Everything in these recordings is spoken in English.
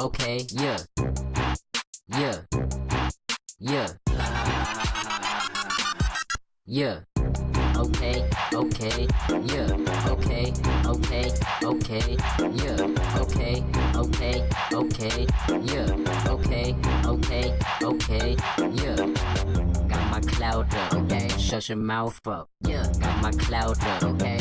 Okay, yeah. Yeah. Yeah. Yeah. Okay, okay, yeah, okay, okay, okay, yeah, okay, okay, okay, yeah, okay, okay, okay, yeah. Got my cloud up, okay, shut your mouth up, yeah. Got my cloud up, okay,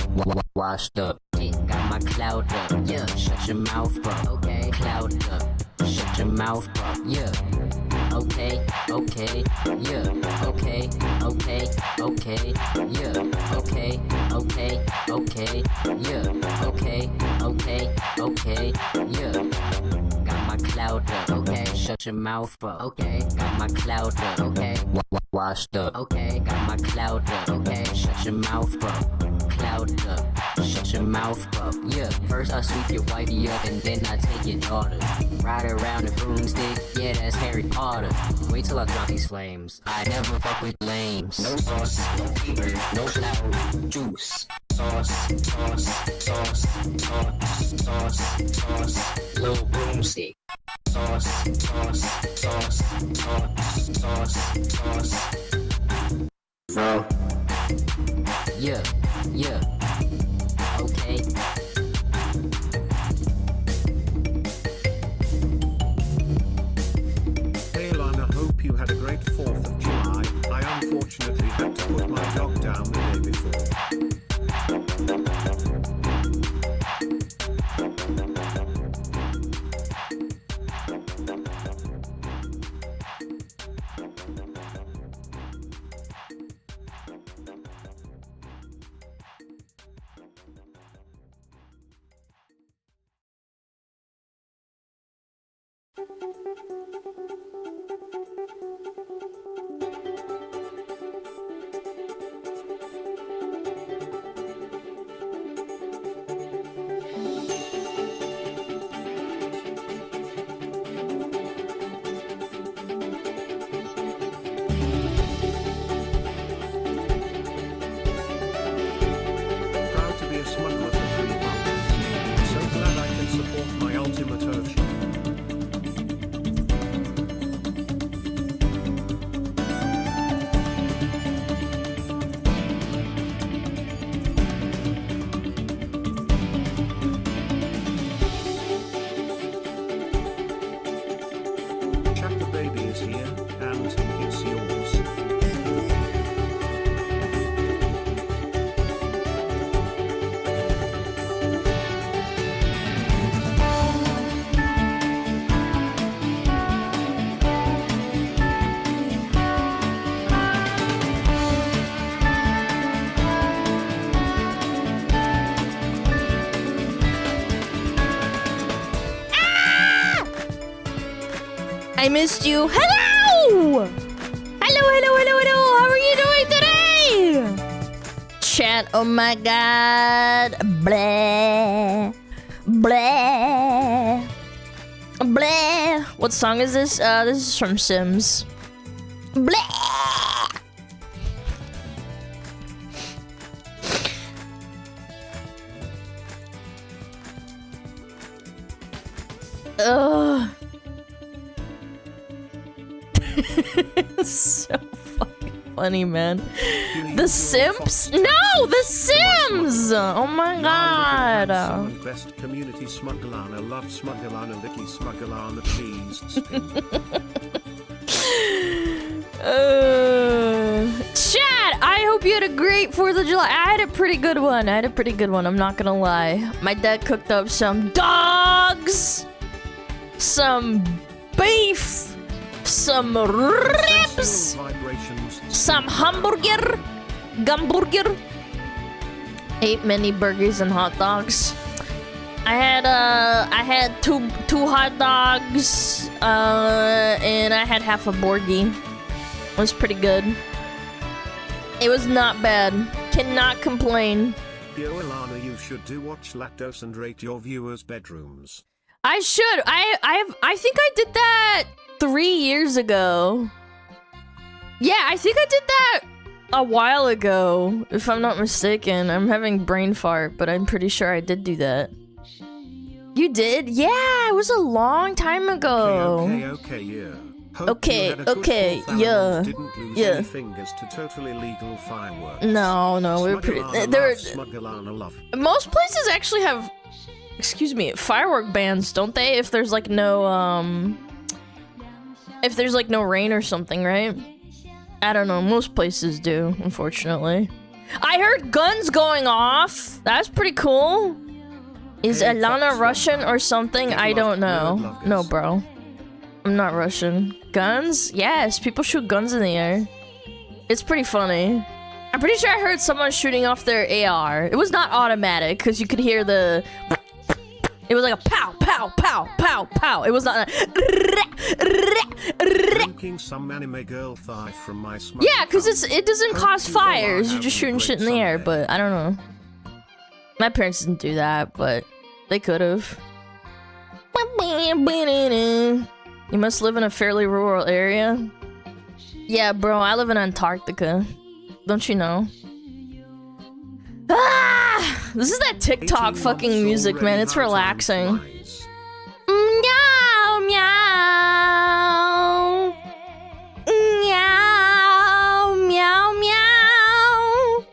washed up, yeah. Got my cloud up, yeah. Shut your mouth up, okay, cloud up, shut your mouth up, yeah. Okay, okay, yeah, okay, okay, okay, yeah, okay, okay, okay, yeah, okay, okay, okay, yeah. Got my cloud up, okay, shut your mouth up, okay, got my cloud up, okay, washed up, okay, got my cloud up, okay, shut your mouth up, cloud up, shut your mouth up, yeah. First I sweep your wifey up and then I take your daughter, ride around the broomstick, yeah, that's Harry Potter. Wait till I drop these flames, I never fuck with lames. No sauce, no peanut, no cloud, juice. Sauce, sauce, sauce, sauce, sauce, sauce, little broomstick. Sauce, sauce, sauce, sauce, sauce, sauce. Bro. Yeah, yeah. Okay. Hey Lana, hope you had a great 4th of July. I unfortunately had to put my dog down the day before. Proud to be a smuggler for 3 months. So glad I can support my ultimate ocean. Chapter baby is here, and it's yours. I missed you. Hello! Hello, hello, hello, hello. How are you doing today? Chat, oh my god. Blah. Blah. Blah. What song is this? This is from Sims. Blah. Ugh. So fucking funny, man. The Simps? No, the Sims! Oh my god. Best community SmugAlana, love SmugAlana, Licky SmugAlana, cheese spin. Chat, I hope you had a great 4th of July. I had a pretty good one. I'm not gonna lie. My dad cooked up some dogs, some beef, some ribs, some hamburger, gumburger. Ate many burgers and hot dogs. I had two hot dogs, and I had half a Borgie. It was pretty good. It was not bad. Cannot complain. Yo, Alana, you should do watch Lactose and rate your viewers' bedrooms. I should. I think I did that 3 years ago. Yeah, I think I did that a while ago, if I'm not mistaken. I'm having brain fart, but I'm pretty sure I did do that. You did? Yeah, it was a long time ago. Okay, yeah. Hope Okay, you had a good okay, 4th and yeah, didn't lose yeah. any fingers to totally legal fireworks. No, we're pretty. SmugAlana love. Most places actually have, excuse me, firework bans, don't they? If there's like no if there's like no rain or something, right? I don't know. Most places do, unfortunately. I heard guns going off. That's pretty cool. Is Hey, Alana Fox, Russian or something? I don't know. No, bro. I'm not Russian. Guns? Yes, people shoot guns in the air. It's pretty funny. I'm pretty sure I heard someone shooting off their AR. It was not automatic, because you could hear the... It was like a pow, pow, pow, pow, pow. It was not Drinking some anime girl thigh from my smug. Yeah, because it doesn't cause Hope you all are fires. You're having just a shooting great shit in the air, Sunday. but I don't know. My parents didn't do that, but they could have. You must live in a fairly rural area. Yeah, bro, I live in Antarctica. Don't you know? Ah! This is that TikTok 18 fucking months music, man. already, It's how time relaxing. flies. Meow, meow. Meow, meow, meow.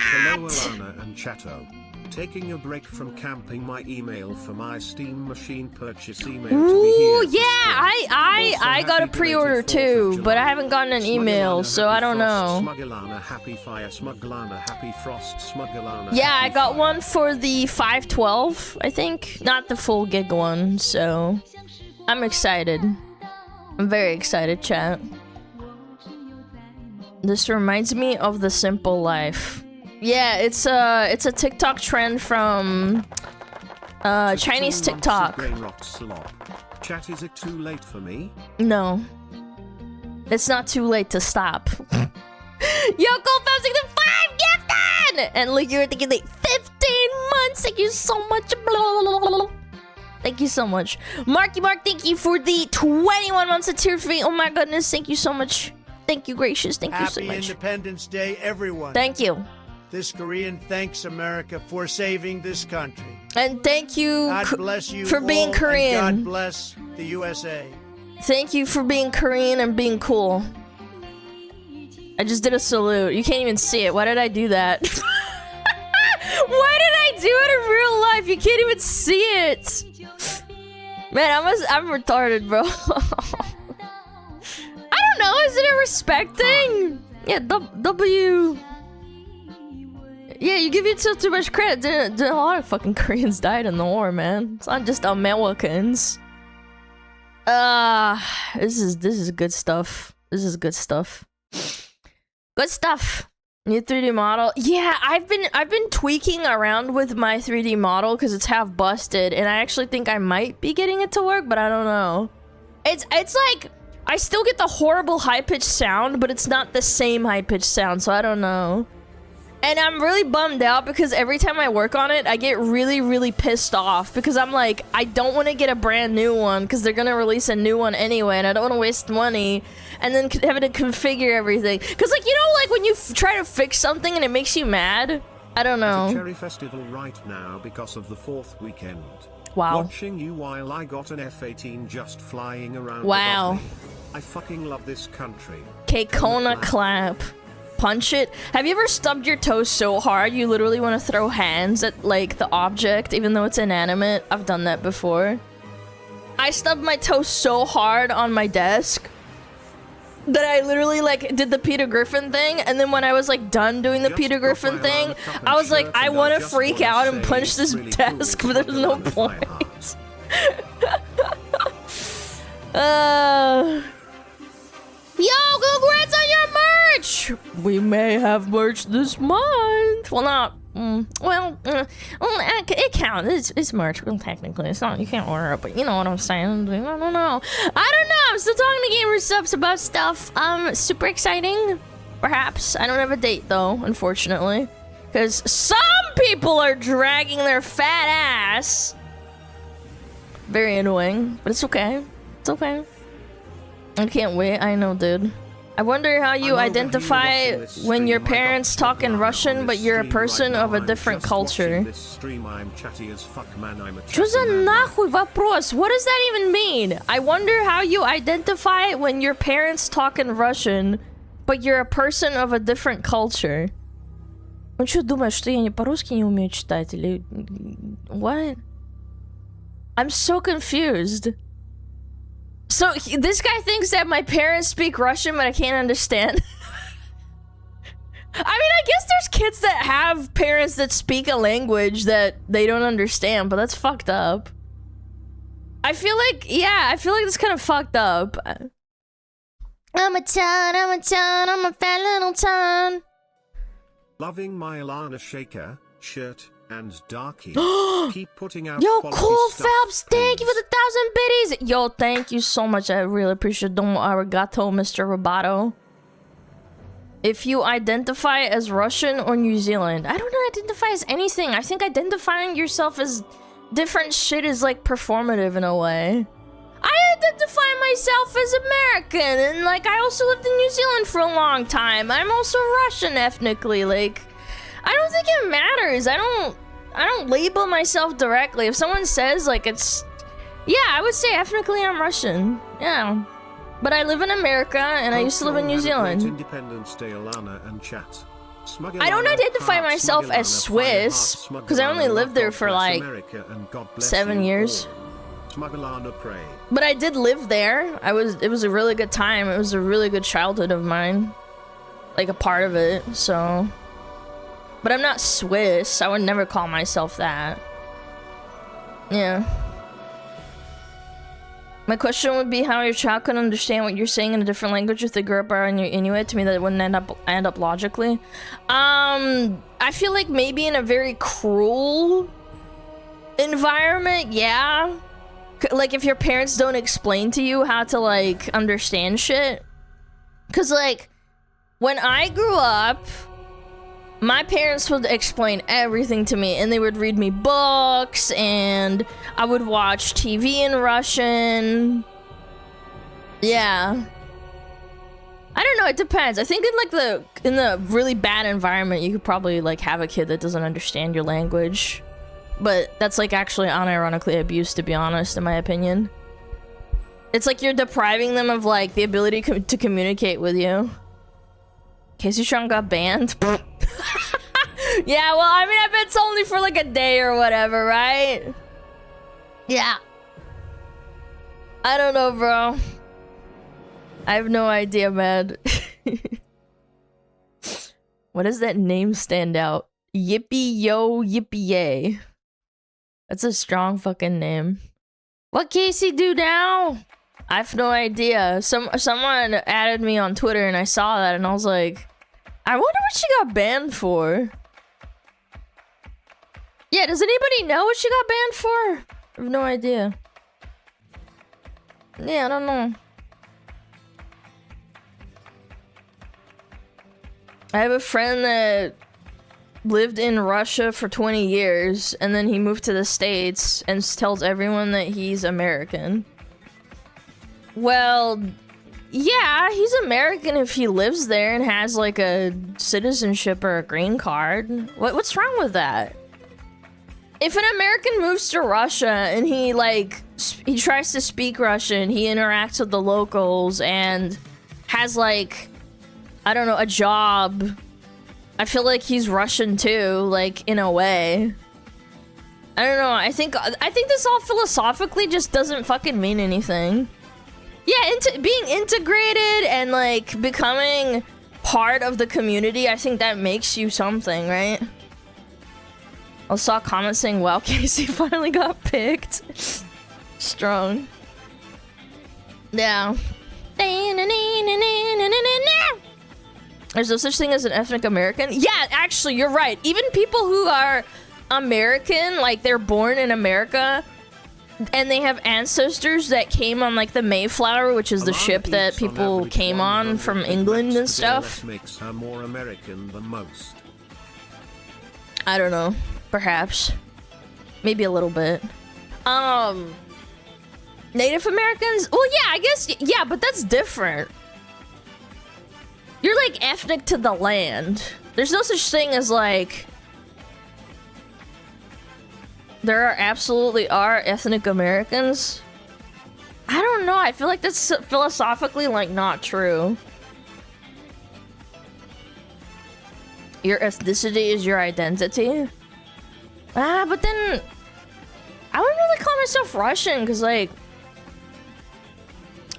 Hello Alana and Chato. Taking a break from camping. My email for my Steam machine purchase email to be Ooh, here. yeah, I got a pre-order too, but I haven't gotten an email, so I don't know. SmugAlana, happy fire, SmugAlana, happy frost, SmugAlana. Yeah, I happy got fire. one for the 512, I think. Not the full gig one, so I'm excited. I'm very excited, chat. This reminds me of The Simple Life. Yeah, it's a TikTok trend from Chinese 16 months of TikTok. brain rot slop. Chat, is it too late for me? No. It's not too late to stop. Yo, Kool bouncing the 5 gifted! And look, you were thinking like 15 months. Thank you so much. Thank you so much. Marky Mark, thank you for the 21 months of tier fee. Oh my goodness, thank you so much. Thank you, gracious. Thank you so Happy much. Independence Day, everyone. Thank you. This Korean thanks America for saving this country. And thank you God bless you for being all, Korean. and God bless the USA. Thank you for being Korean and being cool. I just did a salute. You can't even see it. Why did I do that? Why did I do it in real life? You can't even see it. Man, I'm retarded, bro. I don't know. Is it a respect thing? Yeah, W. Yeah, you give yourself too much credit. A lot of fucking Koreans died in the war, man. It's not just Americans. This is good stuff. This is good stuff. Good stuff. New 3D model. Yeah, I've been tweaking around with my 3D model because it's half busted, and I actually think I might be getting it to work, but I don't know. It's like I still get the horrible high-pitched sound, but it's not the same high-pitched sound, so I don't know. And I'm really bummed out because every time I work on it, I get really, really pissed off because I'm like, I don't want to get a brand new one because they're going to release a new one anyway, and I don't want to waste money and then having to configure everything. Because, like, you know, like when you try to fix something and it makes you mad? I don't At a know. cherry festival right now because of the 4th weekend. Wow. Watching you while I got an F-18 just flying around. Wow. above me. I fucking love this country. Kona clap. Punch it. Have you ever stubbed your toes so hard you literally want to throw hands at, like, the object even though it's inanimate? I've done that before. I stubbed my toe so hard on my desk that I literally, like, did the Peter Griffin thing, and then when I was, like, done doing the Just Peter got Griffin my thing, alarm clock and I was like, shirt, I and want to just freak wanna out and say punch it's this really desk, cool but there's no to fly hard. point. Yo, congrats on your merch! We may have merch this month. Well, not. It counts. It's merch. Well, technically, it's not. You can't order it, but you know what I'm saying. I don't know. I'm still talking to gamers stuff about stuff. Super exciting. Perhaps. I don't have a date though, unfortunately, because some people are dragging their fat ass. Very annoying, but it's okay. It's okay. I can't wait. I know, dude. I wonder how you I'm identify overviewing this when your stream. I got parents talk in SmugAlana Russian, on but this you're a stream person right of a now. I'm different just culture. watching this stream. I'm chatty as fuck, man. I'm a Что chatty за man. нахуй вопрос? What does that even mean? I wonder how you identify when your parents talk in Russian, but you're a person of a different culture. Он что думает, что я не по-русски не умею читать или... What? I'm so confused. So this guy thinks that my parents speak Russian, but I can't understand. I mean, I guess there's kids that have parents that speak a language that they don't understand, but that's fucked up. I feel like, yeah, I feel like it's kind of fucked up. I'm a ton, I'm a fat little ton. Loving my Alana shaker, shirt, and darkie. Keep putting out Yo, quality Kool stuff, Phelps, thank you for please. the 1,000 biddies. Yo, thank you so much. I really appreciate it. Domo arigato, Mr. Roboto. If you identify as Russian or New Zealand, I don't identify as anything. I think identifying yourself as different shit is like performative in a way. I identify myself as American, and like I also lived in New Zealand for a long time. I'm also Russian ethnically. Like, I don't think it matters. I don't label myself directly. If someone says like it's, yeah, I would say ethnically I'm Russian. Yeah. But I live in America, and I used to live in New Zealand. Independence Day, Alana and chat. I don't identify myself as Swiss, because I only lived there for like 7 years. SmugAlana pray. But I did live there. It was a really good time. It was a really good childhood of mine. Like a part of it, so. But I'm not Swiss. I would never call myself that. Yeah. My question would be how your child can understand what you're saying in a different language if they grew up around your Inuit. To me, that wouldn't end up logically. I feel like maybe in a very cruel environment, yeah. Like if your parents don't explain to you how to like understand shit. Cause like when I grew up, my parents would explain everything to me, and they would read me books, and I would watch TV in Russian. Yeah. I don't know, it depends. I think in the really bad environment, you could probably like have a kid that doesn't understand your language. But that's like actually unironically abuse, to be honest, in my opinion. It's like you're depriving them of like the ability to communicate with you. Casey Strong got banned. Yeah, well, I mean, I bet it's only for like a day or whatever, right? Yeah. I don't know, bro. I have no idea, man. What does that name stand out? Yippee yo yippee yay. That's a strong fucking name. What Casey do now? I have no idea. Someone added me on Twitter and I saw that and I was like, I wonder what she got banned for. Yeah, does anybody know what she got banned for? I have no idea. Yeah, I don't know. I have a friend that lived in Russia for 20 years and then he moved to the States and tells everyone that he's American. Well, yeah, he's American if he lives there and has like a citizenship or a green card. What's wrong with that? If an American moves to Russia and he like he tries to speak Russian, he interacts with the locals and has like, I don't know, a job, I feel like he's Russian too, like in a way. I don't know. I think this all philosophically just doesn't fucking mean anything. Yeah, being integrated and like becoming part of the community, I think that makes you something, right? I saw a comment saying, wow, Casey finally got picked. Strong. Yeah. There's no such thing as an ethnic American. Yeah, actually, you're right. Even people who are American, like they're born in America, and they have ancestors that came on like the Mayflower, which is the ship that people came on from England and stuff. Makes her more American than most. I don't know. Perhaps. Maybe a little bit. Native Americans? Well, yeah, I guess, yeah, but that's different. You're like ethnic to the land. There's no such thing as like... There absolutely are ethnic Americans. I don't know, I feel like that's philosophically like not true. Your ethnicity is your identity? But then... I wouldn't really call myself Russian, because like...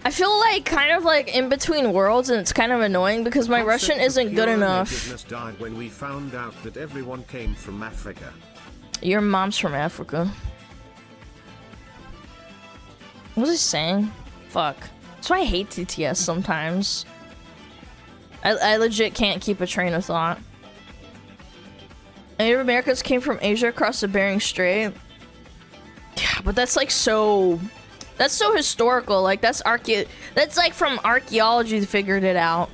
I feel like kind of like in between worlds, and it's kind of annoying because my Russian isn't good enough. Died when we found out that everyone came from Africa. Your mom's from Africa. What was I saying? Fuck. That's why I hate TTS sometimes. I legit can't keep a train of thought. Native Americans came from Asia across the Bering Strait. Yeah, but that's like so... That's so historical, like that's like from archaeology figured it out.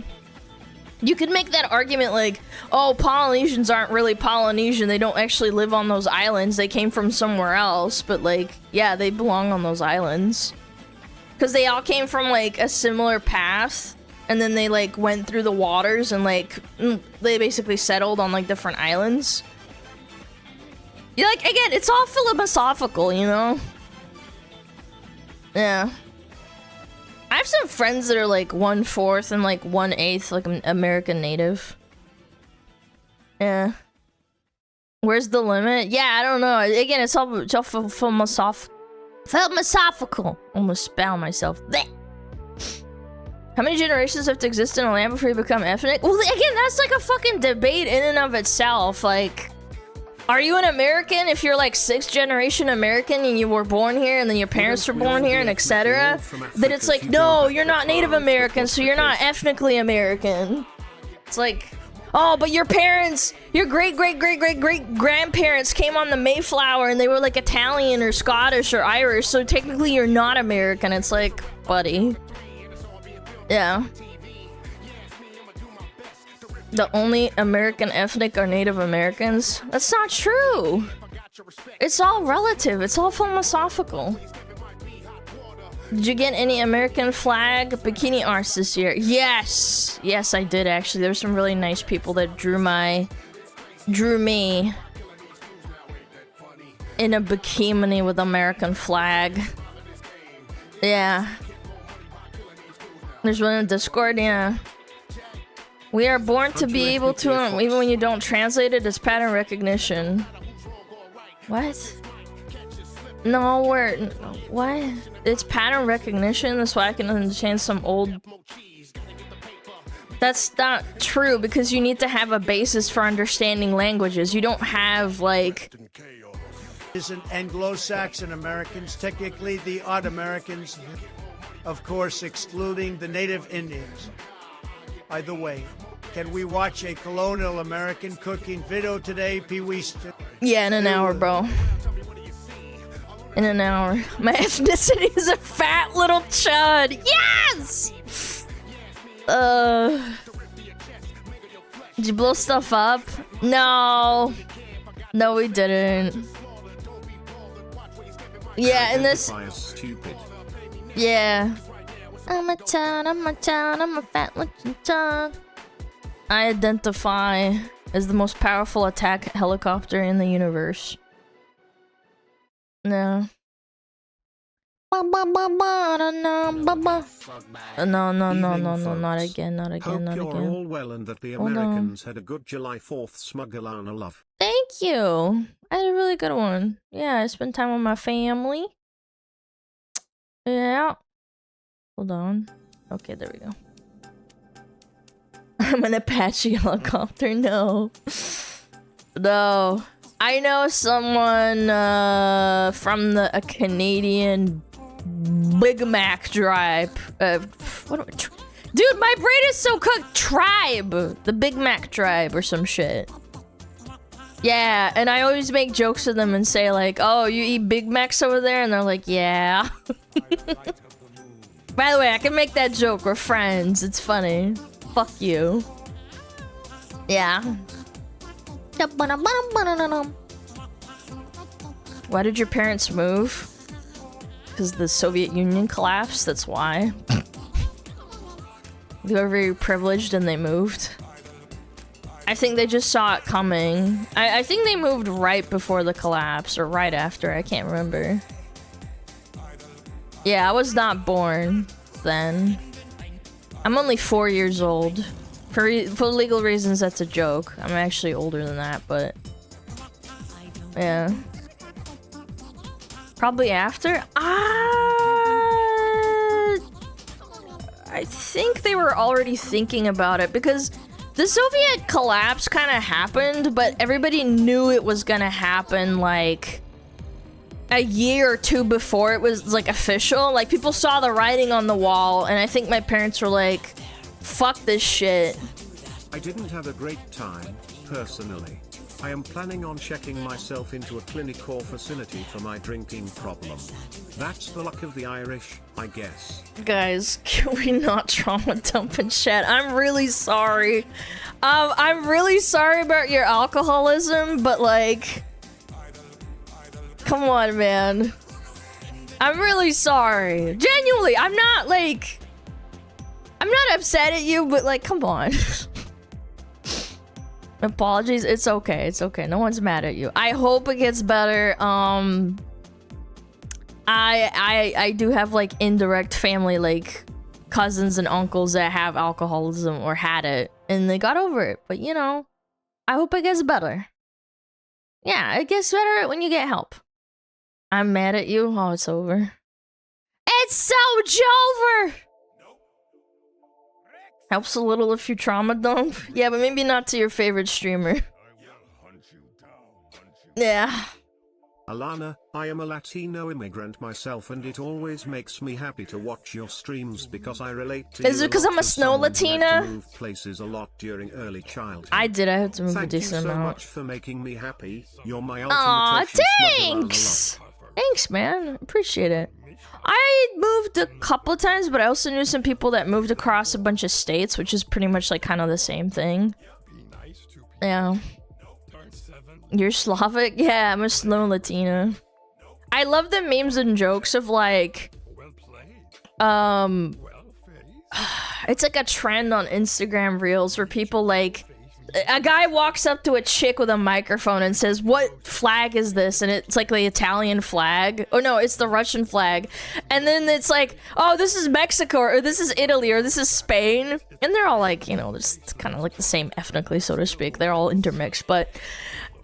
You could make that argument like, oh, Polynesians aren't really Polynesian, they don't actually live on those islands, they came from somewhere else, but like, yeah, they belong on those islands. Because they all came from like a similar path, and then they like went through the waters and like, they basically settled on like different islands. Yeah, like, again, it's all philosophical, you know? Yeah. I have some friends that are like 1/4 and like 1/8 like American native. Yeah. Where's the limit? Yeah, I don't know. Again, it's all philosophical. Almost spell myself. Blech. How many generations have to exist in a land before you become ethnic? Well, again, that's like a fucking debate in and of itself. Like, are you an American if you're like 6th generation American and you were born here and then your parents were born here and etc.? Then it's like, no, you're not Native American, so you're not ethnically American. It's like, oh, but your parents, your great-great-great-great-great-grandparents came on the Mayflower and they were like Italian or Scottish or Irish, so technically you're not American. It's like, buddy. Yeah. The only American ethnic are Native Americans? That's not true. It's all relative. It's all philosophical. Did you get any American flag bikini arts this year? Yes. Yes, I did actually. There's some really nice people that drew me in a bikini with American flag. Yeah. There's one in Discord, yeah. We are born to be able to, even when you don't translate it, it's pattern recognition. What? No, what? It's pattern recognition, that's why I can understand some old... That's not true, because you need to have a basis for understanding languages. You don't have, like... Isn't Anglo-Saxon Americans technically the odd Americans? Of course, excluding the native Indians. Either way, can we watch a colonial American cooking video today, Pee-wee? Yeah, in an hour, bro. In an hour. My ethnicity is a fat little chud. Yes! Did you blow stuff up? No. No, we didn't. Yeah, and this... Yeah. I'm a chud, I'm a fat little chud. I identify as the most powerful attack helicopter in the universe. No. No, not again, not again, Hope not you're again. all well and that the Americans had a good July 4th. SmugAlana love. Thank you. I had a really good one. Yeah, I spent time with my family. Yeah. Hold on. Okay, there we go. I'm an Apache helicopter. No. No. I know someone from a Canadian Big Mac tribe. Dude, my brain is so cooked. Tribe. The Big Mac tribe or some shit. Yeah, and I always make jokes with them and say like, oh, you eat Big Macs over there? And they're like, yeah. By the way, I can make that joke. We're friends. It's funny. Fuck you. Yeah. Why did your parents move? Because the Soviet Union collapsed, that's why. They were very privileged and they moved. I think they just saw it coming. I think they moved right before the collapse or right after. I can't remember. Yeah, I was not born then. I'm only 4 years old. For legal reasons, that's a joke. I'm actually older than that, but... yeah. Probably after? I think they were already thinking about it because the Soviet collapse kind of happened, but everybody knew it was gonna happen like a year or two before it was like official. Like people saw the writing on the wall, and I think my parents were like, fuck this shit. I didn't have a great time, personally. I am planning on checking myself into a clinic or facility for my drinking problem. That's the luck of the Irish, I guess. Guys, can we not trauma dump in chat? I'm really sorry. I'm really sorry about your alcoholism, but like... come on, man. I'm really sorry. Genuinely, I'm not like... I'm not upset at you, but like, come on. Apologies, it's okay, it's okay. No one's mad at you. I hope it gets better. I do have like indirect family, like cousins and uncles that have alcoholism or had it, and they got over it. But you know, I hope it gets better. Yeah, it gets better when you get help. I'm mad at you. Oh, it's over. It's so over. Helps a little if you trauma dump. Yeah, but maybe not to your favorite streamer. Yeah. Alana, I am a Latino immigrant myself, and it always makes me happy to watch your streams because I relate to Is you it because I'm a snow Latina? had to move places a lot during early childhood. I did. I had to move a Thank you decent so amount. much for making me happy. You're my ultimate Aw, ocean thanks! Thanks, man. Appreciate it. I moved a couple of times, but I also knew some people that moved across a bunch of states, which is pretty much like kind of the same thing. Yeah. You're Slavic? Yeah, I'm a snow Latina. I love the memes and jokes of like... it's like a trend on Instagram Reels where people like... a guy walks up to a chick with a microphone and says, "What flag is this?" And it's like the Italian flag. Oh no, it's the Russian flag. And then it's like, "Oh, this is Mexico," or "This is Italy," or "This is Spain." And they're all like, you know, just kind of like the same ethnically, so to speak. They're all intermixed, but...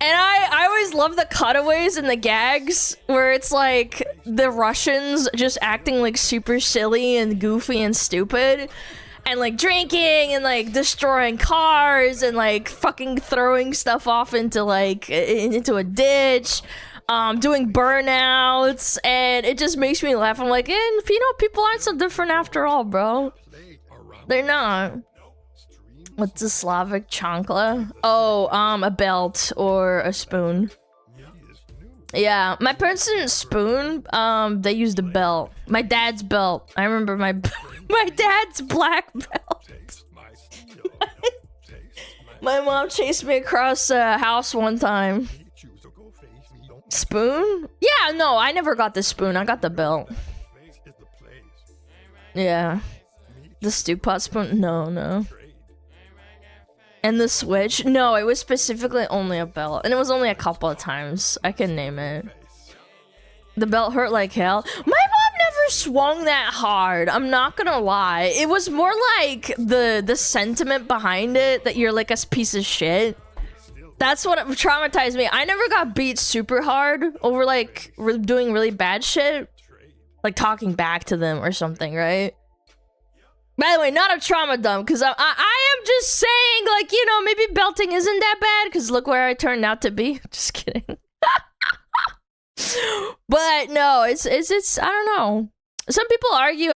and I always love the cutaways and the gags where it's like the Russians just acting like super silly and goofy and stupid. And like drinking and like destroying cars and like fucking throwing stuff off into like into a ditch, doing burnouts, and it just makes me laugh. I'm like, and you know, people aren't so different after all, bro. They're not. What's a Slavic chancla? Oh, a belt or a spoon. Yeah, my parents didn't spoon. They used a belt. My dad's belt. I remember my my dad's black belt. My mom chased me across a house one time. Spoon? Yeah, no, I never got the spoon. I got the belt. Yeah. The stew pot spoon? No. And the switch? No, it was specifically only a belt. And it was only a couple of times. I can name it. The belt hurt like hell. My mom never swung that hard. I'm not gonna lie. It was more like the sentiment behind it that you're like a piece of shit. That's what traumatized me. I never got beat super hard over like doing really bad shit. Like talking back to them or something, right? By the way, not a trauma dump, because I am just saying, like, you know, maybe belting isn't that bad, because look where I turned out to be. Just kidding. But no, it's I don't know. Some people argue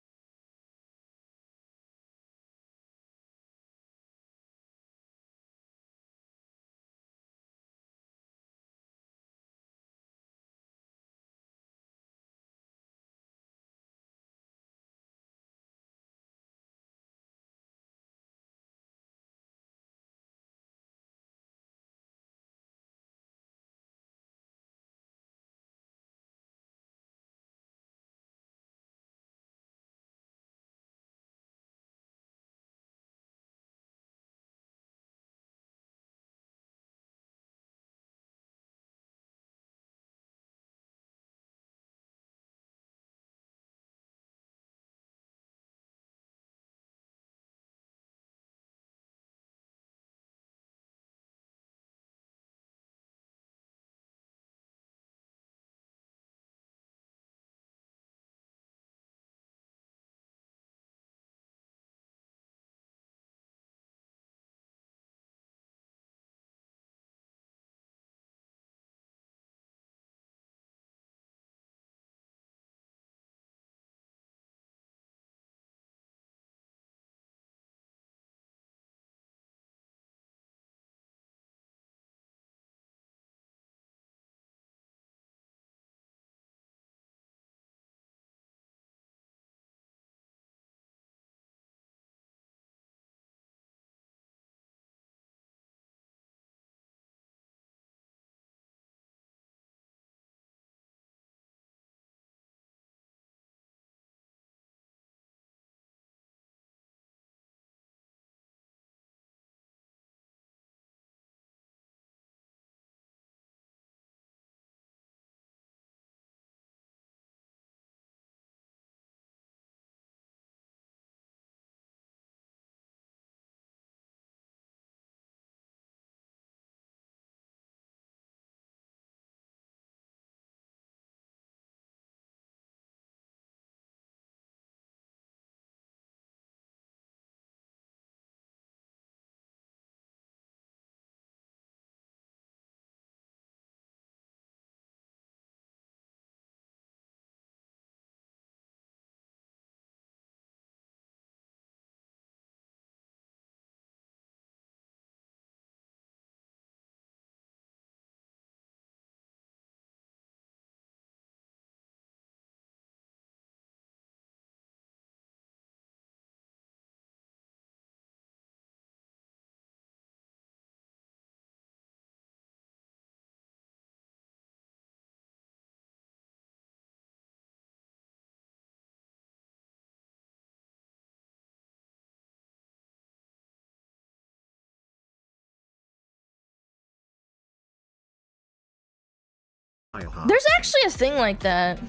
There's actually a thing like that.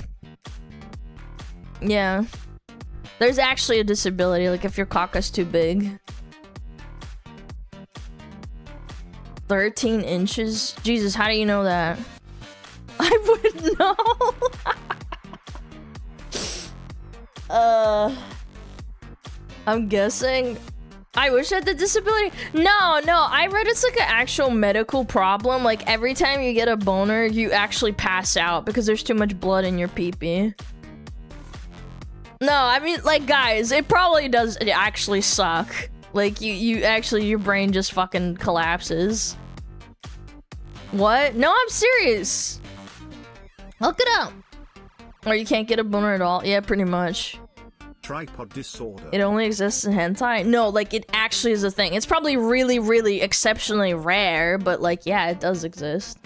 Yeah. There's actually a disability, like if your cock is too big. 13 inches? Jesus, how do you know that? I wouldn't know. I'm guessing. I wish I had the disability. No, I read it's like an actual medical problem. Like every time you get a boner, you actually pass out because there's too much blood in your pee-pee. No, I mean, like, guys, it probably does actually suck. Like, you actually, your brain just fucking collapses. What? No, I'm serious. Look it up. Or you can't get a boner at all. Yeah, pretty much. Tripod disorder. It only exists in hentai? No, like, it actually is a thing. It's probably really, really exceptionally rare, but, like, yeah, it does exist.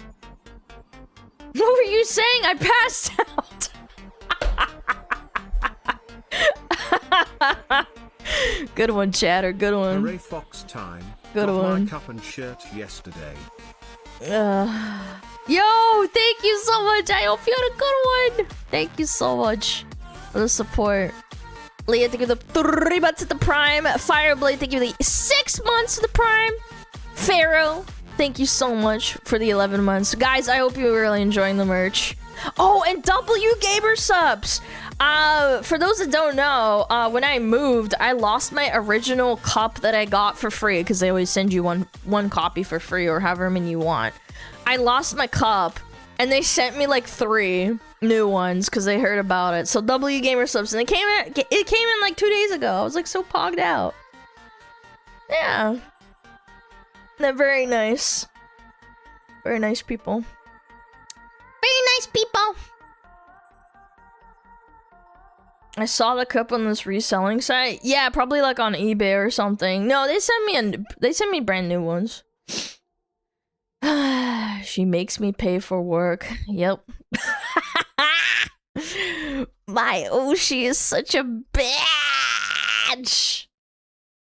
What were you saying? I passed out. Good one, Chatter. Good one. Hooray Fox time. Good Got one. my cup and shirt yesterday. Yo, thank you so much. I hope you had a good one. Thank you so much for the support. Leah, thank you for the 3 months at the Prime. Fireblade, thank you for the 6 months at the Prime. Pharaoh, thank you so much for the 11 months. Guys, I hope you're really enjoying the merch. Oh, and W Gamer subs. For those that don't know, when I moved, I lost my original cup that I got for free because they always send you one copy for free or however many you want. I lost my cup, and they sent me like 3 new ones because they heard about it. So W Gamer subs, and it came in like 2 days ago. I was like so pogged out. Yeah, they're very nice. Very nice people. Very nice people. I saw the cup on this reselling site. Yeah, probably like on eBay or something. No, they sent me brand new ones. She makes me pay for work. Yep. My Oshi is such a bitch.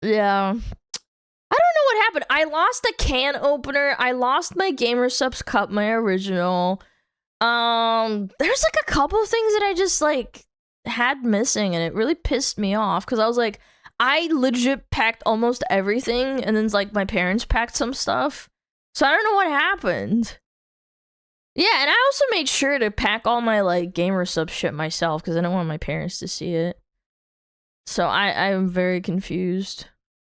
Yeah. I don't know what happened. I lost a can opener. I lost my Gamer Subs cup, my original. There's like a couple of things that I just like had missing, and it really pissed me off because I was like, I legit packed almost everything, and then like my parents packed some stuff, so I don't know what happened. Yeah, and I also made sure to pack all my like Gamer Sub shit myself because I don't want my parents to see it. So I'm very confused.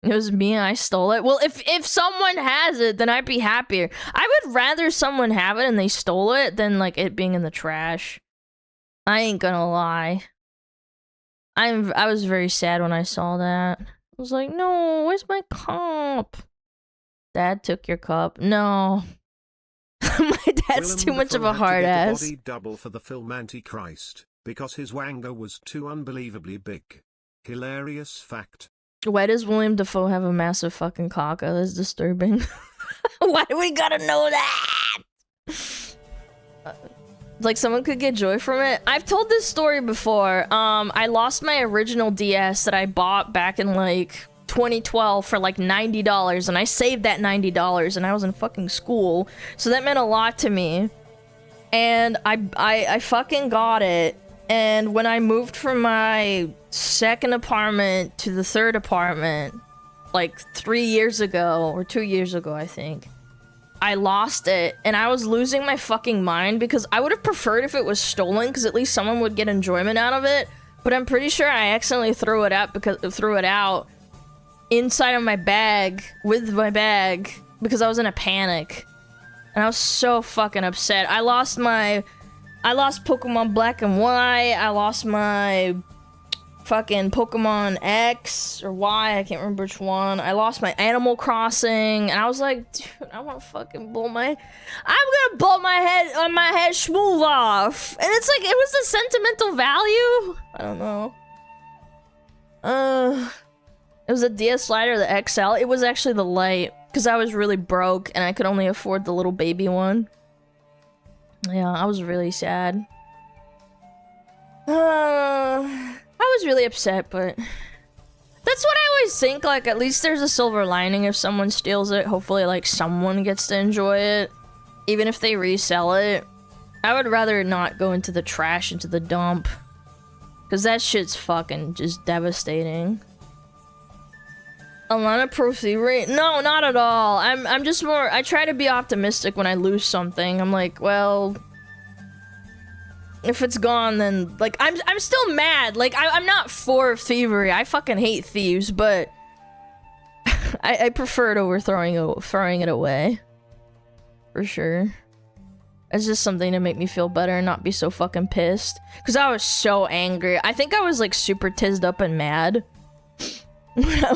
It was me and I stole it. Well, if someone has it, then I'd be happier. I would rather someone have it and they stole it than like it being in the trash. I ain't gonna lie. I was very sad when I saw that. I was like, no, where's my cup? Dad took your cup. No. My dad's Willem too much of a Dafoe had to hard get a ass. body double for the film Antichrist because his wango was too unbelievably big. Hilarious fact. Why does William Dafoe have a massive fucking cock? That's disturbing. Why do we gotta know that? Like someone could get joy from it. I've told this story before. I lost my original DS that I bought back in like 2012 for like $90, and I saved that $90, and I was in fucking school, so that meant a lot to me. And I fucking got it. And when I moved from my second apartment to the third apartment, like 3 years ago, or 2 years ago, I think, I lost it, and I was losing my fucking mind because I would have preferred if it was stolen because at least someone would get enjoyment out of it. But I'm pretty sure I accidentally threw it out inside of my bag with my bag because I was in a panic, and I was so fucking upset. I lost Pokemon Black and White. I lost my fucking Pokemon X or Y, I can't remember which one. I lost my Animal Crossing, and I was like, dude, I want to fucking I'm gonna blow my head smooth off. And it's like, it was the sentimental value? I don't know. It was a DS Lite or the XL. It was actually the Lite, because I was really broke, and I could only afford the little baby one. Yeah, I was really sad. I was really upset, but that's what I always think, like, at least there's a silver lining if someone steals it. Hopefully, like, someone gets to enjoy it, even if they resell it. I would rather not go into the trash, into the dump. Because that shit's fucking just devastating. Alana Pro Thievery? No, not at all. I'm just more... I try to be optimistic when I lose something. I'm like, well... If it's gone, then... Like, I'm still mad. Like, I'm not for thievery. I fucking hate thieves, but... I prefer it over throwing it away. For sure. It's just something to make me feel better and not be so fucking pissed. Because I was so angry. I think I was like super tizzed up and mad.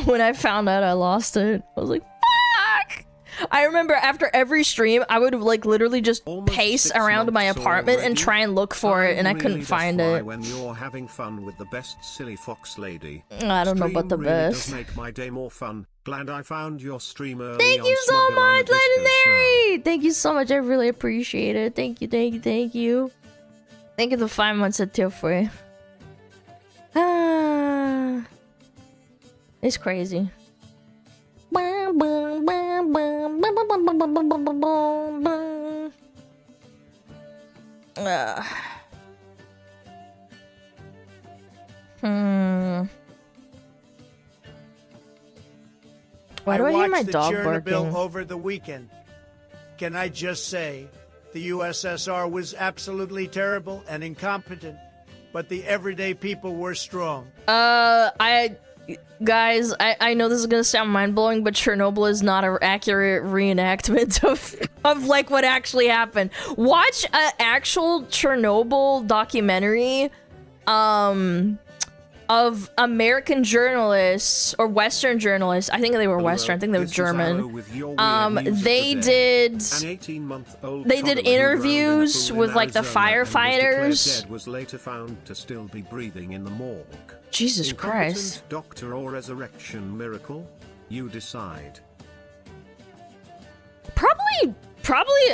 When I found out I lost it. I was like, fuck! I remember after every stream, I would like literally just pace around my apartment and try and look for it, and I couldn't find it. When you're having fun with the best silly fox lady. I don't know about the best. Does make my day more fun. Glad I found your stream early. Thank you so SmugAlana much, Legendary! Thank you so much. I really appreciate it. Thank you, thank you, thank you. Thank you for the 5 months at Tier for you. Ah, it's crazy. Why do I hear my dog barking? Chernobyl over the weekend. Can I just say, the USSR was absolutely terrible and incompetent, but the everyday people were strong. Guys, I know this is gonna sound mind-blowing, but Chernobyl is not an accurate reenactment of like what actually happened. Watch an actual Chernobyl documentary, of American journalists or Western journalists. I think they were Western. I think they were German. They did interviews with like the firefighters. Was later found to still be breathing in the morgue. Jesus Christ. Doctor or resurrection miracle? You decide. Probably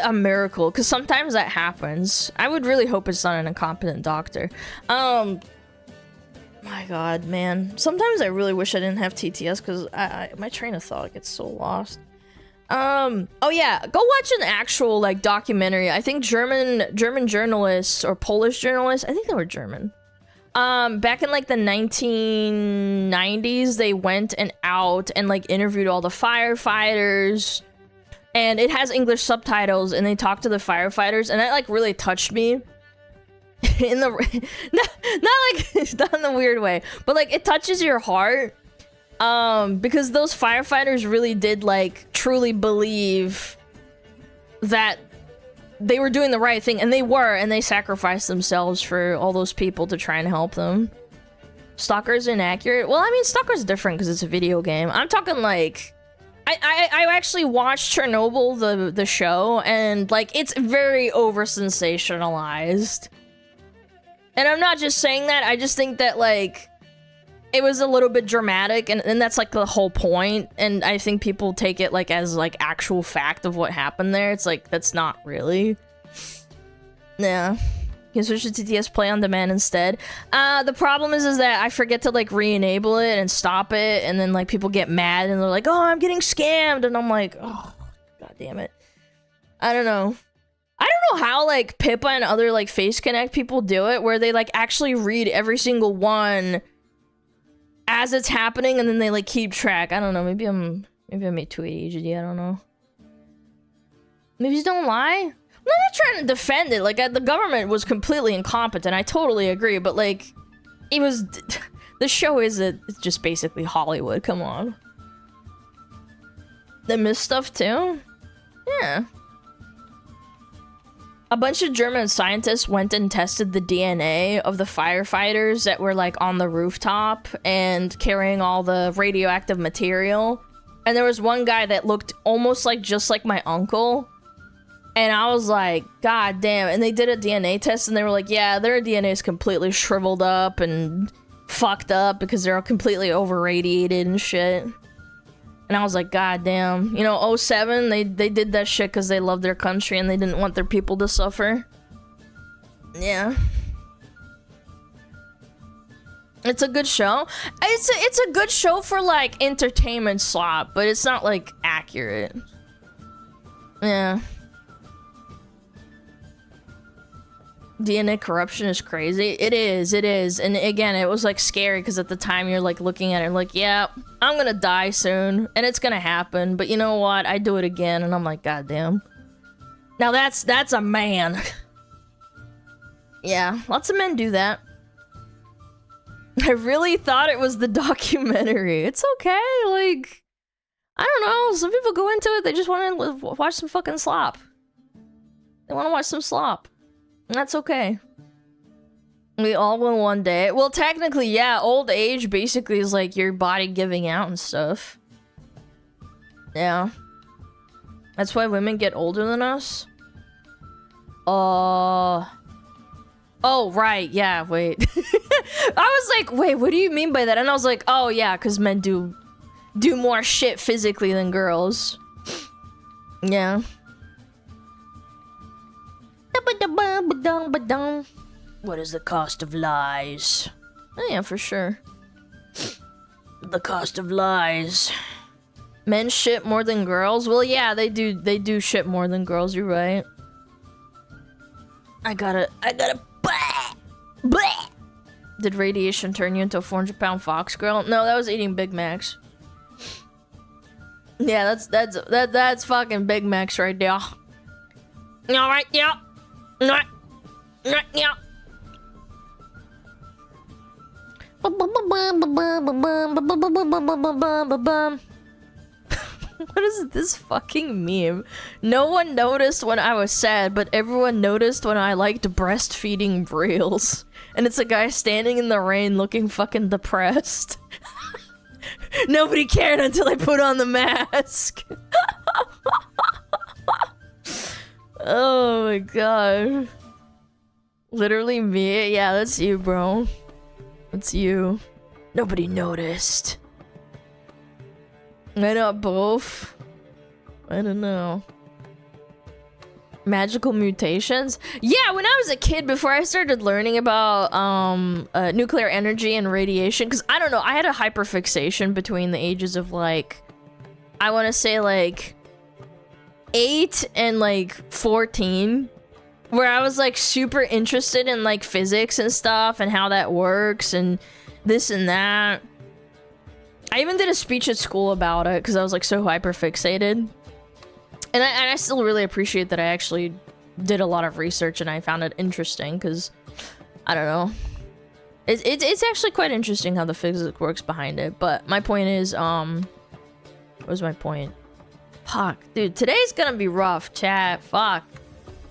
a miracle, because sometimes that happens. I would really hope it's not an incompetent doctor. My god, man. Sometimes I really wish I didn't have TTS, because my train of thought gets so lost. Oh yeah, go watch an actual, like, documentary. I think German journalists, or Polish journalists, I think they were German. Back in, like, the 1990s, they went out and, like, interviewed all the firefighters. And it has English subtitles, and they talked to the firefighters, and that, like, really touched me. In the not in the weird way, but like it touches your heart, because those firefighters really did like truly believe that they were doing the right thing, and they sacrificed themselves for all those people to try and help them. Stalker's inaccurate. Well, I mean, Stalker's different because it's a video game. I'm talking like I actually watched Chernobyl, the show, and like it's very over sensationalized. And I'm not just saying that, I just think that, like, it was a little bit dramatic, and that's, like, the whole point, and I think people take it, like, as, like, actual fact of what happened there. It's like, that's not really. Yeah. You can switch to TTS Play on Demand instead. The problem is that I forget to, like, re-enable it and stop it, and then, like, people get mad, and they're like, oh, I'm getting scammed, and I'm like, oh, god damn it. I don't know. I don't know how, like, Pippa and other, like, Face Connect people do it, where they, like, actually read every single one as it's happening, and then they, like, keep track. I don't know, maybe I'm too ADHD, I don't know. Maybe just don't lie? I'm not trying to defend it, like, the government was completely incompetent, I totally agree, but, like, it was... The show it's just basically Hollywood, come on. They missed stuff, too? Yeah. A bunch of German scientists went and tested the DNA of the firefighters that were, like, on the rooftop and carrying all the radioactive material. And there was one guy that looked almost like just like my uncle. And I was like, god damn. And they did a DNA test and they were like, yeah, their DNA is completely shriveled up and fucked up because they're all completely over-radiated and shit. And I was like, god damn. You know, 07, they did that shit because they love their country and they didn't want their people to suffer. Yeah. It's a good show. It's a good show for, like, entertainment slop, but it's not, like, accurate. Yeah. DNA corruption is crazy. It is. And again, it was like scary because at the time you're like looking at it like, yeah, I'm gonna die soon and it's gonna happen. But you know what? I do it again and I'm like, God damn. Now that's a man. Yeah, lots of men do that. I really thought it was the documentary. It's okay, like, I don't know. Some people go into it, they just want to watch some fucking slop. They want to watch some slop. That's okay. We all will one day. Well, technically, yeah, old age basically is like your body giving out and stuff. Yeah. That's why women get older than us. Oh, right, yeah, wait. I was like, wait, what do you mean by that? And I was like, oh, yeah, because men do more shit physically than girls. Yeah. What is the cost of lies? Oh, yeah, for sure. The cost of lies. Men shit more than girls? Well, yeah, they do shit more than girls, you're right. I gotta bleh. Did radiation turn you into a 400-pound fox girl? No, that was eating Big Macs. Yeah, that's fucking Big Macs right there. Alright, yeah. Yeah. What is this fucking meme? No one noticed when I was sad, but everyone noticed when I liked breastfeeding reels. And it's a guy standing in the rain looking fucking depressed. Nobody cared until I put on the mask. Oh my god. Literally me? Yeah, that's you, bro. That's you. Nobody noticed. Why not both? I don't know. Magical mutations? Yeah, when I was a kid, before I started learning about nuclear energy and radiation, because I don't know, I had a hyperfixation between the ages of like, I want to say like 8 and like 14, where I was like super interested in like physics and stuff and how that works and this and that. I even did a speech at school about it because I was like so hyperfixated. And I still really appreciate that I actually did a lot of research and I found it interesting because, I don't know. It's actually quite interesting how the physics works behind it. But my point is, what was my point? Fuck, dude, today's gonna be rough, chat. Fuck.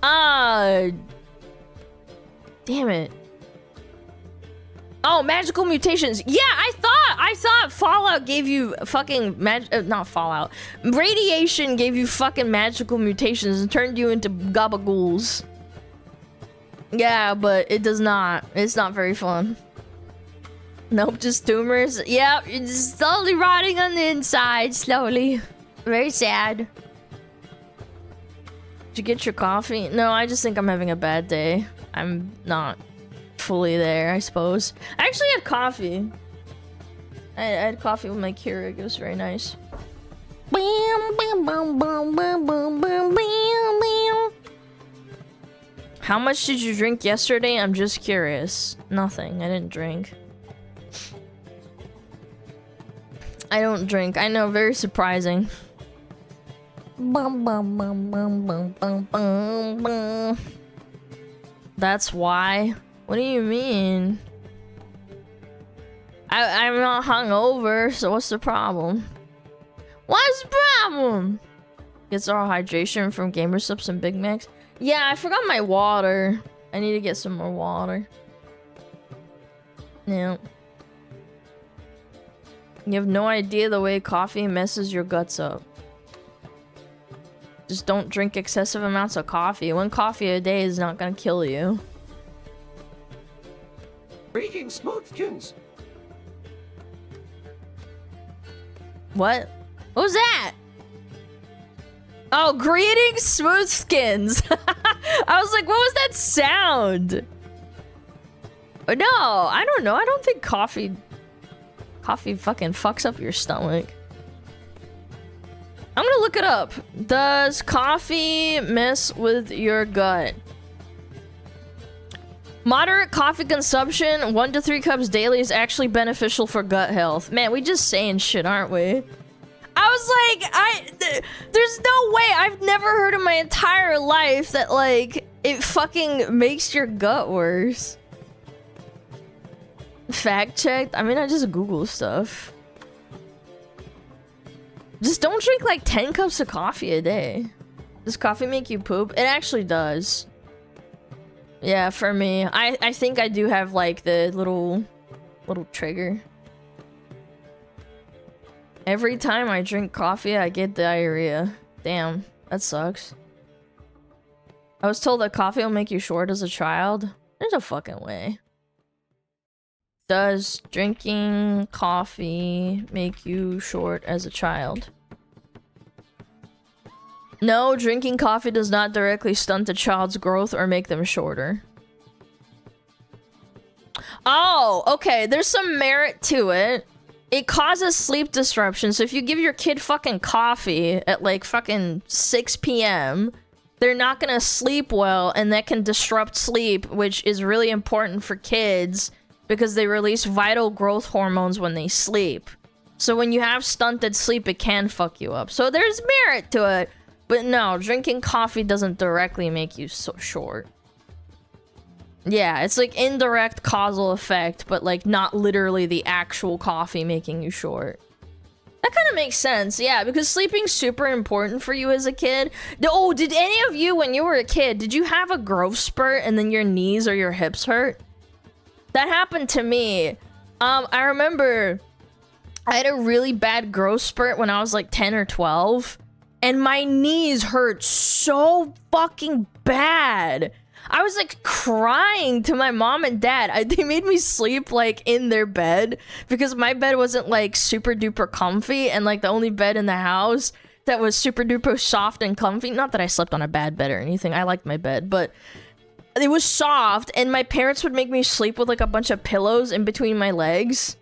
Damn it. Oh, magical mutations. Yeah, I thought Fallout gave you fucking not Fallout. Radiation gave you fucking magical mutations and turned you into gabagools. Yeah, but it does not. It's not very fun. Nope, just tumors. Yeah, it's slowly rotting on the inside, slowly. Very sad. Did you get your coffee? No, I just think I'm having a bad day. I'm not fully there, I suppose. I actually had coffee. I had coffee with my Keurig. It was very nice. How much did you drink yesterday? I'm just curious. Nothing. I didn't drink. I don't drink. I know, very surprising. That's why? What do you mean? I'm not hungover, so what's the problem? What's the problem? Gets our hydration from Gamer Subs and Big Macs. Yeah, I forgot my water. I need to get some more water. Yeah. You have no idea the way coffee messes your guts up. Just don't drink excessive amounts of coffee. One coffee a day is not gonna kill you. Greetings, Smoothkins. What? What was that? Oh, greetings, Smoothskins. I was like, what was that sound? No, I don't know. I don't think coffee fucking fucks up your stomach. I'm gonna look it up. Does coffee mess with your gut? Moderate coffee consumption, 1 to 3 cups daily, is actually beneficial for gut health. Man, we just saying shit, aren't we? I was like, there's no way. I've never heard in my entire life that, like, it fucking makes your gut worse. Fact checked? I mean, I just Google stuff. Just don't drink like 10 cups of coffee a day. Does coffee make you poop? It actually does. Yeah, for me. I think I do have like the little trigger. Every time I drink coffee, I get diarrhea. Damn, that sucks. I was told that coffee will make you short as a child. There's a fucking way. Does drinking coffee make you short as a child? No, drinking coffee does not directly stunt a child's growth or make them shorter. Oh, okay, there's some merit to it. It causes sleep disruption, so if you give your kid fucking coffee at like fucking 6 p.m., they're not gonna sleep well, and that can disrupt sleep, which is really important for kids because they release vital growth hormones when they sleep. So when you have stunted sleep, it can fuck you up. So there's merit to it. But no, drinking coffee doesn't directly make you so short. Yeah, it's like indirect causal effect, but like not literally the actual coffee making you short. That kind of makes sense, yeah, because sleeping's super important for you as a kid. Oh, did any of you, when you were a kid, did you have a growth spurt and then your knees or your hips hurt? That happened to me. I remember I had a really bad growth spurt when I was like 10 or 12. And my knees hurt so fucking bad. I was like crying to my mom and dad. They made me sleep like in their bed because my bed wasn't like super duper comfy, and like the only bed in the house that was super duper soft and comfy. Not that I slept on a bad bed or anything. I liked my bed, but it was soft, and my parents would make me sleep with like a bunch of pillows in between my legs.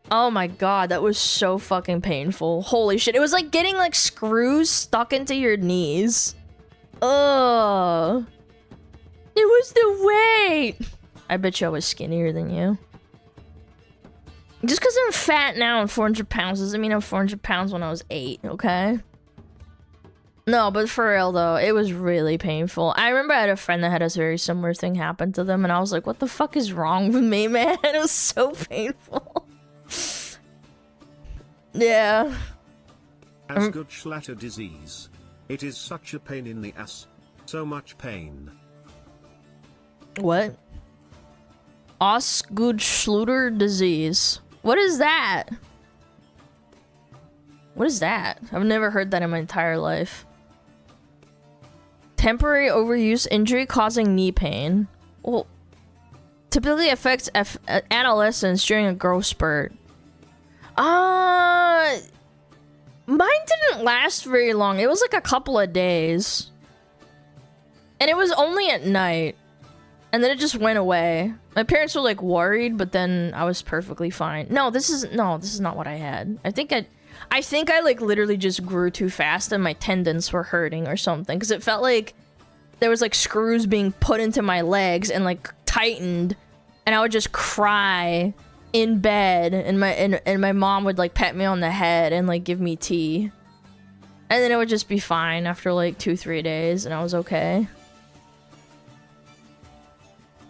Oh my god, that was so fucking painful. Holy shit. It was like getting like screws stuck into your knees. Ugh. It was the weight. I bet you I was skinnier than you. Just because I'm fat now and 400 pounds doesn't mean I'm 400 pounds when I was 8, okay? No, but for real though, it was really painful. I remember I had a friend that had a very similar thing happen to them, and I was like, what the fuck is wrong with me, man? It was so painful. Yeah. As good schlatter disease. It is such a pain in the ass. So much pain. What? Osgood-Schluter disease. What is that? What is that? I've never heard that in my entire life. Temporary overuse injury causing knee pain. Well, typically affects adolescents during a growth spurt. Mine didn't last very long. It was like a couple of days. And it was only at night. And then it just went away. My parents were like worried, but then I was perfectly fine. No, this is not what I had. I think I like literally just grew too fast and my tendons were hurting or something. Because it felt like there was like screws being put into my legs and like tightened. And I would just cry in bed, and my mom would like pat me on the head and like give me tea, and then it would just be fine after like 2-3 days, and I was okay.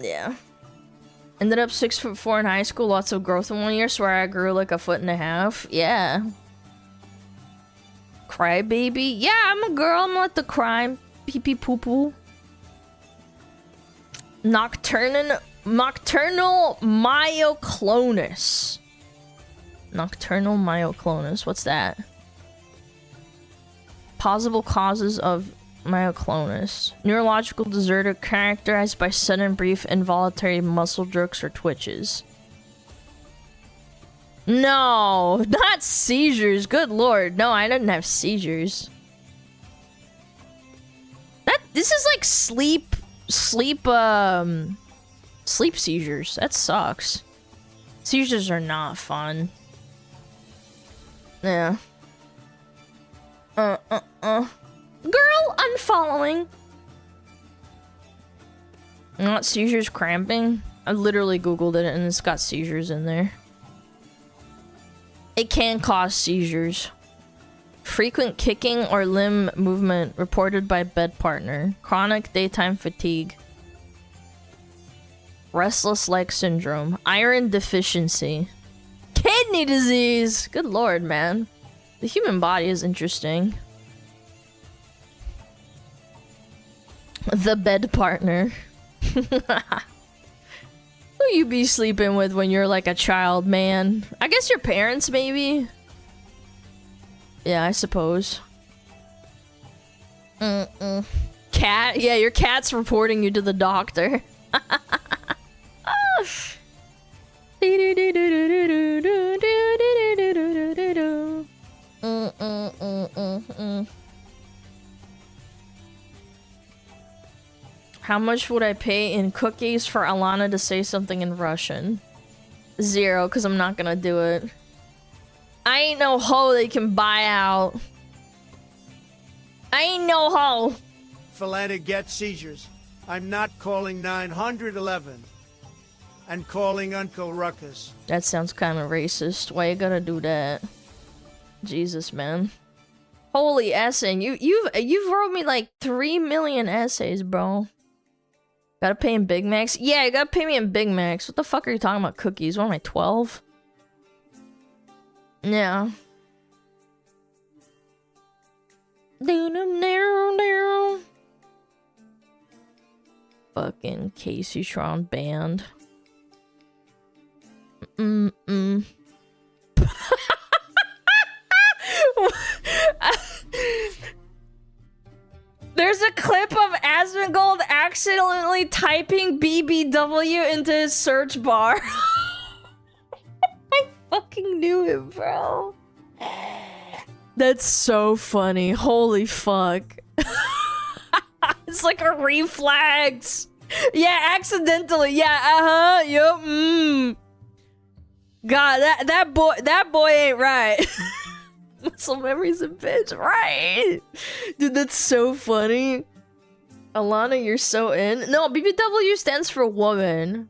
Yeah. Ended up 6'4" in high school, lots of growth in 1 year, swear I grew like 1.5 feet. Yeah. Cry baby. Yeah, I'm a girl, I'm not the crime. Pee pee poo poo. Nocturnal myoclonus. Nocturnal myoclonus. What's that? Possible causes of myoclonus. Neurological disorder characterized by sudden, brief, involuntary muscle jerks or twitches. No, not seizures. Good lord. No, I didn't have seizures. This is like sleep seizures. That sucks. Seizures are not fun. Yeah. Girl, unfollowing. Not seizures, cramping. I literally googled it and it's got seizures in there. It can cause seizures. Frequent kicking or limb movement reported by bed partner. Chronic daytime fatigue. Restless leg syndrome. Iron deficiency. Kidney disease! Good lord, man. The human body is interesting. The bed partner. Who you be sleeping with when you're like a child, man? I guess your parents, maybe? Yeah, I suppose. Cat? Yeah, your cat's reporting you to the doctor. How much would I pay in cookies for Alana to say something in Russian? 0, because I'm not gonna do it. I ain't no hoe they can buy out. I ain't no hoe. Falana gets seizures. I'm not calling 911 and calling Uncle Ruckus. That sounds kind of racist. Why you gotta do that? Jesus, man. Holy essay. You've wrote me like 3 million essays, bro. Gotta pay in Big Macs? Yeah, you gotta pay me in Big Macs. What the fuck are you talking about? Cookies? What am I, 12? Yeah. Fucking Casey Tron band. There's a clip of Asmongold accidentally typing BBW into his search bar. I fucking knew it, bro. That's so funny. Holy fuck. It's like a reflex. Yeah, accidentally. Yeah, yup, God, that boy ain't right. Muscle memory's a bitch, right? Dude, that's so funny. Alana, you're so in. No, BBW stands for woman.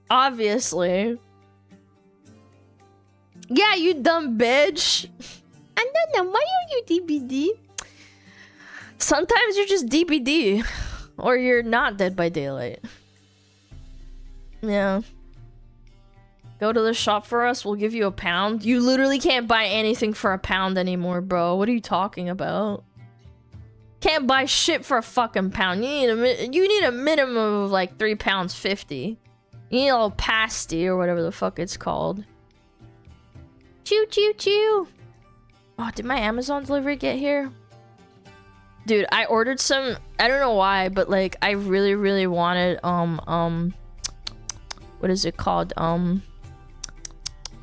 Obviously. Yeah, you dumb bitch. I don't know, why are you DBD? Sometimes you're just DBD. Or you're not Dead by Daylight. Yeah. Go to the shop for us, we'll give you £1. You literally can't buy anything for £1 anymore, bro. What are you talking about? Can't buy shit for a fucking pound. You need a minimum of like £3.50. You need a little pasty or whatever the fuck it's called. Choo choo choo. Oh, did my Amazon delivery get here? Dude, I ordered some, I don't know why, but like I really, really wanted what is it called?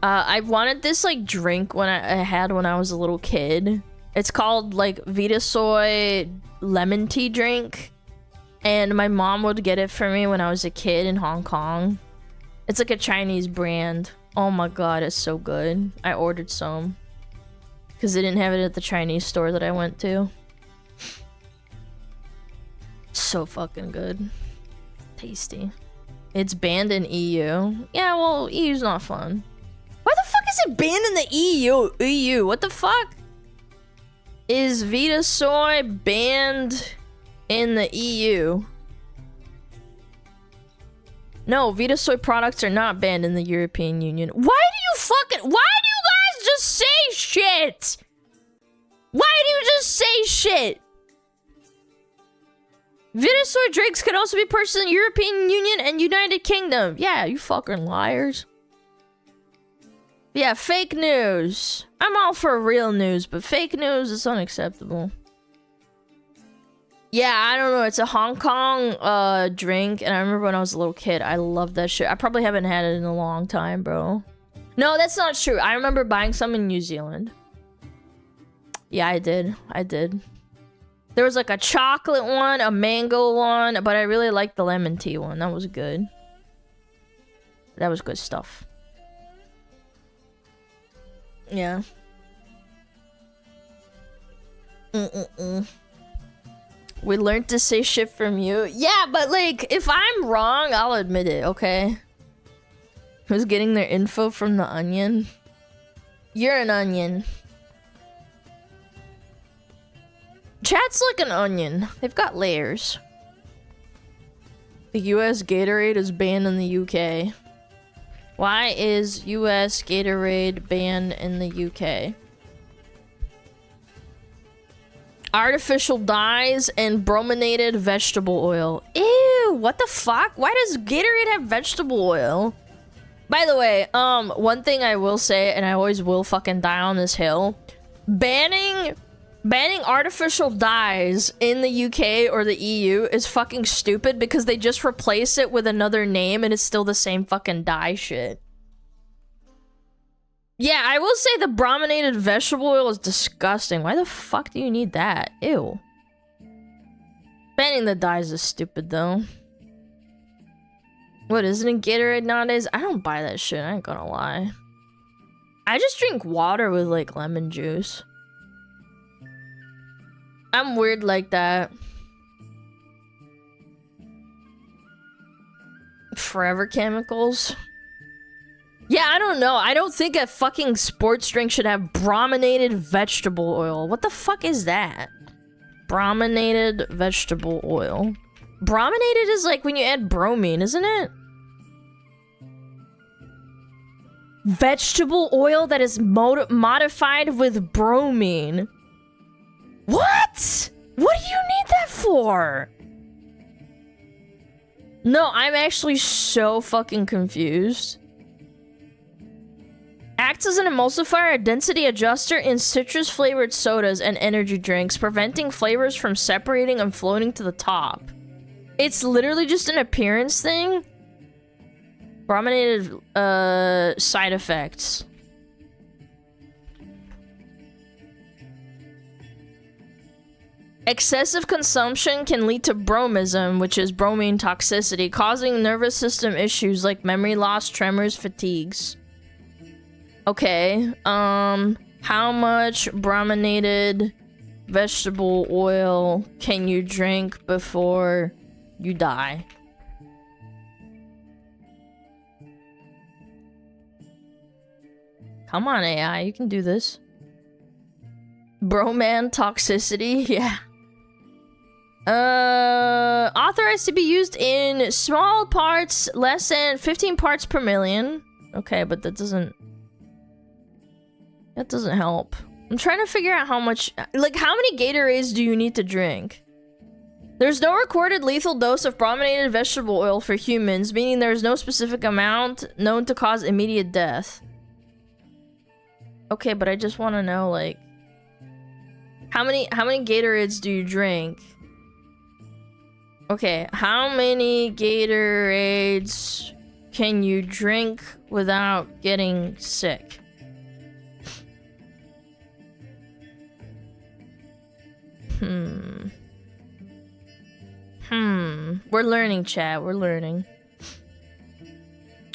I wanted this like drink when I had when I was a little kid. It's called like Vita Soy lemon tea drink. And my mom would get it for me when I was a kid in Hong Kong. It's like a Chinese brand. Oh my god, it's so good. I ordered some. Because they didn't have it at the Chinese store that I went to. So fucking good. Tasty. It's banned in EU. Yeah, well, EU's not fun. Why the fuck is it banned in the EU? EU, what the fuck? Is Vita Soy banned in the EU? No, Vita Soy products are not banned in the European Union. Why do you guys just say shit? Why do you just say shit? Vita Soy drinks can also be purchased in the European Union and United Kingdom. Yeah, you fucking liars. Yeah, fake news. I'm all for real news, but fake news is unacceptable. Yeah, I don't know. It's a Hong Kong drink, and I remember when I was a little kid, I loved that shit. I probably haven't had it in a long time, bro. No, that's not true. I remember buying some in New Zealand. Yeah, I did. There was like a chocolate one, a mango one, but I really liked the lemon tea one. That was good. That was good stuff. Yeah. We learned to say shit from you. Yeah, but like, if I'm wrong, I'll admit it, okay? Who's getting their info from the Onion? You're an onion. Chat's like an onion. They've got layers. The US Gatorade is banned in the UK. Why is US Gatorade banned in the UK? Artificial dyes and brominated vegetable oil. Ew, what the fuck? Why does Gatorade have vegetable oil? By the way, one thing I will say, and I always will fucking die on this hill, banning artificial dyes in the UK or the EU is fucking stupid because they just replace it with another name and it's still the same fucking dye shit. Yeah, I will say the brominated vegetable oil is disgusting. Why the fuck do you need that? Ew. Banning the dyes is stupid though. What, isn't it Gatorade nowadays? I don't buy that shit, I ain't gonna lie. I just drink water with like lemon juice. I'm weird like that. Forever chemicals. Yeah, I don't know. I don't think a fucking sports drink should have brominated vegetable oil. What the fuck is that? Brominated vegetable oil. Brominated is like when you add bromine, isn't it? Vegetable oil that is modified with bromine. What? What do you need that for? No, I'm actually so fucking confused. Acts as an emulsifier, a density adjuster in citrus-flavored sodas and energy drinks, preventing flavors from separating and floating to the top. It's literally just an appearance thing. Brominated, side effects. Excessive consumption can lead to bromism, which is bromine toxicity, causing nervous system issues like memory loss, tremors, fatigues. Okay, how much brominated vegetable oil can you drink before you die? Come on, AI, you can do this. Broman toxicity, yeah. Authorized to be used in small parts, less than 15 parts per million. Okay, but that doesn't help. I'm trying to figure out how much, like, how many Gatorades do you need to drink? There's no recorded lethal dose of brominated vegetable oil for humans, meaning there's no specific amount known to cause immediate death. Okay, but I just want to know, like, how many Gatorades do you drink? Okay, how many Gatorades can you drink without getting sick? We're learning, chat. We're learning.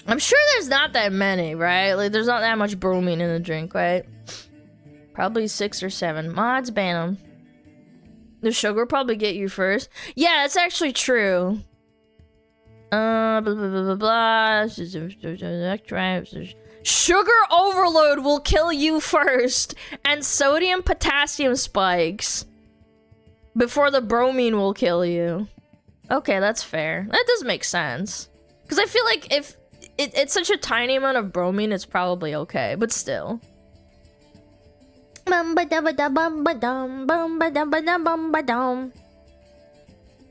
I'm sure there's not that many, right? Like, there's not that much bromine in the drink, right? Probably 6 or 7. Mods, ban them. The sugar probably get you first. Yeah, that's actually true. Blah, blah, blah, blah, blah. Sugar overload will kill you first. And sodium potassium spikes. Before the bromine will kill you. Okay, that's fair. That does make sense. Because I feel like if it's such a tiny amount of bromine, it's probably okay. But still.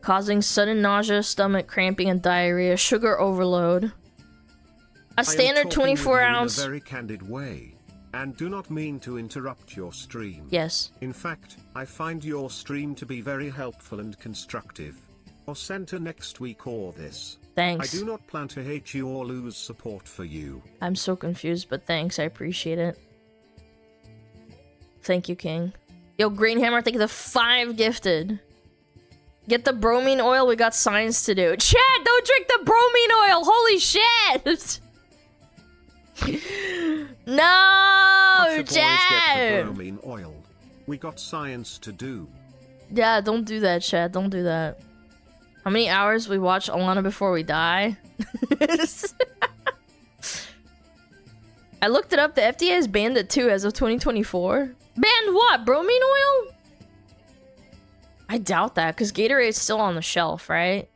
Causing sudden nausea, stomach cramping, and diarrhea. Sugar overload. A standard 24-ounce. In a very candid way. And do not mean to interrupt your stream. Yes. In fact, I find your stream to be very helpful and constructive. Or center next week or this. Thanks. I do not plan to hate you or lose support for you. I'm so confused, but thanks. I appreciate it. Thank you, King. Yo, Greenhammer, thank you the 5 gifted. Get the bromine oil. We got science to do. Chad, don't drink the bromine oil. Holy shit. No, Get the Chad. bromine oil. We got science to do. Yeah, don't do that, chat. Don't do that. How many hours we watch Alana before we die? I looked it up. The FDA has banned it too as of 2024. Banned what? Bromine oil? I doubt that because Gatorade's still on the shelf, right?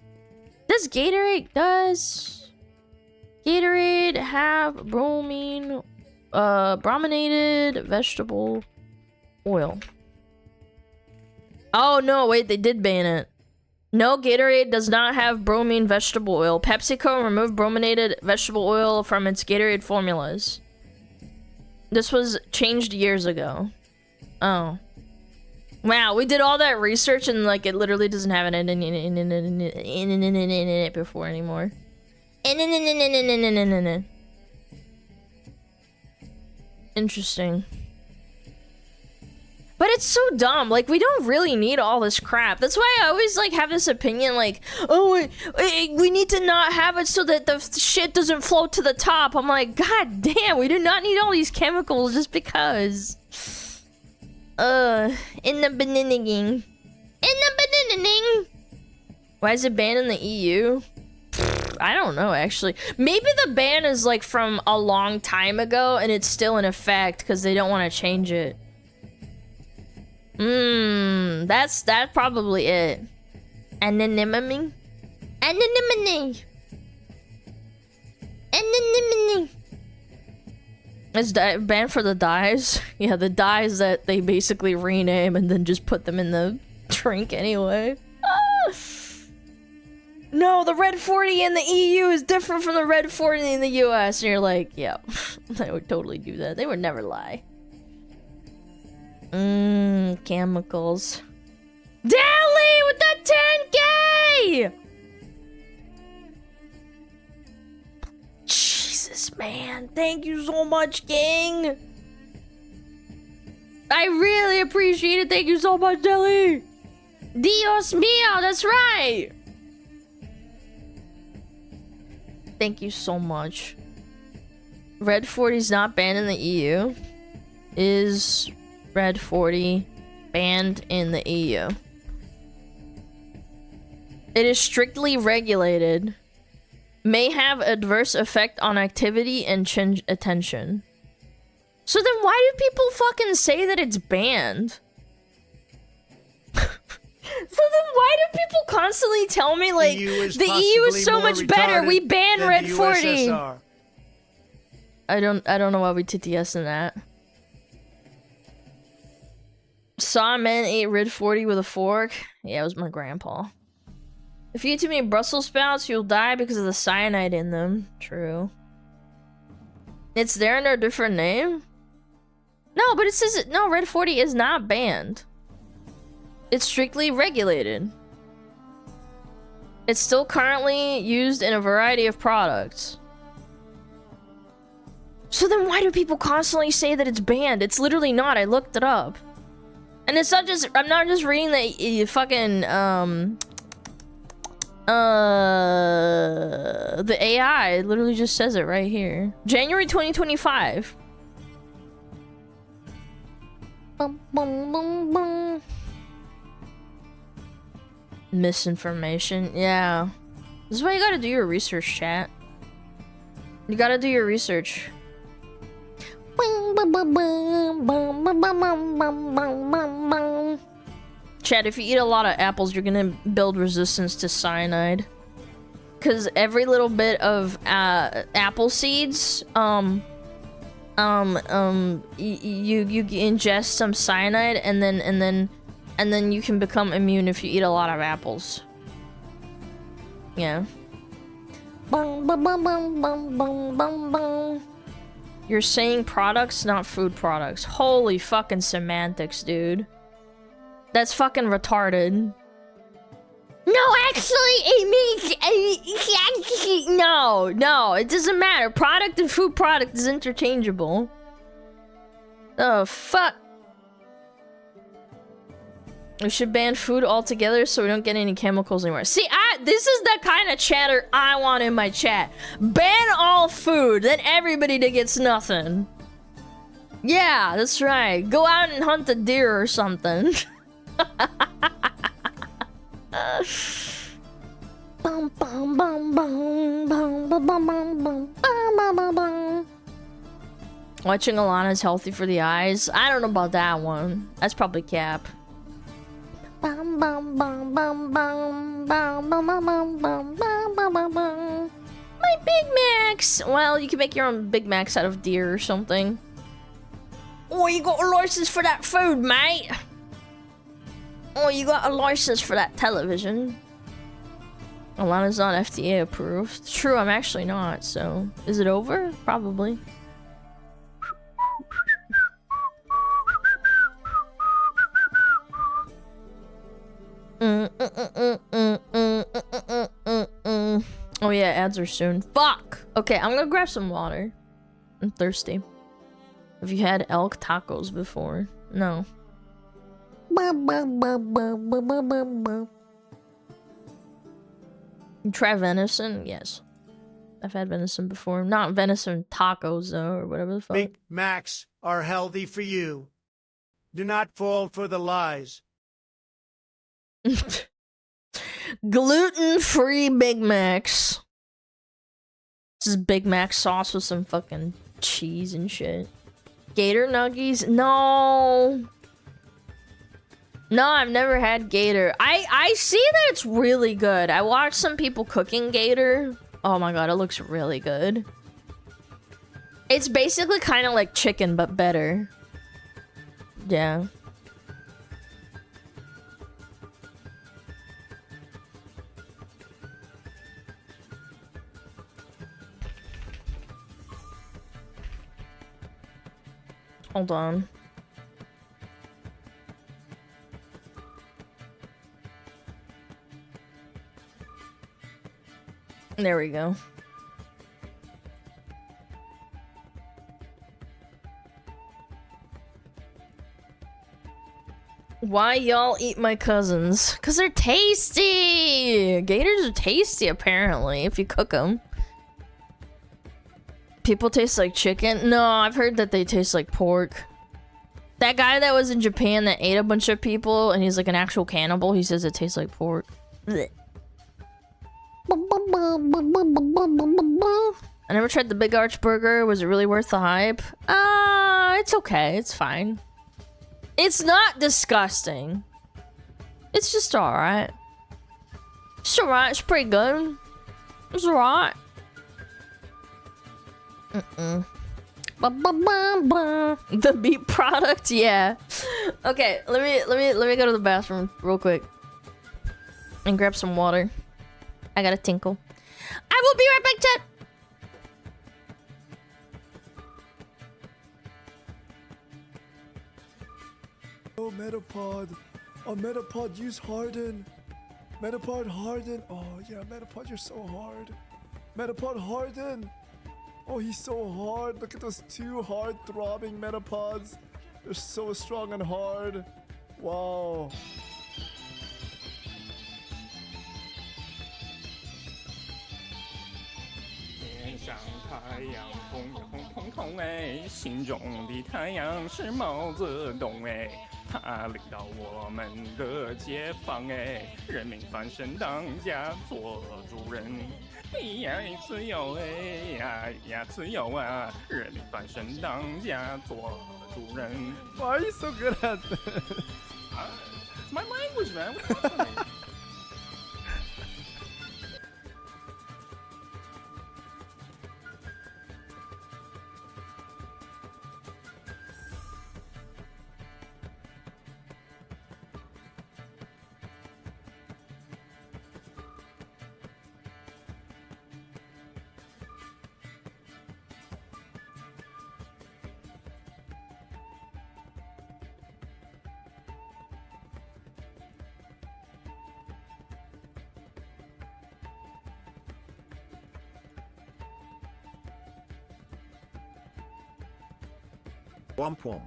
Does Gatorade have bromine, brominated vegetable oil? Oh no, wait, they did ban it. No, Gatorade does not have bromine vegetable oil. PepsiCo removed brominated vegetable oil from its Gatorade formulas. This was changed years ago. Oh. Wow, we did all that research and like it literally doesn't have it in it before anymore. Interesting. But it's so dumb. Like, we don't really need all this crap. That's why I always, like, have this opinion, like, oh, we need to not have it so that the shit doesn't float to the top. I'm like, god damn, we do not need all these chemicals just because. In the beginning. Why is it banned in the EU? I don't know, actually. Maybe the ban is, like, from a long time ago, and it's still in effect because they don't want to change it. That's probably it. Anonymity. It's banned for the dyes. Yeah, the dyes that they basically rename and then just put them in the drink anyway. No, the Red 40 in the EU is different from the Red 40 in the US. And you're like, yeah, they would totally do that. They would never lie. Chemicals. Dally with the 10K! Jesus, man. Thank you so much, King. I really appreciate it. Thank you so much, Dally. Dios mío, that's right. Thank you so much. Red 40 is not banned in the EU. Is Red 40 banned in the EU? It is strictly regulated. May have adverse effect on activity and change attention. So then why do people fucking say that it's banned? So then why do people constantly tell me like the EU is so much better, we ban Red 40? I don't know why we TTS in that. Saw a man eat Red 40 with a fork. Yeah, it was my grandpa. If you eat too many Brussels sprouts, you'll die because of the cyanide in them. True. It's there under a different name? No, but it says it. No, Red 40 is not banned. It's strictly regulated. It's still currently used in a variety of products. So then why do people constantly say that it's banned? It's literally not. I looked it up. And it's not just, I'm not just reading the fucking, the AI. It literally just says it right here. January 2025. Bum, bum, bum, bum. Misinformation. Yeah. This is why you gotta do your research, chat. You gotta do your research. Chat, if you eat a lot of apples, you're gonna build resistance to cyanide. Cause every little bit of apple seeds, you ingest some cyanide, and then you can become immune if you eat a lot of apples. Yeah. You're saying products, not food products. Holy fucking semantics, dude. That's fucking retarded. No, actually, it means... No, it doesn't matter. Product and food product is interchangeable. Oh, fuck. We should ban food altogether so we don't get any chemicals anymore. See, this is the kind of chatter I want in my chat. Ban all food, then everybody gets nothing. Yeah, that's right. Go out and hunt a deer or something. Bum, bum, bum, bum, bum, bum, bum, bum, bum, bum, bum, bum. Watching Alana is healthy for the eyes. I don't know about that one. That's probably cap. Bum, bum, bum, bum, bum, bum, bum, bum, bum, bum, bum, bum, bum. My Big Macs! Well, you can make your own Big Macs out of deer or something. Oh, you got a license for that food, mate! Oh, you got a license for that television. Alana's not FDA approved. True, I'm actually not, so... Is it over? Probably. Oh yeah, ads are soon. Fuck! Okay, I'm gonna grab some water. I'm thirsty. Have you had elk tacos before? No. You try venison? Yes. I've had venison before. Not venison tacos though, or whatever the fuck. Big Macs are healthy for you. Do not fall for the lies. Gluten-free Big Macs. This is Big Mac sauce with some fucking cheese and shit. Gator nuggies? No. No, I've never had gator. I see that it's really good. I watched some people cooking gator. Oh my god, it looks really good. It's basically kind of like chicken, but better. Yeah. Hold on. There we go. Why y'all eat my cousins? Cause they're tasty! Gators are tasty apparently, if you cook them. People taste like chicken? No, I've heard that they taste like pork. That guy that was in Japan that ate a bunch of people and he's like an actual cannibal, he says it tastes like pork. Blech. I never tried the Big Arch Burger. Was it really worth the hype? It's okay. It's fine. It's not disgusting. It's just alright. It's alright. It's pretty good. It's alright. The beet product, yeah. Okay, let me go to the bathroom real quick and grab some water. I gotta tinkle. I will be right back, chat. Oh, Metapod. Oh, Metapod, use Harden. Metapod, Harden. Oh, yeah, Metapod, you're so hard. Metapod, Harden. Oh, he's so hard. Look at those two hard throbbing Metapods. They're so strong and hard. Wow. Why are you so good at this? It's my language, man. What's up with me? Womp womp.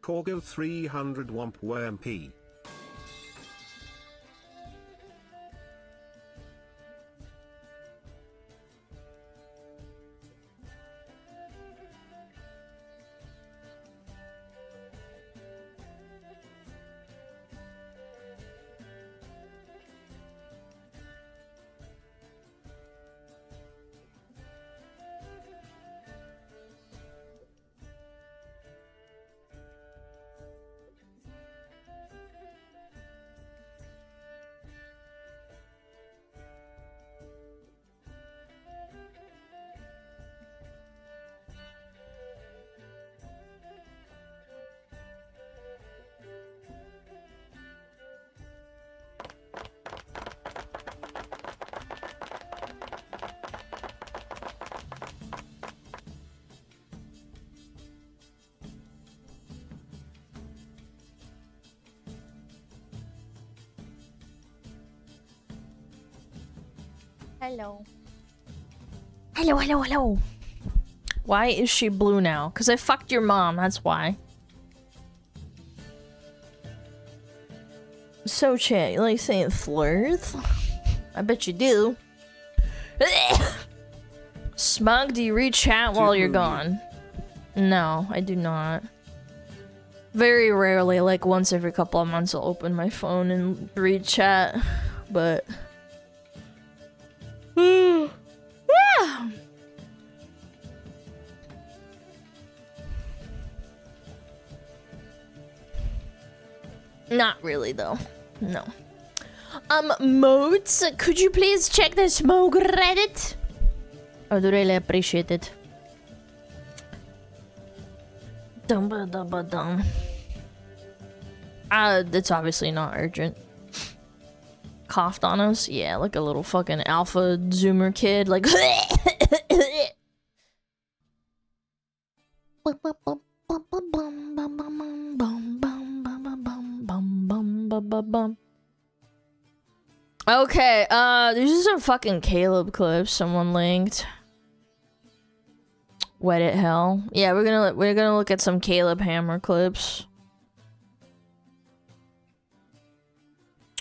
Corgo 300 Womp WMP. Hello. Hello, hello, hello. Why is she blue now? Because I fucked your mom, that's why. So, chat, you like saying flirts? I bet you do. Smug, do you read chat while you're gone? No, I do not. Very rarely, like once every couple of months, I'll open my phone and read chat, but... Not really, though. No. Modes, could you please check the Smug Reddit? I would really appreciate it. Dum-ba-dum-ba-dum. It's obviously not urgent. Coughed on us? Yeah, like a little fucking alpha zoomer kid, like... Okay, there's just some fucking Caleb clips someone linked. Wet it hell. Yeah, we're gonna look at some Caleb Hammer clips.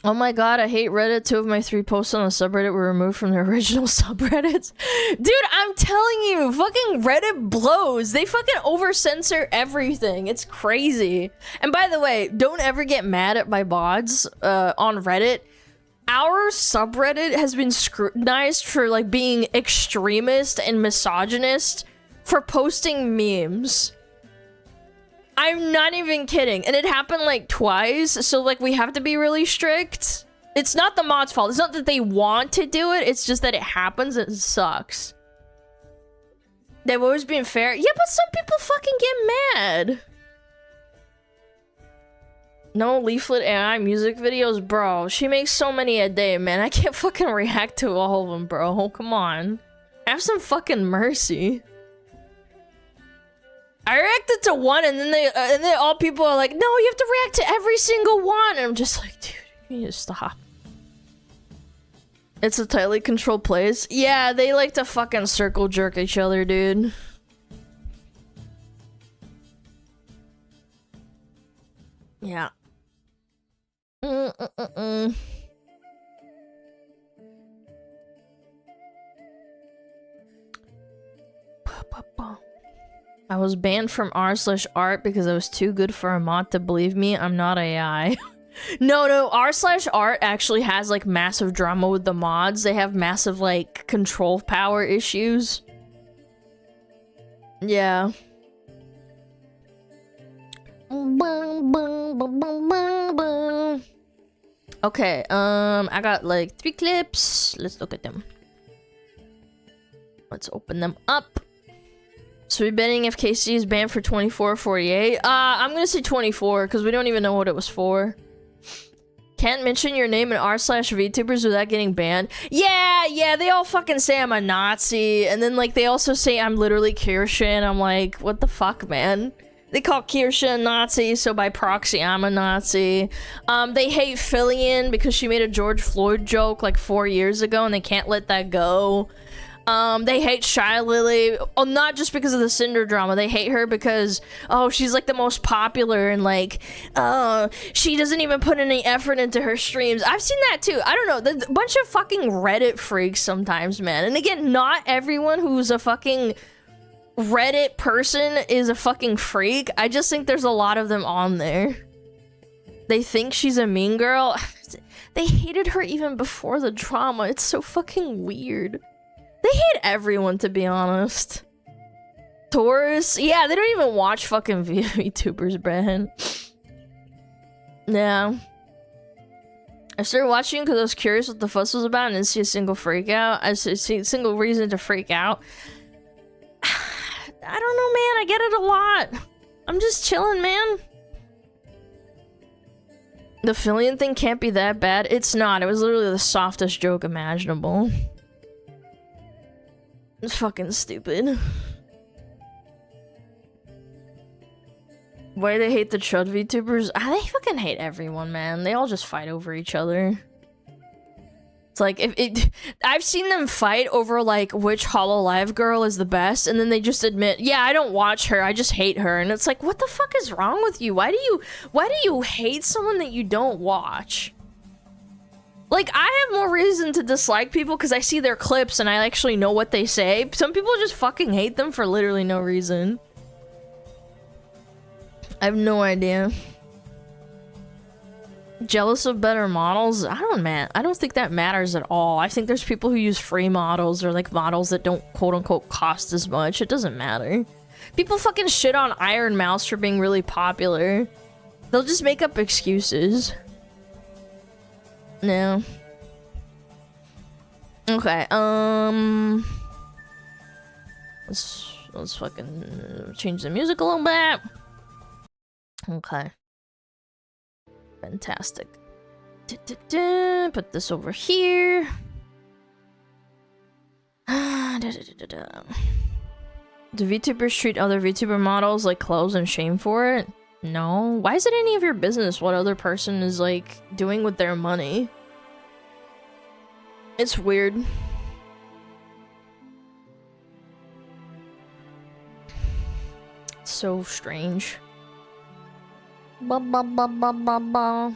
Oh my god, I hate Reddit. 2 of my 3 posts on the subreddit were removed from their original subreddits. Dude, I'm telling you, fucking Reddit blows. They fucking over-censor everything. It's crazy. And by the way, don't ever get mad at my mods on Reddit. Our subreddit has been scrutinized for like being extremist and misogynist for posting memes. I'm not even kidding. And it happened like twice, so like we have to be really strict. It's not the mod's fault. It's not that they want to do it, it's just that it happens and it sucks. They've always been fair. Yeah, but some people fucking get mad. No Leaflet AI music videos, bro. She makes so many a day, man. I can't fucking react to all of them, bro. Come on. Have some fucking mercy. I reacted to one, and then all people are like, "No, you have to react to every single one." And I'm just like, dude, you need to stop. It's a tightly controlled place. Yeah, they like to fucking circle jerk each other, dude. Yeah. I was banned from r/art because I was too good for a mod to believe me. I'm not AI. No, r/art actually has like massive drama with the mods. They have massive like control power issues. Yeah. Okay, I got like 3 clips. Let's look at them. Let's open them up. So we're betting if KC is banned for 24 or 48. I'm gonna say 24 because we don't even know what it was for. Can't mention your name in r/VTubers without getting banned. Yeah, they all fucking say I'm a Nazi, and then like they also say I'm literally Kirshen. I'm like, what the fuck, man? They call Kirshen a Nazi, so by proxy, I'm a Nazi. They hate Fillion because she made a George Floyd joke like 4 years ago, and they can't let that go. They hate Shy Lily. Oh, not just because of the Cinder drama. They hate her because, oh, she's like the most popular and like, she doesn't even put any effort into her streams. I've seen that too. I don't know. There's a bunch of fucking Reddit freaks sometimes, man. And again, not everyone who's a fucking Reddit person is a fucking freak. I just think there's a lot of them on there. They think she's a mean girl. They hated her even before the drama. It's so fucking weird. They hate everyone, to be honest. Taurus? Yeah, they don't even watch fucking VTubers, Brandon. Yeah. I started watching because I was curious what the fuss was about and didn't see a single freak out. I see a single reason to freak out. I don't know, man. I get it a lot. I'm just chilling, man. The Fillion thing can't be that bad. It's not. It was literally the softest joke imaginable. It's fucking stupid. Why do they hate the Chud VTubers? They fucking hate everyone, man. They all just fight over each other. It's like, I've seen them fight over, like, which HoloLive girl is the best, and then they just admit, yeah, I don't watch her, I just hate her. And it's like, what the fuck is wrong with you? Why do you hate someone that you don't watch? Like, I have more reason to dislike people because I see their clips and I actually know what they say. Some people just fucking hate them for literally no reason. I have no idea. Jealous of better models? I don't think that matters at all. I think there's people who use free models or like models that don't quote-unquote cost as much. It doesn't matter. People fucking shit on Iron Mouse for being really popular. They'll just make up excuses. No. Okay, let's fucking change the music a little bit. Okay. Fantastic. Put this over here. Do VTubers treat other VTuber models like clothes and shame for it? No. Why is it any of your business what other person is like doing with their money? It's weird. It's so strange. Ba ba ba ba ba ba.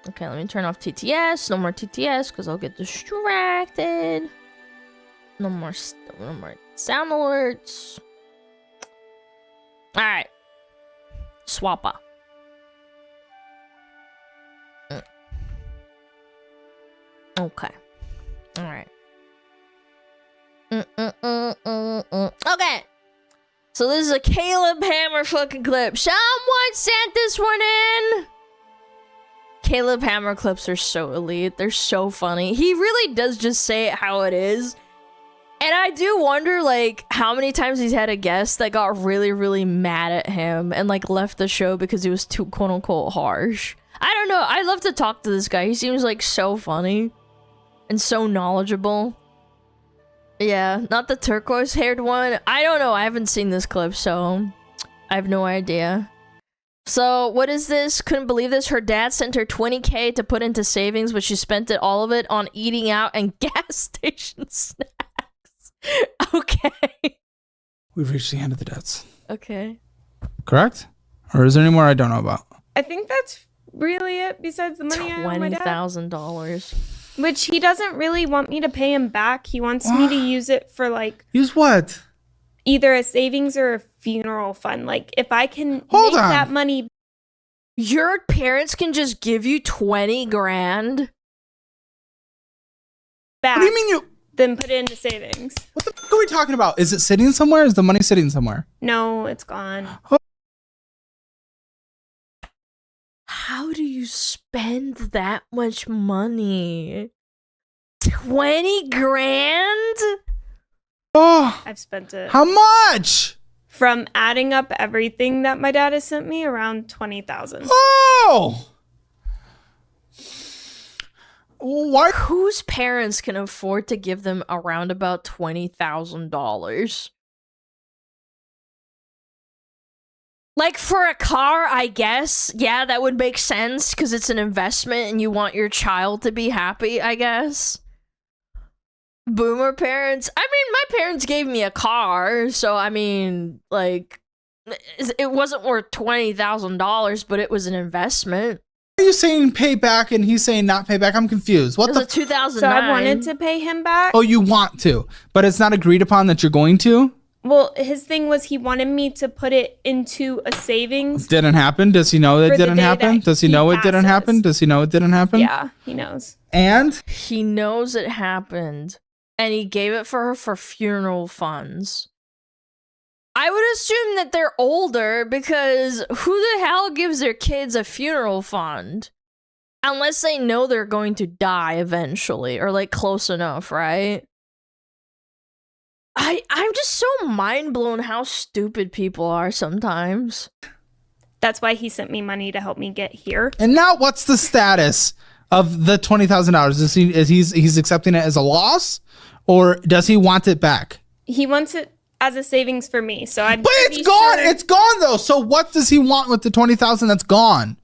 Okay, let me turn off TTS. No more TTS because I'll get distracted. No more sound alerts. All right, swappa. Okay. All right. Okay. So this is a Caleb Hammer fucking clip. Someone sent this one in. Caleb Hammer clips are so elite. They're so funny. He really does just say it how it is. And I do wonder, like, how many times he's had a guest that got really, really mad at him and, like, left the show because he was too, quote-unquote, harsh. I don't know. I love to talk to this guy. He seems, like, so funny and so knowledgeable. Yeah, not the turquoise-haired one. I don't know. I haven't seen this clip, so I have no idea. So, what is this? Couldn't believe this. Her dad sent her 20K to put into savings, but she spent all of it on eating out and gas station snacks. Okay. We've reached the end of the debts. Okay. Correct? Or is there any more I don't know about? I think that's really it besides the money I owe my dad. $20,000. Which he doesn't really want me to pay him back. He wants me to use it for, like... Use what? Either a savings or a funeral fund. Like, if I can make that money... Your parents can just give you 20 grand? Back. What do you mean you... Then put it into savings. What the fuck are we talking about? Is it sitting somewhere? Is the money sitting somewhere? No, it's gone. Oh. How do you spend that much money? 20 grand? Oh, I've spent it. How much? From adding up everything that my dad has sent me, around 20,000. Oh! Why? Whose parents can afford to give them around about $20,000? Like for a car, I guess. Yeah, that would make sense because it's an investment and you want your child to be happy, I guess. Boomer parents. I mean, my parents gave me a car, so I mean, like, it wasn't worth $20,000, but it was an investment. Are you saying pay back and he's saying not pay back? I'm confused. What It the? was a 2009. So I wanted to pay him back. Oh, you want to, but it's not agreed upon that you're going to? Well, his thing was he wanted me to put it into a savings. Didn't happen? Does he know it For the didn't day happen? that Does he he know it didn't passes. happen? Does he know it didn't happen? Yeah, he knows. And? He knows it happened, and he gave it for her for funeral funds. I would assume that they're older because who the hell gives their kids a funeral fund? Unless they know they're going to die eventually, or like close enough, right? I'm just so mind blown how stupid people are sometimes. That's why he sent me money to help me get here. And now what's the status of the $20,000? He's accepting it as a loss, or does he want it back? He wants it as a savings for me. So I'm But it's gone. It's gone though. So what does he want with the $20,000 that's gone?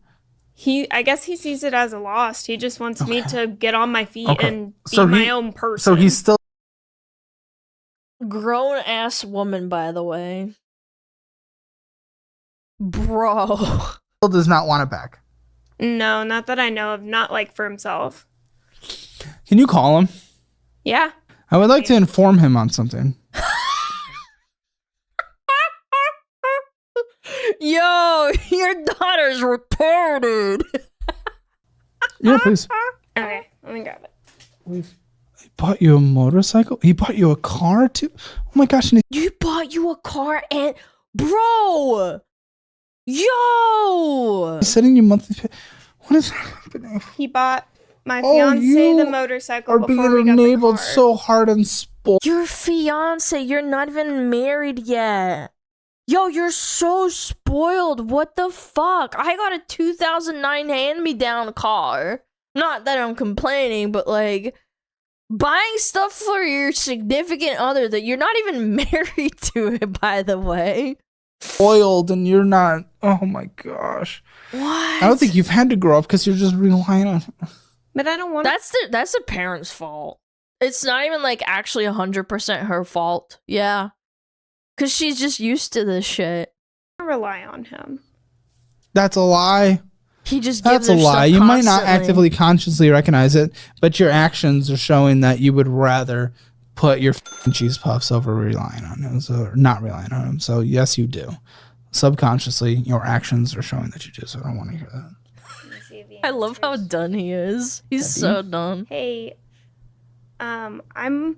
I guess he sees it as a loss. He just wants me to get on my feet and be So my own person. So he's still Grown ass woman, by the way. Bro. does not want it back. No, not that I know of. Not like for himself. Can you call him? Yeah. I would like to inform him on something. Yo, your daughter's retarded. Yeah, please. Okay, let me grab it. He bought you a motorcycle? He bought you a car too? Oh my gosh. And You bought you a car and... Bro! Yo! he's setting you monthly pay. What is happening? He bought my Oh, fiance you the motorcycle Are before being we got the enabled car. so hard and spoiled. Your fiance, you're not even married yet. Yo, you're so spoiled. What the fuck? I got a 2009 hand-me-down car. Not that I'm complaining, but like... Buying stuff for your significant other that you're not even married to, by the way. Spoiled and you're not. Oh my gosh. What? I don't think you've had to grow up because you're just relying on. But I don't want That's the parents' fault. It's not even like actually 100% her fault. Yeah. Cause she's just used to this shit. to rely on him. That's a lie. He just gives That's a her lie. stuff You might not constantly. actively consciously recognize it, but your actions are showing that you would rather put your f***ing cheese puffs over relying on him, so not relying on him. So yes, you do. Subconsciously, your actions are showing that you do. So I don't want to hear that. Let me see if he I love how answers. done he is. He's so done. Hey, I'm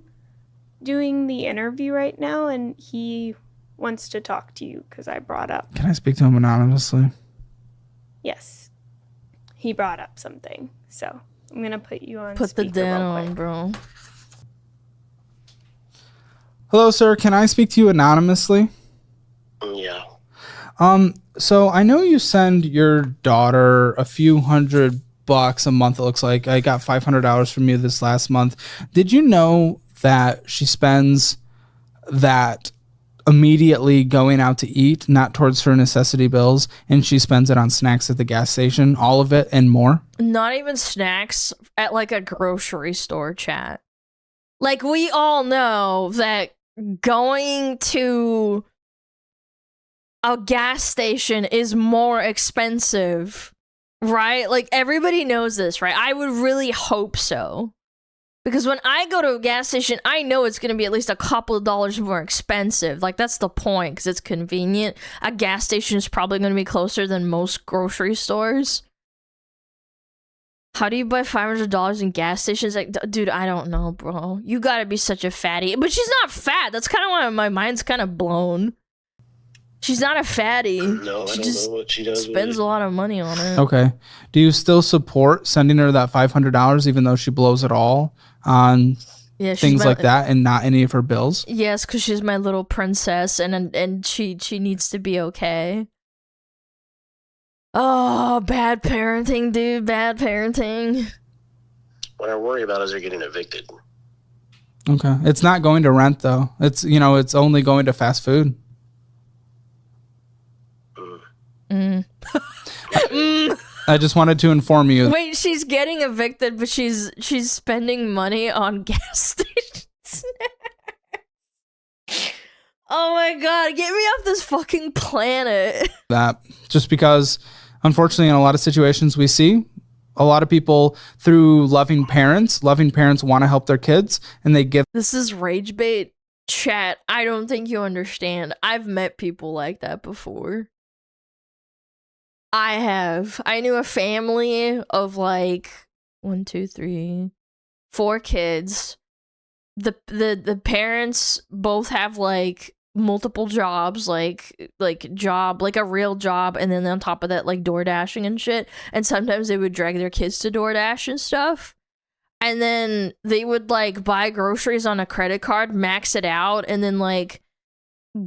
doing the interview right now, and he wants to talk to you because I brought up. Can I speak to him anonymously? Yes, he brought up something, so I'm gonna put you on. Put the speaker real down, quick. bro. Hello, sir. Can I speak to you anonymously? Yeah. So I know you send your daughter a few $100 a month. It looks like I got $500 from you this last month. Did you know that she spends that immediately going out to eat, not towards her necessity bills, and she spends it on snacks at the gas station, all of it and more? Not even snacks at like a grocery store, chat. Like we all know that going to a gas station is more expensive, right? Like everybody knows this, right? I would really hope so. Because when I go to a gas station, I know it's going to be at least a couple of dollars more expensive. Like, that's the point, because it's convenient. A gas station is probably going to be closer than most grocery stores. How do you buy $500 in gas stations? Like, dude, I don't know, bro. You gotta be such a fatty. But she's not fat. That's kind of why my mind's kind of blown. She's not a fatty. No, She I just don't know what she does. spends a lot of money on it. Okay. Do you still support sending her that $500 even though she blows it all on Yeah, she's things my- like that and not any of her bills? Yes, because she's my little princess, and she needs to be okay. Oh, bad parenting, dude. Bad parenting. What I worry about is her getting evicted. Okay. It's not going to rent though. It's, you know, it's only going to fast food. I just wanted to inform you. Wait, she's getting evicted, but she's spending money on gas stations. Oh my god, get me off this fucking planet. That just because, unfortunately, in a lot of situations we see, a lot of people through loving parents want to help their kids, and they give. This is rage bait. Chat, I don't think you understand. I've met people like that before. I have. I knew a family of like 1, 2, 3, 4 kids. The parents both have like multiple jobs, like a real job, and then on top of that, like door dashing and shit. And sometimes they would drag their kids to DoorDash and stuff. And then they would like buy groceries on a credit card, max it out, and then like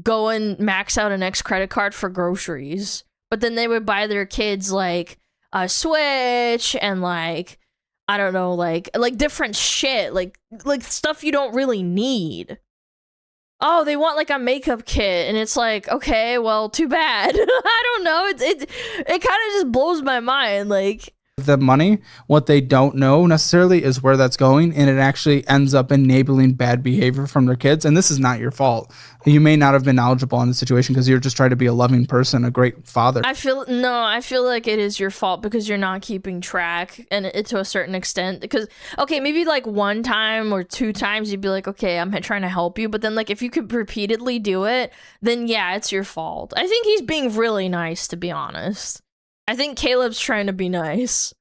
go and max out a next credit card for groceries. But then they would buy their kids like a Switch and like, I don't know, like different shit, like stuff you don't really need. Oh, they want like a makeup kit, and it's like, okay, well, too bad. I don't know. It kind of just blows my mind, like. The money, what they don't know necessarily is where that's going, and it actually ends up enabling bad behavior from their kids. And this is not your fault. You may not have been knowledgeable in the situation because you're just trying to be a loving person, a great father. I feel like it is your fault because you're not keeping track, and it to a certain extent. Because okay, maybe like 1 time or 2 times you'd be like, okay, I'm trying to help you. But then like if you could repeatedly do it, then yeah, it's your fault. I think he's being really nice, to be honest. I think Caleb's trying to be nice.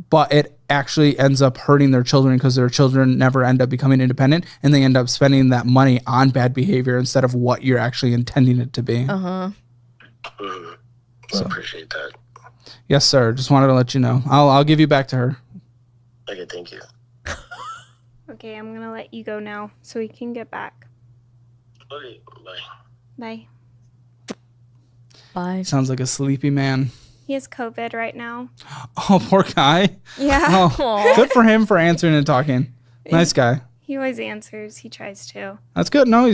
But it actually ends up hurting their children because their children never end up becoming independent, and they end up spending that money on bad behavior instead of what you're actually intending it to be. I appreciate that. Yes, sir. Just wanted to let you know. I'll give you back to her. Okay, thank you. Okay, I'm gonna let you go now so we can get back. Okay, bye. Bye. Bye. Sounds like a sleepy man. He has COVID right now. Oh, poor guy. Yeah. Oh, good for him for answering and talking. Nice guy. He always answers. He tries to. That's good. No,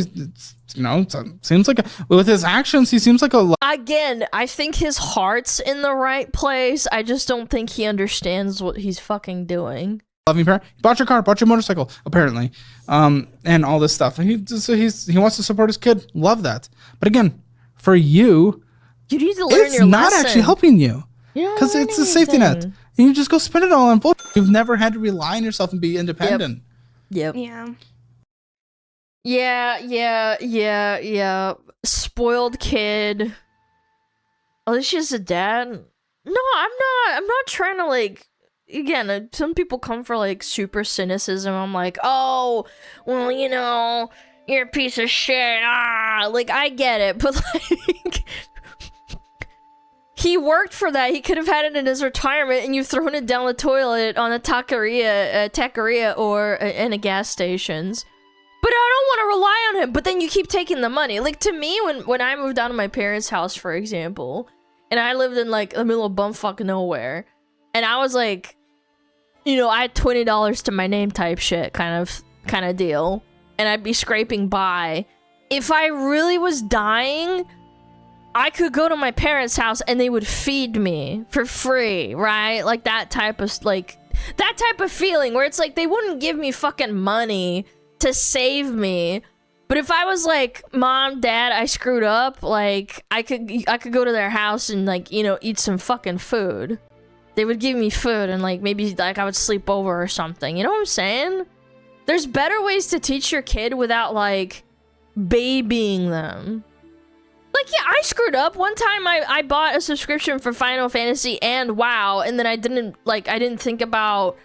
seems like with his actions, he seems like a. Again, I think his heart's in the right place. I just don't think he understands what he's fucking doing. Loving parent. Bought your car, bought your motorcycle, apparently, and all this stuff. He wants to support his kid. Love that. But again, for you. You need to learn your lesson. It's not actually helping you. Because it's a safety net. And you just go spend it all on bullshit. You've never had to rely on yourself and be independent. Yep. Yeah. Spoiled kid. Alicia's a dad. No, I'm not trying to like, again, some people come for like super cynicism. I'm like, oh, well, you know, you're a piece of shit. Like I get it, but like he worked for that. He could have had it in his retirement, and you've thrown it down the toilet on a taqueria or in a gas stations. But I don't want to rely on him. But then you keep taking the money. Like to me, when I moved out of my parents' house, for example, and I lived in like the middle of bumfuck nowhere, and I was like, you know, I had $20 to my name type shit kind of deal, and I'd be scraping by. If I really was dying, I could go to my parents' house and they would feed me for free, right? Like that type of feeling where it's like they wouldn't give me fucking money to save me. But if I was like, Mom, Dad, I screwed up, like I could go to their house and like, you know, eat some fucking food. They would give me food and like maybe like I would sleep over or something. You know what I'm saying? There's better ways to teach your kid without like babying them. Like, yeah, I screwed up. One time I bought a subscription for Final Fantasy and WoW, and then I didn't think about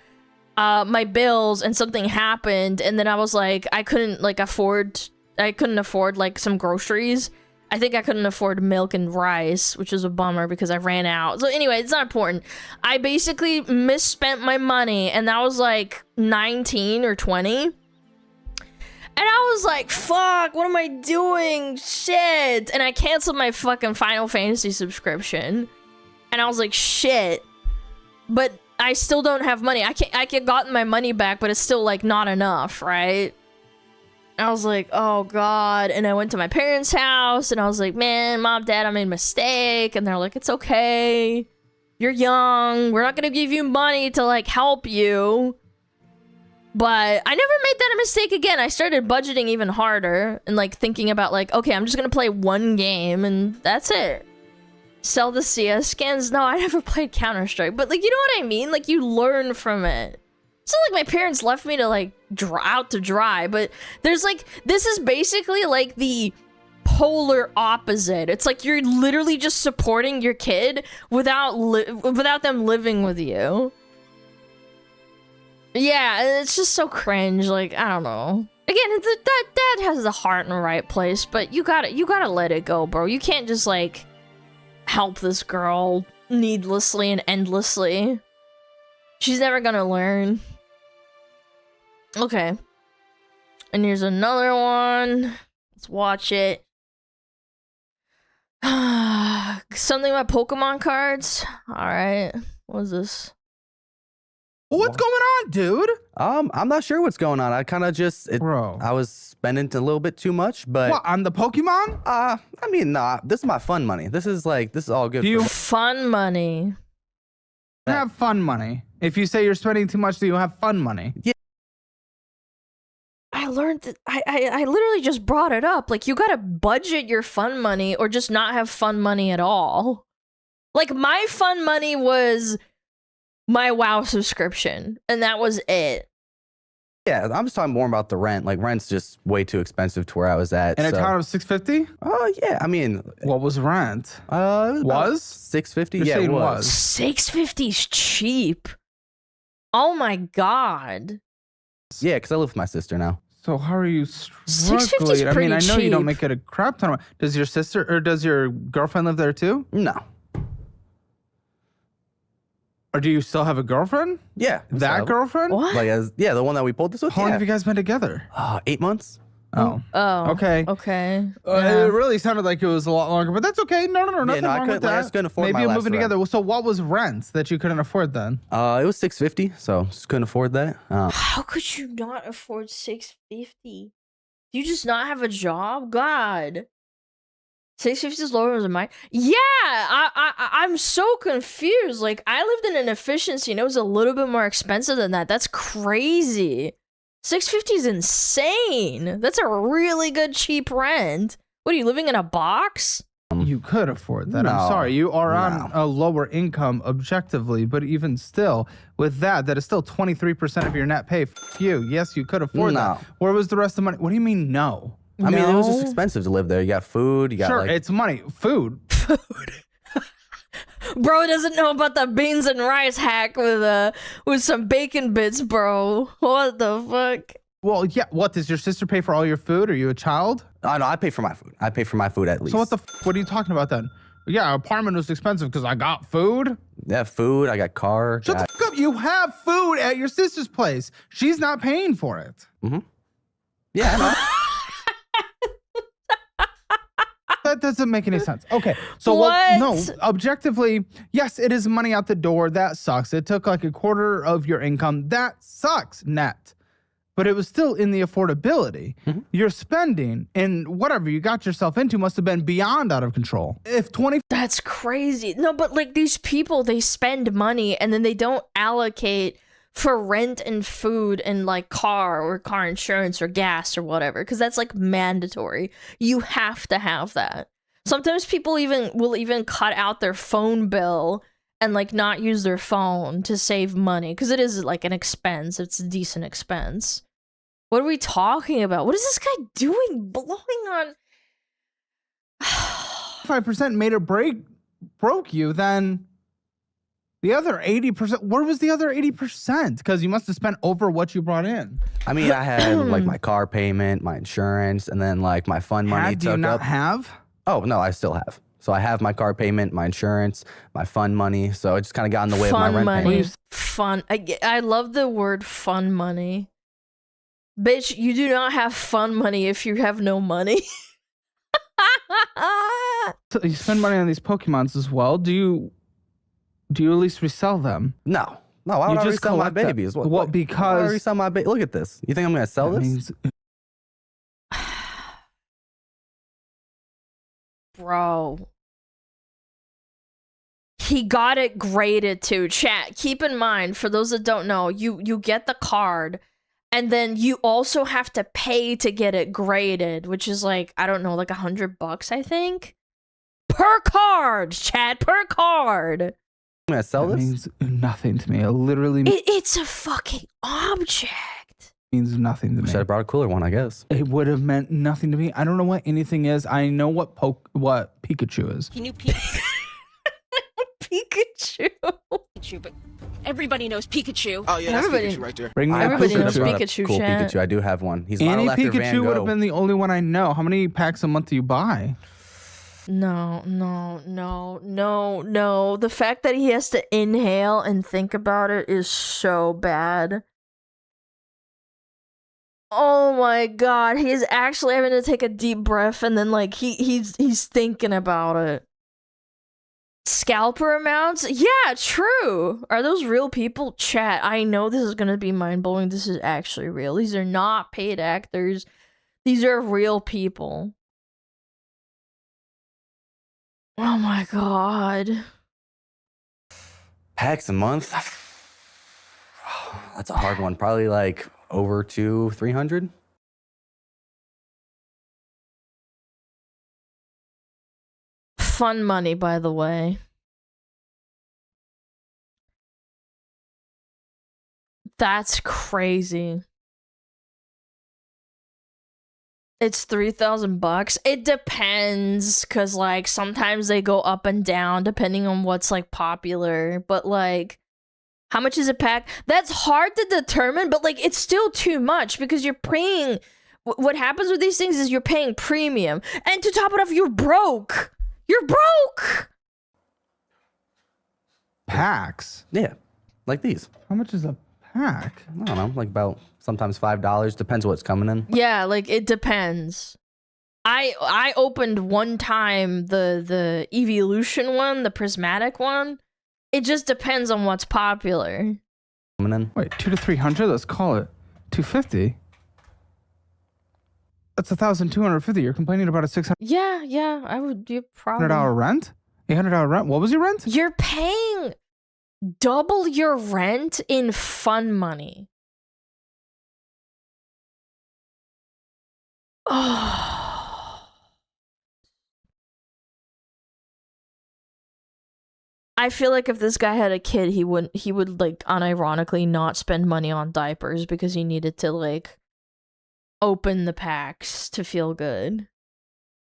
my bills, and something happened, and then I was like, I couldn't afford like some groceries. I think I couldn't afford milk and rice, which is a bummer because I ran out. So anyway, it's not important. I basically misspent my money, and that was like 19 or 20. And I was like, fuck, what am I doing? Shit. And I canceled my fucking Final Fantasy subscription. And I was like, shit. But I still don't have money. I get gotten my money back, but it's still like not enough, right? And I was like, oh God. And I went to my parents' house and I was like, man, Mom, Dad, I made a mistake. And they're like, it's okay. You're young. We're not gonna give you money to like help you. But I never made that a mistake again. I started budgeting even harder and like thinking about like, okay, I'm just gonna play one game and that's it. Sell the CS skins. No, I never played Counter-Strike, but like, you know what I mean? Like, you learn from it. It's not like my parents left me to like out to dry, but there's like, this is basically like the polar opposite. It's like you're literally just supporting your kid without them living with you. Yeah, it's just so cringe. Like, I don't know. Again, that dad has the heart in the right place, but you gotta let it go, bro. You can't just like help this girl needlessly and endlessly. She's never gonna learn. Okay. And here's another one. Let's watch it. Something about Pokemon cards. All right. What is this? What's going on, dude? I'm not sure what's going on. I kind of just, Bro. I was spending a little bit too much, but What, on the Pokemon? I mean, nah, this is my fun money. This is all good. Do you Fun money. have fun money? If you say you're spending too much, do you have fun money? Yeah. I learned that I literally just brought it up. Like, you gotta budget your fun money or just not have fun money at all. Like, my fun money was my WoW subscription, and that was it. Yeah, I'm just talking more about the rent. Like, rent's just way too expensive to where I was at. And so. a town of $650? Oh yeah, I mean, What was rent? it was about Was? $650. You're Yeah, it saying was. $650's cheap. Oh my god. Yeah, because I live with my sister now. So how are you $650 's struggling? I mean, I pretty know you don't cheap. make it a crap ton of money. Does your sister or does your girlfriend live there too? No. Or do you still have a girlfriend? Yeah. That so, girlfriend? What? Like, yeah, the one that we pulled this with. How long Yeah. have you guys been together? 8 months. Oh. Oh. Okay. Okay. It really sounded like it was a lot longer, but that's okay. No, nothing no, I wrong couldn't- with like, I that. just couldn't afford Maybe my you're last moving rent. together. So what was rent that you couldn't afford then? It was $650, so just couldn't afford that. How could you not afford $650? Do you just not have a job? God. $650 is lower than mine. Yeah, I'm so confused. Like, I lived in an efficiency and it was a little bit more expensive than that. That's crazy. $650 is insane. That's a really good cheap rent. What are you living in a box? You could afford that. No, I'm sorry. You are on no. a lower income objectively, but even still, with that is still 23% of your net pay. Phew. Yes, you could afford No. that. Where was the rest of the money? What do you mean, no? I mean, it was just No? expensive to live there. You got food. You got Sure, like, it's money. Food. Bro doesn't know about the beans and rice hack with some bacon bits, bro. What the fuck? Well, yeah. What, does your sister pay for all your food? Are you a child? Oh no, I pay for my food. I pay for my food at least. So what are you talking about then? Yeah, apartment was expensive because I got food. Yeah, food. I got car. Shut the fuck up. You have food at your sister's place. She's not paying for it. Yeah, I know. That doesn't make any sense. Okay, so What? no, objectively, yes, it is money out the door. That sucks. It took like a quarter of your income. That sucks net. But it was still in the affordability. Your spending and whatever you got yourself into must have been beyond out of control. If 20 That's crazy. No, but like these people, they spend money and then they don't allocate for rent and food and like car insurance or gas or whatever, because that's like mandatory. You have to have that. Sometimes people will even cut out their phone bill and like not use their phone to save money because it is like an expense. It's a decent expense. What are we talking about? What is this guy doing? Blowing on 5% made or broke you, then the other 80%, where was the other 80%? Because you must have spent over what you brought in. I mean, I had like my car payment, my insurance, and then like my fun money Do you took not up. have? Oh no, I still have. So I have my car payment, my insurance, my fun money. So it just kind of got in the way of my rent money. payment. Fun. I love the word fun money. Bitch, you do not have fun money if you have no money. So you spend money on these Pokemons as well. Do you at least resell them? No, why would I resell my collect them. babies? Well, Why would I because resell my baby? Look at this. You think I'm gonna sell that this? means Bro. he got it graded too. Chat, keep in mind, for those that don't know, you get the card, and then you also have to pay to get it graded, which is like, I don't know, like $100, I think? Per card, chat, per card. I'm gonna sell That this. means nothing to me. It literally It's a fucking object. means nothing to me. Should have brought a cooler one, I guess. It would have meant nothing to me. I don't know what anything is. I know what Pikachu is. He knew Pikachu. Pikachu, but everybody knows Pikachu. Oh, yeah, that's Everybody- Pikachu right there. Bring me a Everybody knows Pikachu. Pikachu, Cool chat. Pikachu. I do have one. He's Any modeled after Van Pikachu would have Gogh. been the only one I know. How many packs a month do you buy? No. The fact that he has to inhale and think about it is so bad. Oh my god, he's actually having to take a deep breath and then like he's thinking about it. Scalper amounts? Yeah, true. Are those real people? Chat, I know this is gonna be mind-blowing. This is actually real. These are not paid actors. These are real people. Oh my god. Packs a month. That's a hard one. Probably like over 200-300. Fun money, by the way. That's crazy. It's $3,000. It depends, cause like sometimes they go up and down depending on what's like popular. But like, how much is a pack? That's hard to determine, but like it's still too much because you're paying. What happens with these things is you're paying premium, and to top it off, you're broke. You're broke. Packs? Yeah, like these. How much is a pack? I don't know, like about sometimes $5. Depends what's coming in. Yeah, like it depends. I opened one time the evolution one, the prismatic one. It just depends on what's popular. Coming in. Wait, 200 to 300? Let's call it 250. That's 1,250. You're complaining about a $600 Yeah, I would be probably. rent? $800 rent? What was your rent? You're paying double your rent in fun money. Oh. I feel like if this guy had a kid, he would like unironically not spend money on diapers because he needed to like open the packs to feel good.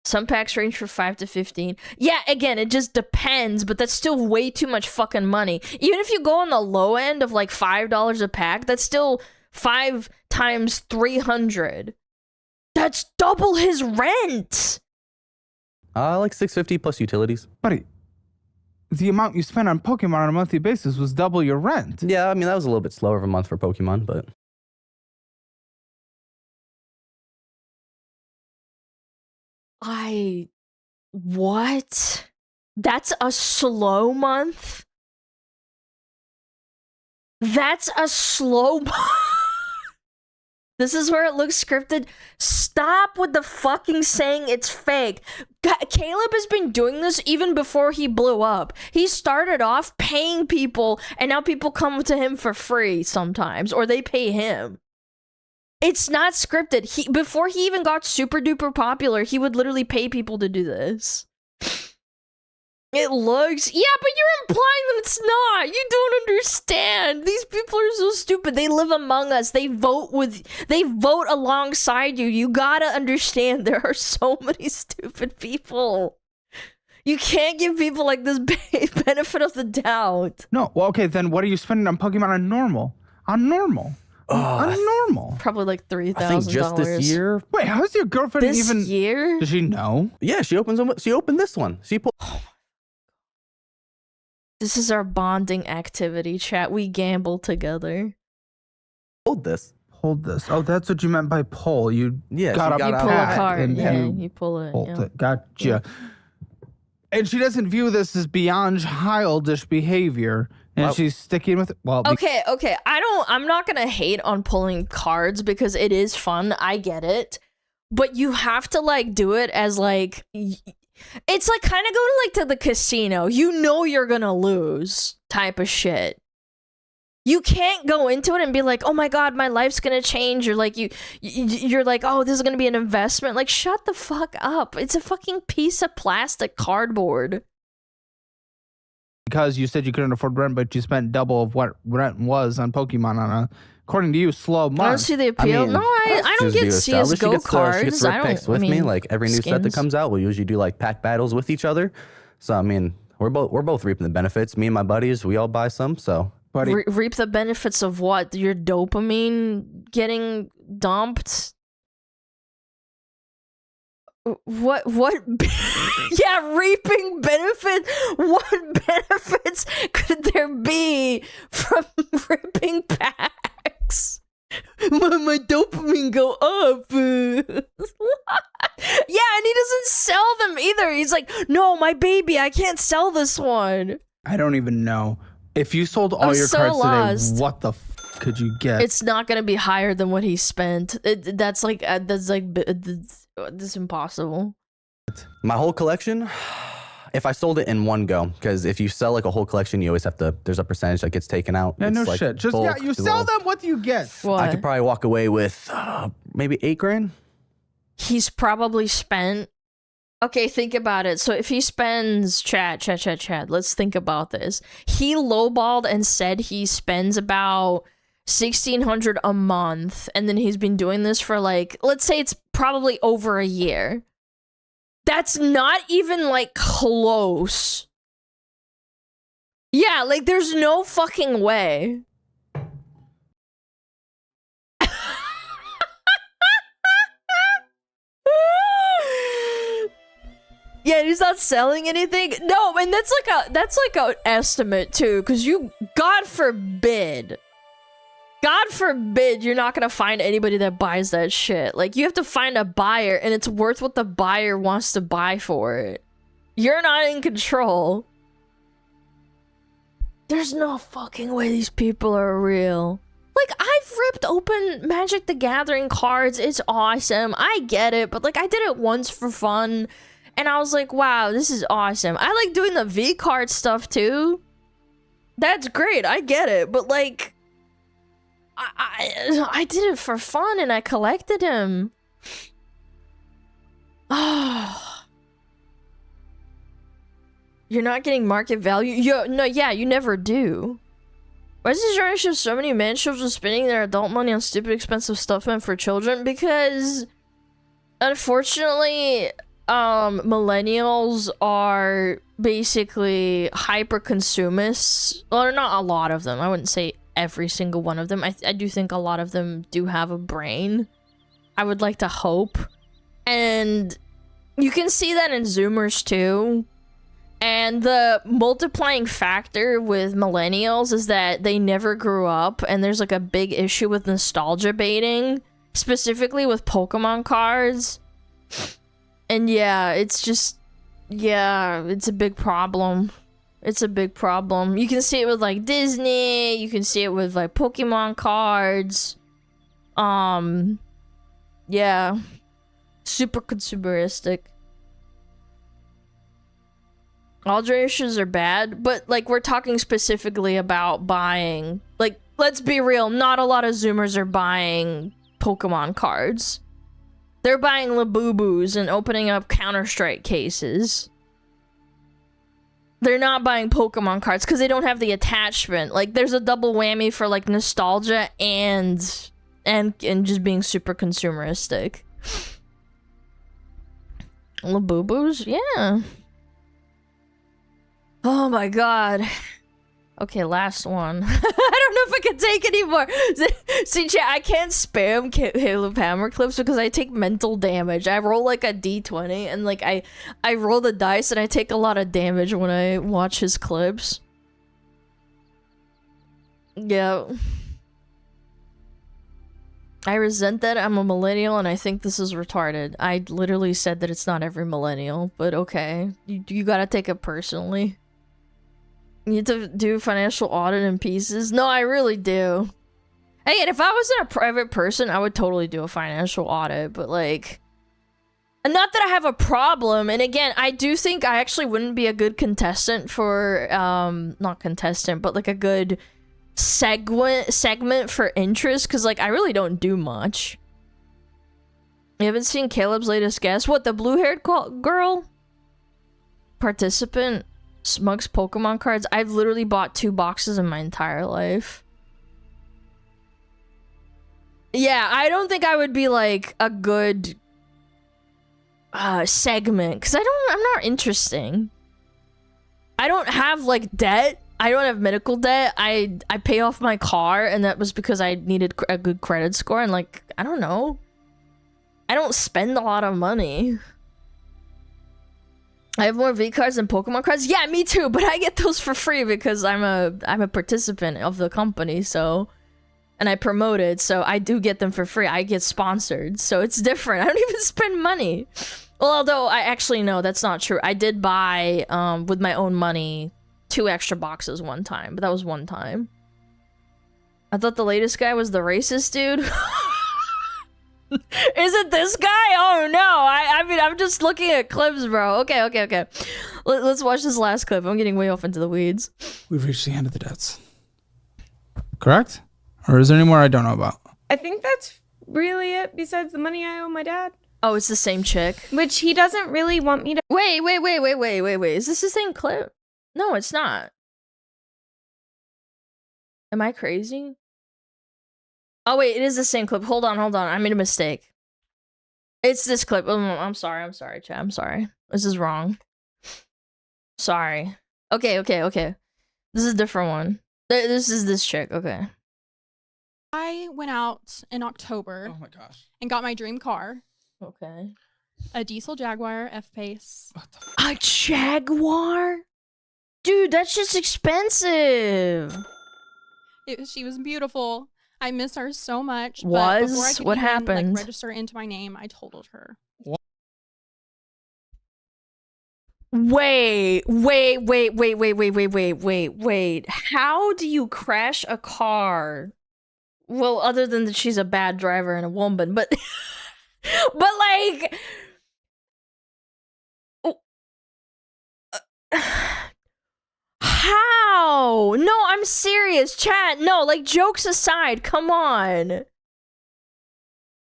Some packs range from 5 to 15. Yeah, again, it just depends, but that's still way too much fucking money. Even if you go on the low end of like $5 a pack, that's still 5 times 300. That's double his rent. Like $650 plus utilities. Buddy, the amount you spend on Pokemon on a monthly basis was double your rent. Yeah, I mean, that was a little bit slower of a month for Pokemon, but... What? That's a slow month? That's a slow month? This is where it looks scripted. Stop with the fucking saying it's fake. Caleb has been doing this even before he blew up. He started off paying people, and now people come to him for free sometimes, or they pay him. It's not scripted. Before he even got super duper popular, he would literally pay people to do this. It looks... Yeah, but you're implying that it's not. You don't understand. These people are so stupid. They live among us. They vote alongside you. You gotta understand there are so many stupid people. You can't give people like this benefit of the doubt. No, well, okay, then what are you spending on Pokemon on normal? On normal. Probably like $3,000. I think just this year. Wait, how's your girlfriend This even... year? Does she know? Yeah, she opened this one. She put... This is our bonding activity, chat. We gamble together. Hold this. Hold this. Oh, that's what you meant by pull. You got up You pull a card. and Yeah, you pull it. pulled Yeah. it. Gotcha. And she doesn't view this as beyond childish behavior, and she's sticking with it. Well, Okay. I'm not gonna hate on pulling cards because it is fun. I get it. But you have to like do it as like It's like kind of going like to the casino. You know you're gonna lose type of shit. You can't go into it and be like, oh my god, my life's gonna change. Or like you're like, oh, this is gonna be an investment. Like, shut the fuck up. It's a fucking piece of plastic cardboard. Because you said you couldn't afford rent, but you spent double of what rent was on Pokemon on a, according to you, slow month. I don't see the appeal. mean, no, I don't get CSGO cards. She gets I rip picks don't. with I mean, me. Like every new set that skins. comes out, we'll usually do like pack battles with each other. So I mean, we're both reaping the benefits. Me and my buddies, we all buy some. So buddy, Reap the benefits of what? Your dopamine getting dumped? What yeah, reaping benefits. What benefits could there be from ripping packs? My dopamine go up. Yeah, and he doesn't sell them either. He's like, no, my baby, I can't sell this one. I don't even know. If you sold all I'm your so cards lost. today, what the could you get? It's not gonna be higher than what he spent. That's impossible. my whole collection, if I sold it in one go, because if you sell like a whole collection, you always have to. There's a percentage that gets taken out. Yeah, It's no like shit. Just bulk, yeah, you the sell roll. them. What do you get? What? I could probably walk away with maybe $8,000. He's probably spent. Okay, think about it. So if he spends Chad, let's think about this. He lowballed and said he spends about $1,600 a month, and then he's been doing this for like, let's say it's probably over a year. That's not even like close. Yeah, like there's no fucking way. Yeah, he's not selling anything. No, and that's like an estimate too, because you, God forbid, you're not gonna find anybody that buys that shit. Like, you have to find a buyer, and it's worth what the buyer wants to buy for it. You're not in control. There's no fucking way these people are real. Like, I've ripped open Magic the Gathering cards. It's awesome. I get it, but like, I did it once for fun. And I was like, wow, this is awesome. I like doing the V-card stuff too. That's great, I get it. But like, I did it for fun and I collected him. Oh. You're not getting market value? Yeah, you never do. Why is this generation so many men children spending their adult money on stupid expensive stuff meant for children? Because, unfortunately, millennials are basically hyper consumists. Well, not a lot of them. I wouldn't say every single one of them. I do think a lot of them do have a brain. I would like to hope. And you can see that in Zoomers too. And the multiplying factor with millennials is that they never grew up, and there's like a big issue with nostalgia baiting, specifically with Pokemon cards. And yeah, it's just, yeah, it's a big problem. It's a big problem. You can see it with like Disney, you can see it with like Pokemon cards. Yeah. Super consumeristic. All generations are bad, but like, we're talking specifically about buying. Like, let's be real, not a lot of Zoomers are buying Pokemon cards. They're buying Labubus and opening up Counter-Strike cases. They're not buying Pokemon cards because they don't have the attachment. Like, there's a double whammy for like nostalgia and just being super consumeristic. Labubus? Yeah. Oh my god. Okay, last one. I don't know if I can take anymore. See, chat, I can't spam Caleb Hammer clips because I take mental damage. I roll like a d20 and like I roll the dice and I take a lot of damage when I watch his clips. Yeah. I resent that I'm a millennial and I think this is retarded. I literally said that it's not every millennial, but okay. You gotta take it personally. You need to do financial audit in pieces? No, I really do. Hey, and if I wasn't a private person, I would totally do a financial audit, but like, Not that I have a problem, and again, I do think I actually wouldn't be a good contestant for, not contestant, but like a good segment for interest, because like I really don't do much. You haven't seen Caleb's latest guest? What, the blue-haired girl? Participant? Smug's Pokemon cards? I've literally bought 2 boxes in my entire life. Yeah, I don't think I would be like a good segment, because I'm not interesting. I don't have like debt. I don't have medical debt. I pay off my car, and that was because I needed a good credit score, and like, I don't know. I don't spend a lot of money. I have more V cards than Pokemon cards. Yeah, me too, but I get those for free because I'm a participant of the company, so, and I promote it, so I do get them for free. I get sponsored, so it's different. I don't even spend money. Well, although I actually no, that's not true. I did buy with my own money 2 extra boxes one time, but that was one time. I thought the latest guy was the racist dude. Is it this guy? Oh no, I mean, I'm just looking at clips, bro. Okay. Let's watch this last clip. I'm getting way off into the weeds. We've reached the end of the debts. Correct? Or is there any more I don't know about? I think that's really it, besides the money I owe my dad. Oh, it's the same chick. Which he doesn't really want me to- Wait. Is this the same clip? No, it's not. Am I crazy? Oh wait, it is the same clip. Hold on. I made a mistake. It's this clip. Oh, I'm sorry, chat. I'm sorry. This is wrong. Sorry. Okay. This is a different one. This is this chick. Okay. I went out in October. Oh my gosh. And got my dream car. Okay. A diesel Jaguar F-Pace. A Jaguar? Dude, that's just expensive. She was beautiful. I miss her so much. Was? But before I could What even, happened? Like, register into my name, I totaled her. Wait. How do you crash a car? Well, other than that she's a bad driver and a woman, but but like how? No, I'm serious, chat. No, like, jokes aside, come on.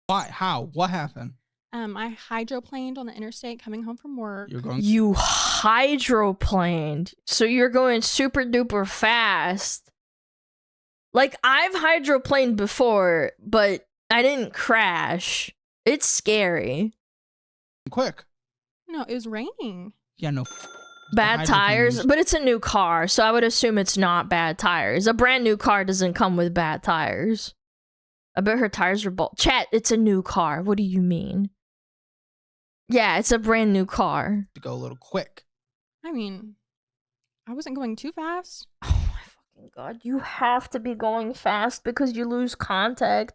Why? How? What happened? I hydroplaned on the interstate coming home from work. You hydroplaned. So you're going super duper fast. Like, I've hydroplaned before, but I didn't crash. It's scary. Quick. No, it was raining. Yeah, no. Bad tires, but it's a new car, so I would assume it's not bad tires. A brand new car doesn't come with bad tires. I bet her tires are Chat, it's a new car. What do you mean? Yeah, it's a brand new car. To go a little quick. I mean, I wasn't going too fast. Oh my fucking god, you have to be going fast because you lose contact.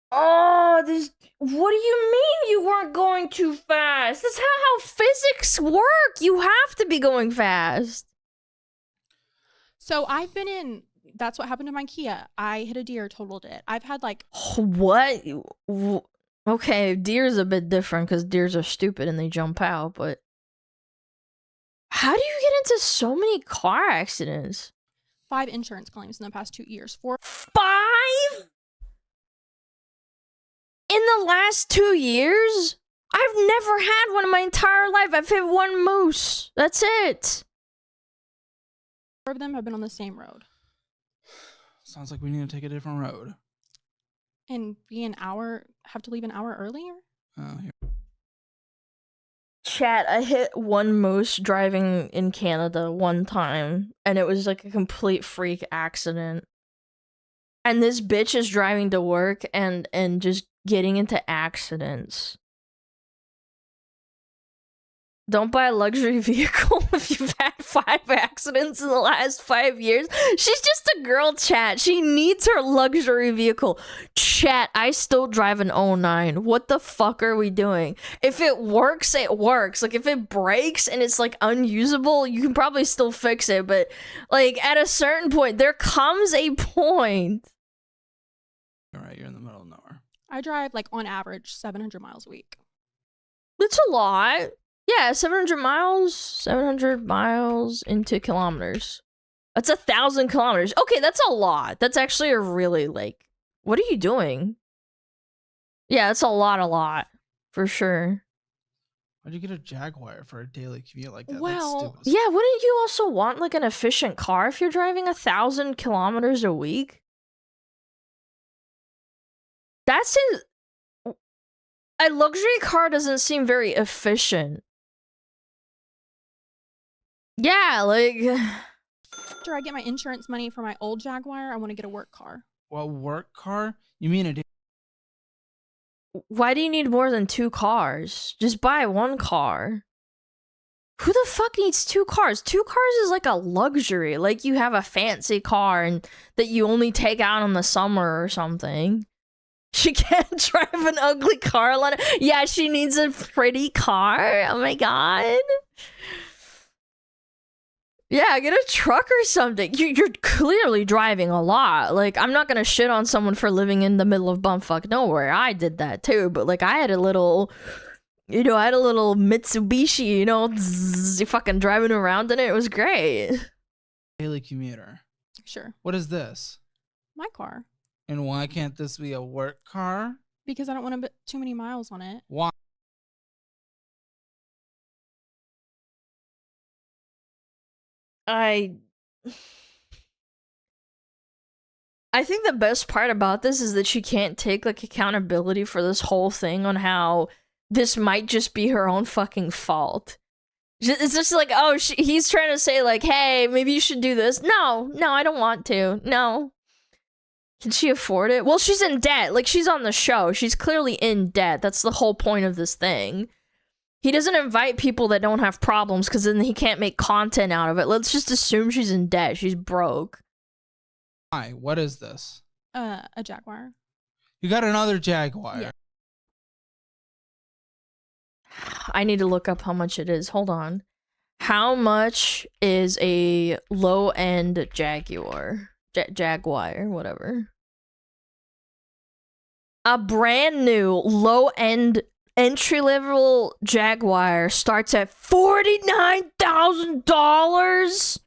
Oh, this. What do you mean you weren't going too fast? That's how physics work. You have to be going fast. So I've been in. That's what happened to my Kia. I hit a deer, totaled it. I've had like. What? Okay, deer's a bit different because deers are stupid and they jump out, but. How do you get into so many car accidents? 5 insurance claims in the past 2 years. 4. 5? In the last 2 years? I've never had one in my entire life. I've hit 1 moose. That's it. 4 of them have been on the same road. Sounds like we need to take a different road. And have to leave an hour earlier? Here. Chat, I hit 1 moose driving in Canada one time, and it was like a complete freak accident. And this bitch is driving to work and just getting into accidents. Don't buy a luxury vehicle if you've had 5 accidents in the last 5 years. She's just a girl, chat. She needs her luxury vehicle. Chat, I still drive an 09. What the fuck are we doing? If it works, it works. Like, if it breaks and it's, like, unusable, you can probably still fix it. But, like, at a certain point, there comes a point. All right, you're in the middle of nowhere. I drive, like, on average, 700 miles a week. That's a lot. Yeah, 700 miles. 700 miles into kilometers. That's 1,000 kilometers. Okay, that's a lot. That's actually a really, like... What are you doing? Yeah, that's a lot. For sure. Why'd you get a Jaguar for a daily commute like that? Well, yeah, wouldn't you also want, like, an efficient car if you're driving 1,000 kilometers a week? That seems... A luxury car doesn't seem very efficient. Yeah, like... After I get my insurance money for my old Jaguar, I want to get a work car. Well, work car? You mean a... Why do you need more than 2 cars? Just buy 1 car. Who the fuck needs 2 cars? 2 cars is like a luxury. Like you have a fancy car and that you only take out in the summer or something. She can't drive an ugly car, Alana. Yeah, she needs a pretty car. Oh my god. Yeah, get a truck or something. You're clearly driving a lot. Like, I'm not gonna shit on someone for living in the middle of bumfuck nowhere. I did that too, but like, I had a little, you know, I had a little Mitsubishi, you know, fucking driving around in it. It was great. Daily commuter. Sure. What is this? My car. And why can't this be a work car? Because I don't want to put too many miles on it. Why? I think the best part about this is that she can't take like accountability for this whole thing on how this might just be her own fucking fault. It's just like, oh, he's trying to say like, hey, maybe you should do this. No, I don't want to. No. Can she afford it? Well, she's in debt. Like, she's on the show. She's clearly in debt. That's the whole point of this thing. He doesn't invite people that don't have problems because then he can't make content out of it. Let's just assume she's in debt. She's broke. Why? What is this? A Jaguar. You got another Jaguar. Yeah. I need to look up how much it is. Hold on. How much is a low-end Jaguar? Jaguar, whatever. A brand new low-end entry-level Jaguar starts at $49,000.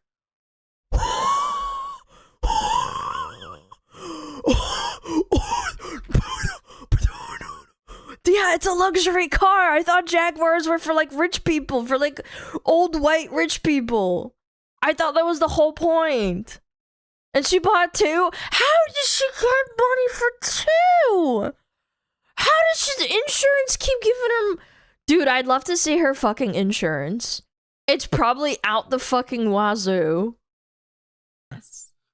Yeah, it's a luxury car. I thought Jaguars were for like rich people, for like old white rich people. I thought that was the whole point. And she bought 2? How did she get money for 2? How does she, the insurance keep giving her... Dude, I'd love to see her fucking insurance. It's probably out the fucking wazoo.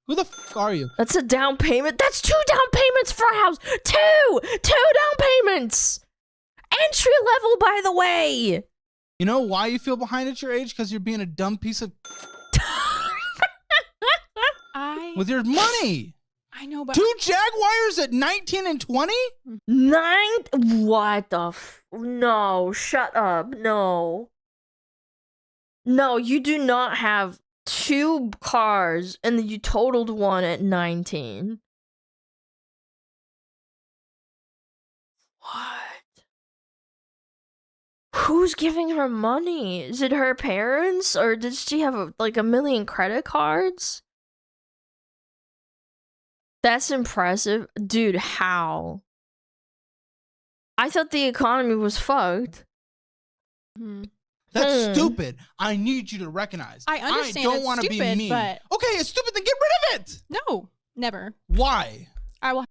Who the fuck are you? That's a down payment. That's 2 down payments for a house. 2 down payments. Entry level, by the way. You know why you feel behind at your age? Because you're being a dumb piece of... With your money. I know, but 2 Jaguars at 19 and 20? 9? What the No, shut up. No, you do not have 2 cars and then you totaled 1 at 19. What? Who's giving her money? Is it her parents, or did she have like a million credit cards? That's impressive. Dude, how? I thought the economy was fucked. That's stupid. I need you to recognize. I understand I don't want to be mean. But... Okay, it's stupid, then get rid of it! No, never. Why? I will...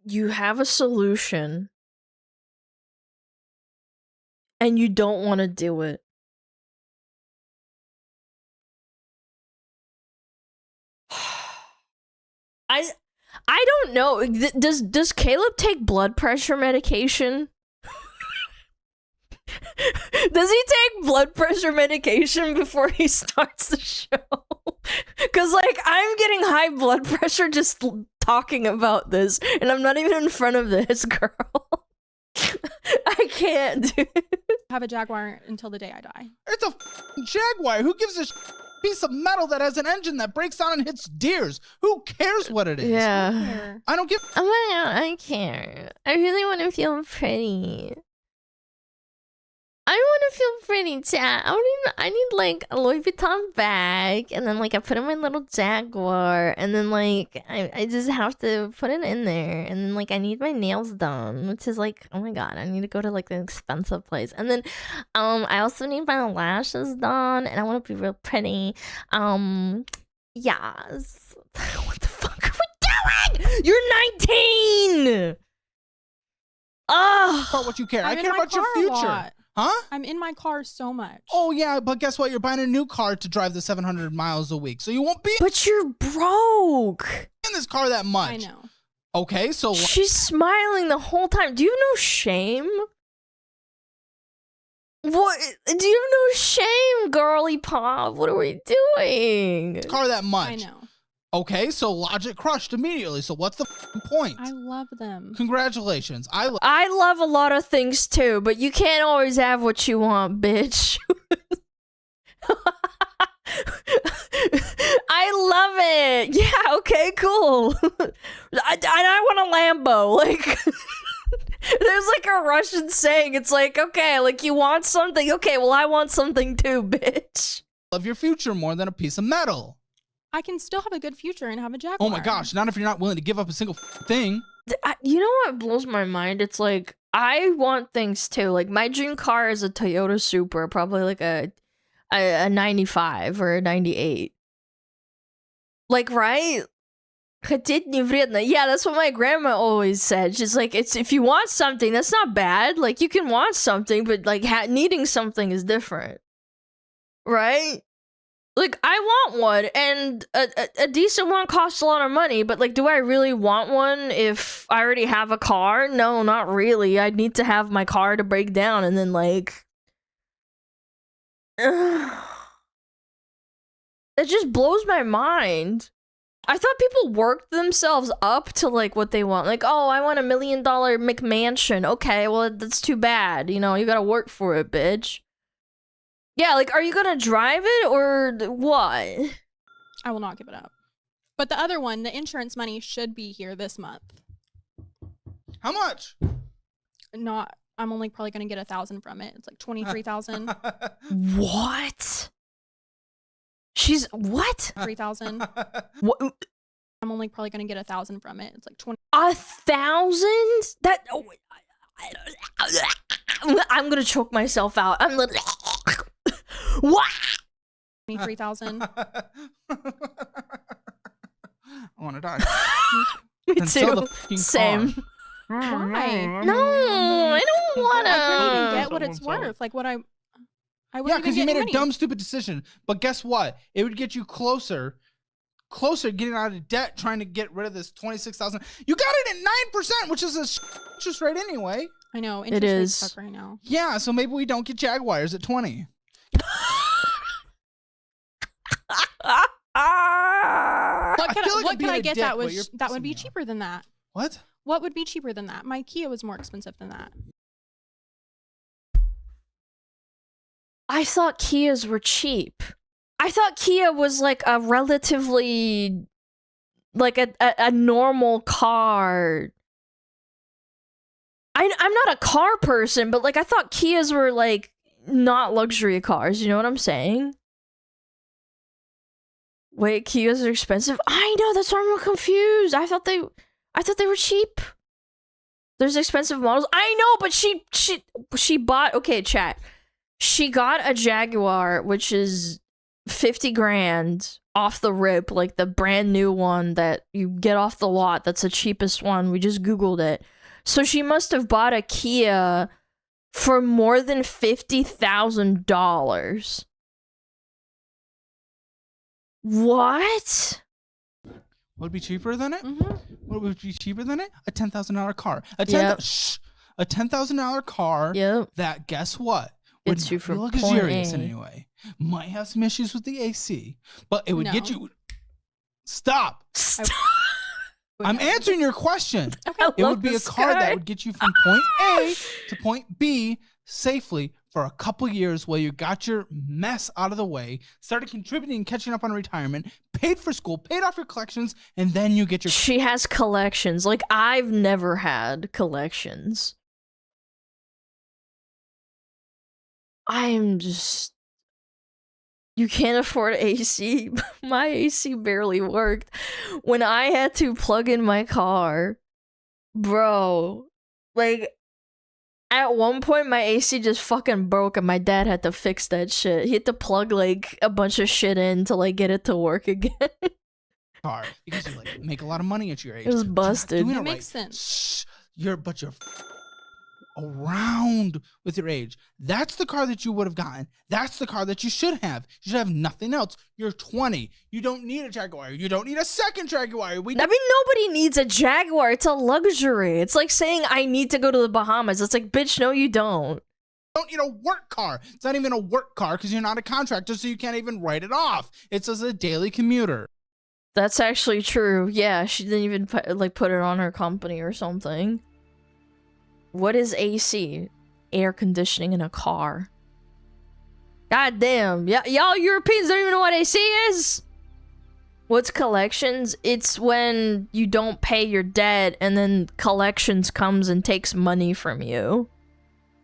You have a solution. And you don't want to do it. I don't know. Does Caleb take blood pressure medication? Does he take blood pressure medication before he starts the show? Because, like, I'm getting high blood pressure just talking about this, and I'm not even in front of this girl. I can't, dude. Have a Jaguar until the day I die. It's a Jaguar. Who gives a piece of metal that has an engine that breaks down and hits deers? Who cares what it is? Yeah. I don't give... Oh my god, I care. I really want to feel pretty. I want to feel pretty, chat. I need like a Louis Vuitton bag, and then like I put in my little Jaguar, and then like I just have to put it in there, and then like I need my nails done, which is like, oh my god, I need to go to like an expensive place, and then I also need my lashes done, and I want to be real pretty. Yes. What the fuck are we doing? You're 19. Oh, About what you care. I I'm in care my about your car a future. lot. Huh? I'm in my car so much. Oh yeah, but guess what? You're buying a new car to drive the 700 miles a week, so you won't be but you're broke. in this car that much. I know. Okay, so She's smiling the whole time. Do you have no shame? What? Do you have no shame, girly pop? What are we doing? car that much. I know. Okay, so logic crushed immediately. So what's the point? I love them. Congratulations. I love a lot of things too, but you can't always have what you want, bitch. I love it. Yeah, okay, cool. I want a Lambo. Like, there's like a Russian saying. It's like, okay, like you want something. Okay, well, I want something too, bitch. love your future more than a piece of metal. I can still have a good future and have a Jaguar. Oh my gosh, not if you're not willing to give up a single thing. You know what blows my mind? It's like, I want things too. Like, my dream car is a Toyota Supra, probably like a 95 or a 98. Like, right? Хотеть не вредно. Yeah, that's what my grandma always said. She's like, it's if you want something, that's not bad. Like, you can want something, but like needing something is different. Right? Like, I want one, and a decent one costs a lot of money, but like, do I really want one if I already have a car? No, not really. I need to have my car to break down, and then like... It just blows my mind. I thought people worked themselves up to like what they want. Like, oh, I want $1 million McMansion. Okay, well, that's too bad. You know, you gotta work for it, bitch. Yeah, like, are you gonna drive it or what? I will not give it up. But the other one, the insurance money should be here this month. How much? Not. I'm only probably gonna get 1,000 from it. It's like 23,000. What? She's what? 3,000. What? I'm only probably gonna get 1,000 from it. It's like 20. 1,000? That. Oh, I'm gonna choke myself out. I'm literally. What? 23,000. I want to die. Me Then sell the too. fucking Same. car. Why? No, I don't wanna. I couldn't even get what it's worth. Like what I Yeah, wouldn't because you even made get a money. dumb, stupid decision. But guess what? It would get you closer getting out of debt, trying to get rid of this 26,000. You got it at 9%, which is a interest rate anyway. I know. It Interest rates is. suck right now. Yeah, so maybe we don't get Jaguars at 20. What could I get that but you're was that would pissing be me off. cheaper than that? What? What would be cheaper than that? My Kia was more expensive than that. I thought Kias were cheap. I thought Kia was like a relatively, like a normal car. I'm not a car person, but like I thought Kias were like not luxury cars. You know what I'm saying? Wait, Kias are expensive? I know, that's why I'm real confused. I thought they were cheap. There's expensive models. I know, but she bought, okay, chat. She got a Jaguar, which is 50 grand off the rip, like the brand new one that you get off the lot. That's the cheapest one. We just Googled it. So she must have bought a Kia for more than $50,000. What? Would be cheaper than it? Mm-hmm. What would be cheaper than it? A $10,000 car. A Yep. $10,000 car. Yep. That, guess what? Would Gets you not be from luxurious point A. anyway. Might have some issues with the AC, but it would get No. you. Stop. I'm answering your question. I It love would be a this car guy. that would get you from point A to point B safely for a couple years while you got your mess out of the way, started contributing and catching up on retirement, paid for school, paid off your collections, and then you get your... She has collections. Like, I've never had collections. I'm just... You can't afford AC. My AC barely worked. When I had to plug in my car, bro, like, at one point my AC just fucking broke and my dad had to fix that shit. He had to plug, like, a bunch of shit in to, like, get it to work again. Car because you like make a lot of money at your age. It was busted. Doing It it makes right. sense. You're around with your age. That's the car that you would have gotten. That's the car that you should have. You should have nothing else. You're 20. You don't need a Jaguar. You don't need a second Jaguar. I mean, nobody needs a Jaguar. It's a luxury. It's like saying I need to go to the Bahamas. It's like, bitch, no, you don't. Don't need a work car. It's not even a work car because you're not a contractor, so you can't even write it off. It's as a daily commuter. That's actually true. Yeah, she didn't even put it on her company or something. What is AC? Air conditioning in a car. God damn. Y'all Europeans don't even know what AC is? What's collections? It's when you don't pay your debt and then collections comes and takes money from you.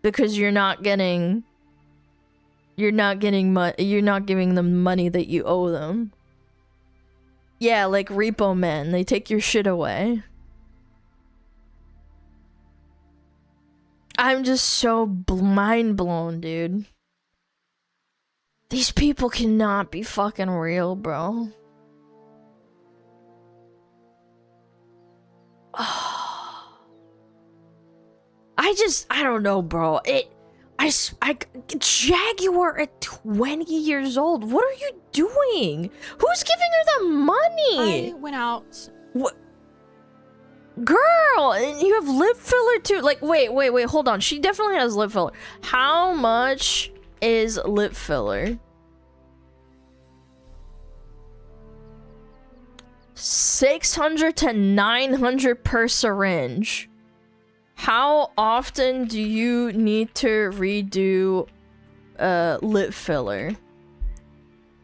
Because you're not giving them money that you owe them. Yeah, like Repo Man. They take your shit away. I'm just so mind blown, dude. These people cannot be fucking real, bro. I don't know, bro. Jaguar at 20 years old. What are you doing? Who's giving her the money? I went out. What? Girl, and you have lip filler too. Like, wait, hold on. She definitely has lip filler. How much is lip filler? $600 to $900 per syringe. How often do you need to redo lip filler?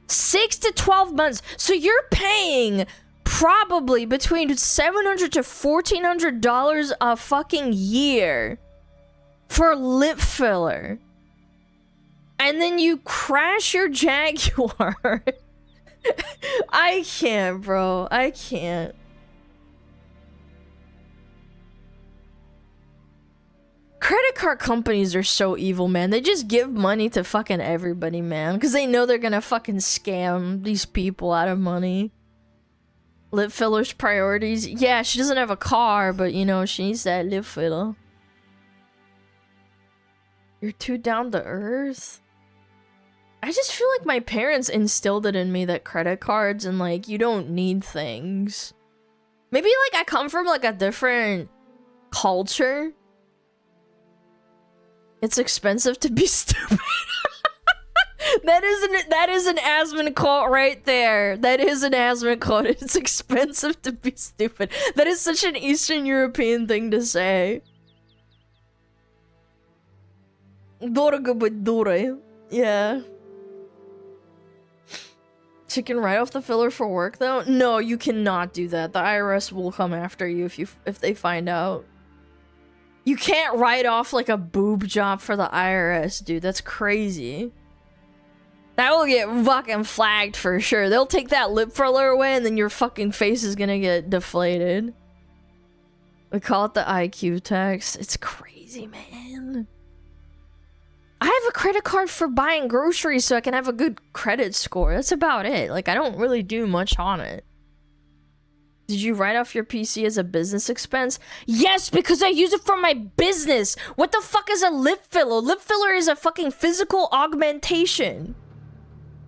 6 to 12 months. So you're paying probably between $700 to $1,400 a fucking year for lip filler. And then you crash your Jaguar. I can't, bro. I can't. Credit card companies are so evil, man. They just give money to fucking everybody, man. Because they know they're gonna fucking scam these people out of money. Lip filler's priorities. Yeah, she doesn't have a car, but, you know, she needs that lip filler. You're too down to earth? I just feel like my parents instilled it in me that credit cards and, like, you don't need things. Maybe, like, I come from, like, a different culture. It's expensive to be stupid. That is an Asmon quote right there. That is an Asmon quote. It's expensive to be stupid. That is such an Eastern European thing to say. Yeah. She can write off the filler for work though? No, you cannot do that. The IRS will come after you if they find out. You can't write off like a boob job for the IRS, dude. That's crazy. That will get fucking flagged for sure. They'll take that lip filler away and then your fucking face is gonna get deflated. We call it the IQ tax. It's crazy, man. I have a credit card for buying groceries so I can have a good credit score. That's about it. Like, I don't really do much on it. Did you write off your PC as a business expense? Yes, because I use it for my business. What the fuck is a lip filler? Lip filler is a fucking physical augmentation.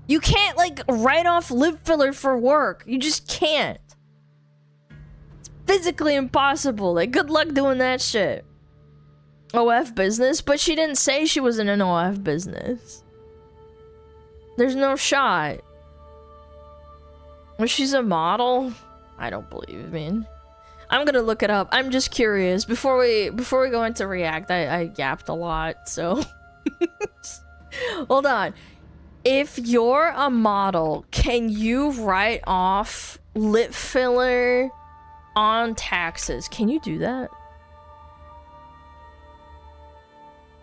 You can't, like, write off lip filler for work. You just can't. It's physically impossible. Like, good luck doing that shit. OF business? But she didn't say she was in an OF business. There's no shot. Was she's a model? I don't believe, man. I'm gonna look it up. I'm just curious. Before we go into React, I yapped a lot, so... Hold on. If you're a model, can you write off lip filler on taxes? Can you do that?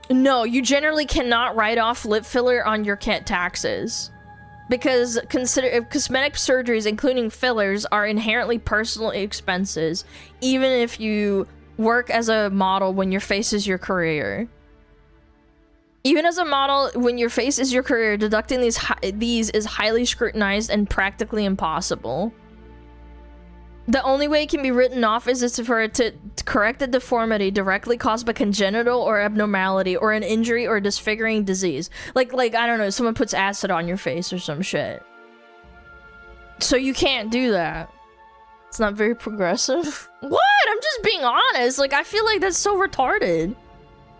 No, you generally cannot write off lip filler on your taxes. Because cosmetic surgeries, including fillers, are inherently personal expenses, even if you work as a model when your face is your career. Even as a model, when your face is your career, deducting these is highly scrutinized and practically impossible. The only way it can be written off is for it to correct a deformity directly caused by congenital or abnormality or an injury or disfiguring disease. Like I don't know, someone puts acid on your face or some shit. So you can't do that. It's not very progressive. What? I'm just being honest. Like, I feel like that's so retarded.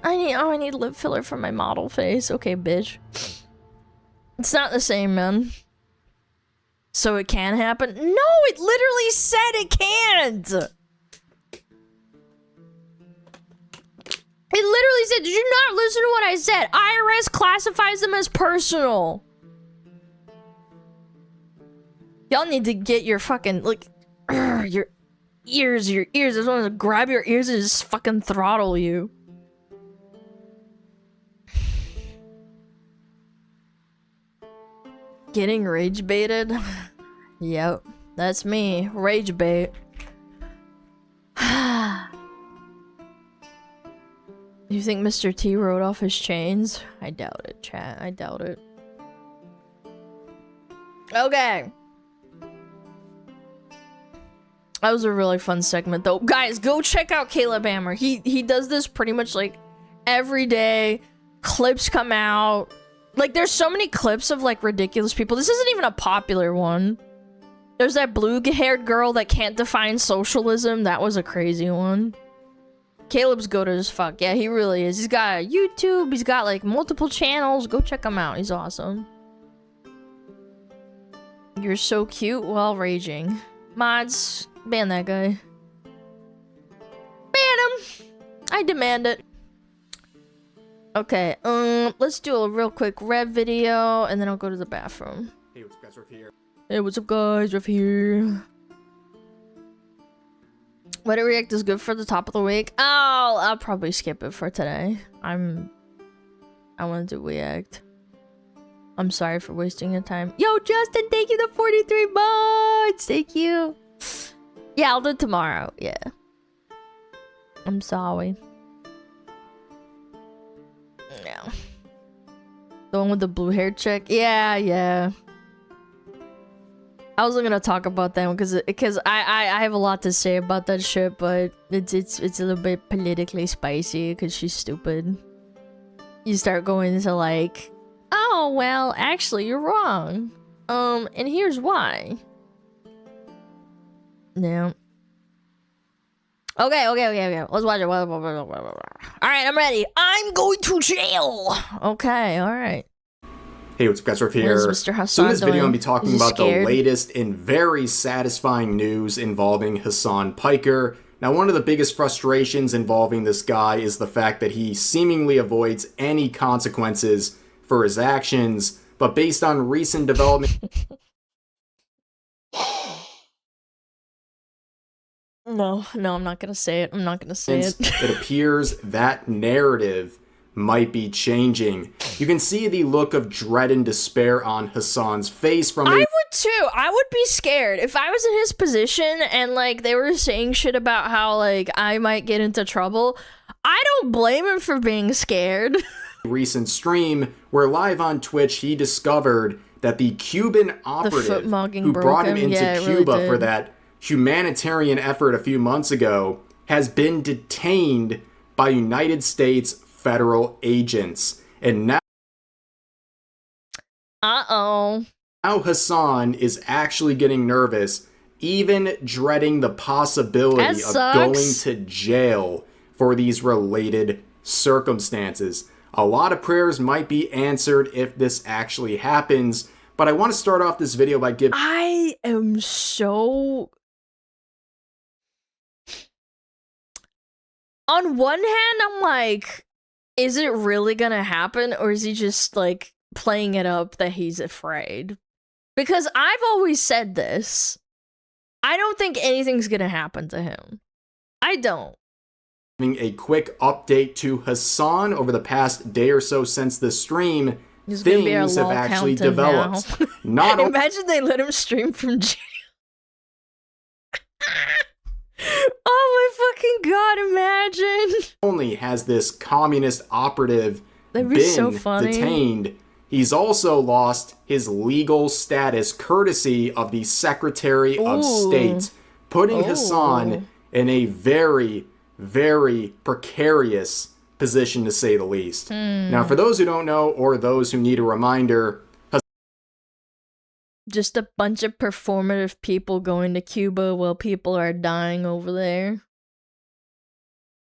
I need lip filler for my model face. Okay, bitch. It's not the same, man. So it can happen? No, it literally said it can't! It literally said, did you not listen to what I said? IRS classifies them as personal. Y'all need to get your fucking, like, your ears. I just want to grab your ears and just fucking throttle you. Getting rage baited? Yep, that's me. Rage bait. You think Mr. T wrote off his chains? I doubt it, chat. I doubt it. Okay. That was a really fun segment, though. Guys, go check out Caleb Hammer. He does this pretty much, like, every day. Clips come out. Like, there's so many clips of, like, ridiculous people. This isn't even a popular one. There's that blue-haired girl that can't define socialism. That was a crazy one. Caleb's good as fuck. Yeah, he really is. He's got a YouTube. He's got, like, multiple channels. Go check him out. He's awesome. You're so cute while raging. Mods, ban that guy. Ban him! I demand it. Okay, let's do a real quick Rev video, and then I'll go to the bathroom. Hey, what's up, guys? Riff here. Hey, what's up, guys? Riff here. What react is good for the top of the week? Oh, I'll probably skip it for today. I want to do react. I'm sorry for wasting your time. Yo, Justin, thank you the 43 months. Thank you. Yeah, I'll do it tomorrow. Yeah. I'm sorry. No. The one with the blue hair chick? Yeah. I wasn't gonna talk about that one because I have a lot to say about that shit, but it's a little bit politically spicy because she's stupid. You start going into like, oh well, actually you're wrong. And here's why. No. Okay. Let's watch it. Alright, I'm ready. I'm going to jail! Okay, alright. Hey, what's up, guys? Riff here. Mr. Hassan So in this video, I'm going to be talking about scared? the latest and very satisfying news involving Hassan Piker. Now, one of the biggest frustrations involving this guy is the fact that he seemingly avoids any consequences for his actions, but based on recent development... No, I'm not gonna say it. I'm not gonna say it. It appears that narrative might be changing. You can see the look of dread and despair on Hassan's face from I would too. I would be scared. If I was in his position and like they were saying shit about how like I might get into trouble, I don't blame him for being scared. Recent stream where live on Twitch he discovered that the Cuban operative who brought him into Cuba for that humanitarian effort a few months ago has been detained by United States federal agents. And now now Hassan is actually getting nervous, even dreading the possibility of going to jail for these related circumstances. A lot of prayers might be answered if this actually happens, but I want to start off this video by giving... I am so... On one hand, I'm like, is it really gonna happen? Or is he just, like, playing it up that he's afraid? Because I've always said this. I don't think anything's gonna happen to him. I don't. Giving a quick update to Hassan over the past day or so since the stream, things have actually developed. Not Imagine they let him stream from jail. Oh my fucking god, imagine. Only has this communist operative That'd be been so funny. detained, he's also lost his legal status courtesy of the Secretary of State, putting Hassan in a very, very precarious position to say the least. Now, for those who don't know, or those who need a reminder, just a bunch of performative people going to Cuba while people are dying over there.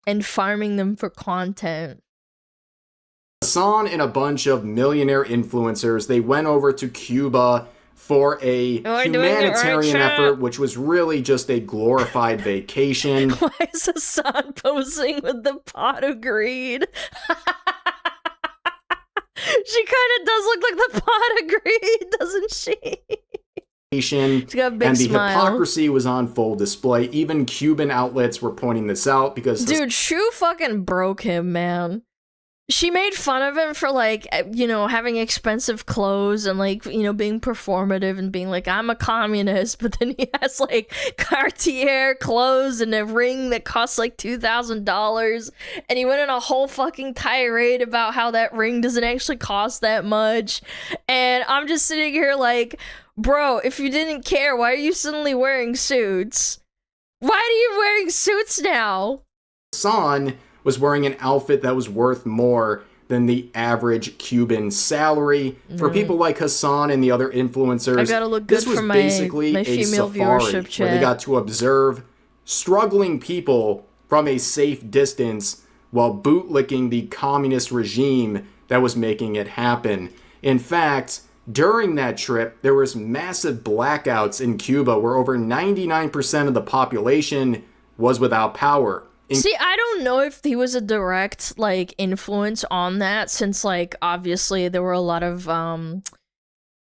And farming them for content. Hassan and a bunch of millionaire influencers, they went over to Cuba for a humanitarian effort, which was really just a glorified vacation. Why is Hassan posing with the pot of greed? She kind of does look like the pot of greed, doesn't she? She's got a big and the smile. hypocrisy was on full display. Even Cuban outlets were pointing this out because... Dude, Shu fucking broke him, man. She made fun of him for, like, you know, having expensive clothes and, like, you know, being performative and being like, I'm a communist, but then he has, like, Cartier clothes and a ring that costs, like, $2,000, and he went on a whole fucking tirade about how that ring doesn't actually cost that much, and I'm just sitting here like, bro, if you didn't care, why are you suddenly wearing suits? Why are you wearing suits now? Hassan was wearing an outfit that was worth more than the average Cuban salary. For people like Hassan and the other influencers, I gotta look good this was for my basically a female safari viewership where chat. they got to observe struggling people from a safe distance while bootlicking the communist regime that was making it happen. In fact, during that trip, there was massive blackouts in Cuba where over 99% of the population was without power. See, I don't know if he was a direct, like, influence on that, since, like, obviously there were a lot of,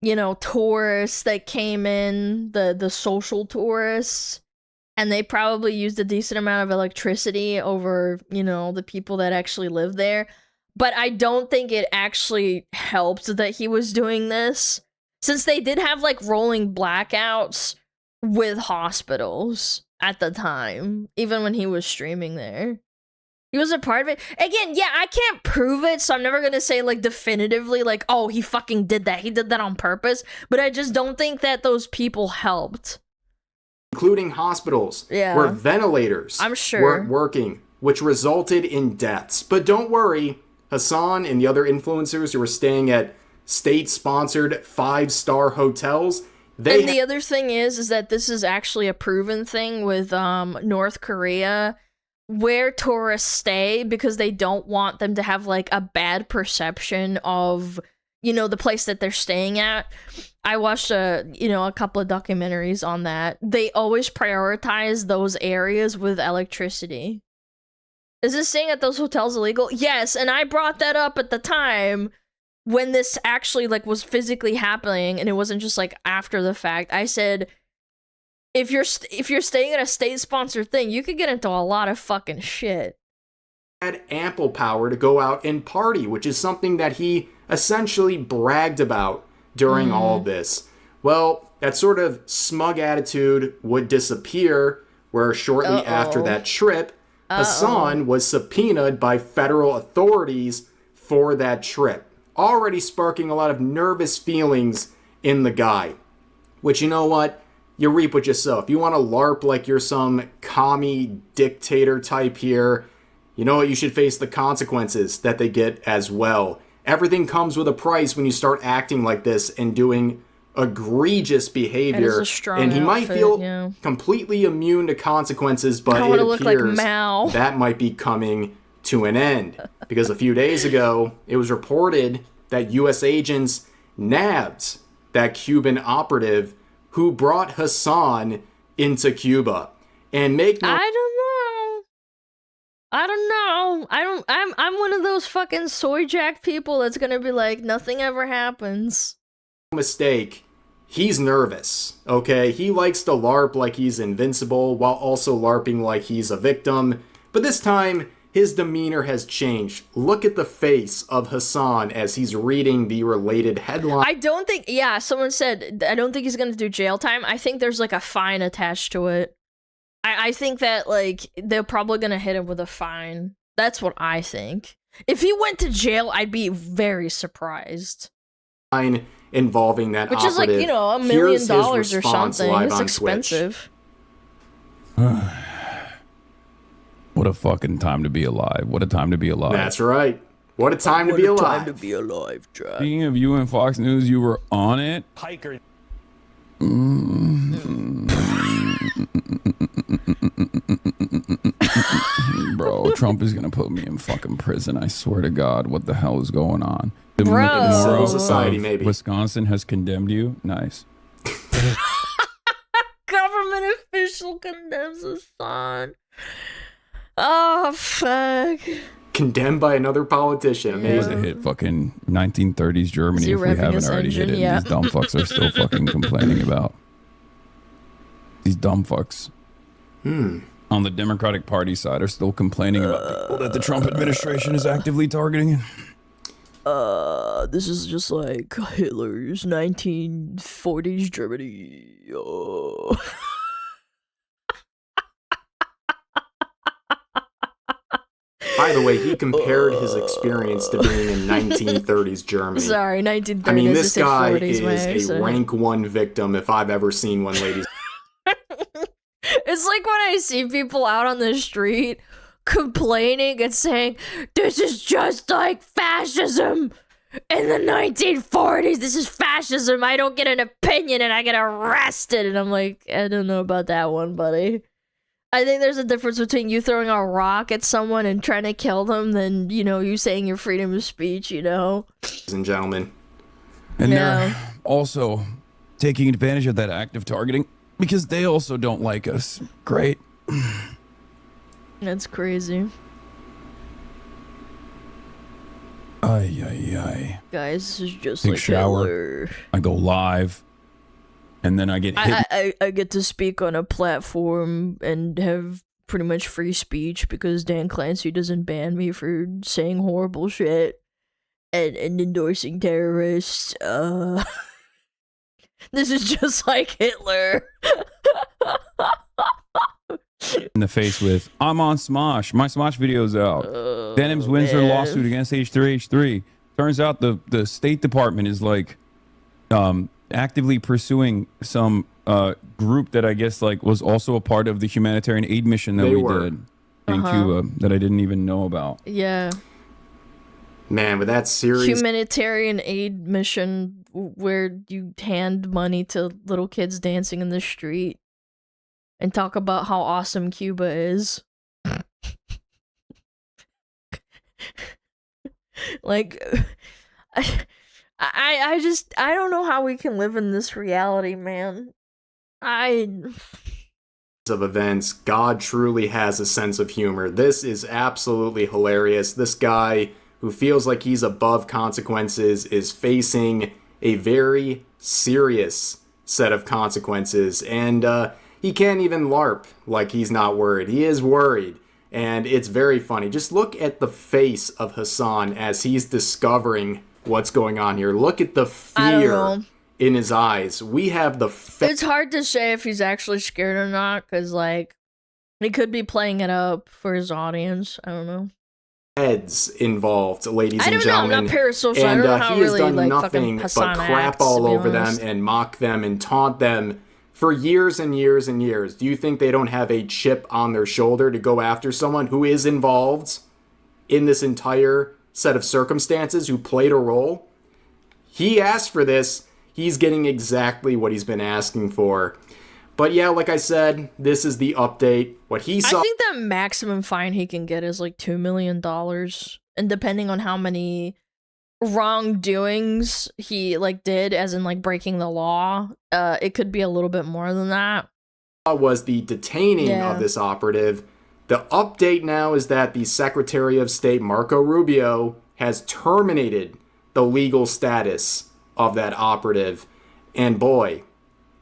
you know, tourists that came in, the social tourists, and they probably used a decent amount of electricity over, you know, the people that actually live there. But I don't think it actually helped that he was doing this, since they did have, like, rolling blackouts with hospitals at the time, even when he was streaming there. He was a part of it. Again, yeah, I can't prove it, so I'm never gonna say, like, definitively, like, oh, he fucking did that. He did that on purpose. But I just don't think that those people helped. Including hospitals, where ventilators weren't working, which resulted in deaths. But don't worry, Hassan and the other influencers who were staying at state-sponsored 5-star hotels, and the other thing is that this is actually a proven thing with North Korea, where tourists stay because they don't want them to have, like, a bad perception of, you know, the place that they're staying at. I watched a couple of documentaries on that. They always prioritize those areas with electricity. Is this staying at those hotels illegal? Yes, and I brought that up at the time when this actually, like, was physically happening, and it wasn't just, like, after the fact. I said, if you're staying at a state-sponsored thing, you could get into a lot of fucking shit. Had ample power to go out and party, which is something that he essentially bragged about during all this. Well, that sort of smug attitude would disappear, where shortly after that trip, Hassan was subpoenaed by federal authorities for that trip, already sparking a lot of nervous feelings in the guy. Which, you know what? You reap what you sow. If you want to LARP like you're some commie dictator type here, you know what? You should face the consequences that they get as well. Everything comes with a price when you start acting like this and doing egregious behavior. And he might feel completely immune to consequences, but it appears that might be coming to an end. Because a few days ago, it was reported that U.S. agents nabbed that Cuban operative who brought Hassan into Cuba. And make no I don't know. I'm one of those fucking soy jack people that's gonna be like, nothing ever happens. mistake, he's nervous, okay? He likes to LARP like he's invincible while also LARPing like he's a victim. But this time, his demeanor has changed. Look at the face of Hassan as he's reading the related headline. I don't think, yeah, someone said, I don't think he's gonna do jail time. I think there's like a fine attached to it. I think that like they're probably gonna hit him with a fine. That's what I think. If he went to jail, I'd be very surprised. Involving that Which is like, you know, $1 million or something. It's expensive. What a fucking time to be alive. What a time to be alive. That's right. What a time to be alive. What a time to be alive, Jack. Speaking of you and Fox News, you were on it. Hiker. Bro, Trump is gonna put me in fucking prison. I swear to God, what the hell is going on? The Bro. Civil society, maybe. Wisconsin has condemned you. Nice. Government official condemns his son. Oh, fuck. Condemned by another politician. Amazing. To hit fucking 1930s Germany if we revving haven't his already engine? hit it. Yeah. These dumb fucks are still fucking complaining about. These dumb fucks. On the Democratic Party side are still complaining about people that the Trump administration is actively targeting. This is just like Hitler's 1940s Germany. Oh. By the way, he compared his experience to being in 1930s Germany. Sorry, 1930s. I mean, this guy 40s is a rank 1 victim if I've ever seen one, ladies. It's like when I see people out on the street complaining and saying, this is just like fascism in the 1940s. This is fascism. I don't get an opinion and I get arrested. And I'm like, I don't know about that one, buddy. I think there's a difference between you throwing a rock at someone and trying to kill them than, you know, you saying your freedom of speech, you know? Ladies and gentlemen. And they're also taking advantage of that active targeting because they also don't like us. Great. That's crazy. Ay, ay, ay. Guys, this is just Take like shower. Hitler. I go live. And then I get hit. I get to speak on a platform and have pretty much free speech because Dan Clancy doesn't ban me for saying horrible shit and endorsing terrorists. This is just like Hitler. In the face with, I'm on Smosh. My Smosh video's out. Denims wins their lawsuit against H3H3. Turns out the State Department is like actively pursuing some group that I guess like was also a part of the humanitarian aid mission that we did in Cuba that I didn't even know about. Yeah. Man, with that series... Humanitarian aid mission where you hand money to little kids dancing in the street and talk about how awesome Cuba is. Like... I don't know how we can live in this reality, man. Of events, God truly has a sense of humor. This is absolutely hilarious. This guy who feels like he's above consequences is facing a very serious set of consequences, and he can't even LARP like he's not worried. He is worried, and it's very funny. Just look at the face of Hassan as he's discovering what's going on here. Look at the fear in his eyes. We have the... It's hard to say if he's actually scared or not, because, like, he could be playing it up for his audience. I don't know. Heads involved, ladies and gentlemen. I don't know, I'm not parasocial. And I don't know how he has really, done like, nothing fucking but Hassan crap acts, all to be over honest. them and mock them and taunt them for years and years and years. Do you think they don't have a chip on their shoulder to go after someone who is involved in this entire set of circumstances, who played a role? He asked for this. He's getting exactly what he's been asking for. But yeah, like I said, this is the update. What he saw... I think the maximum fine he can get is like $2 million. And depending on how many wrongdoings he like did, as in like breaking the law, it could be a little bit more than that. Was the detaining of this operative. The update now is that the Secretary of State, Marco Rubio, has terminated the legal status of that operative. And boy,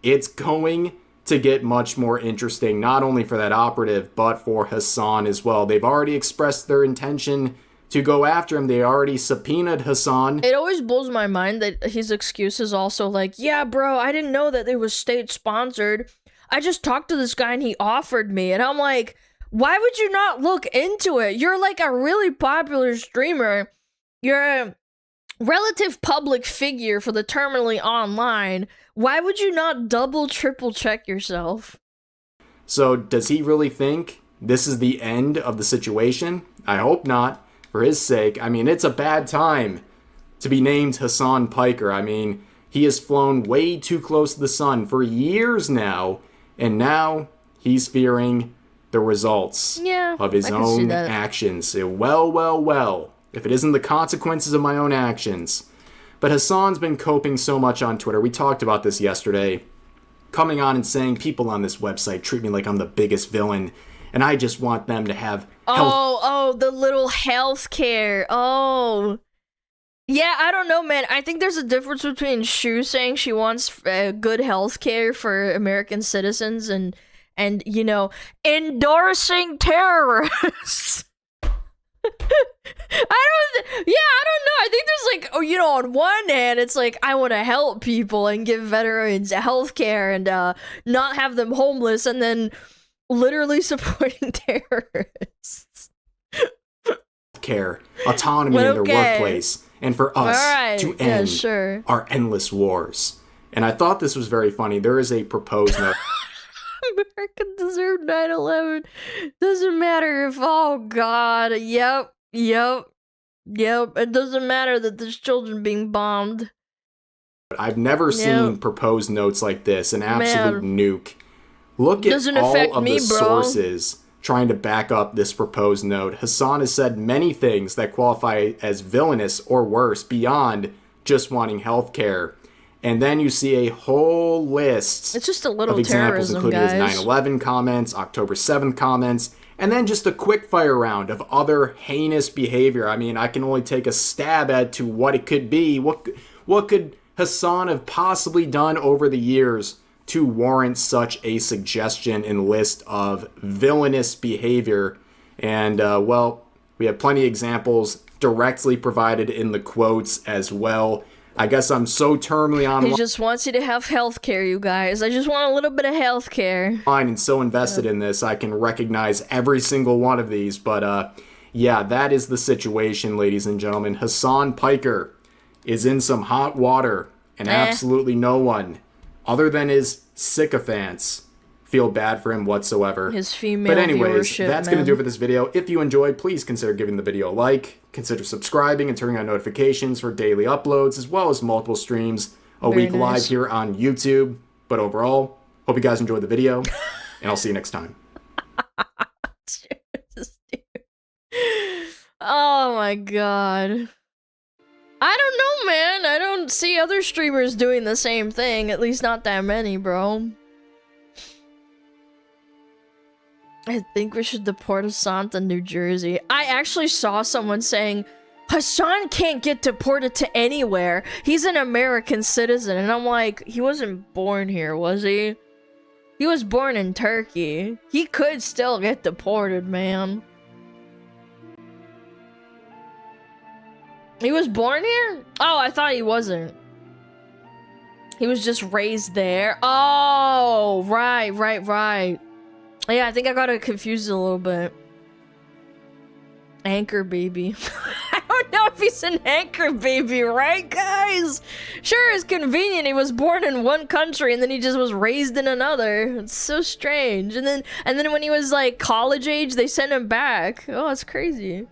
it's going to get much more interesting, not only for that operative, but for Hassan as well. They've already expressed their intention to go after him. They already subpoenaed Hassan. It always blows my mind that his excuse is also like, yeah, bro, I didn't know that it was state-sponsored. I just talked to this guy and he offered me. And I'm like, why would you not look into it? You're like a really popular streamer. You're a relative public figure for the terminally online. Why would you not double, triple check yourself? So does he really think this is the end of the situation? I hope not, for his sake. I mean, it's a bad time to be named Hassan Piker. I mean, he has flown way too close to the sun for years now, and now he's fearing the results of his own actions. Well, if it isn't the consequences of my own actions. But Hassan's been coping so much on Twitter. We talked about this yesterday. Coming on and saying, people on this website treat me like I'm the biggest villain, and I just want them to have health. Oh, the little healthcare. Oh. Yeah, I don't know, man. I think there's a difference between Shu saying she wants good healthcare for American citizens and you know, endorsing terrorists. I don't know. I think there's like, you know, on one hand, it's like, I want to help people and give veterans health care and not have them homeless, and then literally supporting terrorists. Care, autonomy in their workplace, and for us to end our endless wars. And I thought this was very funny. There is a proposed note. America deserved 9/11. Doesn't matter if, oh god, yep. It doesn't matter that there's children being bombed. I've never seen proposed notes like this, an absolute nuke. Look at all of the sources trying to back up this proposed note. Hassan has said many things that qualify as villainous or worse beyond just wanting health care. And then you see a whole list it's just a little of examples, including guys. his 9/11 comments, October 7th comments, and then just a quick fire round of other heinous behavior. I mean, I can only take a stab at to what it could be. What could Hassan have possibly done over the years to warrant such a suggestion and list of villainous behavior? And, well, we have plenty of examples directly provided in the quotes as well. I guess I'm so terminally online. He just wants you to have healthcare, you guys. I just want a little bit of healthcare. And so invested in this, I can recognize every single one of these. But yeah, that is the situation, ladies and gentlemen. Hassan Piker is in some hot water, and absolutely no one, other than his sycophants, feel bad for him whatsoever. His female But anyways, viewership, that's going to do it for this video. If you enjoyed, please consider giving the video a like, consider subscribing and turning on notifications for daily uploads, as well as multiple streams a week live here on YouTube. But overall, hope you guys enjoyed the video, and I'll see you next time. Oh my god. I don't know, man. I don't see other streamers doing the same thing. At least not that many, bro. I think we should deport Hassan to New Jersey. I actually saw someone saying, Hassan can't get deported to anywhere. He's an American citizen. And I'm like, he wasn't born here, was he? He was born in Turkey. He could still get deported, man. He was born here? Oh, I thought he wasn't. He was just raised there. Oh, right. Yeah, I think I got it confused a little bit. Anchor baby. I don't know if he's an anchor baby, right, guys? Sure, it's convenient. He was born in one country and then he just was raised in another. It's so strange. And then when he was like college age, they sent him back. Oh, it's crazy.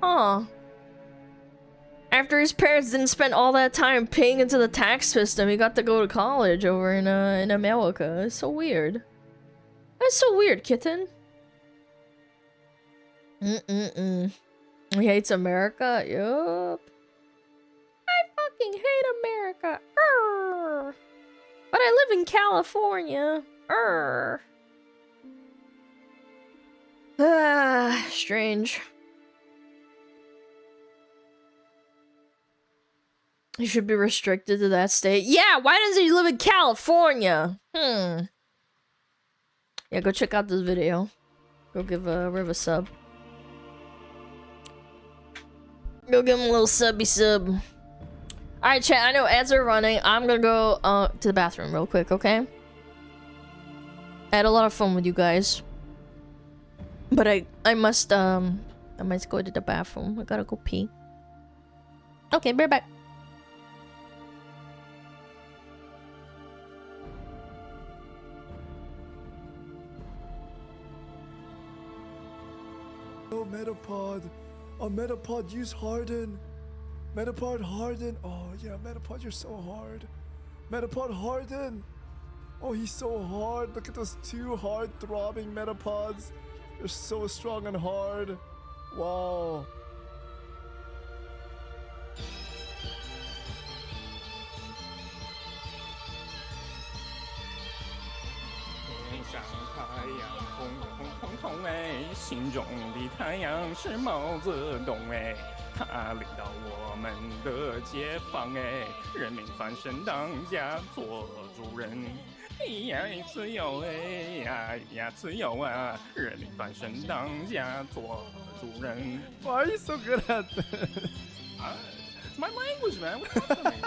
Huh. After his parents didn't spend all that time paying into the tax system, he got to go to college over in America. It's so weird. That's so weird, kitten. He hates America? Yup. I fucking hate America. Arr. But I live in California. Arr. Ah, strange. He should be restricted to that state. Yeah, why doesn't he live in California? Yeah, go check out this video. Go give Riv a sub. Go give him a little subby sub. Alright, chat, I know ads are running. I'm gonna go to the bathroom real quick, okay? I had a lot of fun with you guys. But I must go to the bathroom. I gotta go pee. Okay, be right back. Oh, Metapod. Oh, Metapod, use Harden. Metapod, Harden. Oh, yeah, Metapod, you're so hard. Metapod, Harden. Oh, he's so hard. Look at those two hard throbbing Metapods. They're so strong and hard. Wow. Why are you so good at this? My language, man. What's up with me?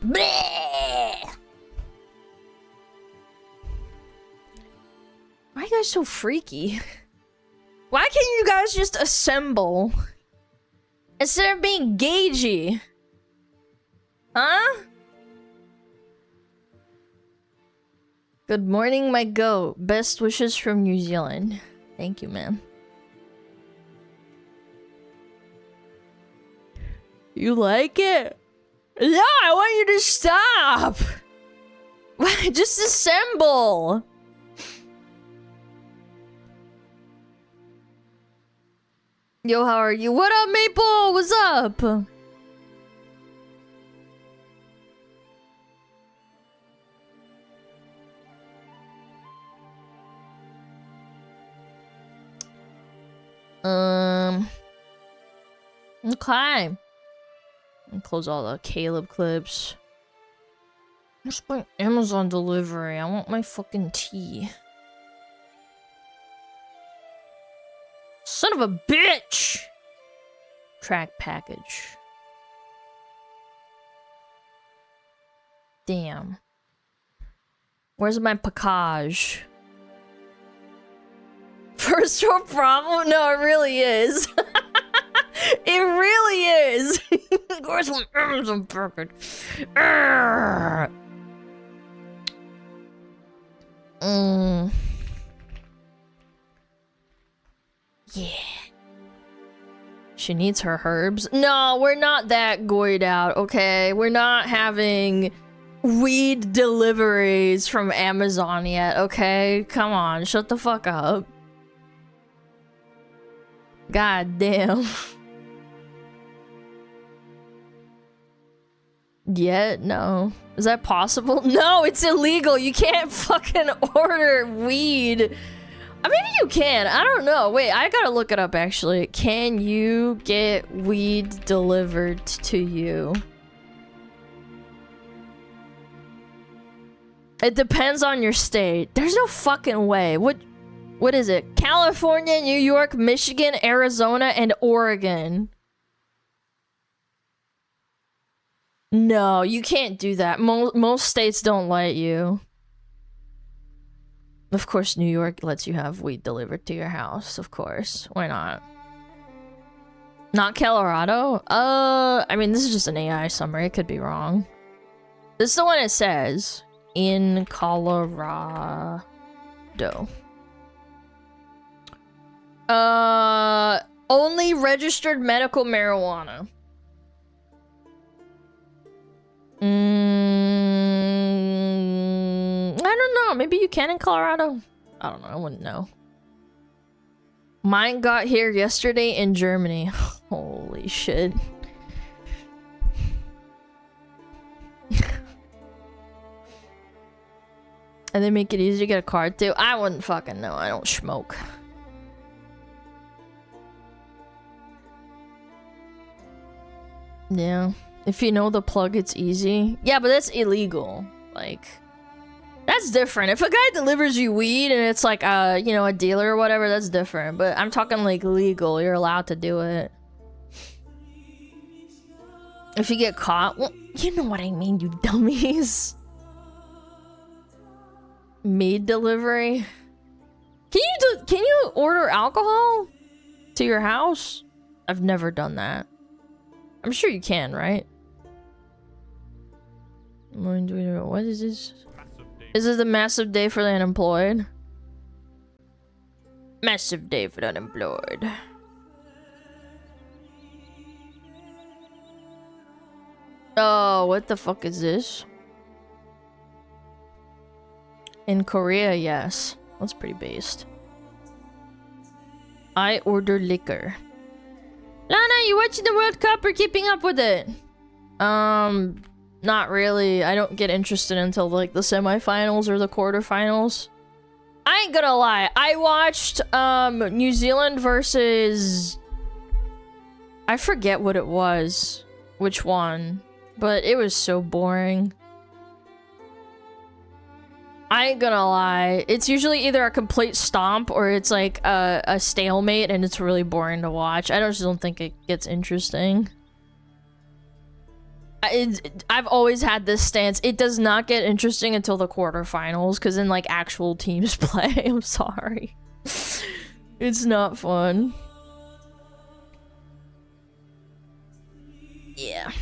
Bleh! Why are you guys so freaky? Why can't you guys just assemble? Instead of being gagey? Huh? Good morning, my goat. Best wishes from New Zealand. Thank you, man. You like it? No, I want you to stop! Just assemble! Yo, how are you? What up, Maple? What's up? Okay. And close all the Caleb clips. Where's my Amazon delivery? I want my fucking tea. Son of a bitch! Track package. Damn. Where's my package? First world problem? No, it really is. It really is. Where's my Amazon package? Yeah. She needs her herbs. No, we're not that goyed out, okay? We're not having weed deliveries from Amazon yet, okay? Come on, shut the fuck up. God damn. Yet? No. Is that possible? No, it's illegal. You can't fucking order weed. Maybe you can. I don't know. Wait, I gotta look it up actually. Can you get weed delivered to you? It depends on your state. There's no fucking way. What is it? California, New York, Michigan, Arizona, and Oregon. No, you can't do that. Most states don't let you. Of course, New York lets you have weed delivered to your house. Of course. Why not? Not Colorado? I mean, this is just an AI summary. It could be wrong. This is the one it says. In Colorado. Only registered medical marijuana. I don't know. Maybe you can in Colorado. I don't know. I wouldn't know. Mine got here yesterday in Germany. Holy shit. And they make it easy to get a card too. I wouldn't fucking know. I don't smoke. Yeah. If you know the plug, it's easy. Yeah, but that's illegal. Like, that's different. If a guy delivers you weed and it's like, you know, a dealer or whatever, that's different. But I'm talking like legal. You're allowed to do it. If you get caught, well, you know what I mean, you dummies. Mead delivery. Can you order alcohol to your house? I've never done that. I'm sure you can, right? What is this? Is this a massive day for the unemployed? Massive day for the unemployed. Oh, what the fuck is this? In Korea, yes. That's pretty based. I order liquor. Lana, you watching the World Cup or keeping up with it? Not really. I don't get interested until like the semifinals or the quarterfinals. I ain't gonna lie. I watched New Zealand versus, I forget what it was, which one, but it was so boring. I ain't gonna lie. It's usually either a complete stomp or it's like a stalemate and it's really boring to watch. I just don't think it gets interesting. I've always had this stance. It does not get interesting until the quarterfinals because then like actual teams play. I'm sorry. It's not fun. Yeah.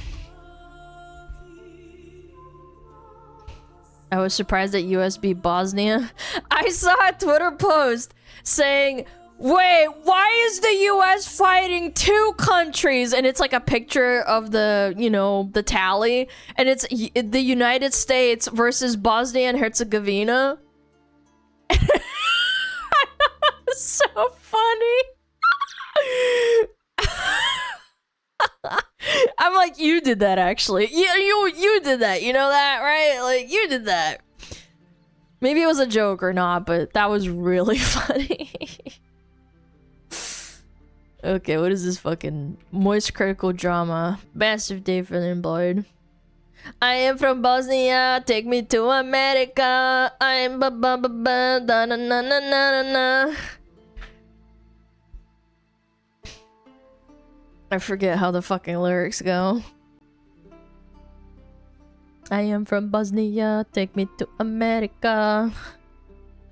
I was surprised at US beat Bosnia. I saw a Twitter post saying, wait, why is the US fighting two countries? And it's like a picture of the, you know, the tally. And it's the United States versus Bosnia and Herzegovina. It's so funny. I'm like, you did that actually. You did that. You know that, right? Like, you did that. Maybe it was a joke or not, but that was really funny. Okay, what is this fucking moist critical drama? Massive day for the unemployed. I am from Bosnia, take me to America. I am ba ba ba ba da na na na na na. I forget how the fucking lyrics go. I am from Bosnia, take me to America.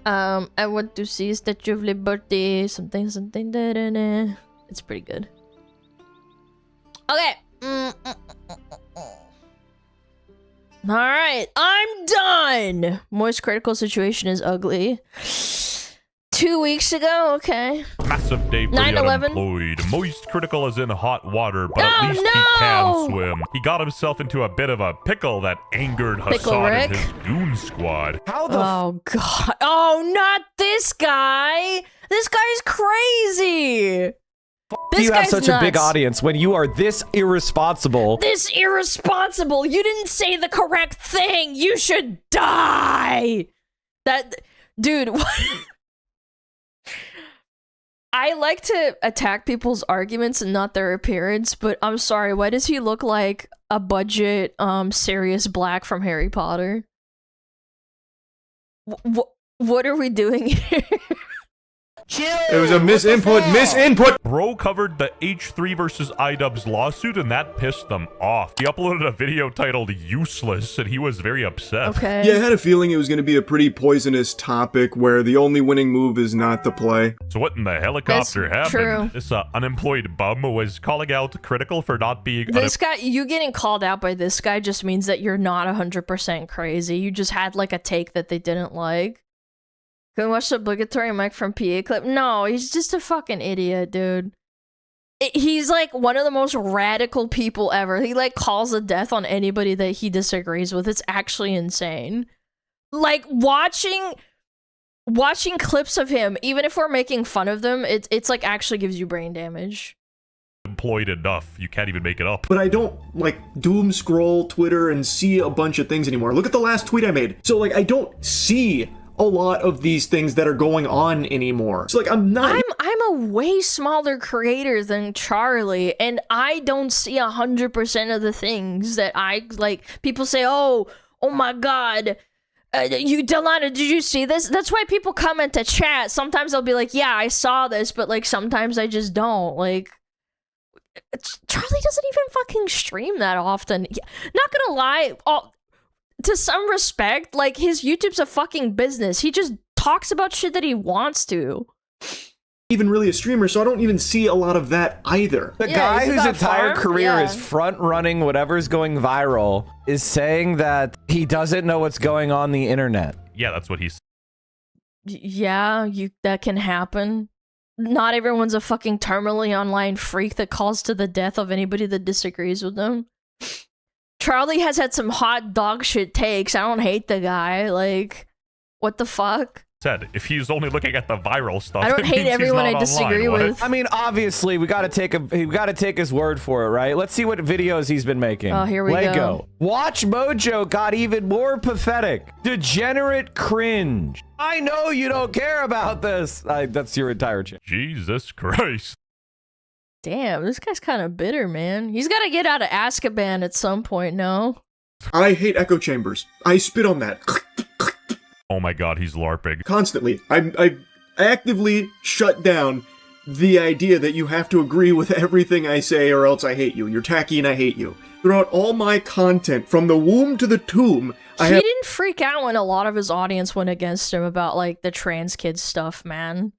I want to see Statue of Liberty, something, something, da da da. It's pretty good. Okay. Alright, I'm done! Moist critical situation is ugly. 2 weeks ago? Okay. Massive day for 9/11. the unemployed. Moist critical as in hot water, but at Oh, least he can swim. He got himself into a bit of a pickle that angered Pickle Hassan Rick? and his goon squad. Oh god. Oh, not this guy. This guy's crazy. Do you have such a big nuts. audience when you are this irresponsible? This irresponsible. You didn't say the correct thing. You should die. That dude, what? I like to attack people's arguments and not their appearance, but I'm sorry, why does he look like a budget Sirius Black from Harry Potter? What are we doing here? It was a misinput. Bro covered the H3 versus iDubbbz lawsuit, and that pissed them off. He uploaded a video titled "Useless," and he was very upset. Okay. Yeah, I had a feeling it was going to be a pretty poisonous topic where the only winning move is not to play. So what in the helicopter That's happened? true. This unemployed bum was calling out Critical for not being This guy, you getting called out by this guy just means that you're not 100% crazy. You just had like a take that they didn't like. Can we watch the obligatory Mike from PA clip? No, he's just a fucking idiot, dude. He's like one of the most radical people ever. He like calls a death on anybody that he disagrees with. It's actually insane. Like watching clips of him, even if we're making fun of them, it's like actually gives you brain damage. employed enough. You can't even make it up. But I don't, like, doom scroll Twitter and see a bunch of things anymore. Look at the last tweet I made. So, like, I don't see a lot of these things that are going on anymore. So, like, I'm a way smaller creator than Charlie, and I don't see 100% of the things that I, like, people say, oh my god, Delana, did you see this? That's why people comment to chat. Sometimes they'll be like, yeah, I saw this, but, like, sometimes I just don't. Like, Charlie doesn't even fucking stream that often. Not gonna lie, to some respect, like, his YouTube's a fucking business. He just talks about shit that he wants to. Even really a streamer, so I don't even see a lot of that either. The guy whose entire career is front running whatever's going viral is saying that he doesn't know what's going on the internet. Yeah, that's what he's. Yeah, that can happen. Not everyone's a fucking terminally online freak that calls to the death of anybody that disagrees with them. Charlie has had some hot dog shit takes. I don't hate the guy. Like, what the fuck? Said if he's only looking at the viral stuff. I don't it hate means he's everyone not I disagree online. with. I mean, obviously, we gotta take his word for it, right? Let's see what videos he's been making. Oh, here we go. Watch Mojo got even more pathetic. Degenerate cringe. I know you don't care about this. That's your entire channel. Jesus Christ. Damn, this guy's kind of bitter, man. He's got to get out of Azkaban at some point, no? I hate echo chambers. I spit on that. Oh my god, he's LARPing. Constantly. I actively shut down the idea that you have to agree with everything I say or else I hate you. You're tacky and I hate you. Throughout all my content, from the womb to the tomb, He didn't freak out when a lot of his audience went against him about, like, the trans kid stuff, man.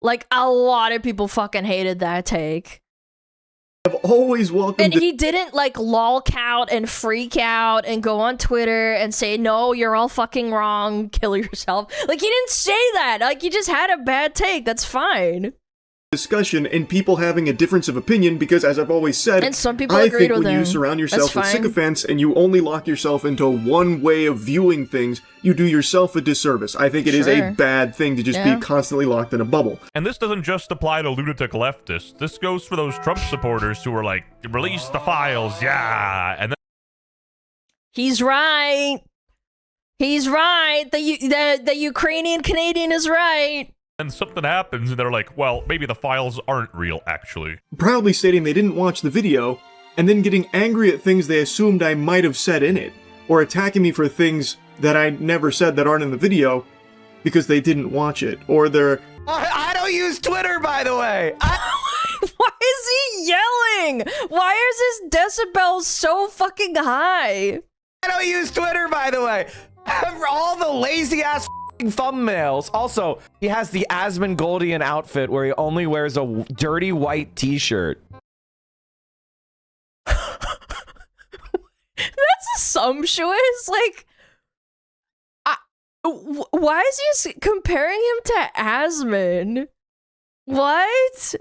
Like, a lot of people fucking hated that take. I've always welcomed And he didn't, like, lolk out and freak out and go on Twitter and say, no, you're all fucking wrong, kill yourself. Like, he didn't say that. Like, he just had a bad take. That's fine. discussion and people having a difference of opinion because, as I've always said, And some people I agreed think with when him. you surround yourself That's with fine. sycophants and you only lock yourself into one way of viewing things, you do yourself a disservice. I think it is Sure. a bad thing to just Yeah. be constantly locked in a bubble. And this doesn't just apply to lunatic leftists. This goes for those Trump supporters who are like, release the files, yeah. And then He's right. He's right. The Ukrainian Canadian is right. something happens and they're like, well, maybe the files aren't real, actually. Proudly stating they didn't watch the video, and then getting angry at things they assumed I might have said in it, or attacking me for things that I never said that aren't in the video because they didn't watch it, or they're... I don't use Twitter, by the way. Why is he yelling? Why is his decibels so fucking high? I don't use Twitter, by the way. For all the lazy ass thumbnails. Also, he has the Asmongoldie outfit where he only wears a dirty white t-shirt. That's assumptuous. Like, Why is he comparing him to Asmon? What?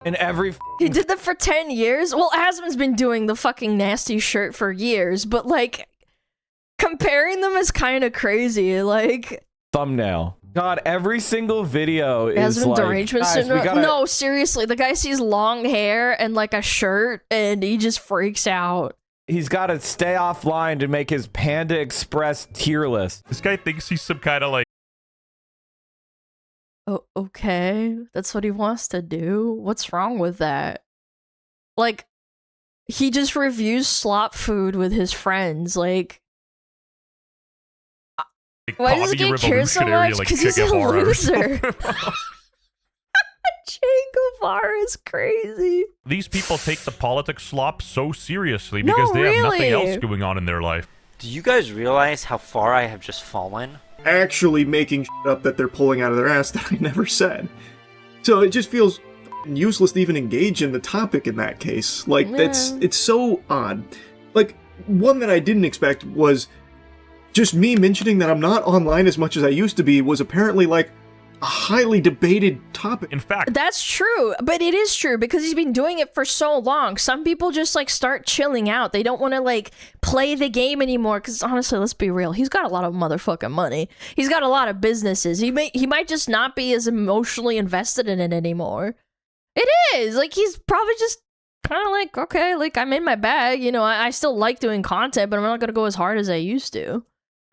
In every He did that for 10 years? Well, Asmon's been doing the fucking nasty shirt for years, but like comparing them is kind of crazy. Like thumbnail. God, every single video is Asmon like, derangement guys, syndrome. No, seriously, the guy sees long hair and like a shirt and he just freaks out. He's got to stay offline to make his Panda Express tier list. This guy thinks he's some kind of like. Oh, okay. That's what he wants to do. What's wrong with that? Like, he just reviews slop food with his friends. Like why does he get care so much? Because he's a loser. Che Guevara is crazy. These people take the politics slop so seriously because they have nothing else going on in their life. Do you guys realize how far I have just fallen? Actually making shit up that they're pulling out of their ass that I never said. So it just feels useless to even engage in the topic in that case. Like, it's so odd. Like, one that I didn't expect was just me mentioning that I'm not online as much as I used to be was apparently, like, a highly debated topic. In fact, that's true, but it is true because he's been doing it for so long. Some people just like start chilling out. They don't want to like play the game anymore because honestly, let's be real, he's got a lot of motherfucking money. He's got a lot of businesses. He might just not be as emotionally invested in it anymore. It is like he's probably just kind of like, okay, like I'm in my bag, you know, I still like doing content, but I'm not gonna go as hard as I used to.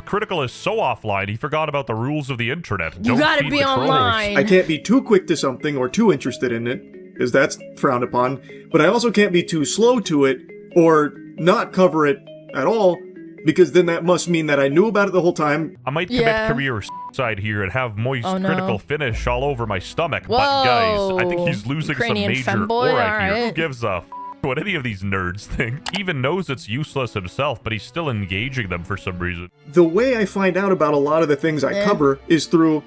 Critical is so offline, he forgot about the rules of the internet. You gotta be online. I can't be too quick to something or too interested in it, because that's frowned upon, but I also can't be too slow to it or not cover it at all, because then that must mean that I knew about it the whole time. I might commit career side here and have moist critical finish all over my stomach, Whoa. but guys, I think he's losing Ukrainian some major femboy, aura here. Who alright. gives a what any of these nerds think? He even knows it's useless himself, but he's still engaging them for some reason. The way I find out about a lot of the things I cover is through,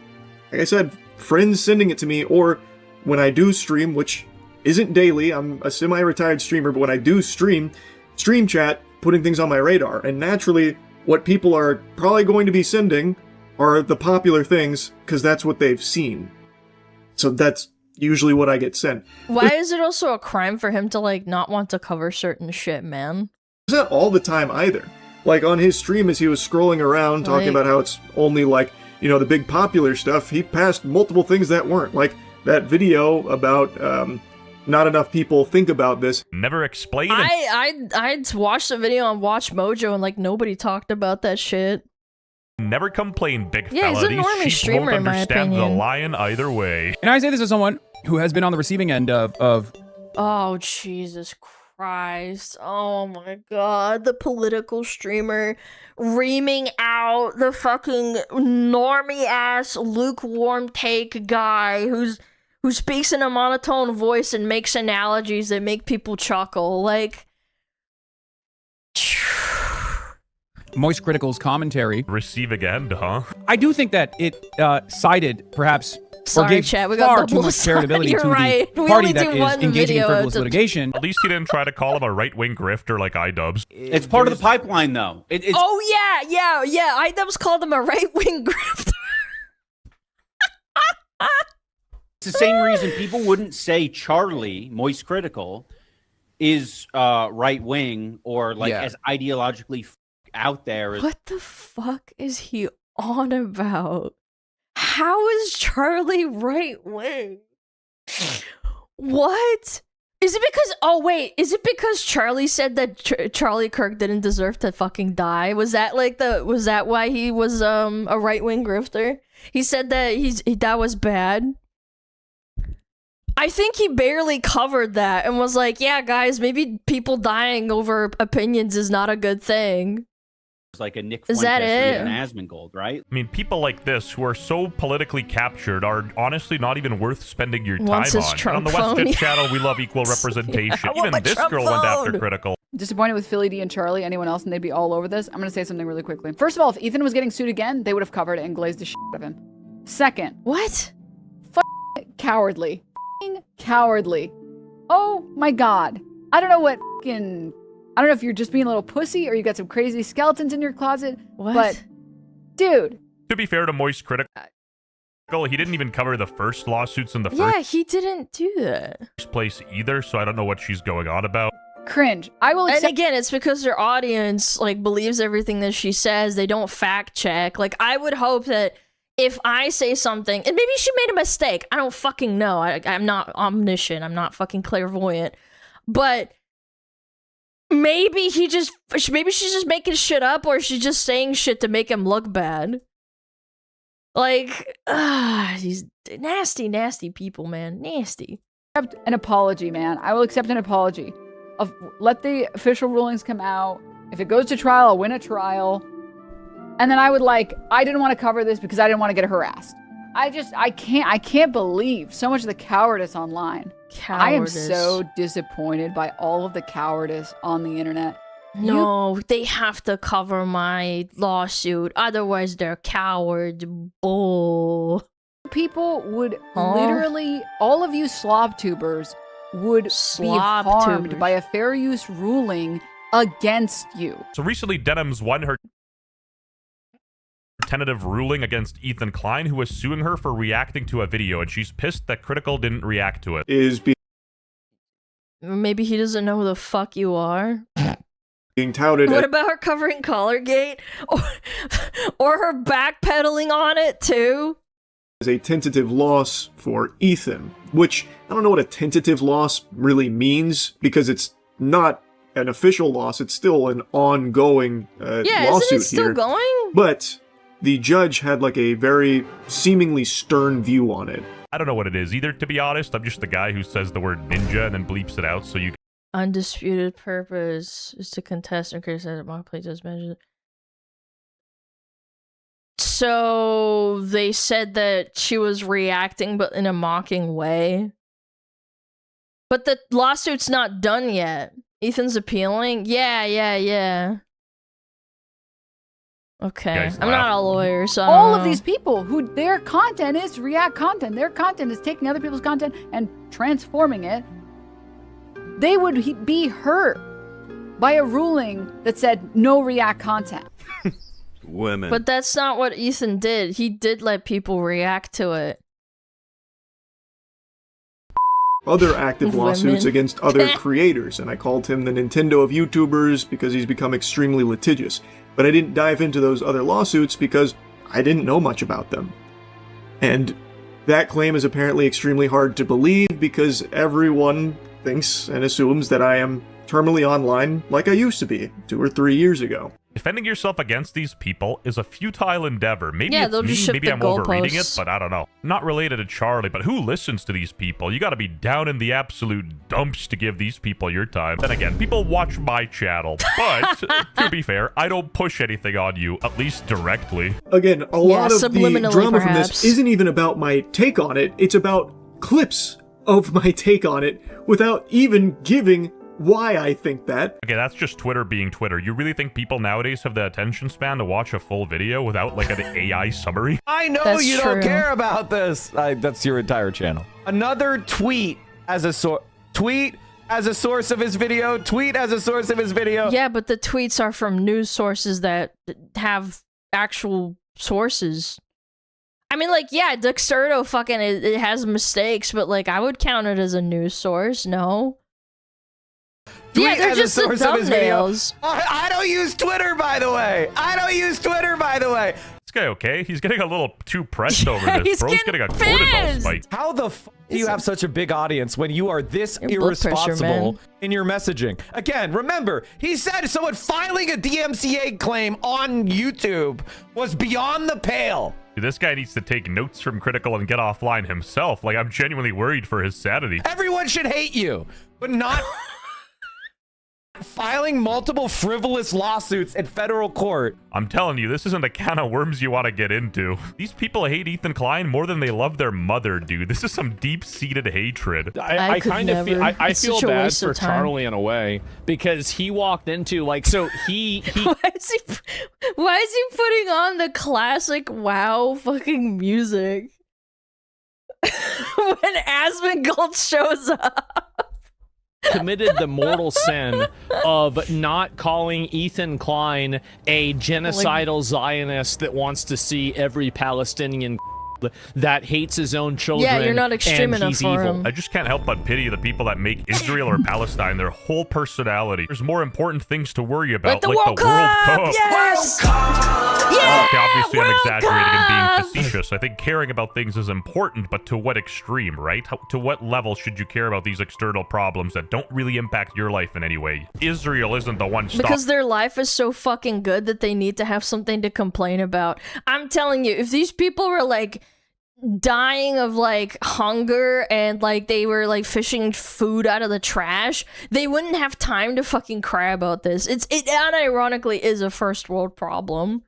like I said, friends sending it to me, or when I do stream, which isn't daily, I'm a semi-retired streamer, but when I do stream chat, putting things on my radar, and naturally, what people are probably going to be sending are the popular things, because that's what they've seen. So that's usually what I get sent. Why is it also a crime for him to like not want to cover certain shit, man? It's not all the time either. Like on his stream as he was scrolling around talking about how it's only like, you know, the big popular stuff, he passed multiple things that weren't. Like that video about not enough people think about this. Never explain it. I watched the video on Watch Mojo and like nobody talked about that shit. Never complain, big Yeah, fella. he's a normie These sheep streamer, won't in my understand the opinion. lion either way. And I say this as someone who has been on the receiving end of Oh, Jesus Christ. Oh my god. The political streamer reaming out the fucking normie-ass, lukewarm take guy who speaks in a monotone voice and makes analogies that make people chuckle. Like... Moist Critical's commentary. Receiving end, huh? I do think that it cited, perhaps, or Sorry, gave chat, we got far too double much charitability You're to right. the We party only do that one is engaging in video frivolous at a- litigation. At least he didn't try to call him a right-wing grifter like iDubbbz. It's part of the pipeline, though. It's Oh, yeah. iDubbbz called him a right-wing grifter. the same reason people wouldn't say Charlie, Moist Critical, is right wing or like as ideologically out there as What the fuck is he on about? How is Charlie right wing? What? Is it because? Oh wait, is it because Charlie said that Charlie Kirk didn't deserve to fucking die? Was that like Was that why he was a right wing grifter? He said that that was bad. I think he barely covered that and was like, "Yeah, guys, maybe people dying over opinions is not a good thing." like a Nick Is that Fuentes or it? an Asmongold, right? I mean, people like this who are so politically captured are honestly not even worth spending your time Wants his on. And Trump on the phone. WestJet channel, we love equal representation. I want my Even this Trump girl went after phone. Critical. Disappointed with Philly D and Charlie, anyone else, and they'd be all over this. I'm going to say something really quickly. First of all, if Ethan was getting sued again, they would have covered it and glazed the shit out of him. Second. What? Cowardly. Cowardly. Oh my god. I don't know what fucking... I don't know if you're just being a little pussy or you got some crazy skeletons in your closet. What? But, dude, To be fair to Moist Critical, he didn't even cover the first lawsuits in the Yeah, he didn't do that. first place either, so I don't know what she's going on about. Cringe. I will accept. And again, it's because their audience like believes everything that she says. They don't fact check. Like, I would hope that if I say something, and maybe she made a mistake. I don't fucking know. I'm not omniscient. I'm not fucking clairvoyant. But maybe she's just making shit up, or she's just saying shit to make him look bad. Like, these nasty, nasty people, man. Nasty. Accept an apology, man. I will accept an apology. Let the official rulings come out. If it goes to trial, I'll win a trial. And then I didn't want to cover this because I didn't want to get harassed. I can't believe so much of the cowardice online. I am so disappointed by all of the cowardice on the internet. No, they have to cover my lawsuit. Otherwise, they're cowards. Bull. People would literally, all of you slob tubers would be harmed by a fair use ruling against you. So recently, Denims won her tentative ruling against Ethan Klein, who was suing her for reacting to a video, and she's pissed that Critical didn't react to it. Maybe he doesn't know who the fuck you are. Being touted. What about her covering Collargate? Or her backpedaling on it, too? As a tentative loss for Ethan, which I don't know what a tentative loss really means, because it's not an official loss, it's still an ongoing lawsuit isn't it still here. Going? But the judge had like a very seemingly stern view on it. I don't know what it is either, to be honest. I'm just the guy who says the word ninja and then bleeps it out so you Undisputed purpose is to contest and criticize the marketplace as mentioned. So they said that she was reacting, but in a mocking way. But the lawsuit's not done yet. Ethan's appealing? Yeah. Okay. I'm not a lawyer, so all of these people who their content is React content, their content is taking other people's content and transforming it, they would be hurt by a ruling that said no React content. Women. But that's not what Ethan did. He did let people react to it. Other active lawsuits against other creators, and I called him the Nintendo of YouTubers because he's become extremely litigious. But I didn't dive into those other lawsuits because I didn't know much about them. And that claim is apparently extremely hard to believe because everyone thinks and assumes that I am terminally online like I used to be 2 or 3 years ago. Defending yourself against these people is a futile endeavor. Maybe they'll it's just me, shift maybe the I'm overreading it, goalposts. but I don't know. Not related to Charlie, but who listens to these people? You gotta be down in the absolute dumps to give these people your time. Then again, people watch my channel, but to be fair, I don't push anything on you, at least directly. Again, a lot of the subliminally, drama from perhaps. this isn't even about my take on it, it's about clips of my take on it without even giving why I think that. Okay, that's just Twitter being Twitter. You really think people nowadays have the attention span to watch a full video without like an AI summary? I know you don't care about this. That's your entire channel. Another tweet as a source. Tweet as a source of his video. Tweet as a source of his video. Yeah, but the tweets are from news sources that have actual sources. I mean, like, yeah, Dexerto fucking it has mistakes, but like, I would count it as a news source. No. Tweet Yeah, they're as just a the source of his video. thumbnails. I don't use Twitter, by the way. I don't use Twitter, by the way. This guy okay? He's getting a little too pressed over Yeah, this. he's Bro's getting a cortisol spike. How the f do you have such a big audience when you are this Your blood pressure, irresponsible man. in your messaging? Again, remember, he said someone filing a DMCA claim on YouTube was beyond the pale. Dude, this guy needs to take notes from Critical and get offline himself. Like, I'm genuinely worried for his sanity. Everyone should hate you, but not filing multiple frivolous lawsuits in federal court. I'm telling you, this isn't a can of worms you want to get into. These people hate Ethan Klein more than they love their mother, dude. This is some deep-seated hatred. I kind of feel I feel bad for Charlie in a way because he walked into like he Why is he putting on the classic WoW fucking music when Asmongold shows up? committed the mortal sin of not calling Ethan Klein a genocidal Zionist that wants to see every Palestinian that hates his own children. Yeah, you're not extreme and enough he's for evil. him. I just can't help but pity the people that make Israel or Palestine their whole personality. There's more important things to worry about, the like World the World Cup. Yes! Yeah! Okay, obviously I'm World exaggerating and Cup! being facetious. I think caring about things is important, but to what extreme, right? To what level should you care about these external problems that don't really impact your life in any way? Israel isn't the one stopping. Because their life is so fucking good that they need to have something to complain about. I'm telling you, if these people were like dying of like hunger and like they were like fishing food out of the trash, they wouldn't have time to fucking cry about this. It unironically is a first world problem.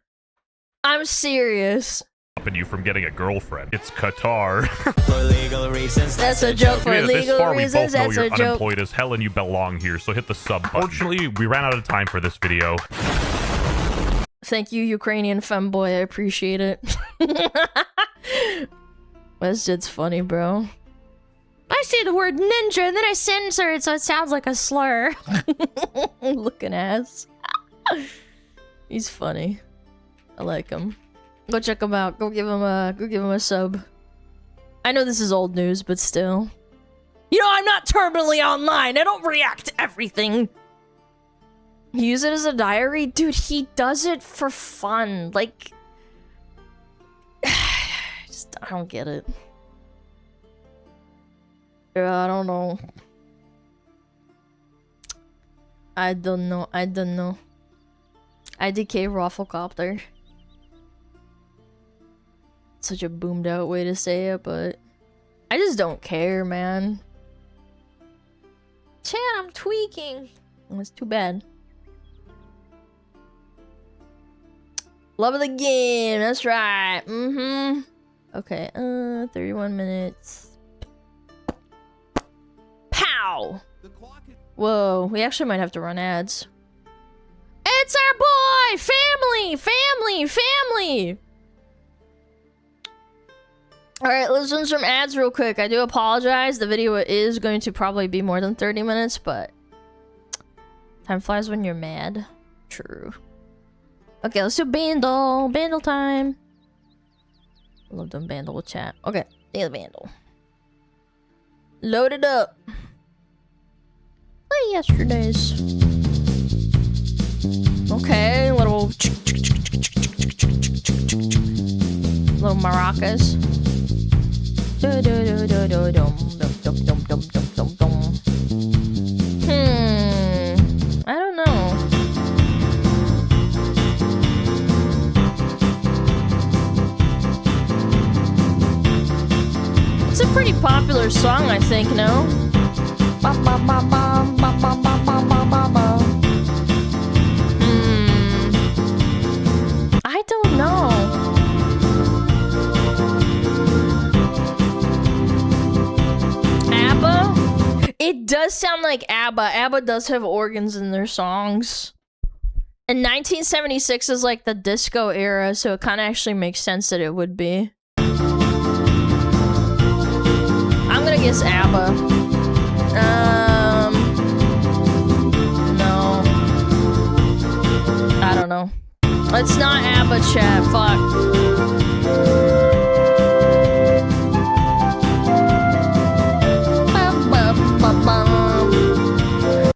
I'm serious. Stopping you from getting a girlfriend. It's Qatar. For legal reasons. That's a joke. For This legal far, we reasons, both know that's you're a joke. unemployed as hell and you belong here, so hit the sub button. Fortunately, we ran out of time for this video. Thank you, Ukrainian femboy. I appreciate it. That shit's funny, bro. I say the word ninja and then I censor it so it sounds like a slur. Looking ass. He's funny. I like him. Go check him out. Go give him a sub. I know this is old news, but still. You know, I'm not terminally online. I don't react to everything. Use it as a diary? Dude, he does it for fun. Like, I don't get it. Yeah, I don't know. I don't know. IDK Rafflecopter. Such a boomed out way to say it, but I just don't care, man. Chat, I'm tweaking. That's too bad. Love of the game, that's right. Okay, 31 minutes. Pow! Whoa, we actually might have to run ads. It's our boy! Family! Alright, let's run some ads real quick. I do apologize. The video is going to probably be more than 30 minutes, but time flies when you're mad. True. Okay, let's do Bandle. Bandle time. I love doing Bandle with chat. Okay, daily Bandle. Load it up. Play yesterday's. Okay, little maracas. I don't know. It's a pretty popular song, I think, no? I don't know. ABBA? It does sound like ABBA. ABBA does have organs in their songs. And 1976 is like the disco era, so it kind of actually makes sense that it would be. I'm gonna guess ABBA. No. I don't know. It's not ABBA, chat. Fuck.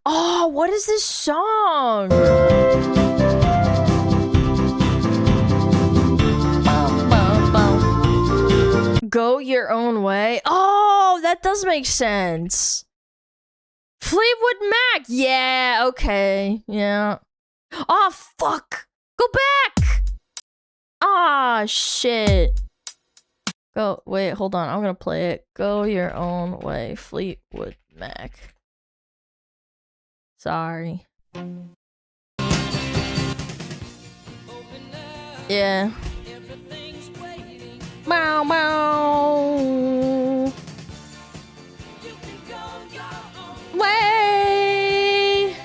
Oh, what is this song? Go Your Own Way. Oh, that does make sense. Fleetwood Mac. Yeah, okay. Yeah. Oh, fuck. Go back. Ah, shit. Go. Wait, hold on. I'm gonna play it. Go Your Own Way. Fleetwood Mac. Sorry. Yeah. Bow, bow. Way.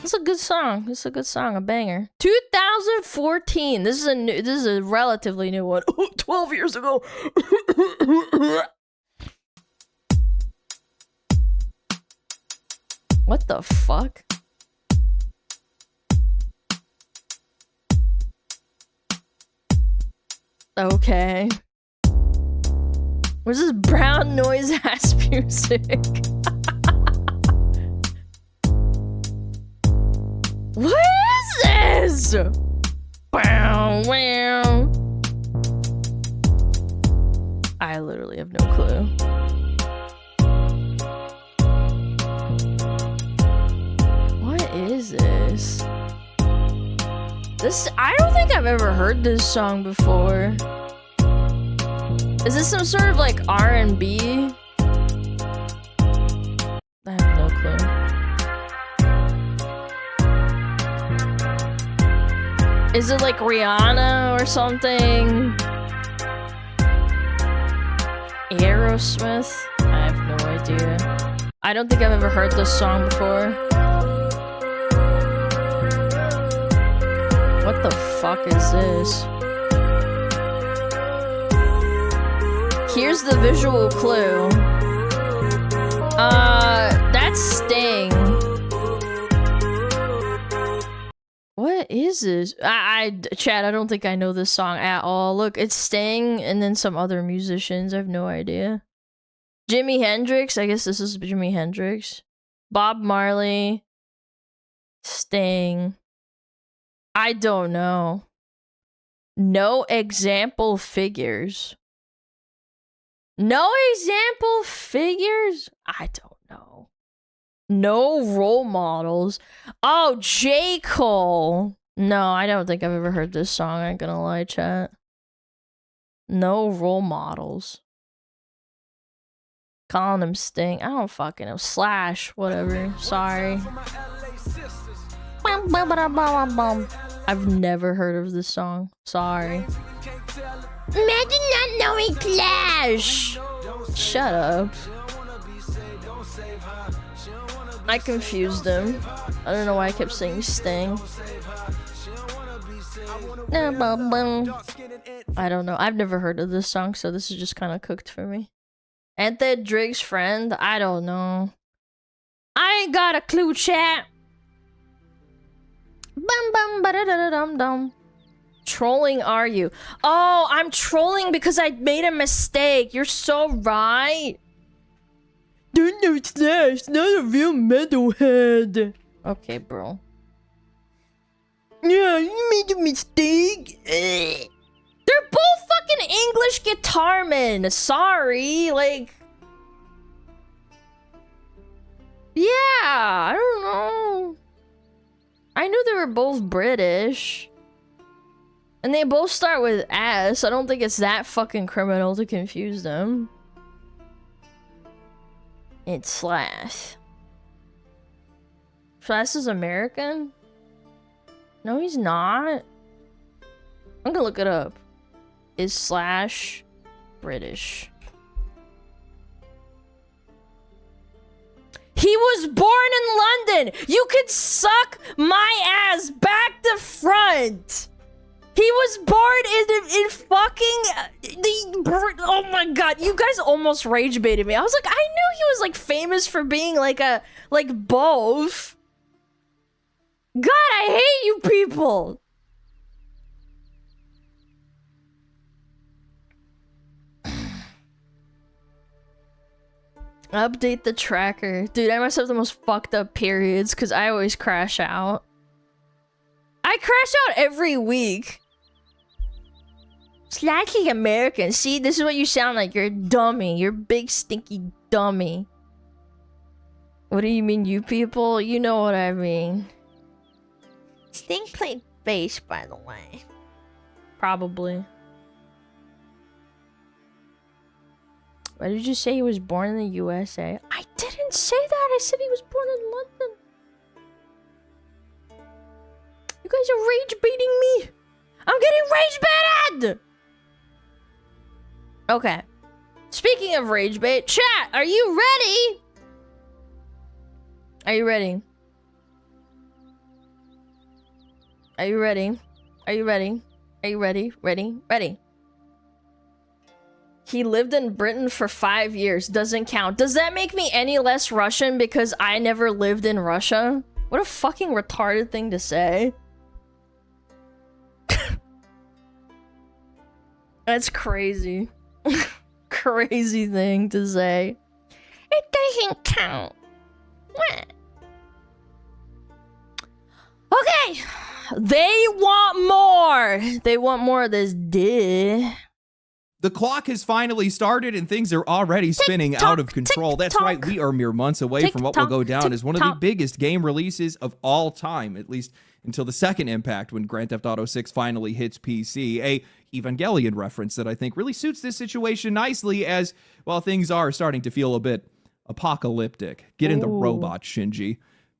It's a good song. It's a good song. A banger. 2014. This is a relatively new one. 12 years ago. What the fuck? Okay. What's this brown noise ass music? What is this? Bow, wow. I literally have no clue. What is this? I don't think I've ever heard this song before. Is this some sort of like R&B? I have no clue. Is it like Rihanna or something? Aerosmith? I have no idea. I don't think I've ever heard this song before. What the fuck is this? Here's the visual clue. That's Sting. What is this? Chad, I don't think I know this song at all. Look, it's Sting and then some other musicians. I have no idea. Jimi Hendrix. I guess this is Jimi Hendrix. Bob Marley. Sting. I don't know. No example figures. No example figures? I don't know. No role models. Oh, J. Cole. No, I don't think I've ever heard this song. I ain't gonna lie, chat. No role models. Calling him Sting. I don't fucking know. Slash, whatever. Sorry. I've never heard of this song. Sorry. Imagine not knowing Clash! Shut up. I confused him. I don't know why I kept saying Sting. I don't know. I've never heard of this song, so this is just kind of cooked for me. Ain't that Drake's friend? I don't know. I ain't got a clue, chat. Bum bum ba da da dum dum. Trolling are you? Oh, I'm trolling because I made a mistake. You're so right. Don't know Slash. It's not a real metalhead. Okay, bro. Yeah, you made a mistake. They're both fucking English guitar men. Sorry, like. Yeah, I don't know. I knew they were both British. And they both start with S. I don't think it's that fucking criminal to confuse them. It's Slash. Slash is American? No, he's not. I'm gonna look it up. Is Slash British? He was born in London! You could suck my ass back to front! He was born in fucking oh my god, you guys almost rage baited me. I was like, I knew he was like famous for being like both. God, I hate you people. Update the tracker. Dude, I must have the most fucked up periods because I always crash out. I crash out every week. Slightly American. See, this is what you sound like. You're a dummy. You're a big stinky dummy. What do you mean, you people? You know what I mean. Sting played bass, by the way. Probably. Why did you say he was born in the USA? I didn't say that. I said he was born in London. You guys are rage baiting me. I'm getting rage baited. Okay. Speaking of rage bait, chat, are you ready? Are you ready? Are you ready? Are you ready? Are you ready? Ready? Ready. He lived in Britain for 5 years. Doesn't count. Does that make me any less Russian because I never lived in Russia? What a fucking retarded thing to say. That's crazy. Crazy thing to say. It doesn't count. What? Okay. They want more. They want more of this dick. The clock has finally started and things are already spinning out of control. That's right, we are mere months away from what will go down as one of the biggest game releases of all time, at least until the second impact when Grand Theft Auto 6 finally hits PC. A Evangelion reference that I think really suits this situation nicely as, well, things are starting to feel a bit apocalyptic. Get in the robot, Shinji.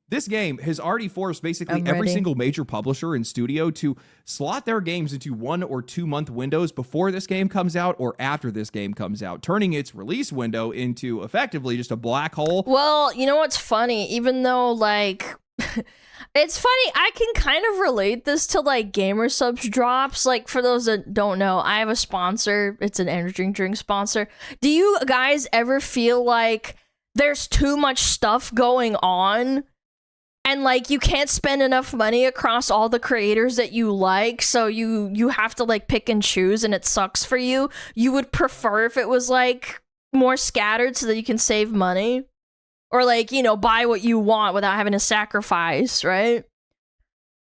This game has already forced basically every single major publisher and studio to slot their games into 1 or 2 month windows before this game comes out or after this game comes out, turning its release window into effectively just a black hole. Well, you know what's funny? Even though, like, it's funny, I can kind of relate this to, like, gamer subs drops. Like, for those that don't know, I have a sponsor. It's an energy drink sponsor. Do you guys ever feel like there's too much stuff going on? And, like, you can't spend enough money across all the creators that you like, so you have to, like, pick and choose, and it sucks for you. You would prefer if it was, like, more scattered so that you can save money? Or, like, you know, buy what you want without having to sacrifice, right?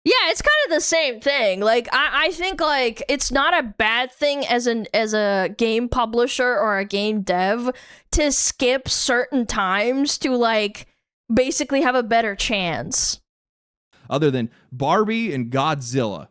Yeah, it's kind of the same thing. Like, I think, like, it's not a bad thing as a game publisher or a game dev to skip certain times to, like, basically have a better chance. Other than Barbie and Godzilla,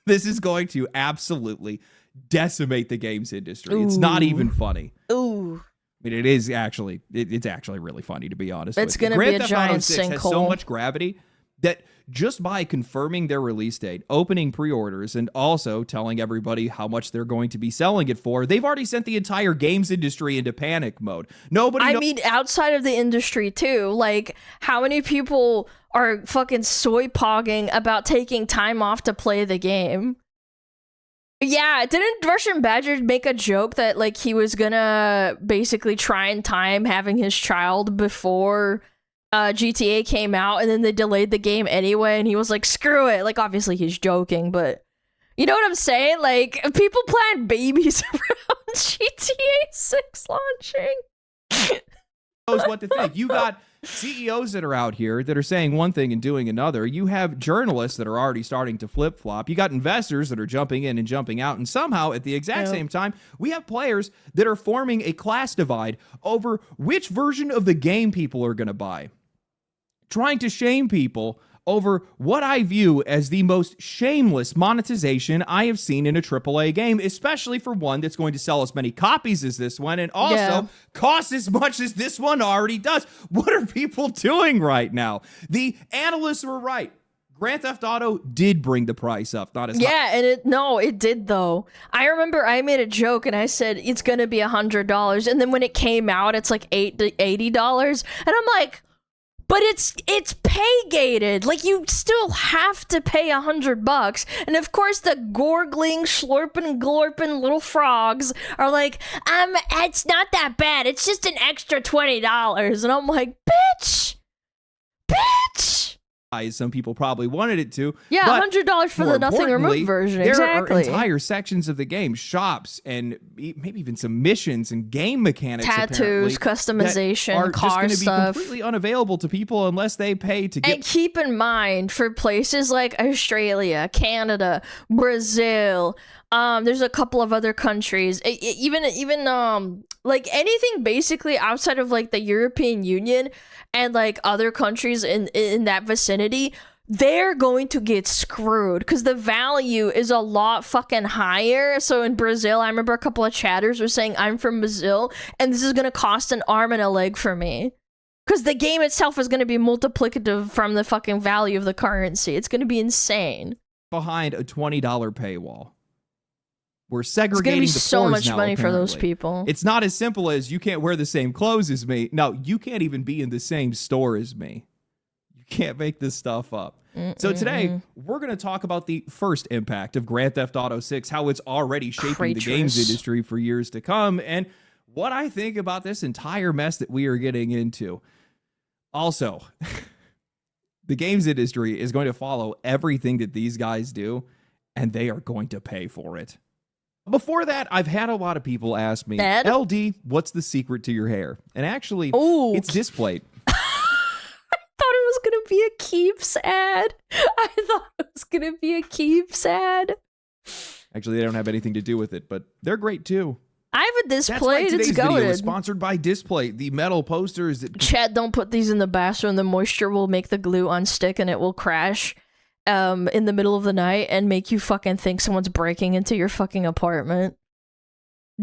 this is going to absolutely decimate the games industry. Ooh. It's not even funny. Ooh. I mean, it is actually, it's actually really funny, to be honest. It's going to be a giant sinkhole. Has so much gravity that just by confirming their release date, opening pre-orders, and also telling everybody how much they're going to be selling it for, they've already sent the entire games industry into panic mode. I mean, outside of the industry, too. Like, how many people are fucking soy-pogging about taking time off to play the game? Yeah, didn't Russian Badger make a joke that, like, he was gonna basically try and time having his child before GTA came out, and then they delayed the game anyway, and he was like, screw it. Like, obviously he's joking, but you know what I'm saying? Like, people plan babies around GTA 6 launching. Knows what to think. You got CEOs that are out here that are saying one thing and doing another. You have journalists that are already starting to flip-flop. You got investors that are jumping in and jumping out. And somehow, at the exact same time, we have players that are forming a class divide over which version of the game people are going to buy. Trying to shame people over what I view as the most shameless monetization I have seen in a AAA game, especially for one that's going to sell as many copies as this one and also cost as much as this one already does. What are people doing right now? The analysts were right. Grand Theft Auto did bring the price up, not as high. Yeah, and it did though. I remember I made a joke and I said it's gonna be $100, and then when it came out, it's like $80, and I'm like, but it's pay gated. Like, you still have to pay $100. And of course the gorgling, slurping, glorping little frogs are like, it's not that bad. It's just an extra $20. And I'm like, bitch. Some people probably wanted it to. Yeah, $100 for the nothing removed version. Exactly. There are entire sections of the game, shops, and maybe even some missions and game mechanics. Tattoos, customization, car just stuff. Be completely unavailable to people unless they pay to get. And keep in mind, for places like Australia, Canada, Brazil, there's a couple of other countries, even like anything basically outside of like the European Union and like other countries in that vicinity, they're going to get screwed because the value is a lot fucking higher. So in Brazil, I remember a couple of chatters were saying, I'm from Brazil and this is going to cost an arm and a leg for me. Because the game itself is going to be multiplicative from the fucking value of the currency. It's going to be insane. Behind a $20 paywall. We're segregating it's the gonna be so much now, money apparently. for those people. It's not as simple as you can't wear the same clothes as me. No, you can't even be in the same store as me. You Can't make this stuff up. So today, we're going to talk about the first impact of Grand Theft Auto 6, how it's already shaping the games industry for years to come, and what I think about this entire mess that we are getting into. Also, the games industry is going to follow everything that these guys do, and they are going to pay for it. Before that, I've had a lot of people ask me, LD, what's the secret to your hair? And actually, it's Displate. Thought it was gonna be a Keeps ad. I thought it was gonna be a Keeps ad. Actually, they don't have anything to do with it, but they're great too. I have a Displate. That's why today's it's video goated. is sponsored by Displate, the metal posters that Chad, don't put these in the bathroom. The moisture will make the glue unstick and it will crash in the middle of the night and make you fucking think someone's breaking into your fucking apartment.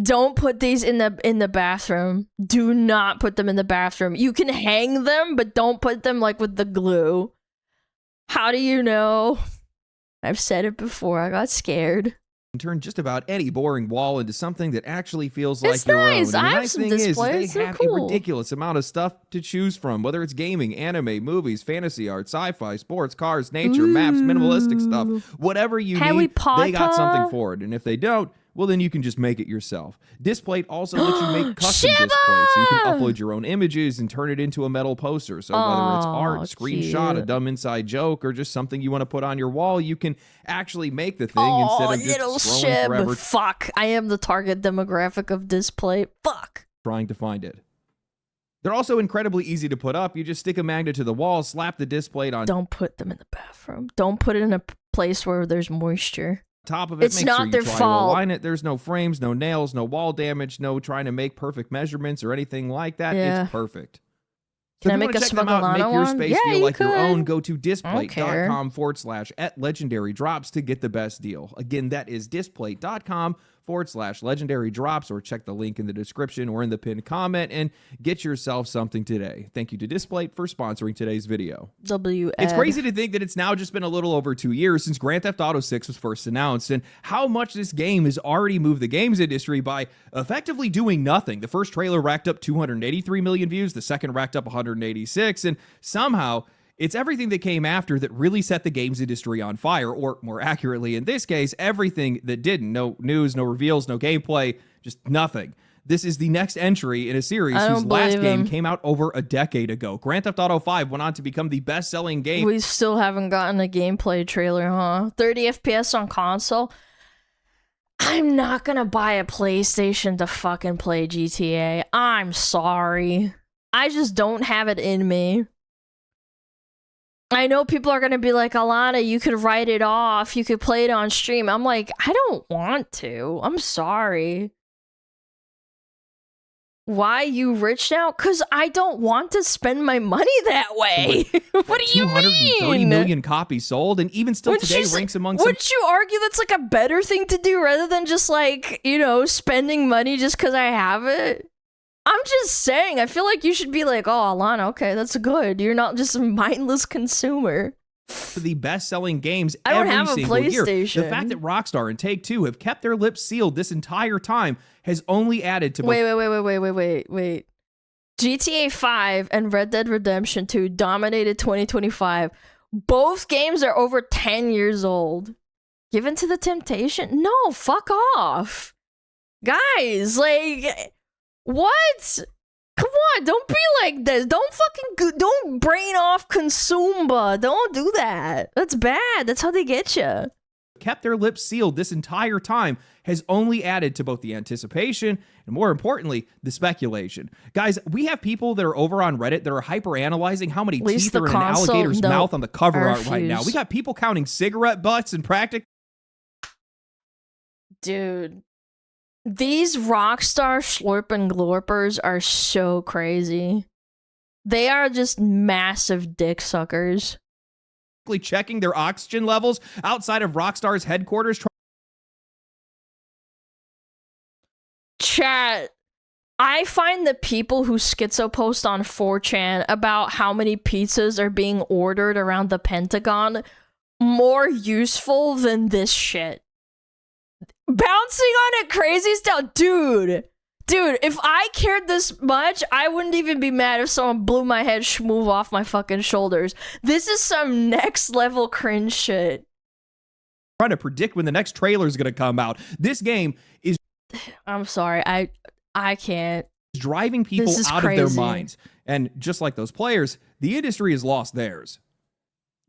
Don't put these in the bathroom. Do not put them in the bathroom. You can hang them, but don't put them like with the glue. How do you know? I've said it before. I got scared. Turn just about any boring wall into something that actually feels like It's your nice. own. And I the have nice some thing is displays. they They're have cool. a ridiculous amount of stuff to choose from, whether it's gaming, anime, movies, fantasy art, sci-fi, sports, cars, nature, maps, minimalistic stuff, whatever you Harry need, they got Potter. something for it. And if they don't, well, then you can just make it yourself. Displate also lets you make custom Shiva! displays, so you can upload your own images and turn it into a metal poster. So whether it's art, screenshot, a cute. dumb inside joke, or just something you want to put on your wall, you can actually make the thing instead of little just scrolling forever Shib. Fuck. I am the target demographic of Displate. Fuck. trying to find it. They're also incredibly easy to put up. You just stick a magnet to the wall, slap the display on Don't put them in the bathroom. Don't put it in a place where there's moisture. top of it. It's Make not sure you their try fault. to align it. There's no frames, no nails, no wall damage, no trying to make perfect measurements or anything like that. Yeah. It's perfect. Can So I if you make wanna a check them out and make SmugAlana your one? space Yeah, feel you like your own, could. go to care. displate.com/@legendary drops to get the best deal. Again, that is displate.com/legendary drops, or check the link in the description or in the pinned comment and get yourself something today. Thank you to Displate for sponsoring today's video. It's crazy to think that it's now just been a little over 2 years since Grand Theft Auto 6 was first announced, and how much this game has already moved the games industry by effectively doing nothing. The first trailer racked up 283 million views, the second racked up 186, and somehow it's everything that came after that really set the games industry on fire, or more accurately in this case, everything that didn't. No news, no reveals, no gameplay, just nothing. This is the next entry in a series I whose don't last believe game him. came out over a decade ago. Grand Theft Auto 5 went on to become the best-selling game. We still haven't gotten a gameplay trailer, huh? 30 FPS on console? I'm not gonna buy a PlayStation to fucking play GTA. I'm sorry. I just don't have it in me. I know people are gonna be like, Alana, you could write it off. You could play it on stream. I'm like, I don't want to. I'm sorry. Why you rich now? Because I don't want to spend my money that way. What do you 230 mean? million copies sold, and even still today ranks among some... Would you argue that's like a better thing to do rather than just like, you know, spending money just because I have it? I'm just saying, I feel like you should be like, oh, Alana, okay, that's good. You're not just a mindless consumer. the best-selling games I don't every have a single year. The PlayStation. fact that Rockstar and Take-Two have kept their lips sealed this entire time has only added to... Wait. GTA 5 and Red Dead Redemption 2 dominated 2025. Both games are over 10 years old. Given to the temptation? No, fuck off. Guys, like, what? Come on, don't be like this. Don't brain off Consumba. Don't do that. That's bad. That's how they get you. Kept their lips sealed this entire time has only added to both the anticipation and, more importantly, the speculation. Guys, we have people that are over on Reddit that are hyper-analyzing how many least teeth the are in an console- alligator's no, mouth on the cover I art right now. refuse. We got people counting cigarette butts and practically... Dude, these Rockstar Slurp and Glorpers are so crazy. They are just massive dick suckers. checking their oxygen levels outside of Rockstar's headquarters. Chat, I find the people who schizo post on 4chan about how many pizzas are being ordered around the Pentagon more useful than this shit. Bouncing on it crazy style. Dude, Dude, if I cared this much, I wouldn't even be mad if someone blew my head schmoove off my fucking shoulders. This is some next level cringe shit. Trying to predict when the next trailer is going to come out. This game is... I'm sorry, I can't. Driving people out of their minds. And just like those players, the industry has lost theirs.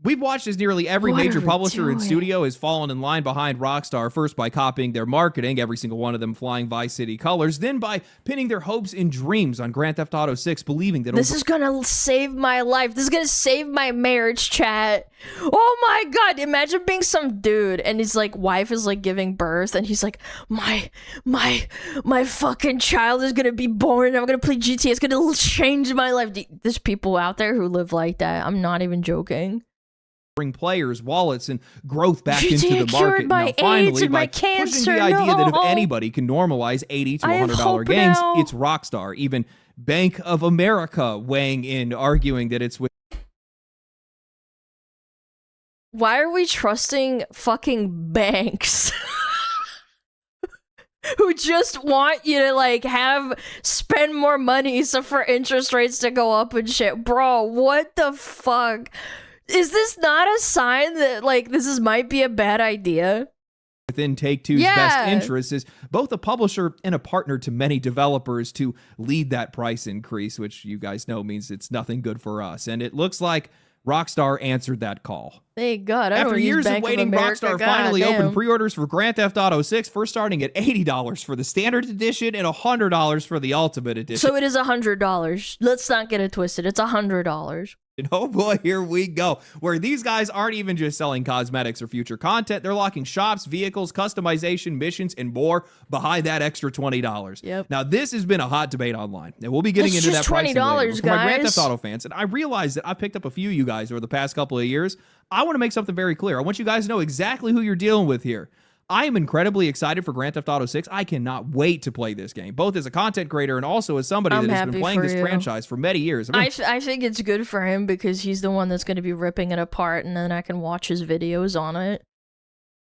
We've watched as nearly every major publisher and studio has fallen in line behind Rockstar, first by copying their marketing, every single one of them flying Vice City colors, then by pinning their hopes and dreams on Grand Theft Auto 6, believing that this is gonna save my life. This is gonna save my marriage, chat. Oh my god, imagine being some dude and his like wife is like giving birth and he's like, my fucking child is gonna be born. I'm gonna play GTA. It's gonna change my life. There's people out there who live like that. I'm not even joking. Bring players, wallets, and growth back GTA into the market. My now, finally, AIDS and my by cancer, pushing the idea that if anybody can normalize $80 to $100 games, it's Rockstar. Even Bank of America weighing in, arguing that it's with. Why are we trusting fucking banks? Who just want you to like spend more money so for interest rates to go up and shit. Bro, what the fuck? Is this not a sign that like might be a bad idea? Within Take-Two's best interest is both a publisher and a partner to many developers to lead that price increase, which you guys know means it's nothing good for us. And it looks like Rockstar answered that call. Thank God. After years of waiting, Rockstar finally opened pre-orders for Grand Theft Auto 6, first starting at $80 for the Standard Edition and $100 for the Ultimate Edition. So it is $100. Let's not get it twisted. It's $100. And oh boy, here we go, where these guys aren't even just selling cosmetics or future content. They're locking shops, vehicles, customization, missions, and more behind that extra $20. Yep. Now, this has been a hot debate online, and we'll be getting into that pricing later. For my Grand Theft Auto fans, and I realize that I picked up a few of you guys over the past couple of years. I want to make something very clear. I want you guys to know exactly who you're dealing with here. I am incredibly excited for Grand Theft Auto 6. I cannot wait to play this game, both as a content creator and also as somebody that has been playing this franchise for many years. I think it's good for him because he's the one that's going to be ripping it apart, and then I can watch his videos on it.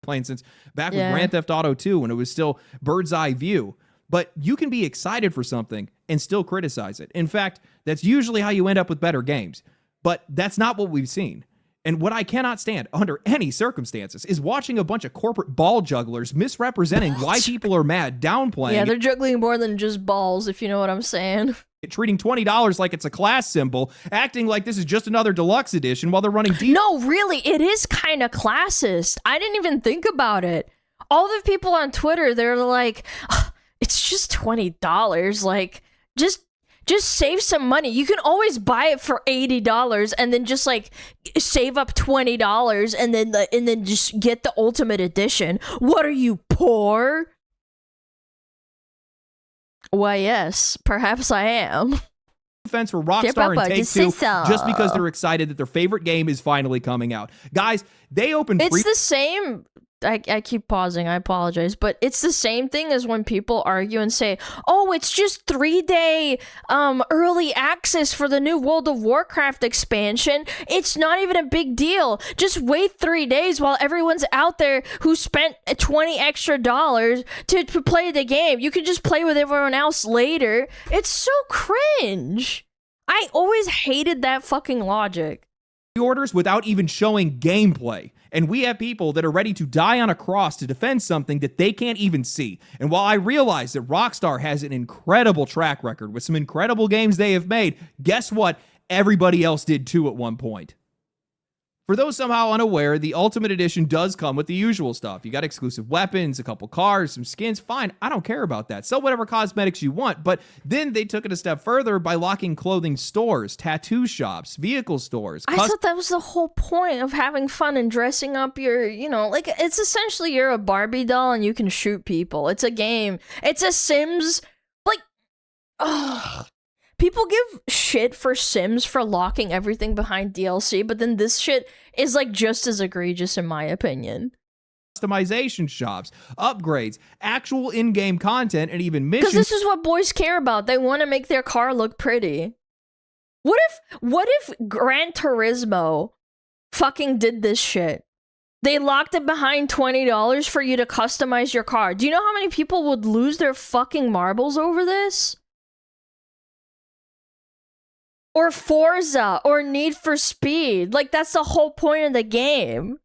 Playing since back with Grand Theft Auto 2 when it was still bird's eye view. But you can be excited for something and still criticize it. In fact, that's usually how you end up with better games. But that's not what we've seen. And what I cannot stand under any circumstances is watching a bunch of corporate ball jugglers misrepresenting why people are mad, downplaying. Yeah, they're juggling more than just balls, if you know what I'm saying. Treating $20 like it's a class symbol, acting like this is just another deluxe edition while they're running deep. No, really, it is kind of classist. I didn't even think about it. All the people on Twitter, they're like, it's just $20. Like, just save some money. You can always buy it for $80 and then just like save up $20 and then just get the Ultimate Edition. What are you, poor? Why, yes, perhaps I am. Defense for Rockstar and Take-Two just because they're excited that their favorite game is finally coming out. Guys, they opened It's the same. I keep pausing, I apologize, but it's the same thing as when people argue and say, oh, it's just 3-day early access for the new World of Warcraft expansion. It's not even a big deal. Just wait 3 days while everyone's out there who spent $20 extra to play the game. You can just play with everyone else later. It's so cringe. I always hated that fucking logic. Orders without even showing gameplay. And we have people that are ready to die on a cross to defend something that they can't even see. And while I realize that Rockstar has an incredible track record with some incredible games they have made, guess what? Everybody else did too at one point. For those somehow unaware, the Ultimate Edition does come with the usual stuff. You got exclusive weapons, a couple cars, some skins. Fine, I don't care about that. Sell whatever cosmetics you want. But then they took it a step further by locking clothing stores, tattoo shops, vehicle stores. I thought that was the whole point of having fun and dressing up your, like, it's essentially you're a Barbie doll and you can shoot people. It's a game. It's a Sims. Like, ugh. People give shit for Sims for locking everything behind DLC, but then this shit is like just as egregious in my opinion. Customization shops, upgrades, actual in-game content, and even missions. Because this is what boys care about. They want to make their car look pretty. What if Gran Turismo fucking did this shit? They locked it behind $20 for you to customize your car. Do you know how many people would lose their fucking marbles over this? Or Forza, or Need for Speed. Like, that's the whole point of the game.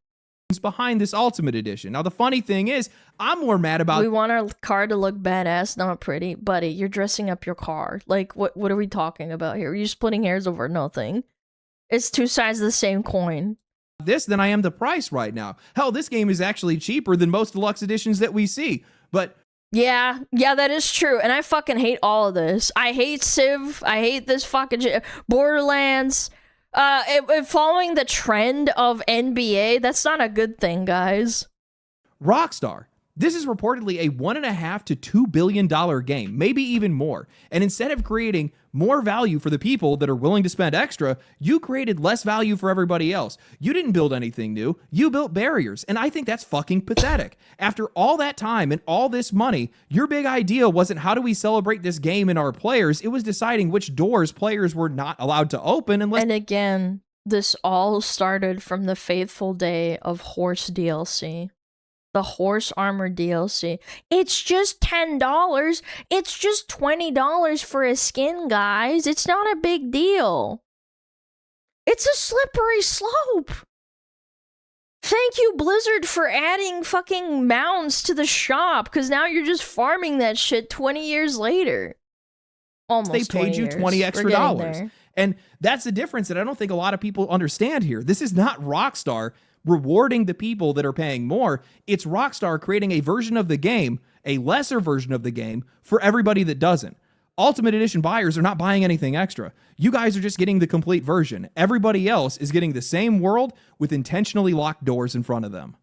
Behind this Ultimate Edition. Now, the funny thing is, I'm more mad about... We want our car to look badass, not pretty. Buddy, you're dressing up your car. Like, what are we talking about here? You're splitting hairs over nothing. It's two sides of the same coin. This than I am the price right now. Hell, this game is actually cheaper than most deluxe editions that we see. But yeah, that is true. And I fucking hate all of this. I hate Civ. I hate this fucking Borderlands. Following the trend of NBA, that's not a good thing, guys. Rockstar. This is reportedly a $1.5 to $2 billion game, maybe even more. And instead of creating more value for the people that are willing to spend extra, you created less value for everybody else. You didn't build anything new. You built barriers. And I think that's fucking pathetic. After all that time and all this money, your big idea wasn't how do we celebrate this game and our players. It was deciding which doors players were not allowed to open unless... And again, this all started from the faithful day of Horse DLC. The Horse Armor DLC. It's just $10. It's just $20 for a skin, guys. It's not a big deal. It's a slippery slope. Thank you, Blizzard, for adding fucking mounts to the shop, because now you're just farming that shit 20 years later. Almost they paid you 20 extra dollars. And that's the difference that I don't think a lot of people understand here. This is not Rockstar rewarding the people that are paying more. It's Rockstar creating a version of the game, a lesser version of the game, for everybody that doesn't. Ultimate Edition buyers are not buying anything extra. You guys are just getting the complete version. Everybody else is getting the same world with intentionally locked doors in front of them.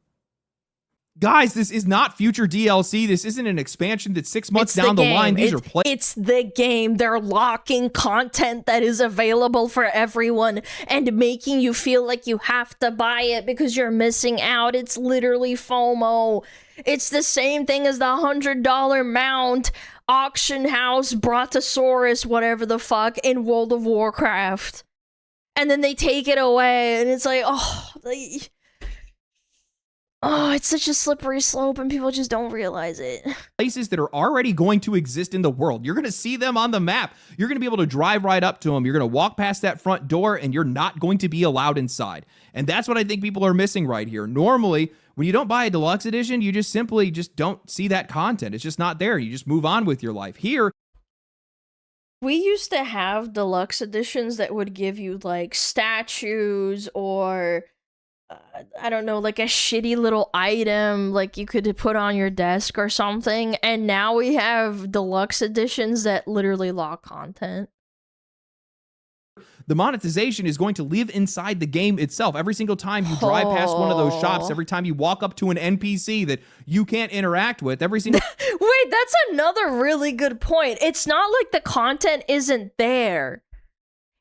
Guys, this is not future DLC. This isn't an expansion that's 6 months down the line. These are It's the game. They're locking content that is available for everyone and making you feel like you have to buy it because you're missing out. It's literally FOMO. It's the same thing as the $100 mount, auction house, Brontosaurus, whatever the fuck, in World of Warcraft. And then they take it away, and it's like, it's such a slippery slope and people just don't realize it. Places that are already going to exist in the world. You're going to see them on the map. You're going to be able to drive right up to them. You're going to walk past that front door and you're not going to be allowed inside. And that's what I think people are missing right here. Normally, when you don't buy a deluxe edition, you just simply don't see that content. It's just not there. You just move on with your life. Here, we used to have deluxe editions that would give you like statues or I don't know, like a shitty little item like you could put on your desk or something, and now we have deluxe editions that literally lock content. The monetization is going to live inside the game itself. Every single time you drive past one of those shops, every time you walk up to an NPC that you can't interact with, every single... Wait, that's another really good point. It's not like the content isn't there.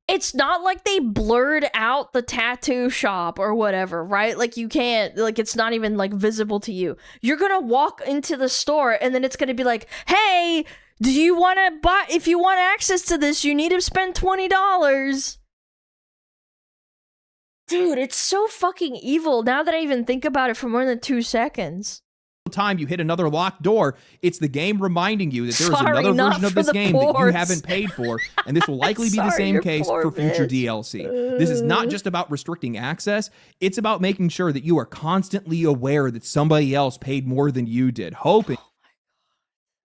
It's not like they blurred out the tattoo shop or whatever, right? Like you can't, like it's not even like visible to you. You're gonna walk into the store and then it's gonna be like, hey, do you want to buy, if you want access to this, you need to spend $20. Dude, it's so fucking evil now that I even think about it for more than 2 seconds. Time you hit another locked door, it's the game reminding you that there is another version of this game that you haven't paid for, and this will likely be the same case for future DLC. This is not just about restricting access, it's about making sure that you are constantly aware that somebody else paid more than you did, hoping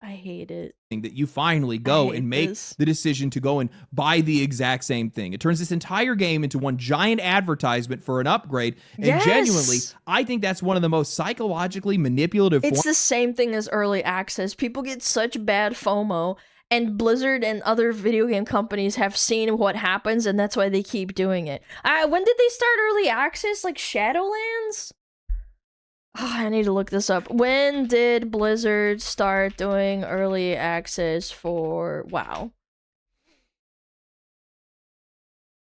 I hate it. That you finally go and make the decision to go and buy the exact same thing. It turns this entire game into one giant advertisement for an upgrade. And genuinely, I think that's one of the most psychologically manipulative It's the same thing as early access. People get such bad FOMO, and Blizzard and other video game companies have seen what happens, and that's why they keep doing it. When did they start early access? Like Shadowlands? Oh, I need to look this up. When did Blizzard start doing early access for WoW?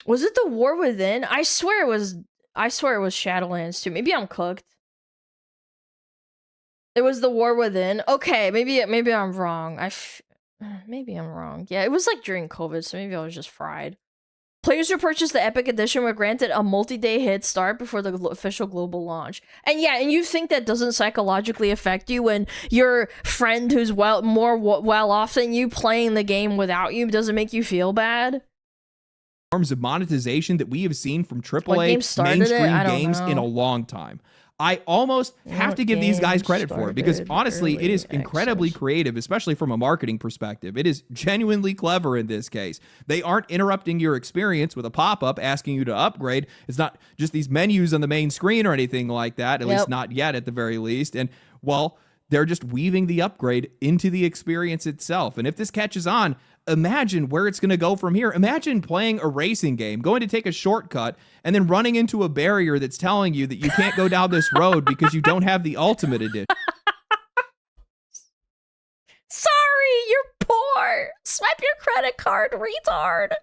Was it the War Within? I swear it was Shadowlands too. Maybe I'm cooked. It was the War Within. Okay, maybe I'm wrong. Maybe I'm wrong. Yeah, it was like during COVID, so maybe I was just fried. Players who purchased the Epic Edition were granted a multi-day head start before the official global launch. And yeah, and you think that doesn't psychologically affect you when your friend who's more well off than you playing the game without you doesn't make you feel bad? Forms of monetization that we have seen from What AAA game started it? mainstream I don't games in a know. long time. I almost have What to give these guys game credit for it because started honestly, it early is incredibly creative, especially from a marketing perspective. It is genuinely clever in this case. They aren't interrupting your experience with a pop-up asking you to upgrade. It's not just these menus on the main screen or anything like that, at least not yet at the very least. And well, they're just weaving the upgrade into the experience itself. And if this catches on, imagine where it's going to go from here. Imagine playing a racing game, going to take a shortcut, and then running into a barrier that's telling you that you can't go down this road because you don't have the Ultimate Edition. Sorry, you're poor. Swipe your credit card, retard.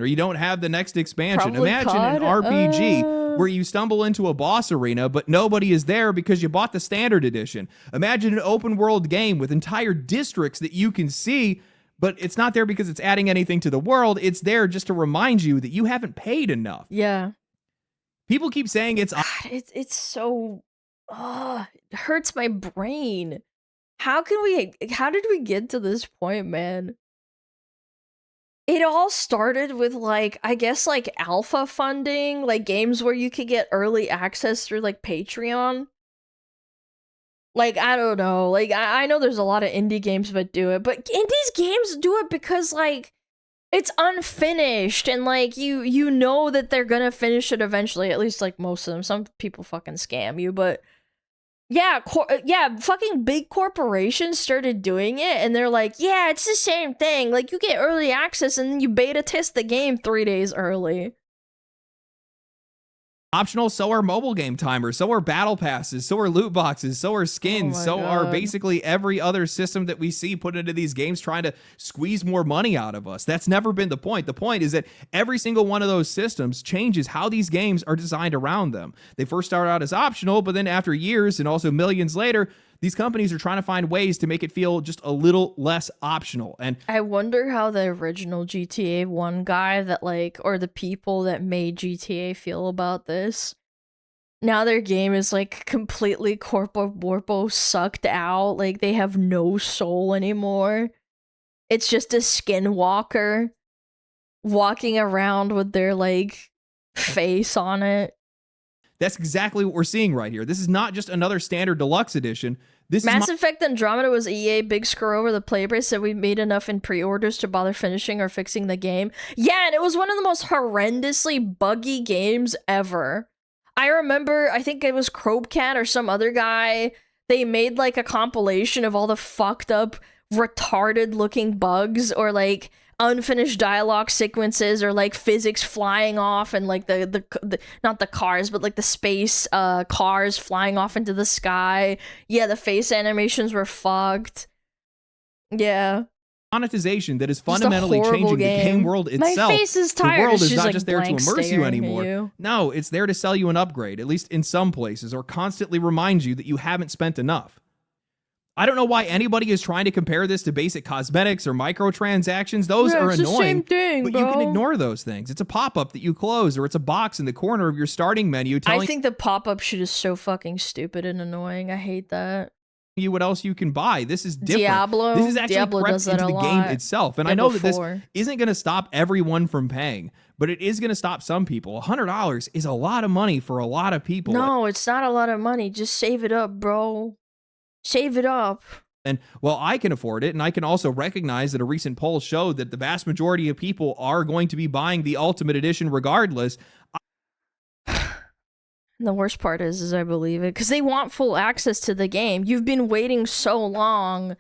Or you don't have the next expansion. Probably Imagine an COD. RPG where you stumble into a boss arena, but nobody is there because you bought the standard edition. Imagine an open world game with entire districts that you can see, but it's not there because it's adding anything to the world. It's there just to remind you that you haven't paid enough. Yeah. People keep saying it's It's so it hurts my brain. How did we get to this point, man? It all started with like, I guess like alpha funding, like games where you could get early access through like Patreon. Like, I don't know. Like, I know there's a lot of indie games that do it, but indies games do it because like it's unfinished and like you know that they're gonna finish it eventually, at least like most of them. Some people fucking scam you, but yeah, fucking big corporations started doing it and they're like, yeah, it's the same thing. Like you get early access and then you beta test the game 3 days early. optional, so are mobile game timers, so are battle passes, so are loot boxes, so are skins, so are basically every other system that we see put into these games trying to squeeze more money out of us. That's never been the point. The point is that every single one of those systems changes how these games are designed around them. They first start out as optional, but then after years and also millions later, these companies are trying to find ways to make it feel just a little less optional. And I wonder how the original GTA 1 guy that or the people that made GTA feel about this. Now their game is completely corpo sucked out. Like they have no soul anymore. It's just a skinwalker walking around with their face on it. that's exactly what we're seeing right here. This is not just another standard deluxe edition. This Mass is Effect Andromeda was EA big screw over the playbase, said we made enough in pre-orders to bother finishing or fixing the game. Yeah, and it was one of the most horrendously buggy games ever. I remember, I think it was Crobecat or some other guy, they made a compilation of all the fucked up, retarded looking bugs or unfinished dialogue sequences or physics flying off and the not the cars but the space cars flying off into the sky. Yeah, the face animations were fucked. Yeah, monetization that is fundamentally changing the game world My itself. face is tired. The world It's is just, not just there to blank immerse you staring at anymore. you. No, it's there to sell you an upgrade, at least in some places, or constantly remind you that you haven't spent enough. I don't know why anybody is trying to compare this to basic cosmetics or microtransactions. Those are it's the annoying, same thing, but you can bro. ignore those things. It's a pop-up that you close, or it's a box in the corner of your starting menu telling I think the pop-up shit is so fucking stupid and annoying. I hate that. you what else you can buy. This is different. Diablo? This is actually Diablo crept does that into a the game lot. itself. And I Diablo know that 4. this isn't going to stop everyone from paying, but it is going to stop some people. $100 is a lot of money for a lot of people. No, it's not a lot of money. Just save it up, bro. Save it up. And well, I can afford it, and I can also recognize that a recent poll showed that the vast majority of people are going to be buying the Ultimate Edition regardless. And the worst part is I believe it because they want full access to the game. You've been waiting so long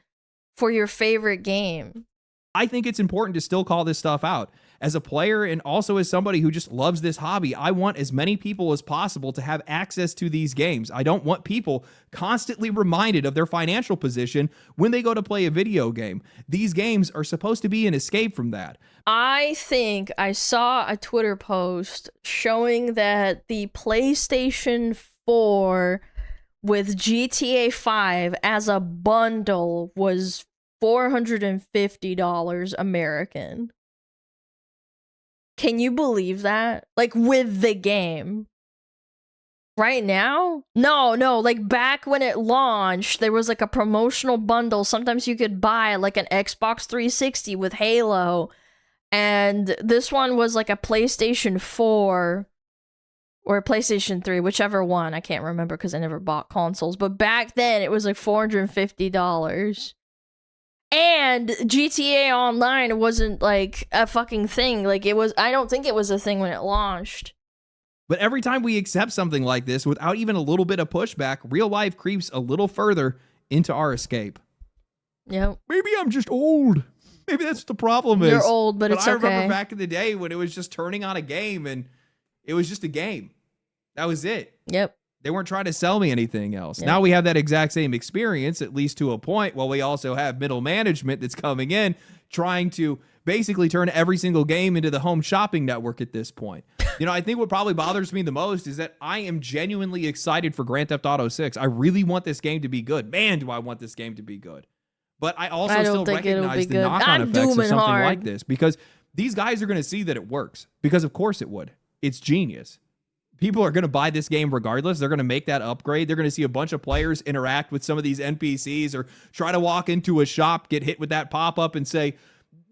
for your favorite game. I think it's important to still call this stuff out. As a player and also as somebody who just loves this hobby, I want as many people as possible to have access to these games. I don't want people constantly reminded of their financial position when they go to play a video game. These games are supposed to be an escape from that. I think I saw a Twitter post showing that the PlayStation 4 with GTA 5 as a bundle was $450 American. Can you believe that? Like with the game. Right now? No, like back when it launched, there was like a promotional bundle. Sometimes you could buy like an Xbox 360 with Halo. And this one was like a PlayStation 4 or a PlayStation 3, whichever one. I can't remember because I never bought consoles. But back then, it was like $450. And GTA Online wasn't like a fucking thing. Like it was, I don't think it was a thing when it launched. But every time we accept something like this without even a little bit of pushback, real life creeps a little further into our escape. Yep. Maybe I'm just old. Maybe that's the problem. You're old, but it's I okay. remember back in the day when it was just turning on a game and it was just a game. That was it. Yep. They weren't trying to sell me anything else. Yep. Now we have that exact same experience, at least to a point, while we also have middle management that's coming in trying to basically turn every single game into the home shopping network at this point. You know, I think what probably bothers me the most is that I am genuinely excited for Grand Theft Auto 6. I really want this game to be good. Man, do I want this game to be good. But I also still recognize the knock-on effects of something like this, because these guys are going to see that it works, because of course it would. It's genius. People are going to buy this game regardless. They're going to make that upgrade. They're going to see a bunch of players interact with some of these NPCs or try to walk into a shop, get hit with that pop-up and say,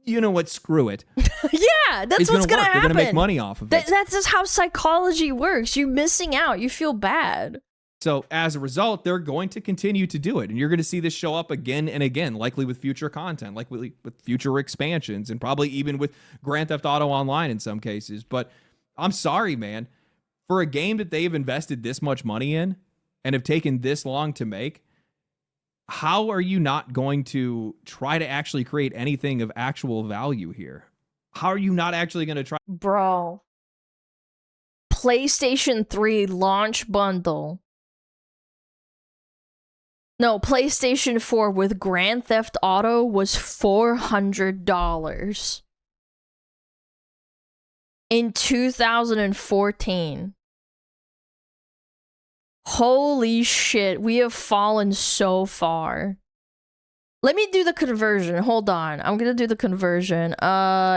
you know what, screw it. Yeah, that's what's going to happen. They're going to make money off of it. That's just how psychology works. You're missing out. You feel bad. So as a result, they're going to continue to do it. And you're going to see this show up again and again, likely with future content, likely with future expansions, and probably even with Grand Theft Auto Online in some cases. But I'm sorry, man. For a game that they've invested this much money in and have taken this long to make, how are you not going to try to actually create anything of actual value here? How are you not actually going to try? Bro. PlayStation 3 launch bundle. No, PlayStation 4 with Grand Theft Auto was $400 in 2014. Holy shit, we have fallen so far. Let me do the conversion. Hold on. I'm going to do the conversion.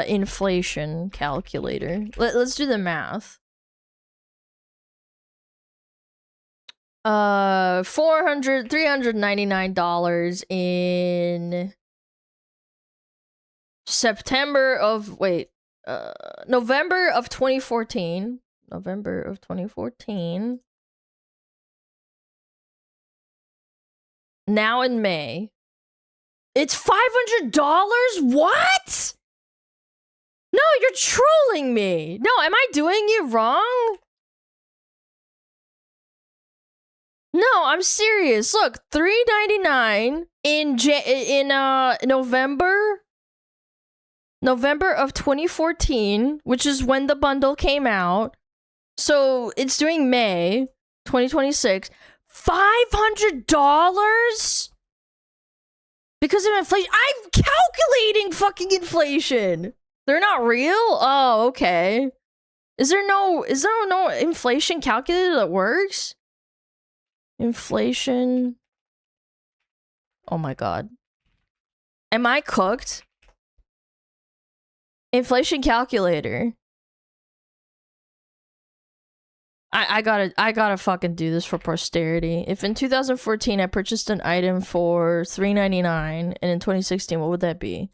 Inflation calculator. Let's do the math. $399 in September of, November of 2014. November of 2014. Now in May. It's $500? What? No, you're trolling me. No, am I doing it wrong? No, I'm serious. Look, $399 in November of 2014, which is when the bundle came out. So it's doing May 2026. $500 because of inflation. I'm calculating fucking inflation. They're not real? Oh, okay. Is there no inflation calculator that works? Inflation. Oh my god. Am I cooked? Inflation calculator. I gotta fucking do this for posterity. If in 2014 I purchased an item for $399, and in 2016, what would that be?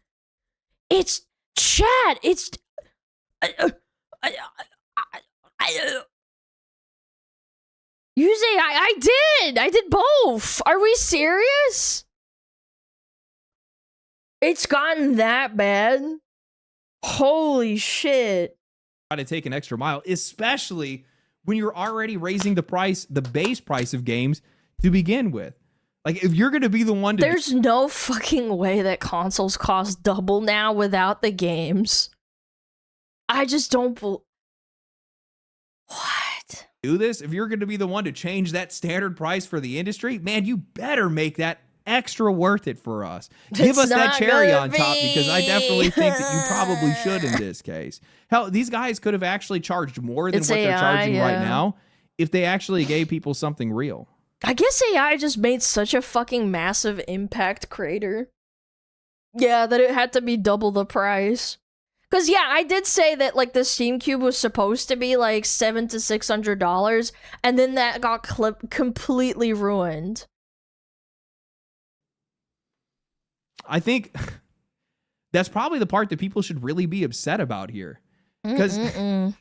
It's chat. It's use AI. I did both. Are we serious? It's gotten that bad. Holy shit. Try to take an extra mile, especially when you're already raising the base price of games to begin with. Like, if you're going to be the one to... There's no fucking way that consoles cost double now without the games. I just don't... What? Do this? If you're going to be the one to change that standard price for the industry, man, you better make that extra worth it for us. Give us that cherry on top, because I definitely think that you probably should in this case. Hell, these guys could have actually charged more than what they're charging right now if they actually gave people something real. I guess AI just made such a fucking massive impact crater. Yeah, that it had to be double the price. Because yeah, I did say that like the Steam Cube was supposed to be like $700 to $600, and then that got completely ruined. I think that's probably the part that people should really be upset about here. Because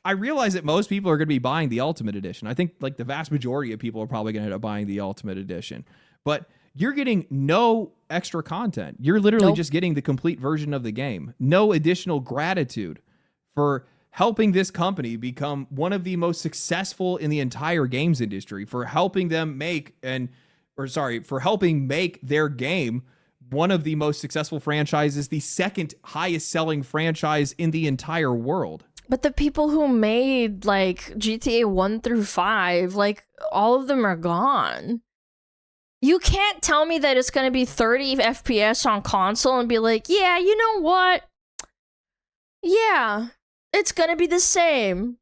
I realize that most people are going to be buying the Ultimate Edition. I think like the vast majority of people are probably going to end up buying the Ultimate Edition. But you're getting no extra content. You're literally just getting the complete version of the game. No additional gratitude for helping this company become one of the most successful in the entire games industry, for helping them for helping make their game one of the most successful franchises, the second highest selling franchise in the entire world. But the people who made like GTA 1 through 5, like all of them are gone. You can't tell me that it's going to be 30 FPS on console and be like, yeah, you know what? Yeah, it's going to be the same.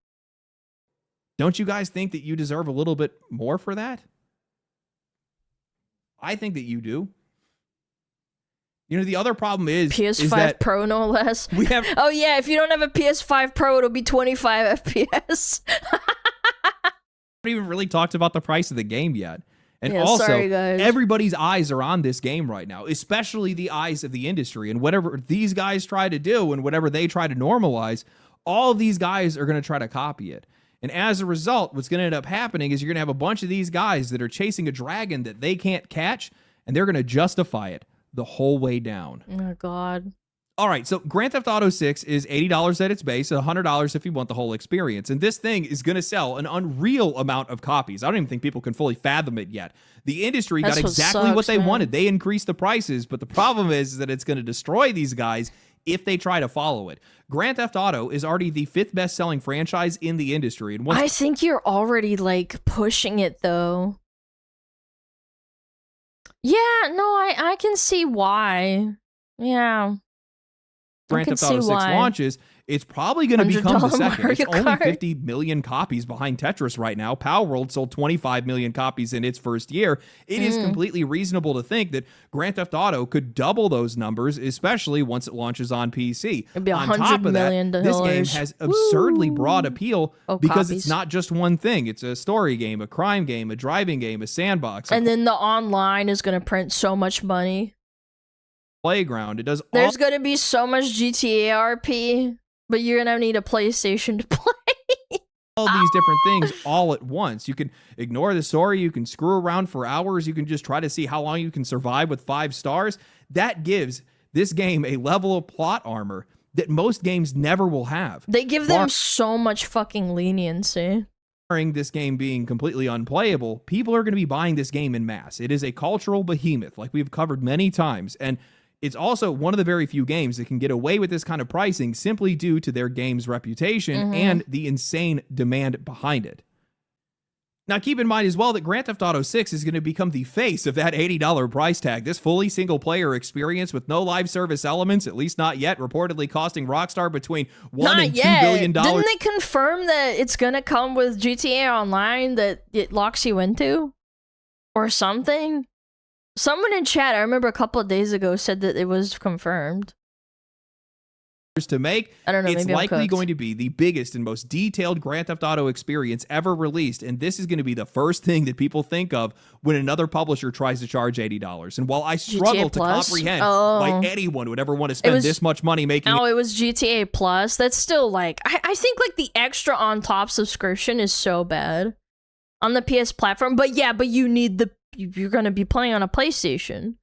Don't you guys think that you deserve a little bit more for that? I think that you do. You know, the other problem is PS5 Pro, no less. Oh yeah, if you don't have a PS5 Pro, it'll be 25 FPS. Haven't even really talked about the price of the game yet. And Yeah, also, sorry, guys. everybody's eyes are on this game right now, especially the eyes of the industry. And whatever these guys try to do and whatever they try to normalize, all of these guys are going to try to copy it. And as a result, what's going to end up happening is you're going to have a bunch of these guys that are chasing a dragon that they can't catch, and they're going to justify it the whole way down. Oh my God. All right, so Grand Theft Auto 6 is $80 at its base, $100 if you want the whole experience. And this thing is going to sell an unreal amount of copies. I don't even think people can fully fathom it yet. The industry got exactly what they wanted. They increased the prices, but the problem is that it's going to destroy these guys if they try to follow it. Grand Theft Auto is already the 5th best-selling franchise in the industry. And I think you're already like pushing it though. Yeah, no, I can see why. Yeah. Grand Theft Auto 6 launches, it's probably going to become the second. Mario It's only Kart. 50 million copies behind Tetris right now. Palworld sold 25 million copies in its first year. It is completely reasonable to think that Grand Theft Auto could double those numbers, especially once it launches on PC. It'd be On $100 top of that, million. this game has absurdly broad appeal because copies. it's not just one thing. It's a story game, a crime game, a driving game, a sandbox, a And then the online is going to print so much money. playground. It does all There's going to be so much GTA RP, but you're going to need a PlayStation to play. all these different things all at once. You can ignore the story. You can screw around for hours. You can just try to see how long you can survive with 5 stars. That gives this game a level of plot armor that most games never will have. They give them so much fucking leniency. Barring this game being completely unplayable, people are going to be buying this game in mass. It is a cultural behemoth, like we've covered many times. And it's also one of the very few games that can get away with this kind of pricing simply due to their game's reputation and the insane demand behind it. Now, keep in mind as well that Grand Theft Auto 6 is going to become the face of that $80 price tag. This fully single-player experience with no live service elements, at least not yet, reportedly costing Rockstar between $1 and $2 billion. Didn't they confirm that it's going to come with GTA Online that it locks you into? Or something? Someone in chat, I remember a couple of days ago, said that it was confirmed. To make, I don't know, it's maybe I'm likely cooked. going to be the biggest and most detailed Grand Theft Auto experience ever released, and this is going to be the first thing that people think of when another publisher tries to charge $80. And while I struggle to Plus? comprehend Oh. why anyone would ever want to spend was- this much money making Oh, it was GTA Plus. That's still like, I think like the extra on top subscription is so bad on the PS platform. But yeah, but you need you're going to be playing on a PlayStation.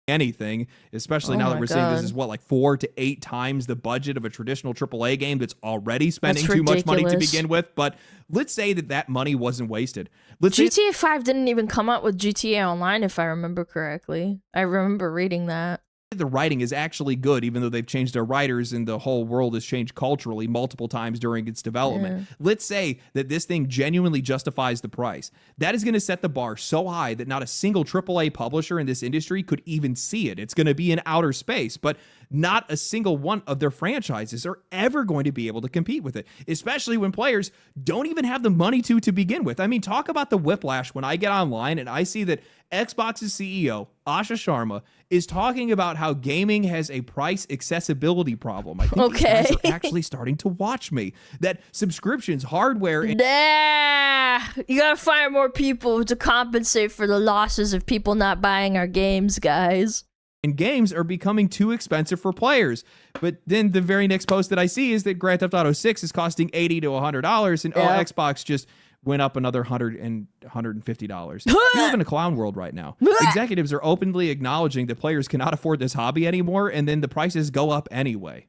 anything, especially Oh now that my we're seeing this God. is what, like 4 to 8 times the budget of a traditional AAA game that's already spending That's too much money to ridiculous. begin with. But let's say that money wasn't wasted. Let's say GTA 5 didn't even come out with GTA Online, if I remember correctly. I remember reading that. the writing is actually good, even though they've changed their writers and the whole world has changed culturally multiple times during its development. Yeah. Let's say that this thing genuinely justifies the price. That is going to set the bar so high that not a single AAA publisher in this industry could even see it. It's going to be in outer space. But not a single one of their franchises are ever going to be able to compete with it, especially when players don't even have the money to begin with. I mean, talk about the whiplash when I get online and I see that Xbox's CEO, Asha Sharma, is talking about how gaming has a price accessibility problem. I think these guys are actually starting to watch me. That subscriptions, hardware... Nah, you gotta find more people to compensate for the losses of people not buying our games, guys. And games are becoming too expensive for players. But then the very next post that I see is that Grand Theft Auto 6 is costing $80 to $100, and Xbox just went up another $100 and $150. We live in a clown world right now. Executives are openly acknowledging that players cannot afford this hobby anymore, and then the prices go up anyway.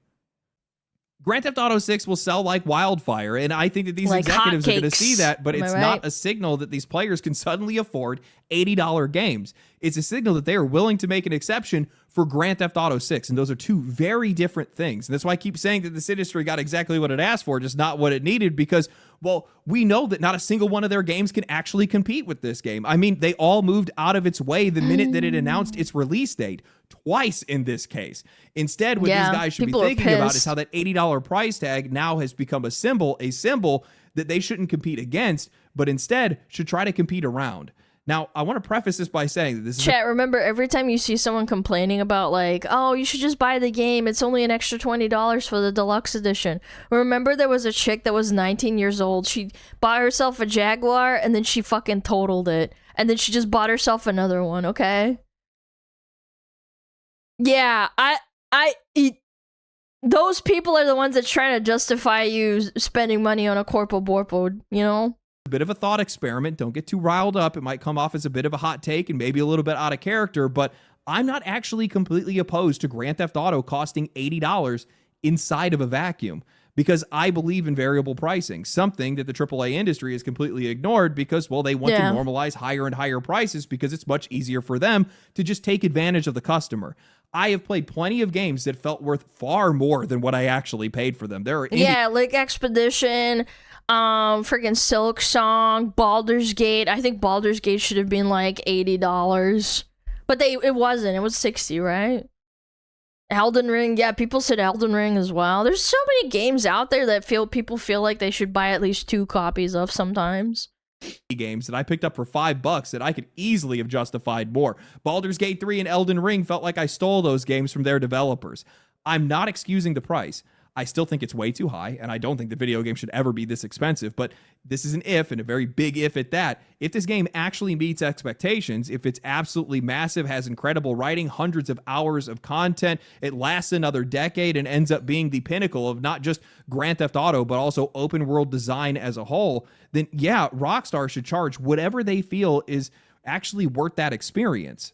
Grand Theft Auto 6 will sell like wildfire, and I think that these executives are going to see that, but it's not a signal that these players can suddenly afford $80 games. It's a signal that they are willing to make an exception for Grand Theft Auto 6, and those are two very different things. And that's why I keep saying that this industry got exactly what it asked for, just not what it needed, because, well, we know that not a single one of their games can actually compete with this game. I mean, they all moved out of its way the minute that it announced its release date, twice in this case. Instead, what these guys should be thinking about is how that $80 price tag now has become a symbol that they shouldn't compete against, but instead should try to compete around. Now, I want to preface this by saying that this is... Chat, remember, every time you see someone complaining about, like, oh, you should just buy the game, it's only an extra $20 for the deluxe edition. Remember there was a chick that was 19 years old. She bought herself a Jaguar, and then she fucking totaled it. And then she just bought herself another one, okay? Yeah, those people are the ones that trying to justify you spending money on a Corpo Borpo, you know? A bit of a thought experiment. Don't get too riled up. It might come off as a bit of a hot take and maybe a little bit out of character, but I'm not actually completely opposed to Grand Theft Auto costing $80 inside of a vacuum, because I believe in variable pricing, something that the AAA industry has completely ignored because, well, they want to normalize higher and higher prices because it's much easier for them to just take advantage of the customer. I have played plenty of games that felt worth far more than what I actually paid for them. There are like Expedition, freaking Silk Song, Baldur's Gate. I think Baldur's Gate should have been like $80, but it wasn't. It was 60, right? Elden Ring, yeah, people said Elden Ring as well. There's so many games out there that people feel like they should buy at least 2 copies of sometimes. Games that I picked up for $5 that I could easily have justified more. Baldur's Gate 3 and Elden Ring felt like I stole those games from their developers. I'm not excusing the price. I still think it's way too high, and I don't think the video game should ever be this expensive, but this is an if, and a very big if at that. If this game actually meets expectations, if it's absolutely massive, has incredible writing, hundreds of hours of content, it lasts another decade and ends up being the pinnacle of not just Grand Theft Auto, but also open world design as a whole, then yeah, Rockstar should charge whatever they feel is actually worth that experience.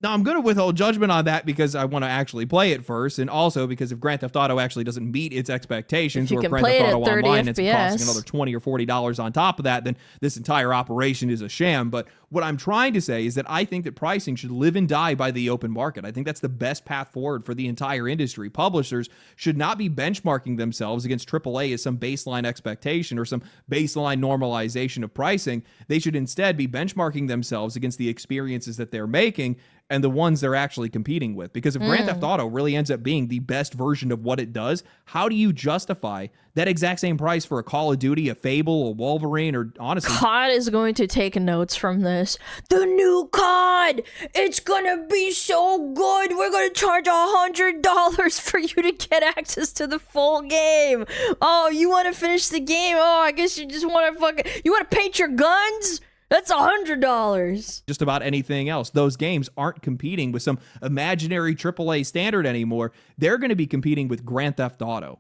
Now, I'm going to withhold judgment on that because I want to actually play it first, and also because if Grand Theft Auto actually doesn't meet its expectations, or Grand Theft Auto Online ends up costing another $20 or $40 on top of that, then this entire operation is a sham. But what I'm trying to say is that I think that pricing should live and die by the open market. I think that's the best path forward for the entire industry. Publishers should not be benchmarking themselves against AAA as some baseline expectation or some baseline normalization of pricing. They should instead be benchmarking themselves against the experiences that they're making and the ones they're actually competing with. Because if Grand Theft Auto really ends up being the best version of what it does, how do you justify that exact same price for a Call of Duty, a Fable, a Wolverine, or honestly... COD is going to take notes from this. The new COD! It's gonna be so good! We're gonna charge $100 for you to get access to the full game! Oh, you want to finish the game? Oh, I guess you just want to You want to paint your guns? That's $100. Just about anything else. Those games aren't competing with some imaginary AAA standard anymore. They're going to be competing with Grand Theft Auto.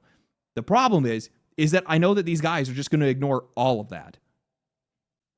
The problem is that I know that these guys are just going to ignore all of that.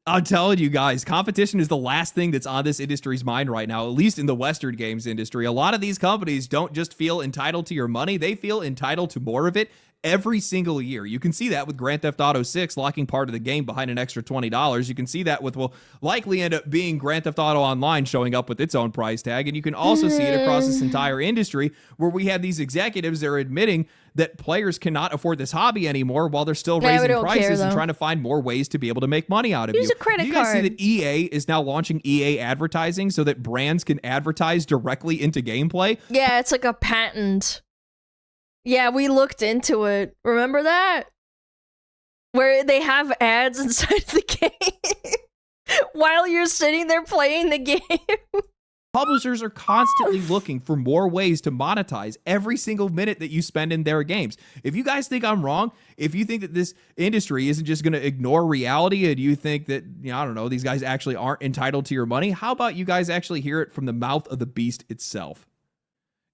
I'm telling you guys, competition is the last thing that's on this industry's mind right now, at least in the Western games industry. A lot of these companies don't just feel entitled to your money. They feel entitled to more of it every single year. You can see that with Grand Theft Auto 6 locking part of the game behind an extra $20. You can see that with, will likely end up being Grand Theft Auto Online showing up with its own price tag. And you can also see it across this entire industry where we have these executives that are admitting that players cannot afford this hobby anymore while they're still raising prices and trying to find more ways to be able to make money out of you. Use a credit Do you guys card. see that EA is now launching EA advertising so that brands can advertise directly into gameplay? Yeah, it's like a patent. Yeah, we looked into it. Remember that? Where they have ads inside the game while you're sitting there playing the game. Publishers are constantly looking for more ways to monetize every single minute that you spend in their games. If you guys think I'm wrong, if you think that this industry isn't just going to ignore reality and you think that, I don't know, these guys actually aren't entitled to your money, how about you guys actually hear it from the mouth of the beast itself?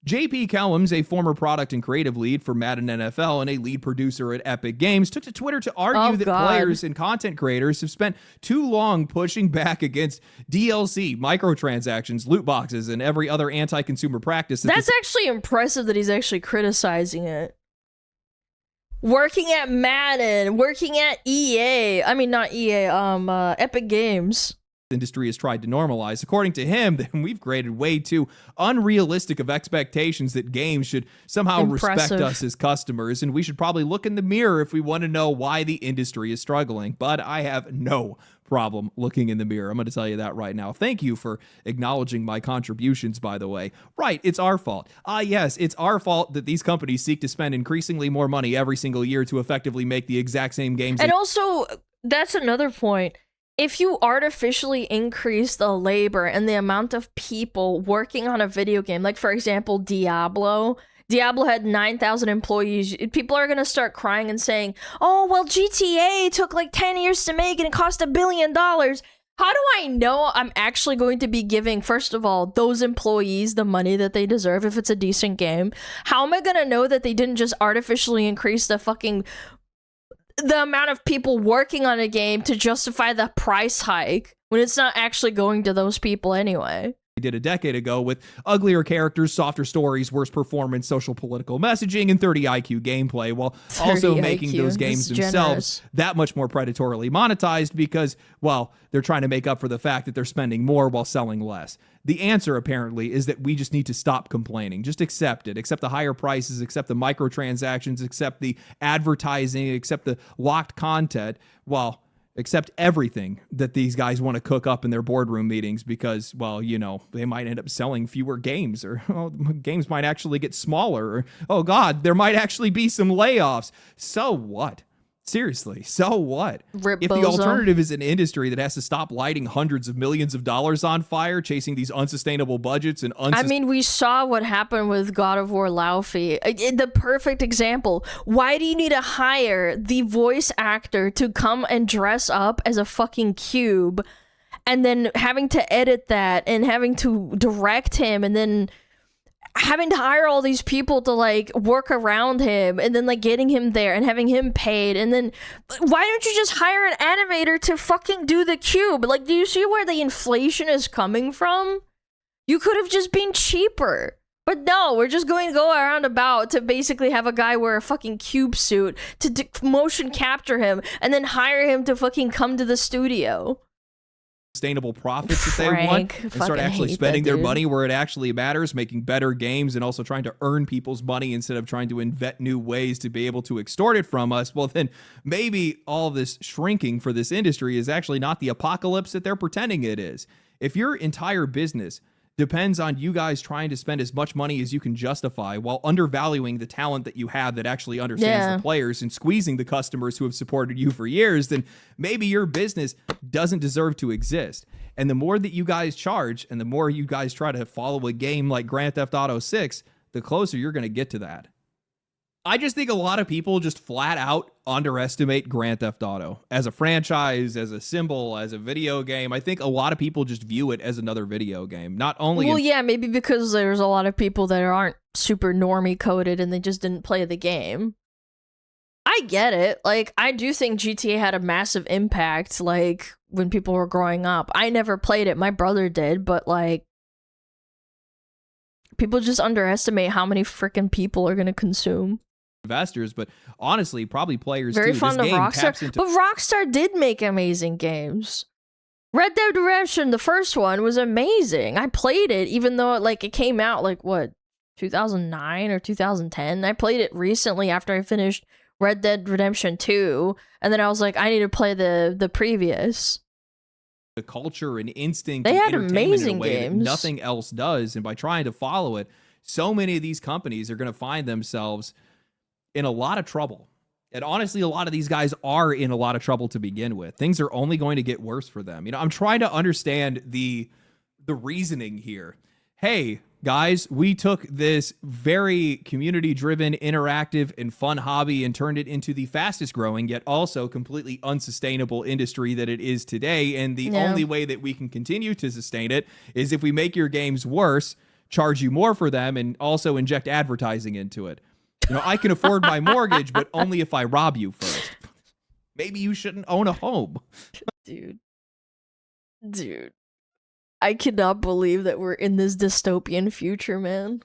JP Kellums, a former product and creative lead for Madden NFL and a lead producer at Epic Games, took to Twitter to argue that players and content creators have spent too long pushing back against DLC, microtransactions, loot boxes, and every other anti-consumer practice. That's actually impressive that he's actually criticizing it. Working at Madden, working at EA. I mean, not EA, Epic Games. Industry has tried to normalize. According to him, then we've created way too unrealistic of expectations that games should somehow respect us as customers, and we should probably look in the mirror if we want to know why the industry is struggling. But I have no problem looking in the mirror. I'm going to tell you that right now. Thank you for acknowledging my contributions, by the way. Right, it's our fault. Yes, it's our fault that these companies seek to spend increasingly more money every single year to effectively make the exact same games. And also, that's another point. If you artificially increase the labor and the amount of people working on a video game, like for example, Diablo had 9,000 employees. People are going to start crying and saying, oh, well, GTA took like 10 years to make and it cost $1 billion. How do I know I'm actually going to be giving, first of all, those employees the money that they deserve if it's a decent game? How am I going to know that they didn't just artificially increase the amount of people working on a game to justify the price hike when it's not actually going to those people anyway? We did a decade ago with uglier characters, softer stories, worse performance, social political messaging, and 30 IQ gameplay, while also making those games themselves that much more predatorily monetized because, well, they're trying to make up for the fact that they're spending more while selling less. The answer, apparently, is that we just need to stop complaining. Just accept it. Accept the higher prices, accept the microtransactions, accept the advertising, accept the locked content, well, accept everything that these guys want to cook up in their boardroom meetings because, well, they might end up selling fewer games, or games might actually get smaller, or, oh God, there might actually be some layoffs. So what? Seriously, so what? If the alternative is an industry that has to stop lighting hundreds of millions of dollars on fire, chasing these unsustainable budgets and I mean, we saw what happened with God of War Laufey. The perfect example. Why do you need to hire the voice actor to come and dress up as a fucking cube and then having to edit that and having to direct him and then having to hire all these people to like work around him and then like getting him there and having him paid, and then why don't you just hire an animator to fucking do the cube? Like, do you see where the inflation is coming from? You could have just been cheaper. But no, we're just going to go around about to basically have a guy wear a fucking cube suit to motion capture him and then hire him to fucking come to the studio. Sustainable profits that they want and start actually spending their money where it actually matters, making better games and also trying to earn people's money instead of trying to invent new ways to be able to extort it from us, well, then maybe all this shrinking for this industry is actually not the apocalypse that they're pretending it is. If your entire business depends on you guys trying to spend as much money as you can justify while undervaluing the talent that you have that actually understands the players and squeezing the customers who have supported you for years, then maybe your business doesn't deserve to exist. And the more that you guys charge and the more you guys try to follow a game like Grand Theft Auto 6, the closer you're going to get to that. I just think a lot of people just flat out underestimate Grand Theft Auto as a franchise, as a symbol, as a video game. I think a lot of people just view it as another video game. Not only maybe because there's a lot of people that aren't super normie coded and they just didn't play the game. I get it. Like, I do think GTA had a massive impact, like, when people were growing up. I never played it. My brother did, but, like, people just underestimate how many freaking people are going to consume. investors, but honestly, probably players Very too. fond This of game Rockstar. taps into But Rockstar did make amazing games. Red Dead Redemption, the first one, was amazing. I played it, even though it came out 2009 or 2010. I played it recently after I finished Red Dead Redemption 2, and then I was like, I need to play the previous. the culture and instinct. They and had entertainment amazing in a way that games. nothing else does, and by trying to follow it, so many of these companies are going to find themselves in a lot of trouble. And honestly, a lot of these guys are in a lot of trouble to begin with. Things are only going to get worse for them. I'm trying to understand the reasoning here. Hey, guys, we took this very community-driven, interactive, and fun hobby and turned it into the fastest growing, yet also completely unsustainable industry that it is today. And the only way that we can continue to sustain it is if we make your games worse, charge you more for them, and also inject advertising into it. I can afford my mortgage, but only if I rob you first. Maybe you shouldn't own a home. Dude. I cannot believe that we're in this dystopian future, man.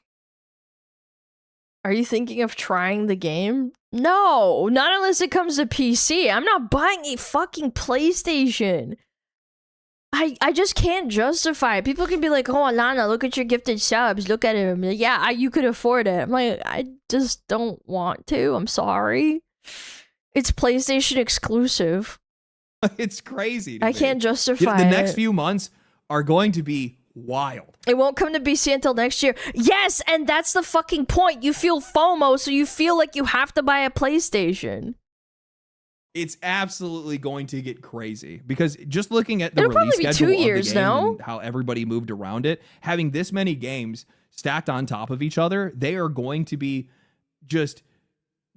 Are you thinking of trying the game? No, not unless it comes to PC. I'm not buying a fucking PlayStation. I just can't justify it. People can be like, oh, Alana, look at your gifted subs. Look at him. Yeah, you could afford it. I'm like, I just don't want to. I'm sorry. It's PlayStation exclusive. It's crazy. I can't justify the next it. few months are going to be wild. It won't come to BC until next year. Yes, and that's the fucking point. You feel FOMO, so you feel like you have to buy a PlayStation. It's absolutely going to get crazy because just looking at the It'll release probably be schedule 2 years of the game now. and how everybody moved around it, having this many games stacked on top of each other, they are going to be just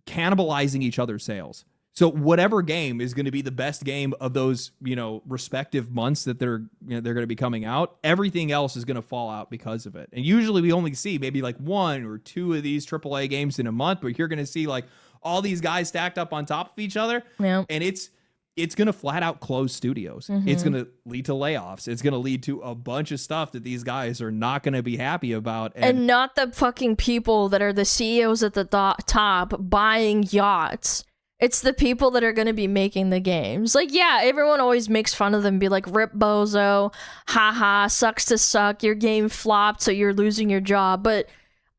cannibalizing each other's sales. So whatever game is going to be the best game of those, respective months that they're going to be coming out, everything else is going to fall out because of it. And usually we only see maybe like 1 or 2 of these AAA games in a month, but you're going to see like all these guys stacked up on top of each other. Yeah. And it's going to flat out close studios. It's going to lead to layoffs. It's going to lead to a bunch of stuff that these guys are not going to be happy about. And not the fucking people that are the CEOs at the top buying yachts. It's the people that are going to be making the games. Like, yeah, everyone always makes fun of them, be like, rip bozo, haha, sucks to suck, your game flopped, so you're losing your job. But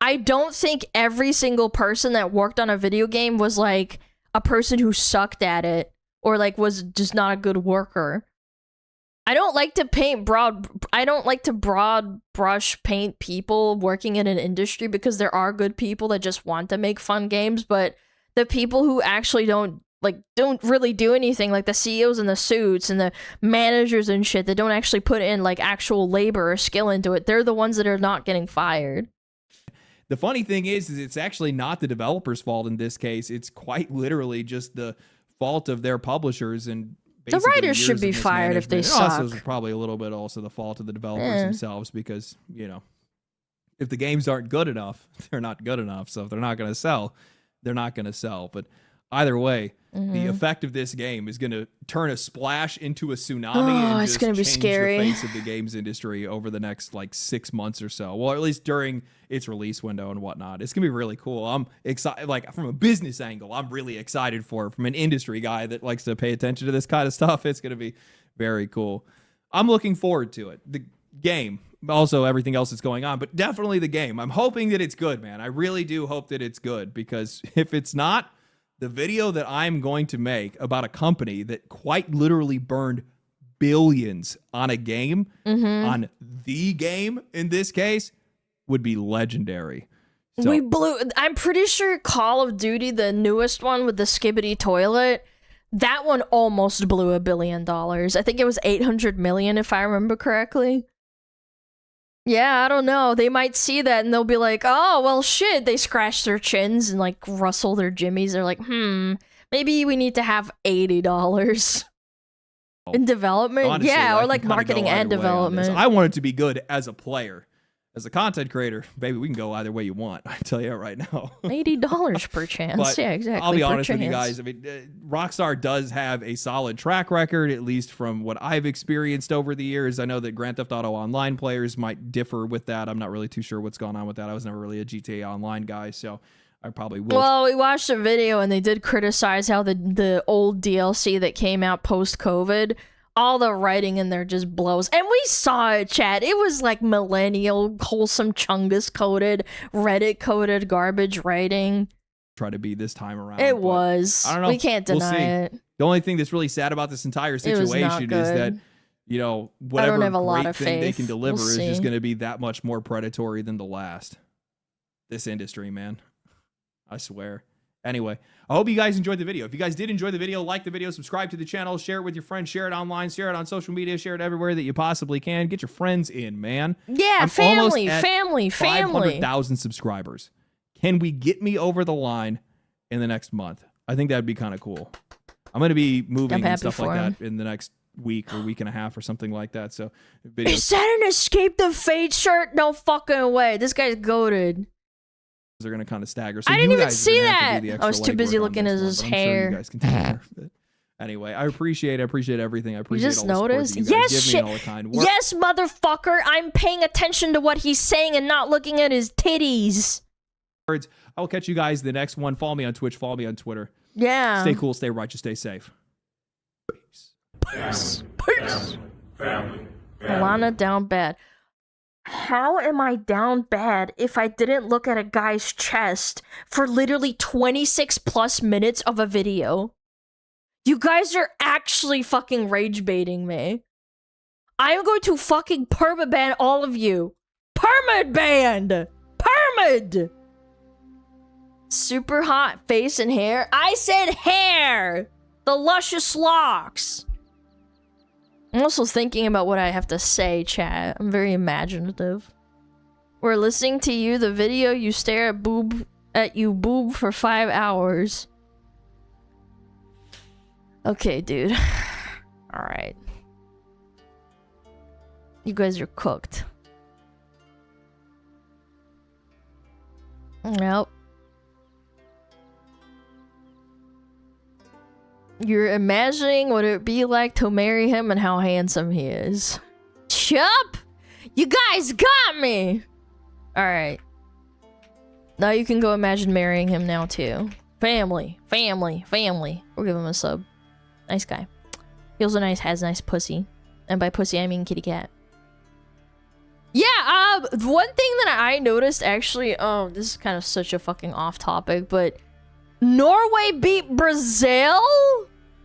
I don't think every single person that worked on a video game was like a person who sucked at it or like was just not a good worker. I don't like to broad brush paint people working in an industry because there are good people that just want to make fun games, but the people who actually don't really do anything, like the CEOs in the suits and the managers and shit that don't actually put in like actual labor or skill into it, they're the ones that are not getting fired. The funny thing is it's actually not the developer's fault in this case. It's quite literally just the fault of their publishers and the writers should be fired if they suck. Also, it's probably a little bit also the fault of the developers themselves because, if the games aren't good enough, they're not good enough. So if they're not going to sell, they're not going to sell. But either way, the effect of this game is going to turn a splash into a tsunami and it's just going to be change scary. the face of the games industry over the next 6 months or so. Well, at least during its release window and whatnot. It's going to be really cool. I'm excited, from a business angle, I'm really excited for it. From an industry guy that likes to pay attention to this kind of stuff, it's going to be very cool. I'm looking forward to it. The game, also everything else that's going on, but definitely the game. I'm hoping that it's good, man. I really do hope that it's good because if it's not, the video that I'm going to make about a company that quite literally burned billions on a game, on the game in this case, would be legendary. So, I'm pretty sure Call of Duty, the newest one with the skibbity toilet, that one almost blew $1 billion. I think it was 800 million if I remember correctly. Yeah, I don't know. They might see that and they'll be like, oh, well, shit. They scratch their chins and rustle their jimmies. They're like, maybe we need to have $80 in development. honestly, yeah, I or can kinda marketing go and either way on this. development. I want it to be good as a player. As a content creator, baby, we can go either way you want. I tell you right now. $80 per chance. But yeah, exactly. I'll be per honest with you chance. guys. I mean, Rockstar does have a solid track record, at least from what I've experienced over the years. I know that Grand Theft Auto Online players might differ with that. I'm not really too sure what's going on with that. I was never really a GTA Online guy, so I probably will. Well, we watched a video and they did criticize how the old DLC that came out post-COVID, all the writing in there just blows. And we saw it, chat. It was like millennial, wholesome Chungus coded, Reddit coded garbage writing. Try to be this time around. It was. I don't know. We can't deny it. The only thing that's really sad about this entire situation is that, you know, whatever have a lot great of thing they faith. can deliver We'll is just see. going to be that much more predatory than the last. This industry, man. I swear. Anyway, I hope you guys enjoyed the video. If you guys did enjoy the video, like the video, subscribe to the channel, share it with your friends, share it online, share it on social media, share it everywhere that you possibly can. Get your friends in, man. Yeah, I'm family, almost at family. 500,000 subscribers. Can we get me over the line in the next month? I think that'd be kind of cool. I'm going to be moving and stuff like that in the next week or week and a half or something like that. So, videos. Is that an Escape the Fate shirt? No fucking way. This guy's goated. Are going to kind of stagger. So I didn't you even guys are see gonna have to that. do the I was extra too busy legwork on looking at this his one, but I'm sure hair. you guys can take care of it. Anyway, I appreciate everything. I You appreciate just all the noticed? support that you guys Yes, give me and all the kind work. yes, motherfucker. I'm paying attention to what he's saying and not looking at his titties. I will catch you guys in the next one. Follow me on Twitch. Follow me on Twitter. Yeah. Stay cool. Stay righteous. Stay safe. Peace. Peace. Alana down bad. How am I down bad if I didn't look at a guy's chest for literally 26 plus minutes of a video? You guys are actually fucking rage baiting me. I am going to fucking permaban all of you. Permaban! Permad! Super hot face and hair. I said hair! The luscious locks. I'm also thinking about what I have to say, chat. I'm very imaginative. We're listening to you, the video, you stare at boob for 5 hours. Okay, dude. Alright. You guys are cooked. Nope. You're imagining what it would be like to marry him and how handsome he is. Chup! You guys got me! Alright. Now you can go imagine marrying him now too. Family. Family. Family. We'll give him a sub. Nice guy. He also has nice pussy. And by pussy I mean kitty cat. Yeah, one thing that I noticed actually, this is kind of such a fucking off topic, but Norway beat Brazil?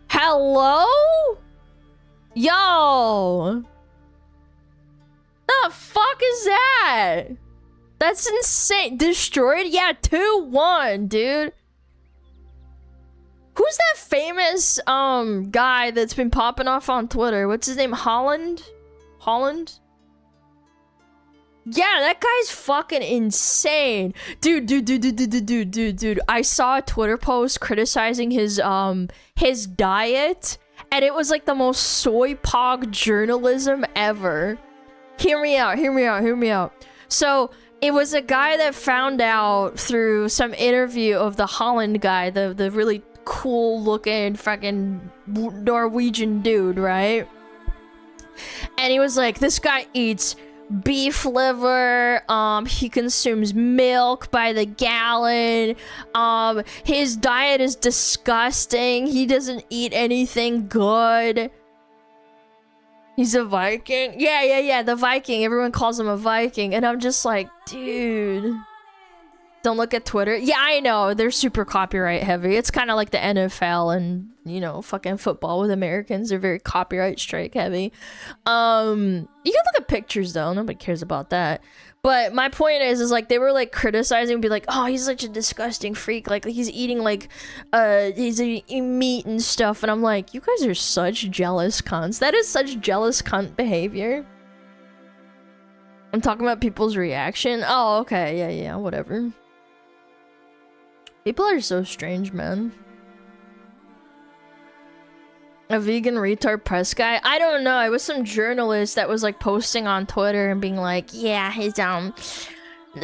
Hello? Yo. The fuck is that? That's insane. Destroyed? Yeah, 2-1, dude. Who's that famous guy that's been popping off on Twitter? What's his name? Holland? Yeah, that guy's fucking insane. Dude. I saw a Twitter post criticizing his diet, and it was like the most soy pog journalism ever. Hear me out. So, it was a guy that found out through some interview of the Holland guy, the really cool looking fucking Norwegian dude, right? And he was like, this guy eats beef liver, he consumes milk by the gallon, his diet is disgusting, he doesn't eat anything good. He's a Viking? Yeah, the Viking. Everyone calls him a Viking. And I'm just like, dude. Don't look at Twitter. Yeah, I know. They're super copyright heavy. It's kind of like the NFL and, you know, fucking football with Americans. They're very copyright strike heavy. You can look at pictures, though. Nobody cares about that. But my point is like, they were, like, criticizing, be like, oh, he's such a disgusting freak. Like, he's eating, like, he's eating meat and stuff. And I'm like, you guys are such jealous cunts. That is such jealous cunt behavior. I'm talking about people's reaction. Oh, okay. Yeah, whatever. People are so strange, man. A vegan retard press guy? I don't know. It was some journalist that was like posting on Twitter and being like, yeah, his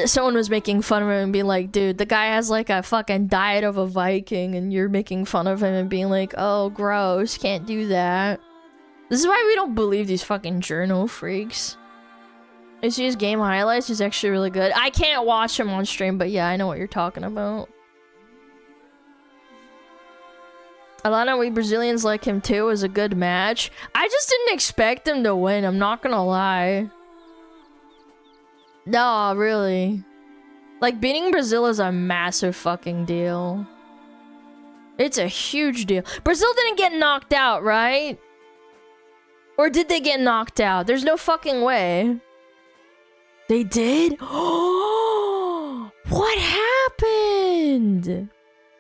someone was making fun of him and being like, dude, the guy has like a fucking diet of a Viking and you're making fun of him and being like, oh, gross, can't do that. This is why we don't believe these fucking journal freaks. You see his game highlights? He's actually really good. I can't watch him on stream, but yeah, I know what you're talking about. Alana, we Brazilians like him too. It was a good match. I just didn't expect him to win. I'm not gonna lie. No, really. Like, beating Brazil is a massive fucking deal. It's a huge deal. Brazil didn't get knocked out, right? Or did they get knocked out? There's no fucking way. They did? What happened?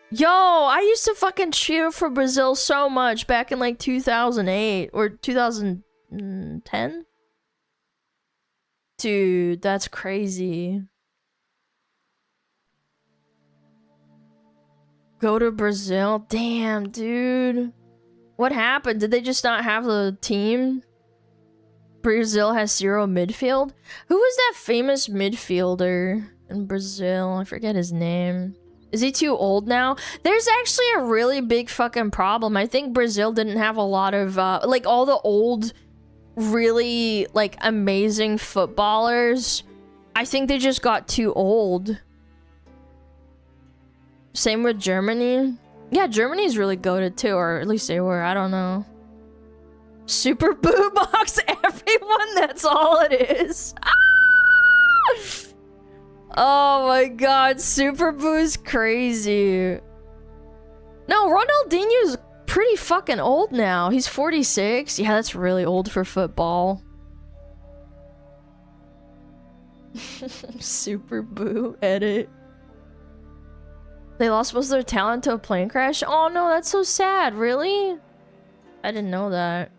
Yo, I used to fucking cheer for Brazil so much back in like 2008 or 2010. Dude, that's crazy. Go to Brazil? Damn, dude. What happened? Did they just not have the team? Brazil has 0 midfield? Who was that famous midfielder in Brazil? I forget his name. Is he too old now? There's actually a really big fucking problem. I think Brazil didn't have a lot of, like, all the old, really, like, amazing footballers. I think they just got too old. Same with Germany. Yeah, Germany's really goated too, or at least they were. I don't know. Super boo box everyone, that's all it is. Oh my god, Super Boo's crazy. No, Ronaldinho's pretty fucking old now. He's 46. Yeah, that's really old for football. Super Boo edit. They lost most of their talent to a plane crash? Oh no, that's so sad. Really? I didn't know that.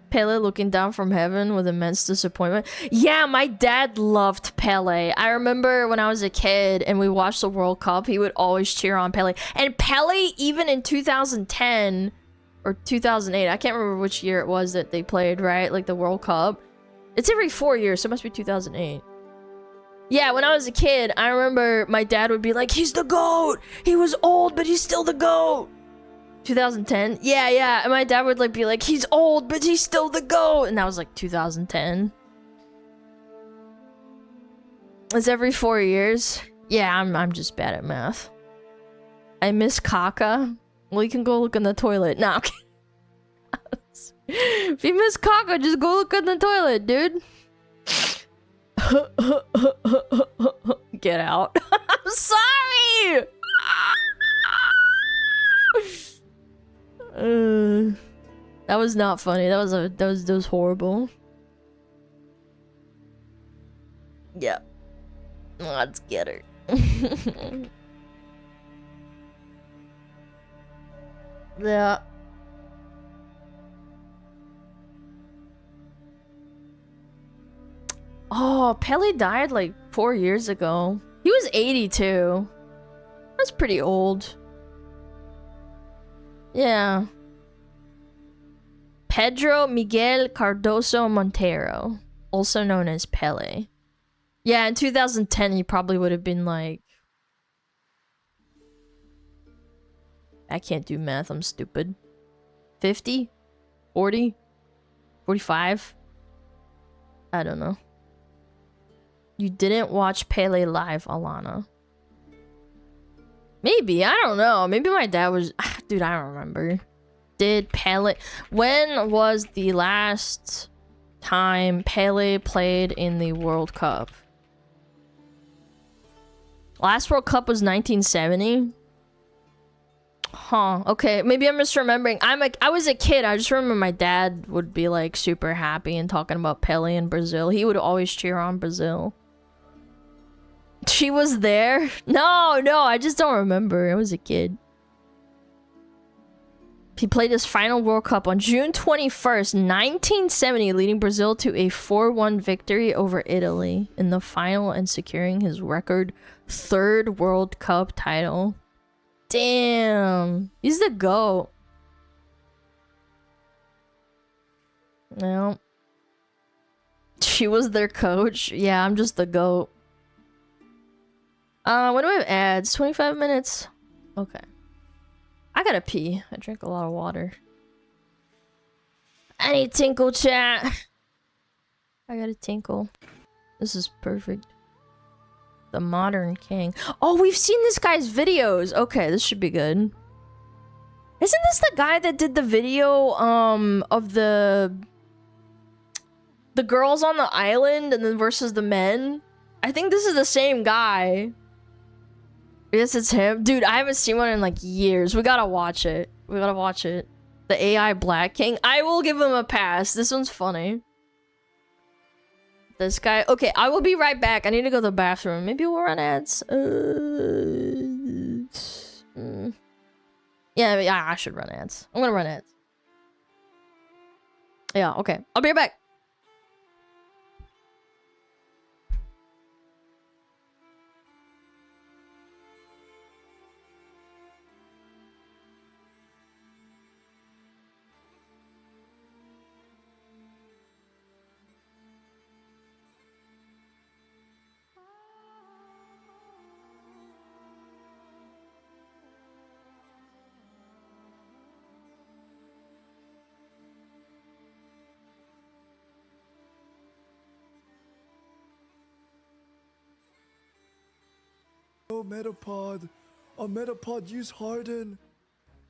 Pele looking down from heaven with immense disappointment. Yeah, my dad loved Pele. I remember when I was a kid and we watched the World Cup, he would always cheer on Pele. And Pele, even in 2010 or 2008, I can't remember which year it was that they played, right? Like the World Cup. It's every 4 years, so it must be 2008. Yeah, when I was a kid, I remember my dad would be like, he's the GOAT! He was old, but he's still the GOAT! 2010? Yeah. And my dad would like be like, he's old, but he's still the GOAT! And that was like 2010. It's every 4 years? Yeah, I'm just bad at math. I miss Kaka. Well, you can go look in the toilet. Nah, okay. If you miss Kaka, just go look in the toilet, dude. Get out. I'm sorry! That was not funny. That was horrible. Yeah. Let's get her. Yeah. Oh, Pele died like 4 years ago. He was 82. That's pretty old. Yeah. Pedro Miguel Cardoso Montero, also known as Pele. Yeah, in 2010 he probably would have been like... I can't do math, I'm stupid. 50? 40? 45? I don't know. You didn't watch Pele live, Alana. Maybe, I don't know. Maybe my dad was... Dude, I don't remember. Did Pele... When was the last time Pele played in the World Cup? Last World Cup was 1970? Huh, okay. Maybe I'm misremembering. I was a kid. I just remember my dad would be like super happy and talking about Pele in Brazil. He would always cheer on Brazil. She was there? No, I just don't remember. I was a kid. He played his final World Cup on June 21st, 1970, leading Brazil to a 4-1 victory over Italy in the final and securing his record 3rd World Cup title. Damn. He's the GOAT. No. She was their coach. Yeah, I'm just the GOAT. When do we have ads? 25 minutes? Okay. I gotta pee. I drink a lot of water. I need tinkle chat. I gotta tinkle. This is perfect. The Modern King. Oh, we've seen this guy's videos. Okay, this should be good. Isn't this the guy that did the video of the girls on the island and then versus the men? I think this is the same guy. Yes, it's him. Dude, I haven't seen one in like years. We gotta watch it. We gotta watch it. The AI Black King. I will give him a pass. This one's funny. This guy. Okay, I will be right back. I need to go to the bathroom. Maybe we'll run ads. Yeah, I should run ads. I'm gonna run ads. Yeah, okay. I'll be right back. Oh, Metapod. Oh, Metapod, use Harden.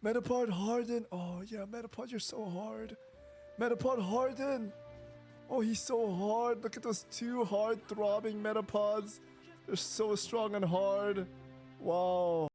Metapod, Harden. Oh, yeah, Metapod, you're so hard. Metapod, Harden. Oh, he's so hard. Look at those two hard throbbing Metapods. They're so strong and hard. Wow.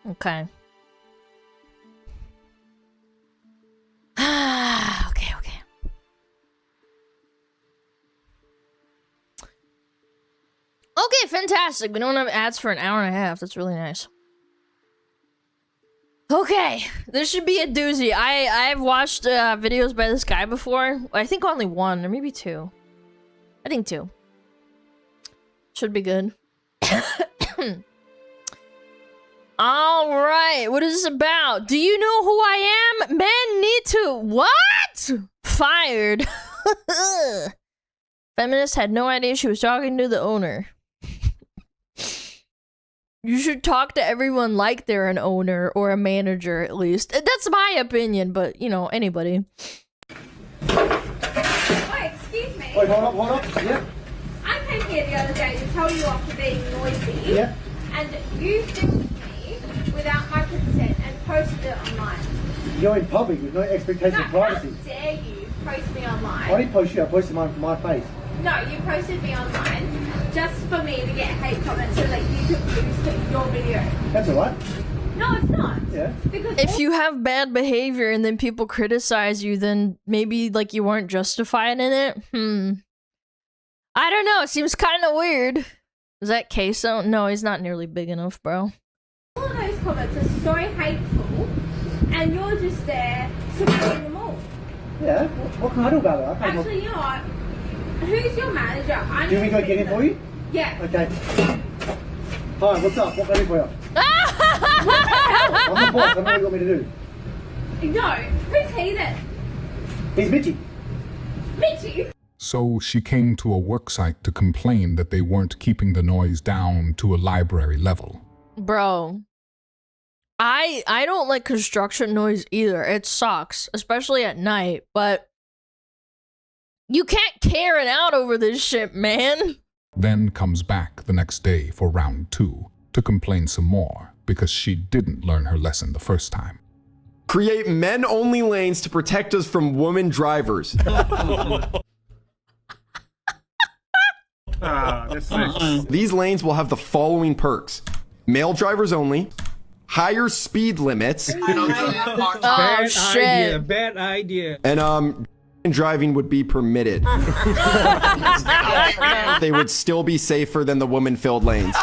Okay. Okay. Okay, fantastic. We don't have ads for an hour and a half. That's really nice. Okay, this should be a doozy. I've watched videos by this guy before. I think only one or maybe two. I think two. Should be good. All right, what is this about? Do you know who I am? Men need to... What? Fired. Feminist had no idea she was talking to the owner. You should talk to everyone like they're an owner or a manager at least. That's my opinion, but you know, anybody. Wait, excuse me. Wait, hold up. Yeah. I came here the other day to tell you off for being noisy. Yeah. And you filmed me without my consent and posted it online. You're in public with no expectation of privacy. How dare you post me online? I didn't post you, I posted mine from my face. No, you posted me online just for me to get hate comments so that you could boost your video. That's alright. No, it's not. Yeah. Because If you have bad behavior and then people criticize you, then maybe like you weren't justified in it. I don't know. It seems kind of weird. Is that queso? No, he's not nearly big enough, bro. all of those comments are so hateful, and you're just there supporting them all. Yeah. What can I do about it? I can't Actually, you know what? Who's your manager? I Do we go get it for you? Yeah. Okay. Hi, what's up? What can I do for you? I'm the boss. I know what you want me to do. No. Who's he then? He's Mitchie. Mitchie? So she came to a worksite to complain that they weren't keeping the noise down to a library level. Bro, I don't like construction noise either. It sucks, especially at night, but you can't Karen out over this shit, man. Then comes back the next day for round 2 to complain some more because she didn't learn her lesson the first time. Create men-only lanes to protect us from women drivers. These lanes will have the following perks. Male drivers only, higher speed limits, Bad idea. and driving would be permitted. They would still be safer than the woman-filled lanes.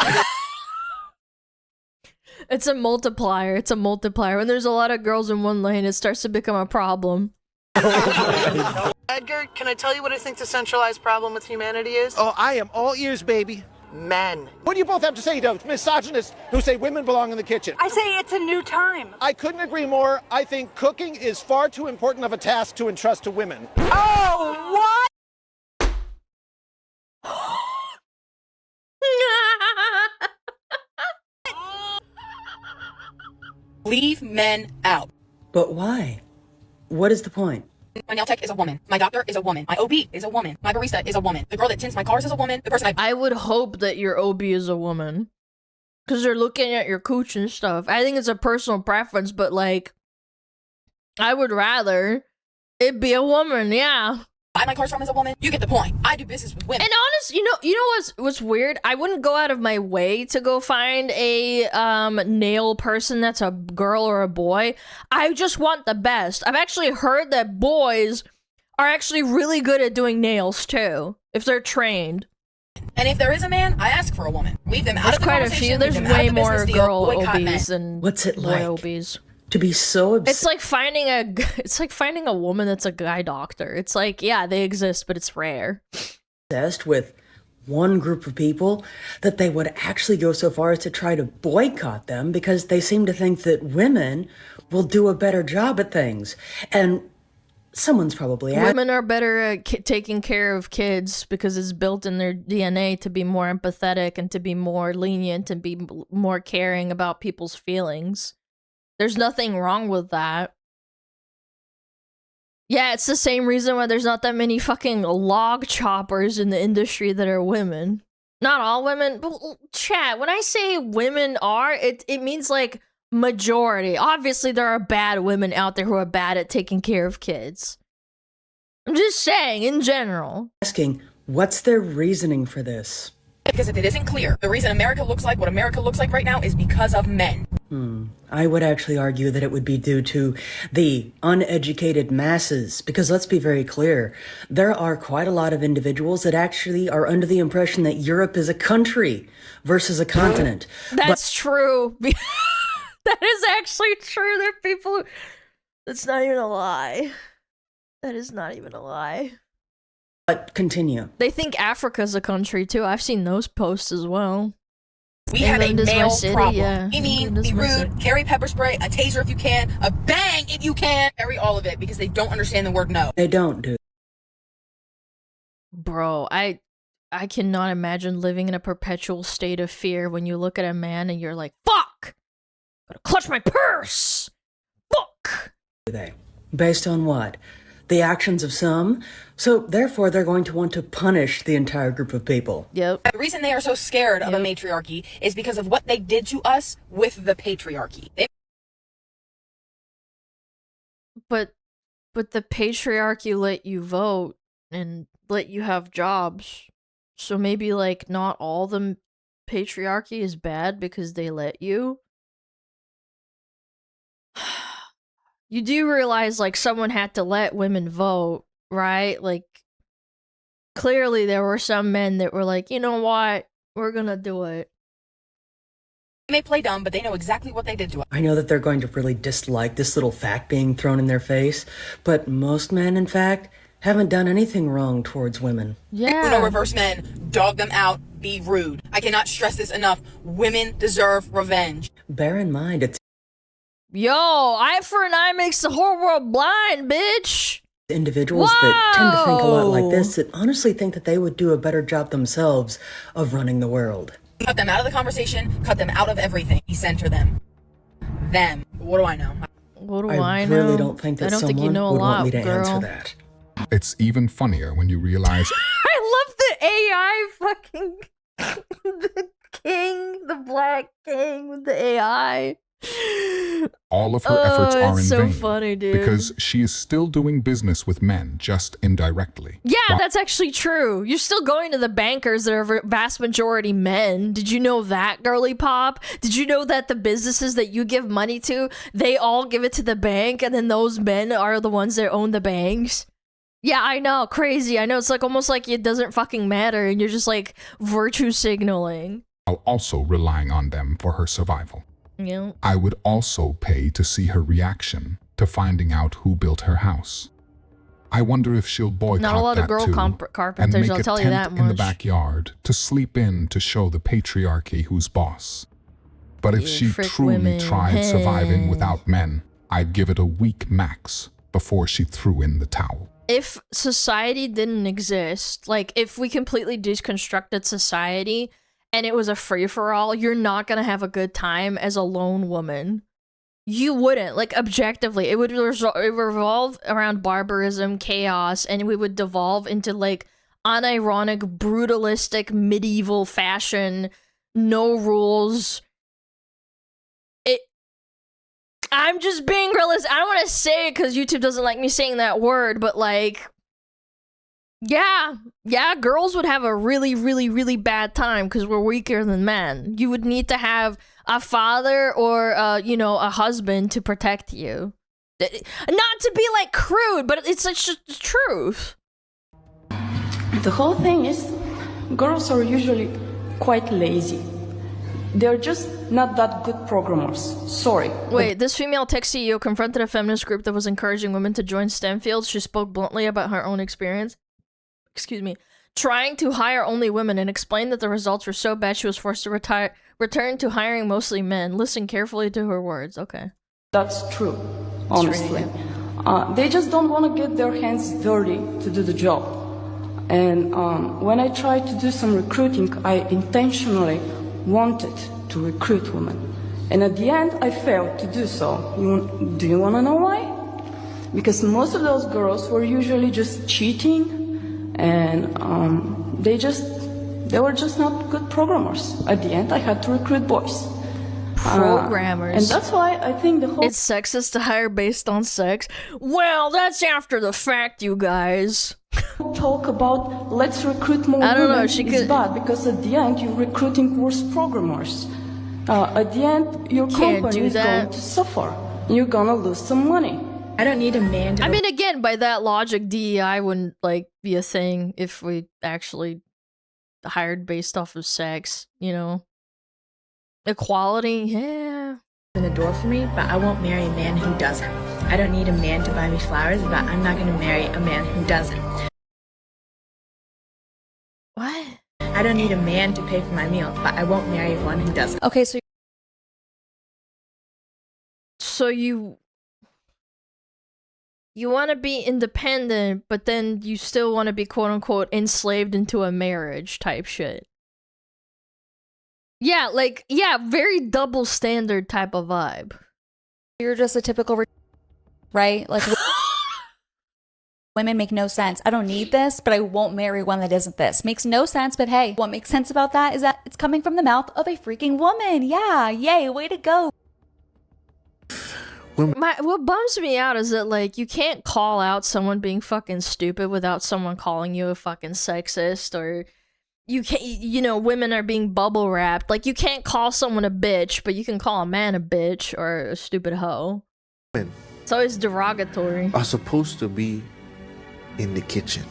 It's a multiplier. It's a multiplier. When there's a lot of girls in one lane, it starts to become a problem. Edgar, can I tell you what I think the centralized problem with humanity is? Oh, I am all ears, baby. Men. What do you both have to say to misogynists who say women belong in the kitchen? I say it's a new time. I couldn't agree more. I think cooking is far too important of a task to entrust to women. Oh, what? Leave men out. But why? What is the point? My nail tech is a woman. My doctor is a woman. My OB is a woman. My barista is a woman. The girl that tints my cars is a woman. The person I would hope that your OB is a woman. Because they're looking at your cooch and stuff. I think it's a personal preference, but like, I would rather it be a woman, yeah. buy my cars from is a woman. You get the point. I do business with women. And honest, you know what's weird? I wouldn't go out of my way to go find a nail person that's a girl or a boy. I just want the best. I've actually heard that boys are actually really good at doing nails too, if they're trained. And if there is a man, I ask for a woman. Leave them out of the quite a conversation. few. There's leave them out way of the more business deal, girl boycott OBs men. than What's it boy like OBs. to be so It's like finding a woman that's a guy doctor. It's like, yeah, they exist, but it's rare. obsessed with one group of people that they would actually go so far as to try to boycott them because they seem to think that women will do a better job at things. And someone's probably Women are better at taking care of kids because it's built in their DNA to be more empathetic and to be more lenient and be more caring about people's feelings. There's nothing wrong with that. Yeah, it's the same reason why there's not that many fucking log choppers in the industry that are women. Not all women, but chat, when I say women are, it means like majority. Obviously, there are bad women out there who are bad at taking care of kids. I'm just saying, in general. asking, what's their reasoning for this? Because if it isn't clear, the reason America looks like what America looks like right now is because of men. I would actually argue that it would be due to the uneducated masses, because let's be very clear, there are quite a lot of individuals that actually are under the impression that Europe is a country versus a continent. That's true. That is actually true. There are people. That's not even a lie. That is not even a lie. But continue. They think Africa's a country too. I've seen those posts as well. We have a England is my male city, problem. yeah. You mean, England is be my rude, city. carry pepper spray, a taser if you can, a bang if you can, carry all of it because they don't understand the word no. They don't do. Bro, I cannot imagine living in a perpetual state of fear when you look at a man and you're like, fuck! Gotta clutch my purse! Fuck! Based on what? The actions of some? So therefore they're going to want to punish the entire group of people. Yep. The reason they are so scared of a matriarchy is because of what they did to us with the patriarchy. But the patriarchy let you vote and let you have jobs. So maybe, like, not all the patriarchy is bad because they let you? You do realize, like, someone had to let women vote, right? Like, clearly there were some men that were like, you know what? We're gonna do it. They may play dumb, but they know exactly what they did to us. I know that they're going to really dislike this little fact being thrown in their face, but most men, in fact, haven't done anything wrong towards women. Yeah. Uno reverse men, dog them out, be rude. I cannot stress this enough. Women deserve revenge. Bear in mind, it's Yo, eye for an eye makes the whole world blind, bitch! individuals that tend to think a lot like this that honestly think that they would do a better job themselves of running the world. Cut them out of the conversation, cut them out of everything. Decenter them. Them. What do I know? What do I know? really don't think that I don't think you someone know a would lot, want me to girl. answer that. It's even funnier when you realize I love the AI fucking the king, the black king with the AI. all of her efforts are in it's so vain funny, dude. because she is still doing business with men, just indirectly. Yeah, While- that's actually true. You're still going to the bankers that are vast majority men. Did you know that, girly pop? Did you know that the businesses that you give money to, they all give it to the bank, and then those men are the ones that own the banks? Yeah, I know. Crazy. I know. It's like almost like it doesn't fucking matter, and you're just like virtue signaling. while also relying on them for her survival. Yeah. I would also pay to see her reaction to finding out who built her house. I wonder if she'll boycott Not a lot of that girl too, and carpenters, make I'll a tell you tent that in the much. backyard to sleep in to show the patriarchy who's boss. But if Yeah, she frick truly women. tried surviving Hey. without men, I'd give it a week max before she threw in the towel. If society didn't exist, like if we completely deconstructed society and it was a free-for-all, you're not gonna have a good time as a lone woman. You wouldn't, like, objectively. It would revolve around barbarism, chaos, and we would devolve into, like, unironic, brutalistic, medieval fashion, no rules. I'm just being realistic. I don't want to say it because YouTube doesn't like me saying that word, but, like, yeah, girls would have a really, really, really bad time because we're weaker than men. You would need to have a father or, you know, a husband to protect you. Not to be, like, crude, but it's just the truth. The whole thing is, girls are usually quite lazy. They're just not that good programmers. Sorry. Wait, this female tech CEO confronted a feminist group that was encouraging women to join STEM fields. She spoke bluntly about her own experience. Excuse me. Trying to hire only women and explained that the results were so bad she was forced to return to hiring mostly men. Listen carefully to her words. Okay. That's true, honestly. They just don't want to get their hands dirty to do the job. And when I tried to do some recruiting, I intentionally wanted to recruit women. And at the end, I failed to do so. Do you want to know why? Because most of those girls were usually just cheating, and they were just not good programmers. At the end, I had to recruit boys. Programmers. And that's why I think the whole... It's sexist to hire based on sex? Well, that's after the fact, you guys. Talk about let's recruit more I don't know, women she is could- bad because at the end you're recruiting worse programmers. At the end your Can't company do is that. going to suffer. You're gonna lose some money. I don't need a man to... I mean, again, by that logic, DEI wouldn't, like, be a thing if we actually hired based off of sex, you know? Equality, yeah. Open the door for me, but I won't marry a man who doesn't. I don't need a man to buy me flowers, but I'm not going to marry a man who doesn't. What? I don't need a man to pay for my meal, but I won't marry one who doesn't. Okay, so you you want to be independent, but then you still want to be quote unquote enslaved into a marriage type shit. Yeah, like, yeah, very double standard type of vibe. You're just a typical, right? Like, women make no sense. I don't need this, but I won't marry one that isn't this. Makes no sense, but hey, what makes sense about that is that it's coming from the mouth of a freaking woman. Yeah, yay, way to go. What bums me out is that, like, you can't call out someone being fucking stupid without someone calling you a fucking sexist, or you can't, you know, women are being bubble wrapped. Like, you can't call someone a bitch, but you can call a man a bitch or a stupid hoe. It's always derogatory. Are supposed to be in the kitchen.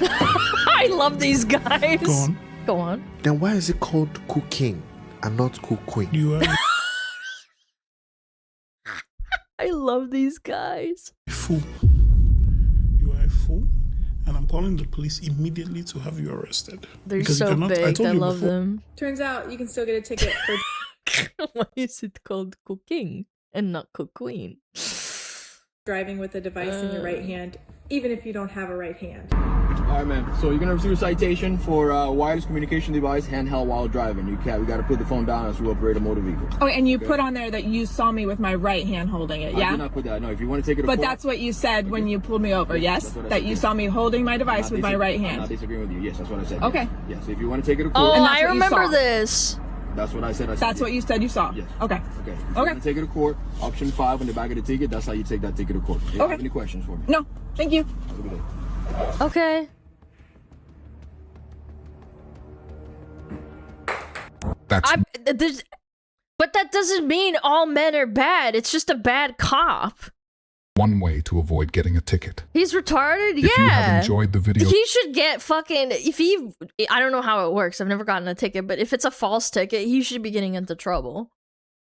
I love these guys. Go on. Go on. Then why is it called cooking and not cooking? You are I love these guys. a fool. You are a fool, and I'm calling the police immediately to have you arrested. They're Because so you cannot, big. told I you love before, them. Turns out you can still get a ticket for. Why is it called cooking and not cooking? Driving with a device in your right hand, even if you don't have a right hand. Alright, man. So you're gonna receive a citation for wireless communication device handheld while driving. We gotta put the phone down as we operate a motor vehicle. Oh, and you put on there that you saw me with my right hand holding it, I yeah? did not put that. No, if you want to take it to But court, that's what you said when you pulled me over, yes? That's what I That said, you yes. saw me holding my device with my right I'm hand. not disagreeing with you. Yes, that's what I said. Okay. Yes. Yes. If you want to take it to court. Oh, And that's I what you remember saw. this. That's what I said. That's what you said you saw? Yes. Okay. Okay. If you want to take it to court, option 5 on the back of the ticket, that's how you take that ticket to court. Do you Okay. have any questions for me? No, thank you. Have a good day. Okay. That's But that doesn't mean all men are bad. It's just a bad cop. one way to avoid getting a ticket. He's retarded? If you Yeah. have enjoyed the video, He should get fucking, I don't know how it works. I've never gotten a ticket, but if it's a false ticket, he should be getting into trouble.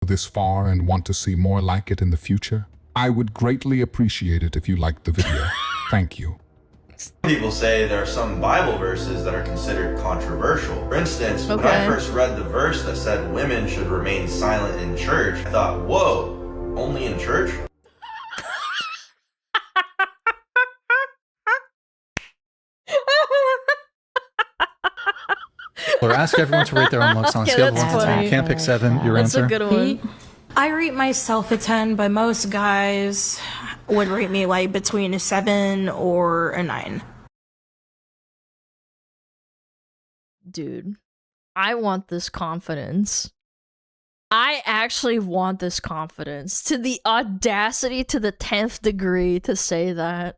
this far and want to see more like it in the future, I would greatly appreciate it if you liked the video. Thank you. People say there are some Bible verses that are considered controversial. For instance, when I first read the verse that said women should remain silent in church, I thought, whoa, only in church? Or ask everyone to rate their own looks on a Yeah, scale of 1 that's to 10. funny. You can't pick 7. Your That's answer. a good one. I rate myself a 10, but most guys would rate me like between a 7 or a 9. Dude, I want this confidence. I actually want this confidence. To the audacity to the 10th degree to say that.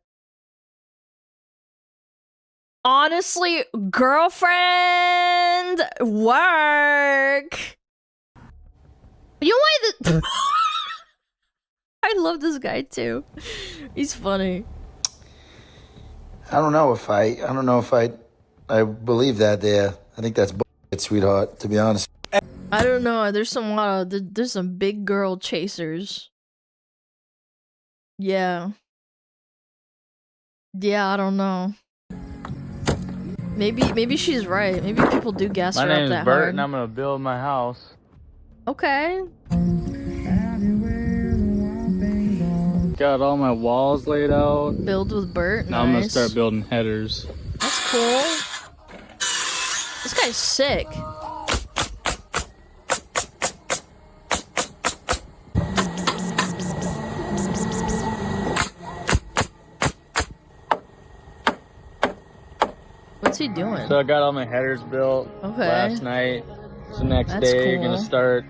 Honestly, girlfriend, work. You know why the I love this guy too. He's funny. I don't know if I believe that there. I think that's bullshit, sweetheart, to be honest. I don't know. There's some big girl chasers. Yeah. Yeah, I don't know. Maybe she's right. Maybe people do gas her up that hard. My name is Bert, and I'm gonna build my house. Okay. Got all my walls laid out. Build with Bert. Now I'm gonna Nice. start building headers. That's cool. This guy's sick. What's he doing? So I got all my headers built Okay. last night. So next That's day, cool. gonna start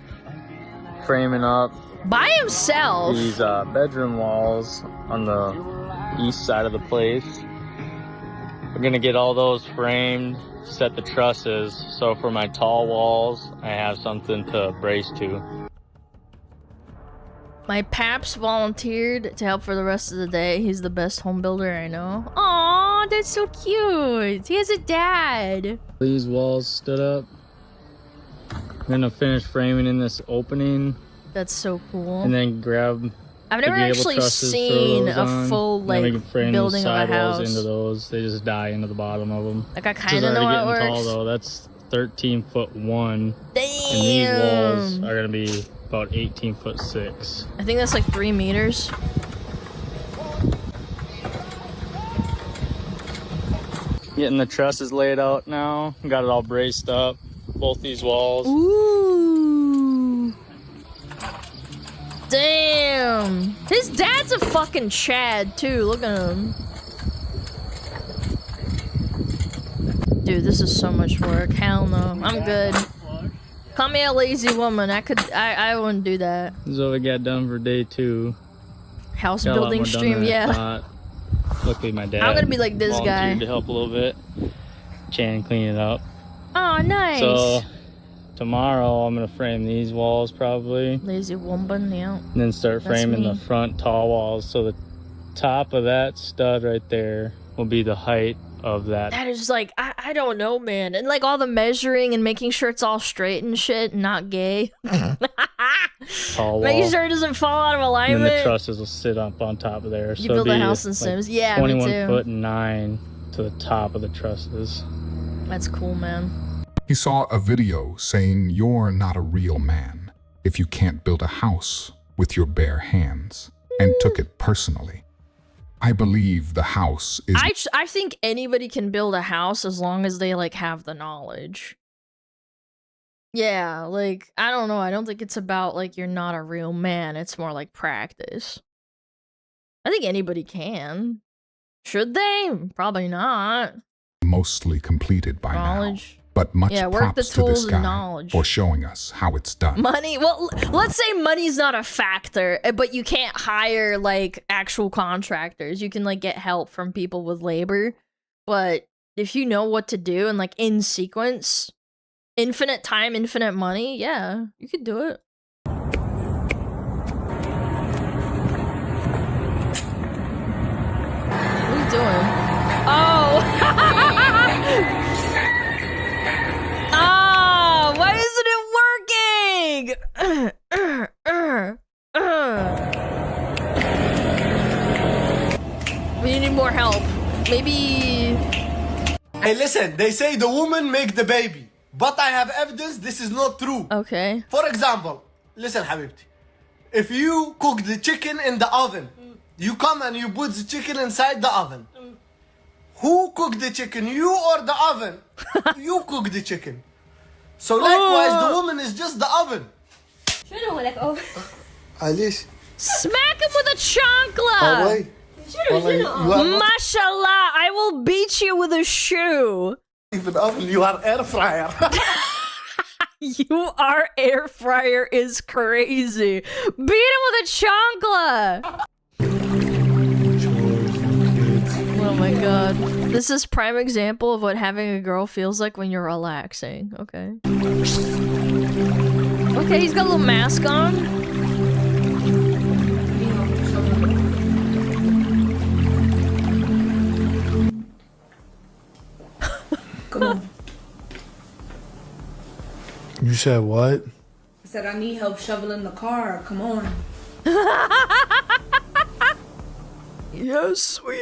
framing up By himself. these bedroom walls on the east side of the place. We're gonna get all those framed, set the trusses, so for my tall walls, I have something to brace to. My paps volunteered to help for the rest of the day. He's the best home builder I know. Aw, that's so cute. He has a dad. These walls stood up. I'm gonna finish framing in this opening, That's so cool. and then grab I've the never gable actually trusses, throw seen those a on, full, and then we like, can frame building these of a sidewalls house. into those. They just die into the bottom of them. Like, I This kinda is know already how it getting works. tall though. That's 13'1". And these walls are gonna be about 18'6". I think that's like 3 meters. Getting the trusses laid out now. Got it all braced up. Both these walls. Ooh. Damn. His dad's a fucking Chad, too. Look at him. Dude, this is so much work. Hell no. I'm good. Call me a lazy woman. I wouldn't do that. This is what we got done for day 2. House Got a lot building more done stream, than I yeah. thought. Luckily, my dad I'm gonna be like this guy. volunteered to help a little bit. Chan clean it up. Oh, nice. So tomorrow I'm gonna frame these walls probably. Lazy woman, yeah. And then start That's framing me. the front tall walls. So the top of that stud right there will be the height of that. That is like, I don't know, man. And like all the measuring and making sure it's all straight and shit and not gay. Tall wall. Making sure it doesn't fall out of And alignment. then the trusses will sit up on top of there. You so build it'll a be house in like Sims. Yeah, me 21 too. foot and 9 to the top of the trusses. That's cool, man. He saw a video saying you're not a real man if you can't build a house with your bare hands, and took it personally. I believe the house is... I think anybody can build a house as long as they like have the knowledge. Yeah, like, I don't know. I don't think it's about like you're not a real man. It's more like practice. I think anybody can. Should they? Probably not. mostly completed by Knowledge. now. But much Yeah, work the props to this tools and guy knowledge. for showing us how it's done. Money, well, let's say money's not a factor, but you can't hire, like, actual contractors. You can, like, get help from people with labor. But if you know what to do and, like, in sequence, infinite time, infinite money, yeah, you could do it. What are you doing? Oh! Ah, why isn't it working? We need more help. Maybe... Hey, listen, they say the woman make the baby. But I have evidence this is not true. Okay. For example, listen, Habibti. If you cook the chicken in the oven, you come and you put the chicken inside the oven. Who cooked the chicken, you or the oven? You cook the chicken. So likewise, the woman is just the oven. Alice. Smack him with a chancla! Mashallah, I will beat you with a shoe. Even oven, you are air fryer. You are air fryer is crazy. Beat him with a chancla! Oh my god. This is prime example of what having a girl feels like when you're relaxing. Okay. Okay, he's got a little mask on. Come on. You said what? I said I need help shoveling the car. Come on. Yes, sweetie.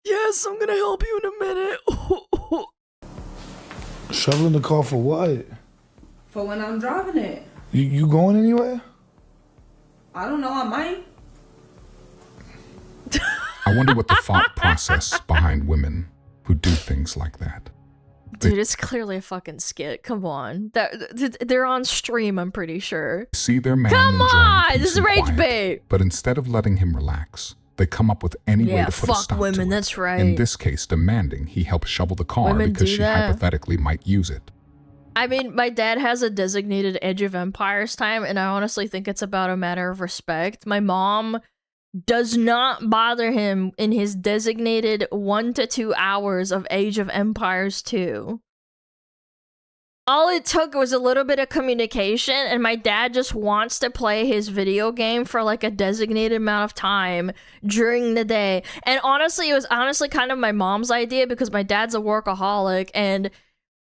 Yes, I'm gonna help you in a minute. Shoveling the car for what? For when I'm driving it. You going anywhere? I don't know. I might. I wonder what the thought process behind women who do things like that. Dude, it's clearly a fucking skit. Come on. They're on stream, I'm pretty sure. See their man Come enjoying on! peace This is and rage quiet, bait! But instead of letting him relax, they come up with any way Yeah, to put a fuck stop women, to it. that's right. In this case, demanding he help shovel the car Women because do she that. hypothetically might use it. I mean, my dad has a designated Age of Empires time, and I honestly think it's about a matter of respect. My mom does not bother him in his designated 1 to 2 hours of Age of Empires 2. All it took was a little bit of communication, and my dad just wants to play his video game for like a designated amount of time during the day. And honestly, it was honestly kind of my mom's idea because my dad's a workaholic and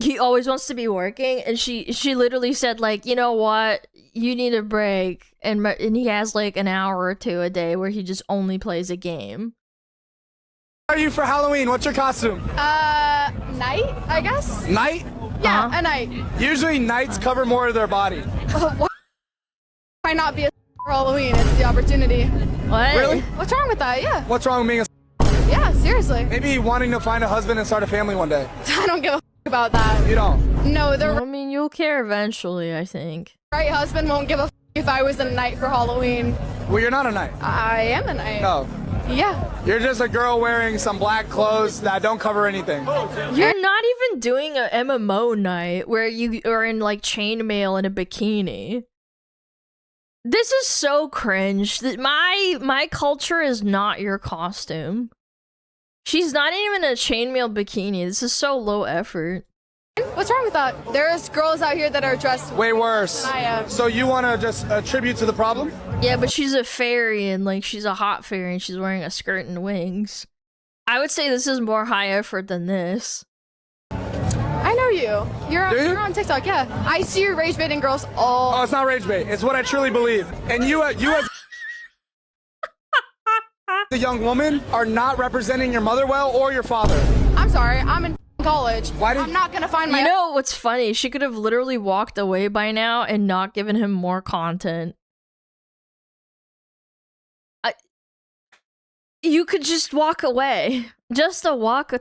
he always wants to be working. And she literally said like, you know what, you need a break. And he has like an hour or two a day where he just only plays a game. What are you for Halloween? What's your costume? Night, I guess? Night? Yeah, a night. Usually knights cover more of their body. Why not be a for Halloween? It's the opportunity. What? Really? What's wrong with that? Yeah. What's wrong with being a Yeah, seriously. Maybe wanting to find a husband and start a family one day. I don't give a about that. You don't? No, the I mean, you'll care eventually, I think. right husband won't give a if I was a knight for Halloween. Well, you're not a knight. I am a knight. No. Yeah. You're just a girl wearing some black clothes that don't cover anything. You're not even doing a MMO night where you are in like chainmail and a bikini. This is so cringe. That my culture is not your costume. She's not even in a chainmail bikini. This is so low effort. What's wrong with that? There's girls out here that are dressed way worse. than I am. So you want to just attribute to the problem? Yeah, but she's a fairy and like she's a hot fairy and she's wearing a skirt and wings. I would say this is more high effort than this. I know you. You're on TikTok, yeah. I see you rage baiting girls all. Oh, it's not rage bait. It's what I truly believe. And you as the young woman are not representing your mother well or your father. I'm sorry. I'm in college. I'm not gonna find my. You know what's funny? She could have literally walked away by now and not given him more content. You could just walk away. Just walk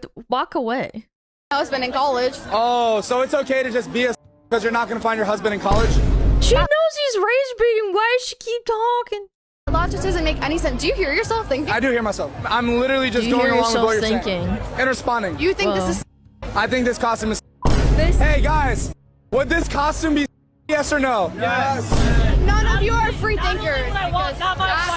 away. husband in college. Oh, so it's okay to just be a because you're not gonna find your husband in college? She knows he's rage baiting. Why does she keep talking? The logic doesn't make any sense. Do you hear yourself thinking? I do hear myself. I'm literally just going along with what you're saying and responding. You think this is? I think this costume is. Hey guys, would this costume be yes or no? Yes. None of you are free thinkers.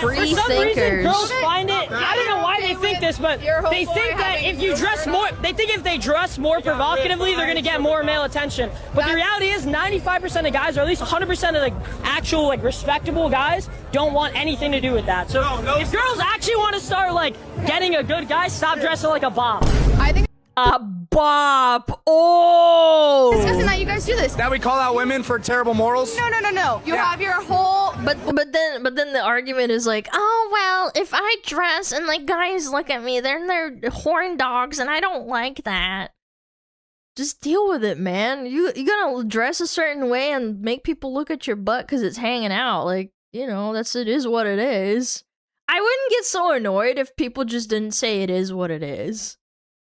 Free For some reason, thinkers. girls find it. I don't know why they think this, but they think that if you dress more, they think if they dress more provocatively, they're gonna get more male attention. But the reality is, 95% of guys, or at least 100% of the actual like respectable guys, don't want anything to do with that. So if girls actually want to start like getting a good guy, stop dressing like a bop. I think. A bop. Oh. Disgusting that you guys do this. That we call out women for terrible morals? No. You have your whole. But then the argument is like, oh well, if I dress and like guys look at me, they're horn dogs, and I don't like that. Just deal with it, man. You gonna dress a certain way and make people look at your butt because it's hanging out. Like, you know, it is what it is. I wouldn't get so annoyed if people just didn't say it is what it is.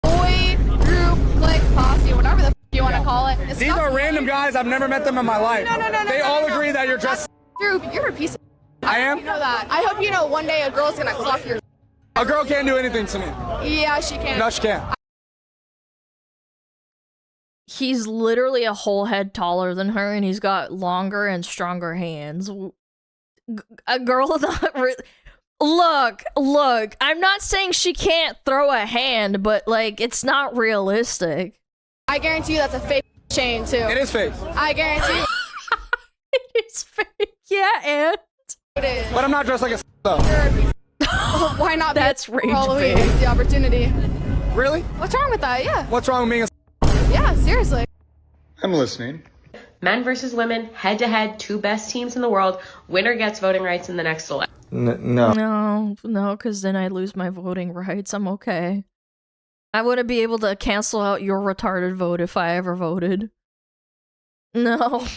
Boy group, clique, posse, whatever the f you want to call it. It's These are random guys. I've never met them in my life. No. They all agree that you're dressed. Group, you're a piece of. I am? You know that. I hope you know one day a girl's gonna clock your. A girl can't do anything to me. Yeah, she can. No, she can't. He's literally a whole head taller than her, and he's got longer and stronger hands. A girl that Look, I'm not saying she can't throw a hand, but like it's not realistic. I guarantee you that's a fake chain too. It is fake. I guarantee you. It is fake. Yeah, and it is. But I'm not dressed like a though. Why not? That's rage Halloween bait. is the opportunity. Really? What's wrong with that? Yeah. What's wrong with being a Yeah, seriously. I'm listening. Men versus women, head to head, two best teams in the world. Winner gets voting rights in the next election. No. No, because then I lose my voting rights. I'm okay. I wouldn't be able to cancel out your retarded vote if I ever voted. No.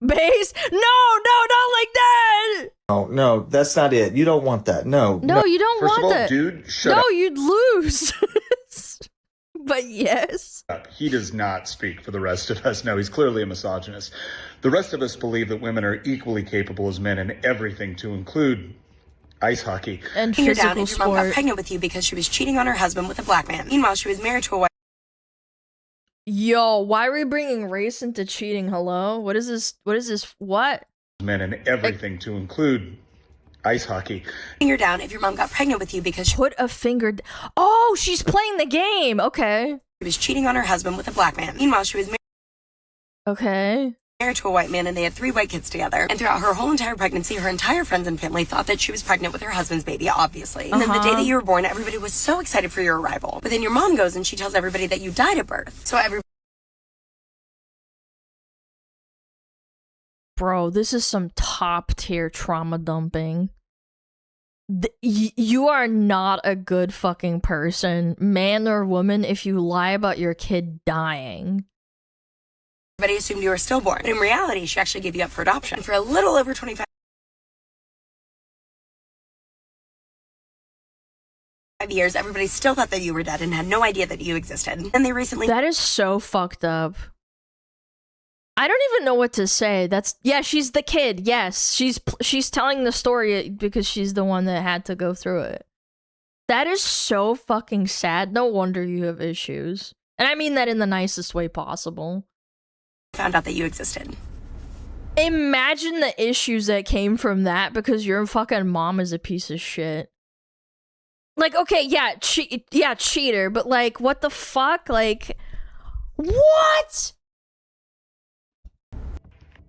Base? No, not like that! No, that's not it. You don't want that. No. No, you don't First want of all, that. dude, shut no, up. you'd lose. But yes. He does not speak for the rest of us. No, he's clearly a misogynist. The rest of us believe that women are equally capable as men in everything, to include ice hockey. And You're physical down if your mom got sport. pregnant with you because she was cheating on her husband with a black man. Meanwhile, she was married to a white. Yo, why are we bringing race into cheating? Hello? What is this? What? Men in everything, to include ice hockey. You're down if your mom got pregnant with you because she Put a finger... Oh, she's playing the game! Okay. was cheating on her husband with a black man. Meanwhile, she was Okay. married to a white man and they had 3 white kids together. And throughout her whole entire pregnancy, her entire friends and family thought that she was pregnant with her husband's baby, obviously. And then the day that you were born, everybody was so excited for your arrival. But then your mom goes and she tells everybody that you died at birth. So Bro, this is some top tier trauma dumping. You are not a good fucking person, man or woman, if you lie about your kid dying. everybody assumed you were stillborn. But in reality, she actually gave you up for adoption. For a little over 25 years, everybody still thought that you were dead and had no idea that you existed. And they recently... That is so fucked up. I don't even know what to say. Yeah, she's the kid. Yes, she's telling the story because she's the one that had to go through it. That is so fucking sad. No wonder you have issues. And I mean that in the nicest way possible. Found out that you existed. Imagine the issues that came from that because your fucking mom is a piece of shit. Like, okay, yeah, cheater, but like, what the fuck? Like, what?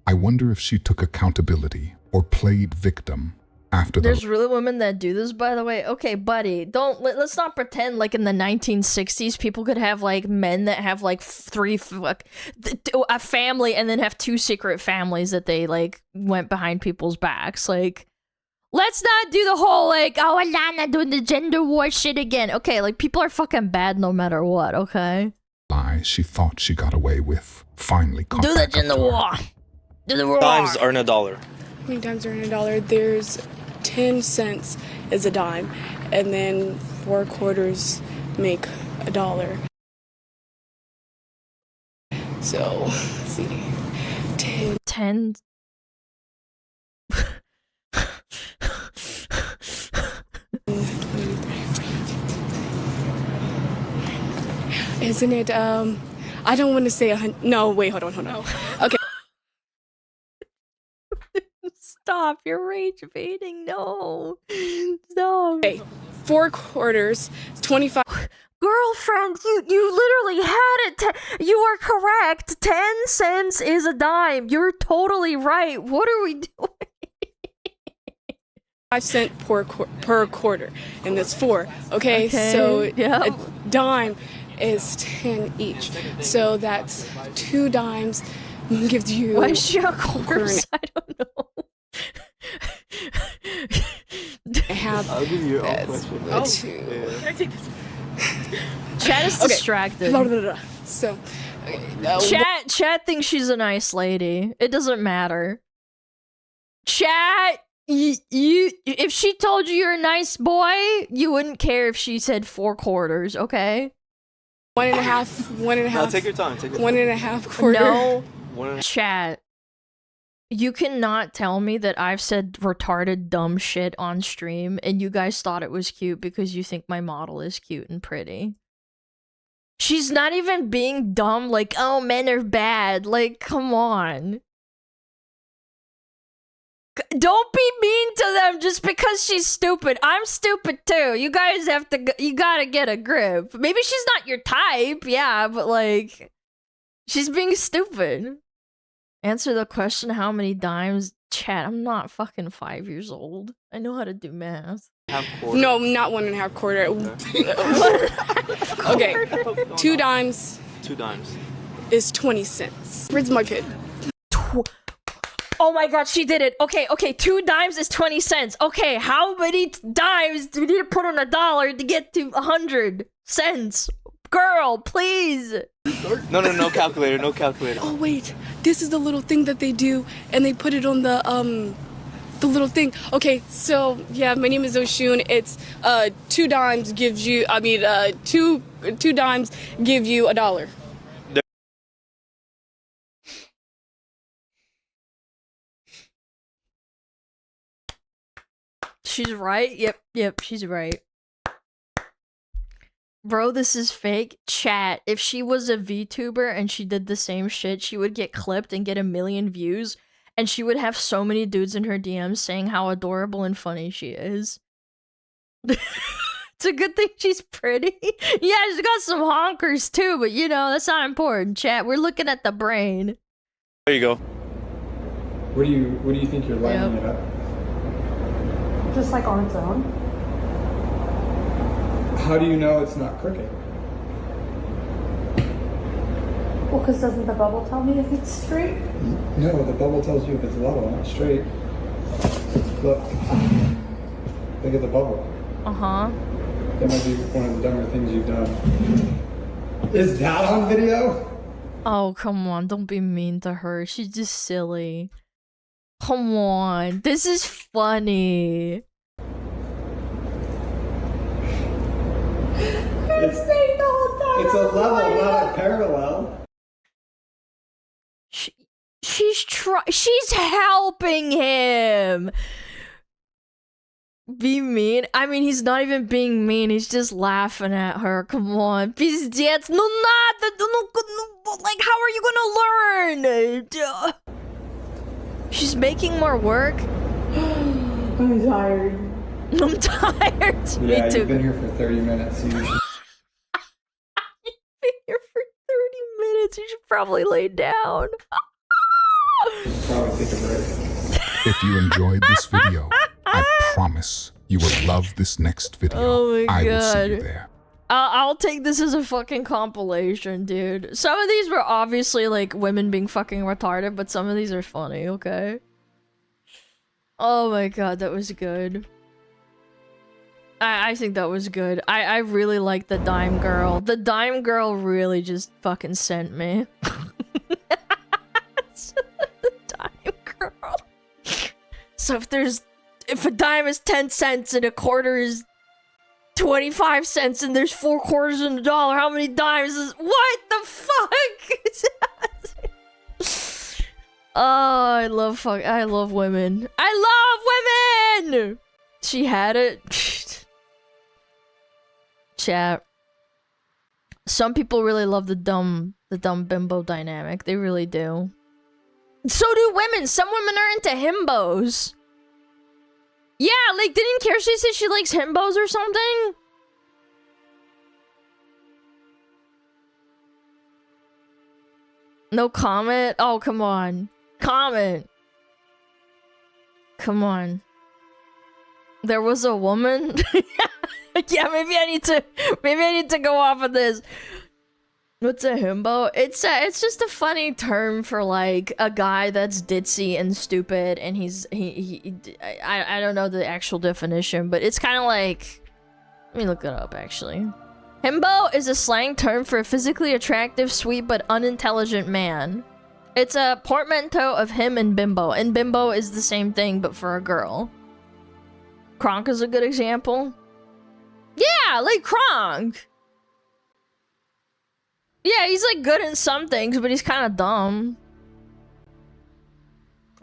I wonder if she took accountability or played victim after There's really women that do this, by the way. Okay, buddy, let's not pretend like in the 1960s people could have like men that have like a family and then have 2 secret families that they like went behind people's backs. Like, let's not do the whole like, oh, Alana doing the gender war shit again. Okay, like people are fucking bad no matter what, okay? lies she thought she got away with finally caught Do back the gender up to her. war. Do the war. Dimes are in $1. How many dimes are in $1? There's 10 cents is a dime, and then 4 quarters make $1. So, let's see, 10. Isn't it, I don't want to say 100, no, wait, hold on. Okay. Stop, you're rage baiting, no. Stop. Okay, 4 quarters, 25. Girlfriend, you literally had it. You are correct. 10 cents is a dime. You're totally right. What are we doing? 5 cents per quarter, and that's 4. Okay, so yep. a dime is 10 each. So that's 2 dimes gives you. Why is she on course? I don't know. I'll give you a question. Can I take this? Chat is distracted. So, Chat thinks she's a nice lady. It doesn't matter. Chat, you if she told you you're a nice boy, you wouldn't care if she said 4 quarters, okay? 1.5. No, take your time. Take your 1.5 quarter. No, chat. You cannot tell me that I've said retarded dumb shit on stream and you guys thought it was cute because you think my model is cute and pretty. She's not even being dumb like, oh, men are bad. Like, come on. Don't be mean to them just because she's stupid. I'm stupid too. You guys have to, you gotta get a grip. Maybe she's not your type, yeah, but like, she's being stupid. Answer the question, how many dimes? Chat, I'm not fucking 5 years old. I know how to do math. No, not 1.5 quarter. Okay, 2 dimes. 2 dimes is 20 cents. Where's my kid? Oh my god, she did it. Okay, 2 dimes is 20 cents. Okay, how many dimes do we need to put on $1 to get to 100 cents? Girl, please. No calculator, no calculator. Oh wait, this is the little thing that they do, and they put it on the little thing. Okay, so yeah, my name is Oshun. It's 2 dimes gives you. I mean, two dimes give you $1. She's right. Yep, she's right. Bro, this is fake. Chat, if she was a VTuber and she did the same shit, she would get clipped and get 1 million views, and she would have so many dudes in her DMs saying how adorable and funny she is. It's a good thing she's pretty. Yeah, she's got some honkers too, but you know, that's not important, chat. We're looking at the brain. There you go. What do you think you're lining it up? Just like on its own. How do you know it's not crooked? Well, because doesn't the bubble tell me if it's straight? No, the bubble tells you if it's level, not straight. Look. Look at the bubble. Uh-huh. That might be one of the dumber things you've done. Is that on video? Oh, come on. Don't be mean to her. She's just silly. Come on. This is funny. staying the whole time. It's a level, not a parallel. She's helping him. Be mean? I mean, he's not even being mean. He's just laughing at her. Come on. Пиздец. Ну надо. Ну, like, how are you gonna learn? She's making more work. I'm tired. I'm tired. Yeah, Me too. you've been here for 30 minutes. So you should... Been here for 30 minutes. You should probably lay down. probably take a break. If you enjoyed this video, I promise you will love this next video. Oh my I god. will see you there. I'll take this as a fucking compilation, dude. Some of these were obviously like women being fucking retarded, but some of these are funny, okay? Oh my god, that was good. I think that was good. I really like the dime girl. The dime girl really just fucking sent me. The dime girl. So if a dime is 10 cents and a quarter is 25 cents and there's 4 quarters in a dollar, how many dimes is— what the fuck? Oh, I love women. I love women! She had it. Chat. Some people really love the dumb bimbo dynamic. They really do. So do women. Some women are into himbos. Yeah, like, didn't Kirsty say she likes himbos or something? No comment? Oh, come on. Comment. Come on. There was a woman? Yeah, maybe I need to go off of this. What's a himbo? It's just a funny term for like a guy that's ditzy and stupid, and I don't know the actual definition, but it's kind of like, let me look it up actually. Himbo is a slang term for a physically attractive, sweet but unintelligent man. It's a portmanteau of him and bimbo, and bimbo is the same thing but for a girl. Kronk is a good example. Yeah, like Kronk. Yeah, he's like good in some things, but he's kind of dumb.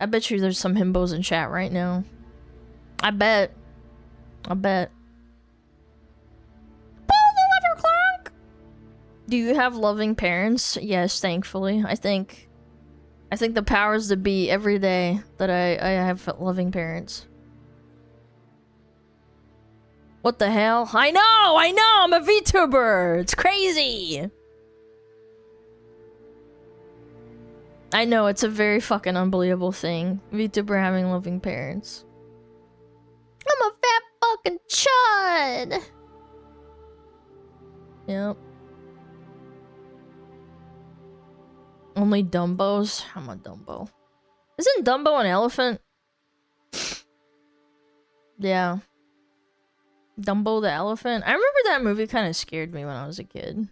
I bet you there's some himbos in chat right now. I bet. Do you have loving parents? Yes, thankfully. I think the powers that be every day that I have loving parents. What the hell? I know! I'm a VTuber! It's crazy! I know, it's a very fucking unbelievable thing. VTuber having loving parents. I'm a fat fucking chud! Yep. Only Dumbos? I'm a Dumbo. Isn't Dumbo an elephant? Yeah. Dumbo the elephant? I remember that movie kind of scared me when I was a kid.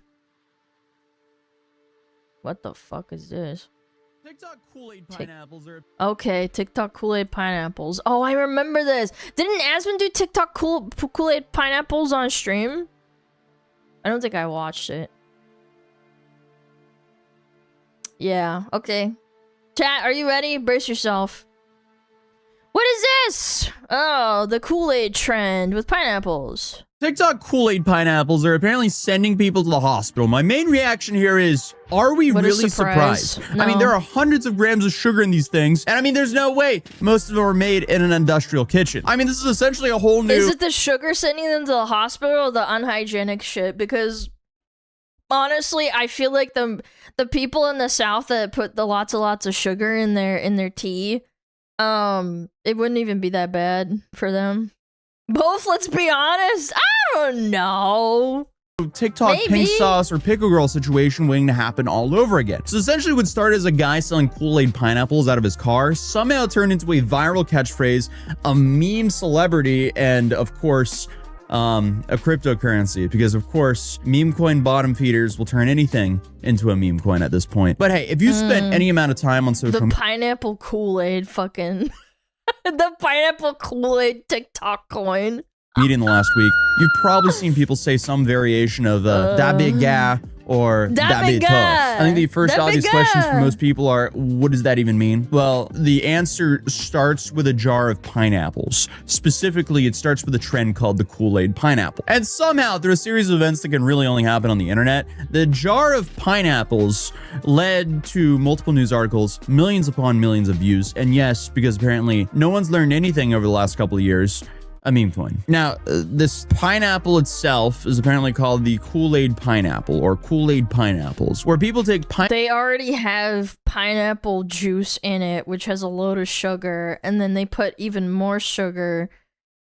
What the fuck is this? TikTok Kool-Aid pineapples are... Okay, TikTok Kool-Aid pineapples. Oh, I remember this. Didn't Asmund do TikTok Kool-Aid pineapples on stream? I don't think I watched it. Yeah, okay. Chat, are you ready? Brace yourself. What is this? Oh, the Kool-Aid trend with pineapples. TikTok Kool-Aid pineapples are apparently sending people to the hospital. My main reaction here is, are we really surprised? No. I mean, there are hundreds of grams of sugar in these things, and I mean, there's no way most of them are made in an industrial kitchen. I mean, this is essentially a whole new... Is it the sugar sending them to the hospital or the unhygienic shit? Because honestly, I feel like the people in the South that put the lots of sugar in their tea, it wouldn't even be that bad for them. Both, let's be honest. I don't know. TikTok Maybe. pink sauce or pickle girl situation waiting to happen all over again. So essentially what started as a guy selling Kool-Aid pineapples out of his car somehow turned into a viral catchphrase, a meme celebrity, and of course, a cryptocurrency, because of course, meme coin bottom feeders will turn anything into a meme coin at this point. But hey, if you spent any amount of time on social media, the pineapple Kool-Aid fucking the pineapple Kool-Aid TikTok coin. media in the last week, you've probably seen people say some variation of that big guy or that big tough. I think the first obvious questions for most people are, what does that even mean? Well, the answer starts with a jar of pineapples. Specifically, it starts with a trend called the Kool-Aid pineapple. And somehow, through a series of events that can really only happen on the internet, the jar of pineapples led to multiple news articles, millions upon millions of views, and yes, because apparently no one's learned anything over the last couple of years, a meme coin. Now, this pineapple itself is apparently called the Kool-Aid pineapple or Kool-Aid pineapples, where people take They already have pineapple juice in it, which has a load of sugar, and then they put even more sugar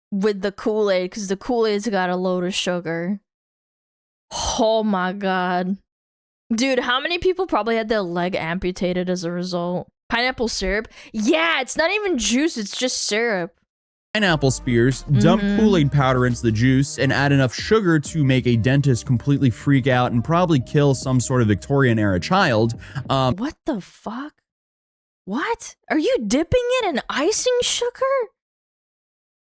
with the Kool-Aid, because the Kool-Aid's got a load of sugar. Oh my god. Dude, how many people probably had their leg amputated as a result? Pineapple syrup? Yeah, it's not even juice, it's just syrup. Pineapple spears, dump Kool-Aid powder into the juice, and add enough sugar to make a dentist completely freak out and probably kill some sort of Victorian-era child. What the fuck? What? Are you dipping it in icing sugar?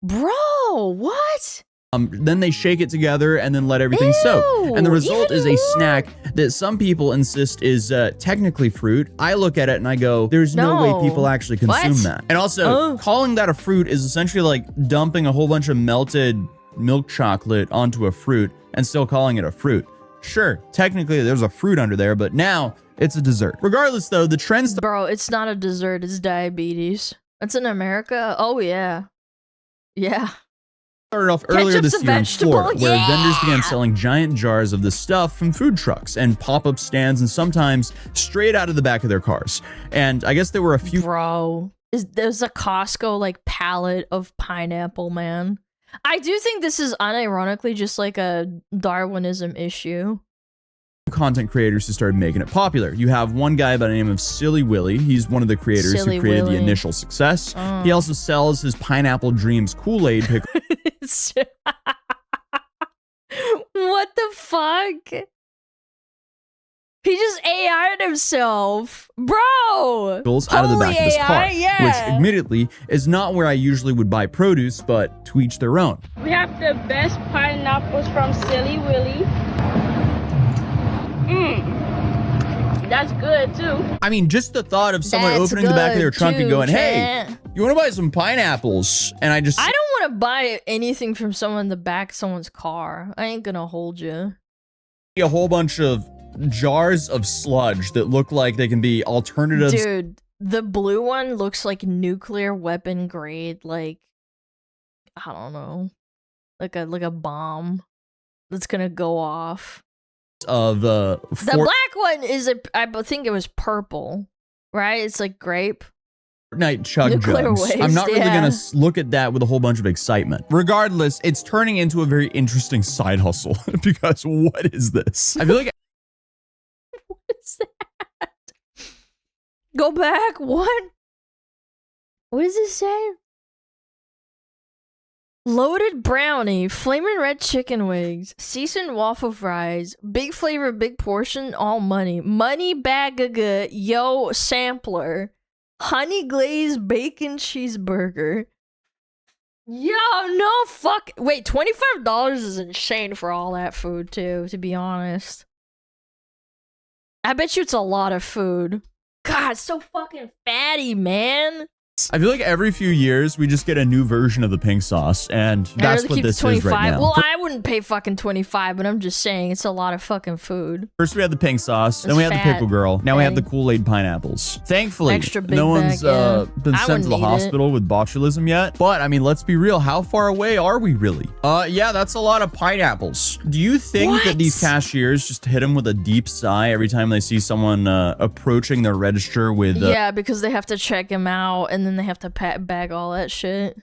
Bro, what? Then they shake it together and then let everything soak. And the result is a snack that some people insist is technically fruit. I look at it and I go, there's no way people actually consume that. And also, calling that a fruit is essentially like dumping a whole bunch of melted milk chocolate onto a fruit and still calling it a fruit. Sure, technically there's a fruit under there, but now it's a dessert. Regardless though, the trends— Bro, it's not a dessert, it's diabetes. It's in America? Oh yeah. Yeah. Started off earlier this year in Florida, where vendors began selling giant jars of the stuff from food trucks and pop-up stands, and sometimes straight out of the back of their cars. And I guess there were a few— Bro, there's a Costco like pallet of pineapple, man. I do think this is unironically just like a Darwinism issue. Content creators who started making it popular. You have one guy by the name of Silly Willy. He's one of the creators who created the initial success. He also sells his Pineapple Dreams Kool-Aid pickle. What the fuck? He just AI'd himself. Bro! Out of the back of his car, which admittedly is not where I usually would buy produce, but to each their own. We have the best pineapples from Silly Willy. That's good too. I mean, just the thought of someone opening the back of their trunk and going, hey, you want to buy some pineapples? And I don't want to buy anything from someone in the back of someone's car. I ain't gonna hold you. A whole bunch of jars of sludge that look like they can be alternatives. Dude, the blue one looks like nuclear weapon grade, like, I don't know, like a bomb that's gonna go off. Of the black one is I think it was purple, right? It's like grape. Fortnite chug jugs. Waste, I'm not really gonna look at that with a whole bunch of excitement. Regardless, it's turning into a very interesting side hustle because what is this? I feel like what is that? Go back. What? What does it say? Loaded brownie, flaming red chicken wings, seasoned waffle fries, big flavor, big portion, all money. Money bag-a-ga, yo sampler, honey glazed bacon cheeseburger. Yo, no fuck. Wait, $25 is insane for all that food too, to be honest. I bet you it's a lot of food. God, it's so fucking fatty, man. I feel like every few years we just get a new version of the pink sauce, and that's what this is right now. Well, I wouldn't pay fucking 25, but I'm just saying it's a lot of fucking food. First we had the pink sauce, then we had the pickle girl, now we have the Kool-Aid pineapples. Thankfully, no one's been sent to the hospital with botulism yet. But I mean, let's be real, how far away are we really? Yeah, that's a lot of pineapples. Do you think that these cashiers just hit them with a deep sigh every time they see someone approaching their register with? Yeah, because they have to check him out, and then they have to bag all that shit.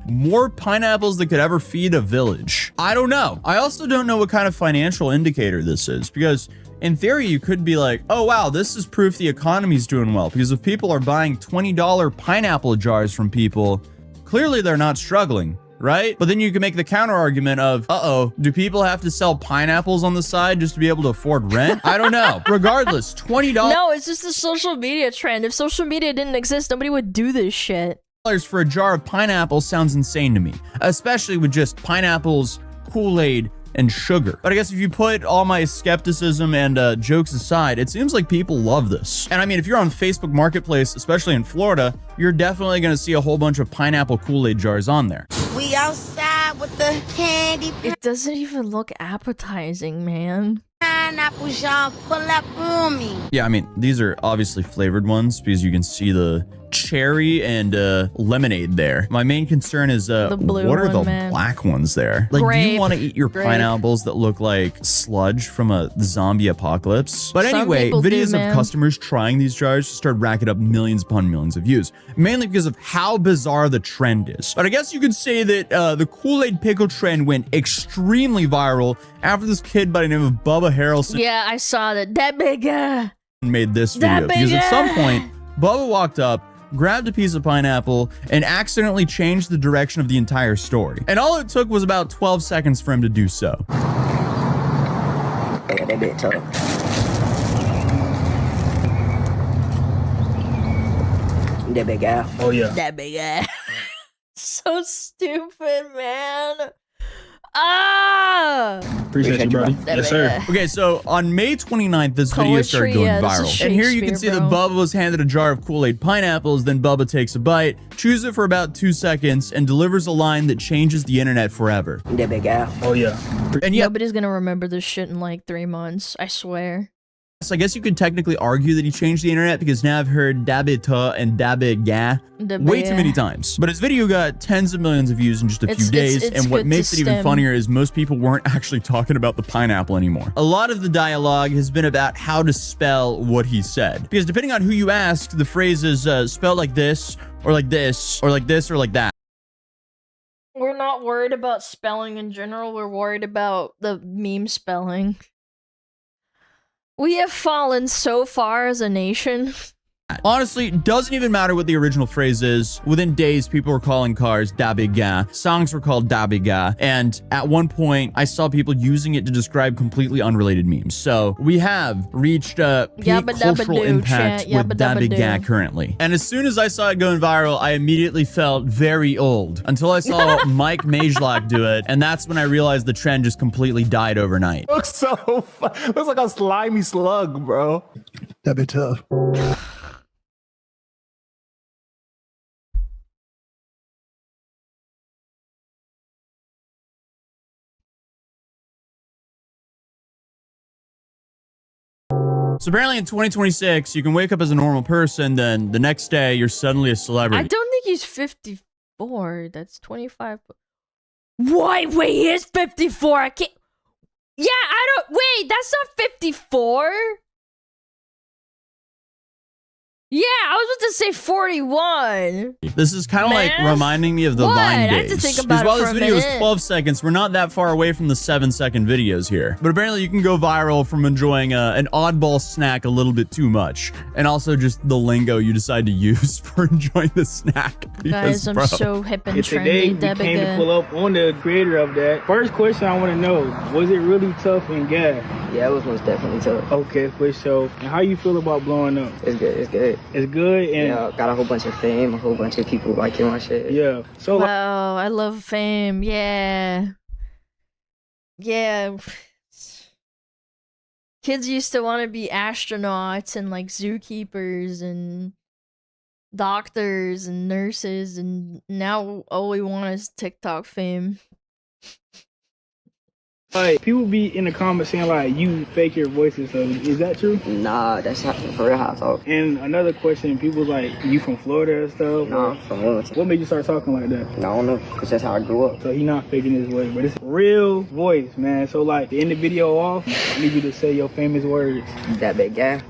More pineapples that could ever feed a village. I don't know. I also don't know what kind of financial indicator this is, because in theory you could be like, oh wow, this is proof the economy's doing well, because if people are buying $20 pineapple jars from people, clearly they're not struggling, right? But then you can make the counter argument of, uh-oh, do people have to sell pineapples on the side just to be able to afford rent? I don't know. Regardless, $20. No, it's just a social media trend. If social media didn't exist, nobody would do this shit. for a jar of pineapple sounds insane to me, especially with just pineapples, Kool-Aid, and sugar. But I guess if you put all my skepticism and jokes aside, it seems like people love this. And I mean, if you're on Facebook Marketplace, especially in Florida, you're definitely gonna see a whole bunch of pineapple Kool-Aid jars on there. We outside with the candy. It doesn't even look appetizing, man. Pineapple, y'all pull up on me. Yeah, I mean, these are obviously flavored ones because you can see the cherry and lemonade there. My main concern is The blue what are one, the man. black ones there? Like, do Grape. you want to eat your Grape. pineapples that look like sludge from a zombie apocalypse? But Some anyway, people do, videos man. of customers trying these jars started racking up millions upon millions of views, mainly because of how bizarre the trend is. But I guess you could say that the Kool-Aid pickle trend went extremely viral after this kid by the name of Bubba Harrelson Yeah, I saw that. That big made this That video because at big some point Bubba walked up, grabbed a piece of pineapple, and accidentally changed the direction of the entire story. And all it took was about 12 seconds for him to do so. Yeah, that bit tough. That big guy. Oh yeah. That big ass. So stupid, man. Ah! Appreciate you, buddy. That Yes, big sir. ass. Okay, so on May 29th, this video started Poetry, going yeah, this is viral. And here you can see Shakespeare, that bro. Bubba was handed a jar of Kool-Aid pineapples, then Bubba takes a bite, chews it for about 2 seconds, and delivers a line that changes the internet forever. That big guy. Oh yeah. And yeah, Nobody's gonna remember this shit in like 3 months. I swear. so I guess you could technically argue that he changed the internet because now I've heard dabita and dabiga way too many times. But his video got tens of millions of views in just a few days, it's and what good makes to it even stem. funnier is most people weren't actually talking about the pineapple anymore. A lot of the dialogue has been about how to spell what he said, because depending on who you ask, the phrase is spelled like this, or like this, or like this, or like that. We're not worried about spelling in general. We're worried about the meme spelling. We have fallen so far as a nation. Honestly, it doesn't even matter what the original phrase is. Within days, people were calling cars dabiga, songs were called dabiga, and at one point, I saw people using it to describe completely unrelated memes. So we have reached a peak Yabba dabba cultural doo, impact chat, with yabba dabba dabiga doo. currently. And as soon as I saw it going viral, I immediately felt very old until I saw Mike Majlock do it, and that's when I realized the trend just completely died overnight. Looks so fun. Looks like a slimy slug, bro. That'd be tough. So apparently in 2026, you can wake up as a normal person, then the next day you're suddenly a celebrity. I don't think he's 54. That's 25. Wait, he is 54. I can't. Yeah, I don't. Wait, that's not 54. Yeah, I was about to say 41. This is kind of like Math? reminding me of the What? Vine I days. have to think Because about it while for this a video is minute. 12 seconds, we're not that far away from the 7-second videos here. But apparently you can go viral from enjoying an oddball snack a little bit too much. And also just the lingo you decide to use for enjoying the snack. Guys, I'm bro, so hip and Today trendy. we came to pull up on the creator of that. First question I want to know, was it really tough and gas? Yeah, it was most definitely tough. Okay, for sure. And how you feel about blowing up? It's good. It's good. It's good and Yeah, got a whole bunch of fame, a whole bunch of people liking my shit. yeah. So like, Wow, I love fame. Yeah. Yeah. Kids used to want to be astronauts and like zookeepers and doctors and nurses, and now all we want is TikTok fame. like people be in the comments saying like you fake your voice and stuff. Is that true? Nah, that's not for real how I talk. And another question, people like you from Florida and stuff. Nah, I'm from Wilmington. What made you start talking like that? I don't know, because that's how I grew up. So he not faking his voice, but it's real voice, man. So like to end the video off, I need you to say your famous words. That big guy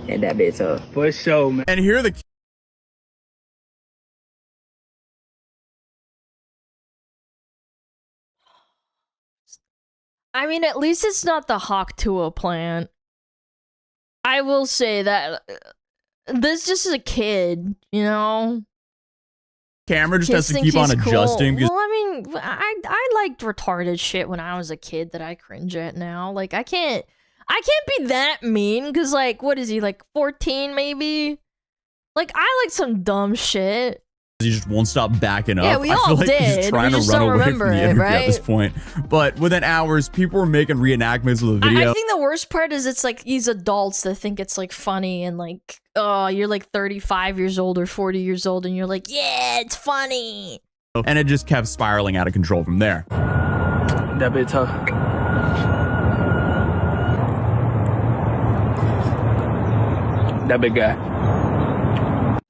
and that bit tough. For sure, man. And here are the I mean, at least it's not the Hawk Tua plant. I will say that this just is a kid, you know? camera just Kids has to think keep on he's cool. adjusting. Because Well, I mean, I liked retarded shit when I was a kid that I cringe at now. Like, I can't be that mean, because, like, what is he, like, 14 maybe? Like, I like some dumb shit. He just won't stop backing up. Yeah, we I all feel like did. he's trying We to just run don't away from remember the it, interview at this right? point. But within hours, people were making reenactments of the video. I think the worst part is it's like these adults that think it's like funny and like, oh, you're like 35 years old or 40 years old and you're like, yeah, it's funny. And it just kept spiraling out of control from there. That bit tough. That big guy.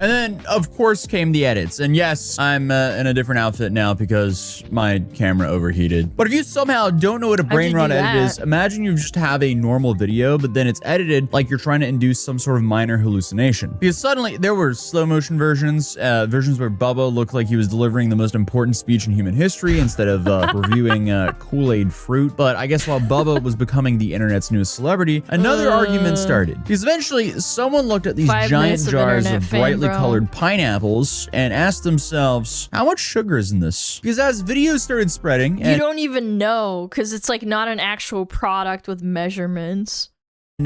And then, of course, came the edits. And yes, I'm in a different outfit now because my camera overheated. But if you somehow don't know what a brain rot edit is, imagine you just have a normal video, but then it's edited like you're trying to induce some sort of minor hallucination. Because suddenly there were slow motion versions, versions where Bubba looked like he was delivering the most important speech in human history instead of reviewing Kool-Aid fruit. But I guess while Bubba was becoming the internet's newest celebrity, another argument started. Because eventually someone looked at these giant jars of brightly colored pineapples and asked themselves, how much sugar is in this? Because as videos started spreading, You don't even know because it's like not an actual product with measurements.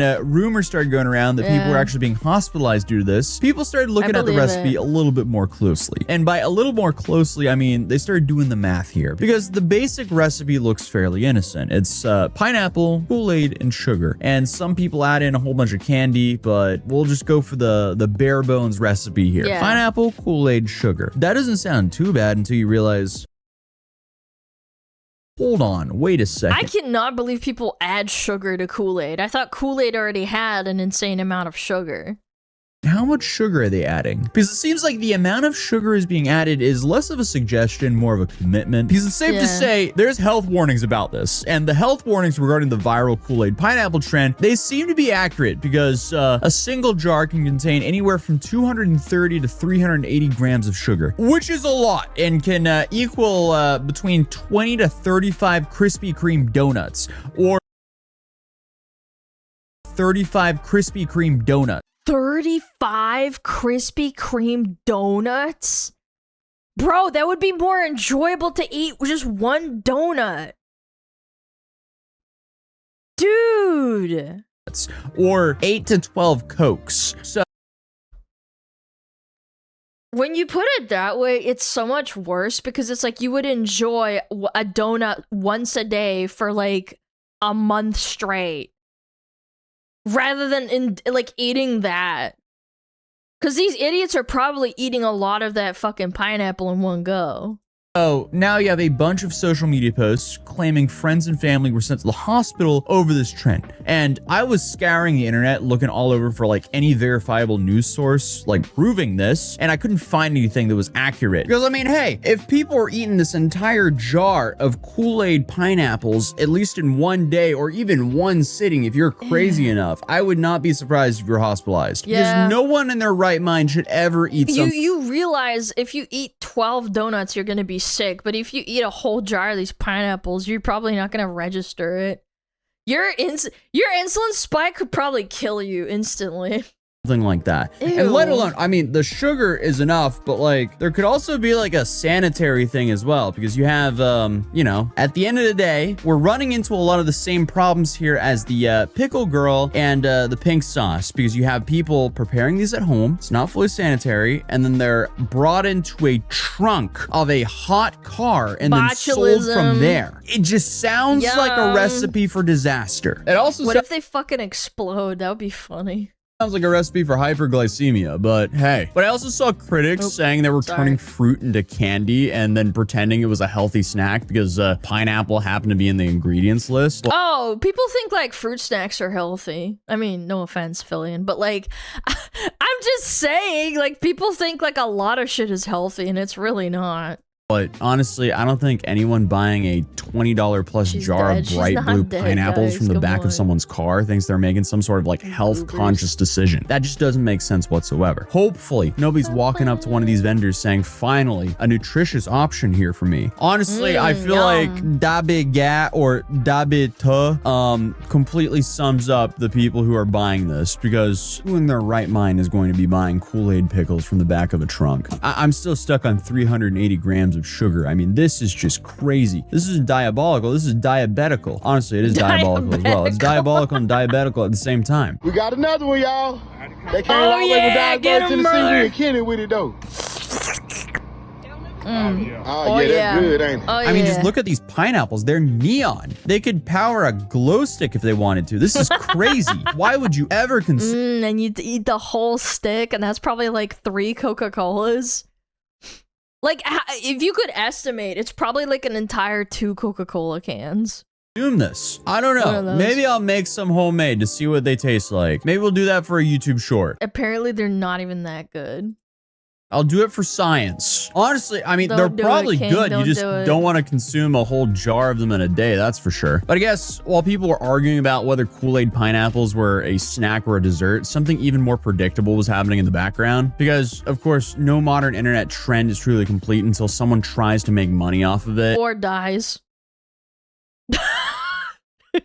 and rumors started going around that people were actually being hospitalized due to this, people started looking at the recipe a little bit more closely. And by a little more closely, I mean they started doing the math here. Because the basic recipe looks fairly innocent. It's pineapple, Kool-Aid, and sugar. And some people add in a whole bunch of candy, but we'll just go for the bare bones recipe here. Yeah. Pineapple, Kool-Aid, sugar. That doesn't sound too bad until you realize, hold on, wait a second. I cannot believe people add sugar to Kool-Aid. I thought Kool-Aid already had an insane amount of sugar. How much sugar are they adding? Because it seems like the amount of sugar is being added is less of a suggestion, more of a commitment. Because it's safe to say there's health warnings about this. And the health warnings regarding the viral Kool-Aid pineapple trend, they seem to be accurate because a single jar can contain anywhere from 230 to 380 grams of sugar, which is a lot and can equal between 20 to 35 Krispy Kreme donuts or 35 Krispy Kreme donuts. 35 Krispy Kreme donuts? Bro, that would be more enjoyable to eat with just one donut. Dude. Or 8 to 12 Cokes. So when you put it that way, it's so much worse because it's like you would enjoy a donut once a day for like a month straight. Rather than like eating that. Because these idiots are probably eating a lot of that fucking pineapple in one go. Oh, now you have a bunch of social media posts claiming friends and family were sent to the hospital over this trend. And I was scouring the internet looking all over for like any verifiable news source like proving this, and I couldn't find anything that was accurate. Because I mean, hey, if people are eating this entire jar of Kool-Aid pineapples, at least in one day or even one sitting, if you're crazy enough, I would not be surprised if you're hospitalized. Yeah. Because no one in their right mind should ever eat something. You realize if you eat 12 donuts, you're gonna be sick, but if you eat a whole jar of these pineapples, you're probably not gonna register it. Your insulin spike could probably kill you instantly. Something like that. Ew. And let alone, I mean, the sugar is enough, but like there could also be like a sanitary thing as well, because you have, you know, at the end of the day, we're running into a lot of the same problems here as the pickle girl and the pink sauce, because you have people preparing these at home. It's not fully sanitary, and then they're brought into a trunk of a hot car and then sold from there. It just sounds like a recipe for disaster. It also what if they fucking explode? That would be funny. Sounds like a recipe for hyperglycemia, but hey. But I also saw critics saying they were turning fruit into candy and then pretending it was a healthy snack because pineapple happened to be in the ingredients list. Oh, people think like fruit snacks are healthy. I mean, no offense, Fillion, but like, I'm just saying, like, people think like a lot of shit is healthy and it's really not. But honestly, I don't think anyone buying a $20 plus jar of bright blue pineapples from the back of someone's car thinks they're making some sort of like health conscious decision. That just doesn't make sense whatsoever. Hopefully, nobody's walking up to one of these vendors saying, finally, a nutritious option here for me. Honestly, I feel like Dabiga or Dabita completely sums up the people who are buying this, because who in their right mind is going to be buying Kool-Aid pickles from the back of a trunk? I'm still stuck on 380 grams of sugar. I mean, this is just crazy. This is diabolical. This is diabetical. Honestly, it is diabolical as well. It's diabolical and diabetical at the same time. We got another one, y'all. They came all the way from Dallas, Tennessee. We and Kenny with it, though. Oh, yeah. Good, ain't it? Oh, I mean, yeah. just look at these pineapples. They're neon. They could power a glow stick if they wanted to. This is crazy. Why would you ever consume? And you'd eat the whole stick, and that's probably like 3 Coca-Colas. Like, if you could estimate, it's probably like an entire 2 Coca-Cola cans. This? I don't know. Maybe I'll make some homemade to see what they taste like. Maybe we'll do that for a YouTube short. Apparently, they're not even that good. I'll do it for science. Honestly, I mean, they're Don't do it, probably King. good. You Don't just do it. don't want to consume a whole jar of them in a day, that's for sure. But I guess while people were arguing about whether Kool-Aid pineapples were a snack or a dessert, something even more predictable was happening in the background. Because, of course, no modern internet trend is truly complete until someone tries to make money off of it. Or dies.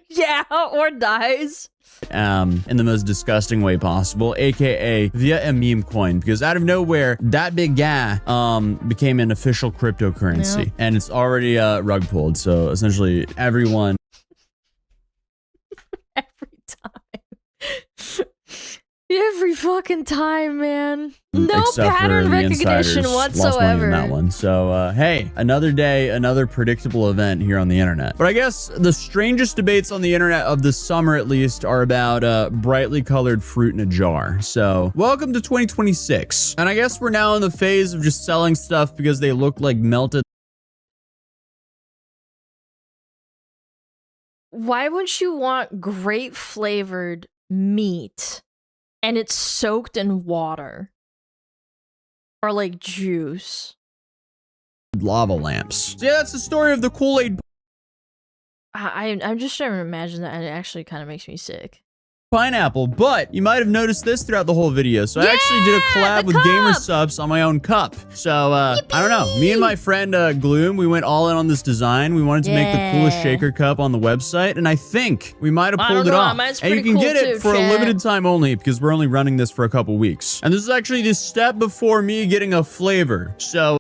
Yeah, or dies. In the most disgusting way possible, aka via a meme coin, because out of nowhere, that big guy became an official cryptocurrency. Yep. And it's already rug pulled. So essentially everyone Every fucking time, man. No except pattern for the recognition insiders lost money whatsoever. in that one. So hey, another day, another predictable event here on the internet. But I guess the strangest debates on the internet of the summer, at least, are about brightly colored fruit in a jar. So welcome to 2026, and I guess we're now in the phase of just selling stuff because they look like melted. Why would you want grape flavored meat and it's soaked in water? Or like juice. Lava lamps. So yeah, that's the story of the Kool-Aid I'm just trying to imagine that, and it actually kind of makes me sick. pineapple. But you might have noticed this throughout the whole video. So I actually did a collab with Gamer Subs on my own cup. So I don't know. Me and my friend Gloom, we went all in on this design. We wanted to make the coolest shaker cup on the website, and I think we might have pulled it off. And you can get it for a limited time only because we're only running this for a couple weeks. And this is actually the step before me getting a flavor. So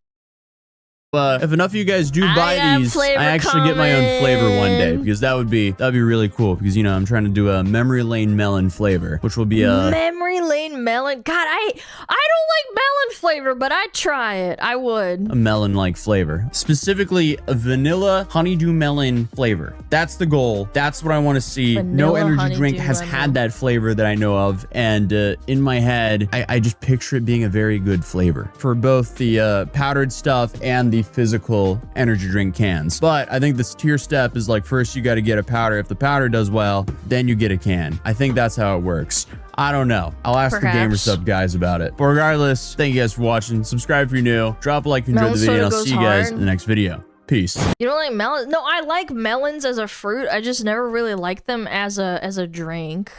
if enough of you guys do buy these, I actually get my own flavor one day, because that'd be really cool, because you know I'm trying to do a memory lane melon flavor, which will be a memory lane melon. God, I don't like melon flavor, but I'd try it. I would. a melon-like flavor, specifically a vanilla honeydew melon flavor. That's the goal. That's what I want to see. No Vanilla energy drink honeydew has lemon. had that flavor that I know of, and in my head, I just picture it being a very good flavor for both the powdered stuff and the physical energy drink cans. But I think this tier step is like, first you got to get a powder. If the powder does well, then you get a can. I think that's how it works. I don't know. I'll ask the Gamer Sub guys about it. But regardless, thank you guys for watching. Subscribe if you're new. Drop a like if you enjoyed the video. I'll see you guys in the next video. Peace. You don't like melons? No, I like melons as a fruit. I just never really liked them as a drink.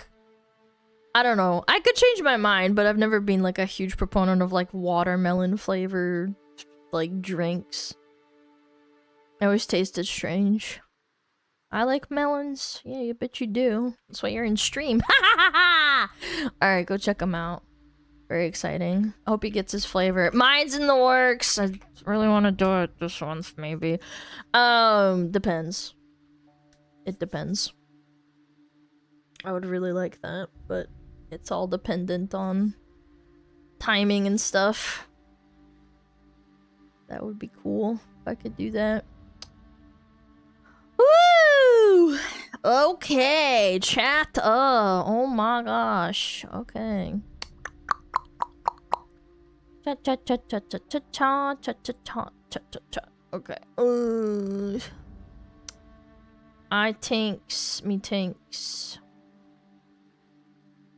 I don't know. I could change my mind, but I've never been like a huge proponent of like watermelon flavored like drinks. I always tasted strange. I like melons. Yeah, you bet you do. That's why you're in stream. Alright, go check them out. Very exciting. I hope he gets his flavor. Mine's in the works. I really want to do it this once, maybe. Depends. It depends. I would really like that, but it's all dependent on timing and stuff. That would be cool if I could do that. Woo! Okay, chat. Oh my gosh. Okay. Cha cha cha cha cha cha cha cha cha cha cha cha cha. Okay. I thinks,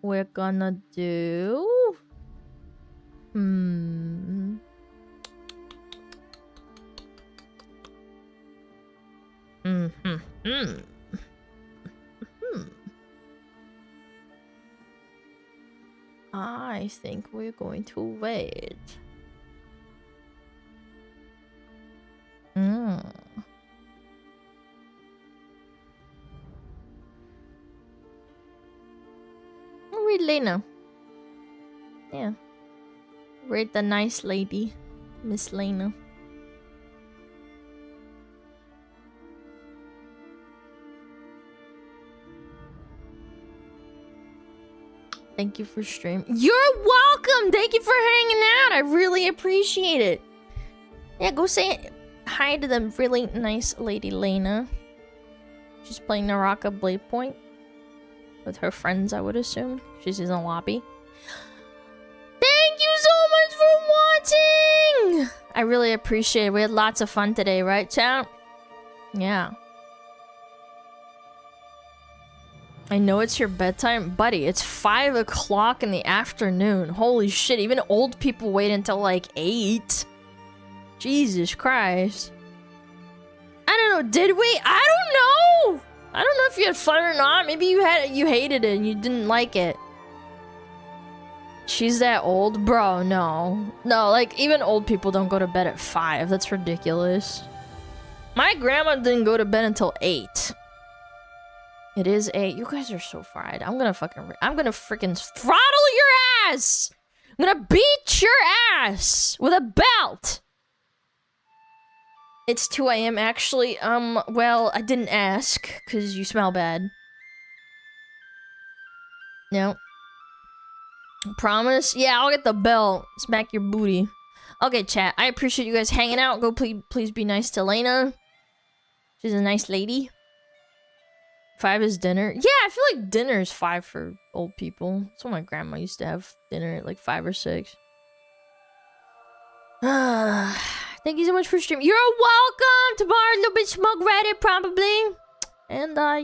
we're gonna do. I think we're going to wait. Read Lena. Yeah. Read the nice lady, Miss Lena. Thank you for streaming. You're welcome! Thank you for hanging out! I really appreciate it. Yeah, go say hi to the really nice lady Lena. She's playing Naraka Blade Point with her friends, I would assume. She's in the lobby. Thank you so much for watching! I really appreciate it. We had lots of fun today, right, chat? Yeah. I know it's your bedtime. Buddy, it's 5 o'clock in the afternoon. Holy shit, even old people wait until like 8. Jesus Christ. I don't know, did we? I don't know! I don't know if you had fun or not. Maybe you hated it and you didn't like it. She's that old? Bro, no. No, like, even old people don't go to bed at 5. That's ridiculous. My grandma didn't go to bed until 8. It is 8. You guys are so fried. I'm gonna freaking throttle your ass! I'm gonna beat your ass with a belt! It's 2 a.m. actually. Well, I didn't ask, because you smell bad. No. Promise? Yeah, I'll get the belt. Smack your booty. Okay, chat. I appreciate you guys hanging out. Go please be nice to Lena. She's a nice lady. 5 is dinner. Yeah, I feel like dinner is 5 for old people. That's when my grandma used to have dinner at like 5 or 6. Thank you so much for streaming. You're welcome! Tomorrow a little bit smug Reddit probably. And yeah.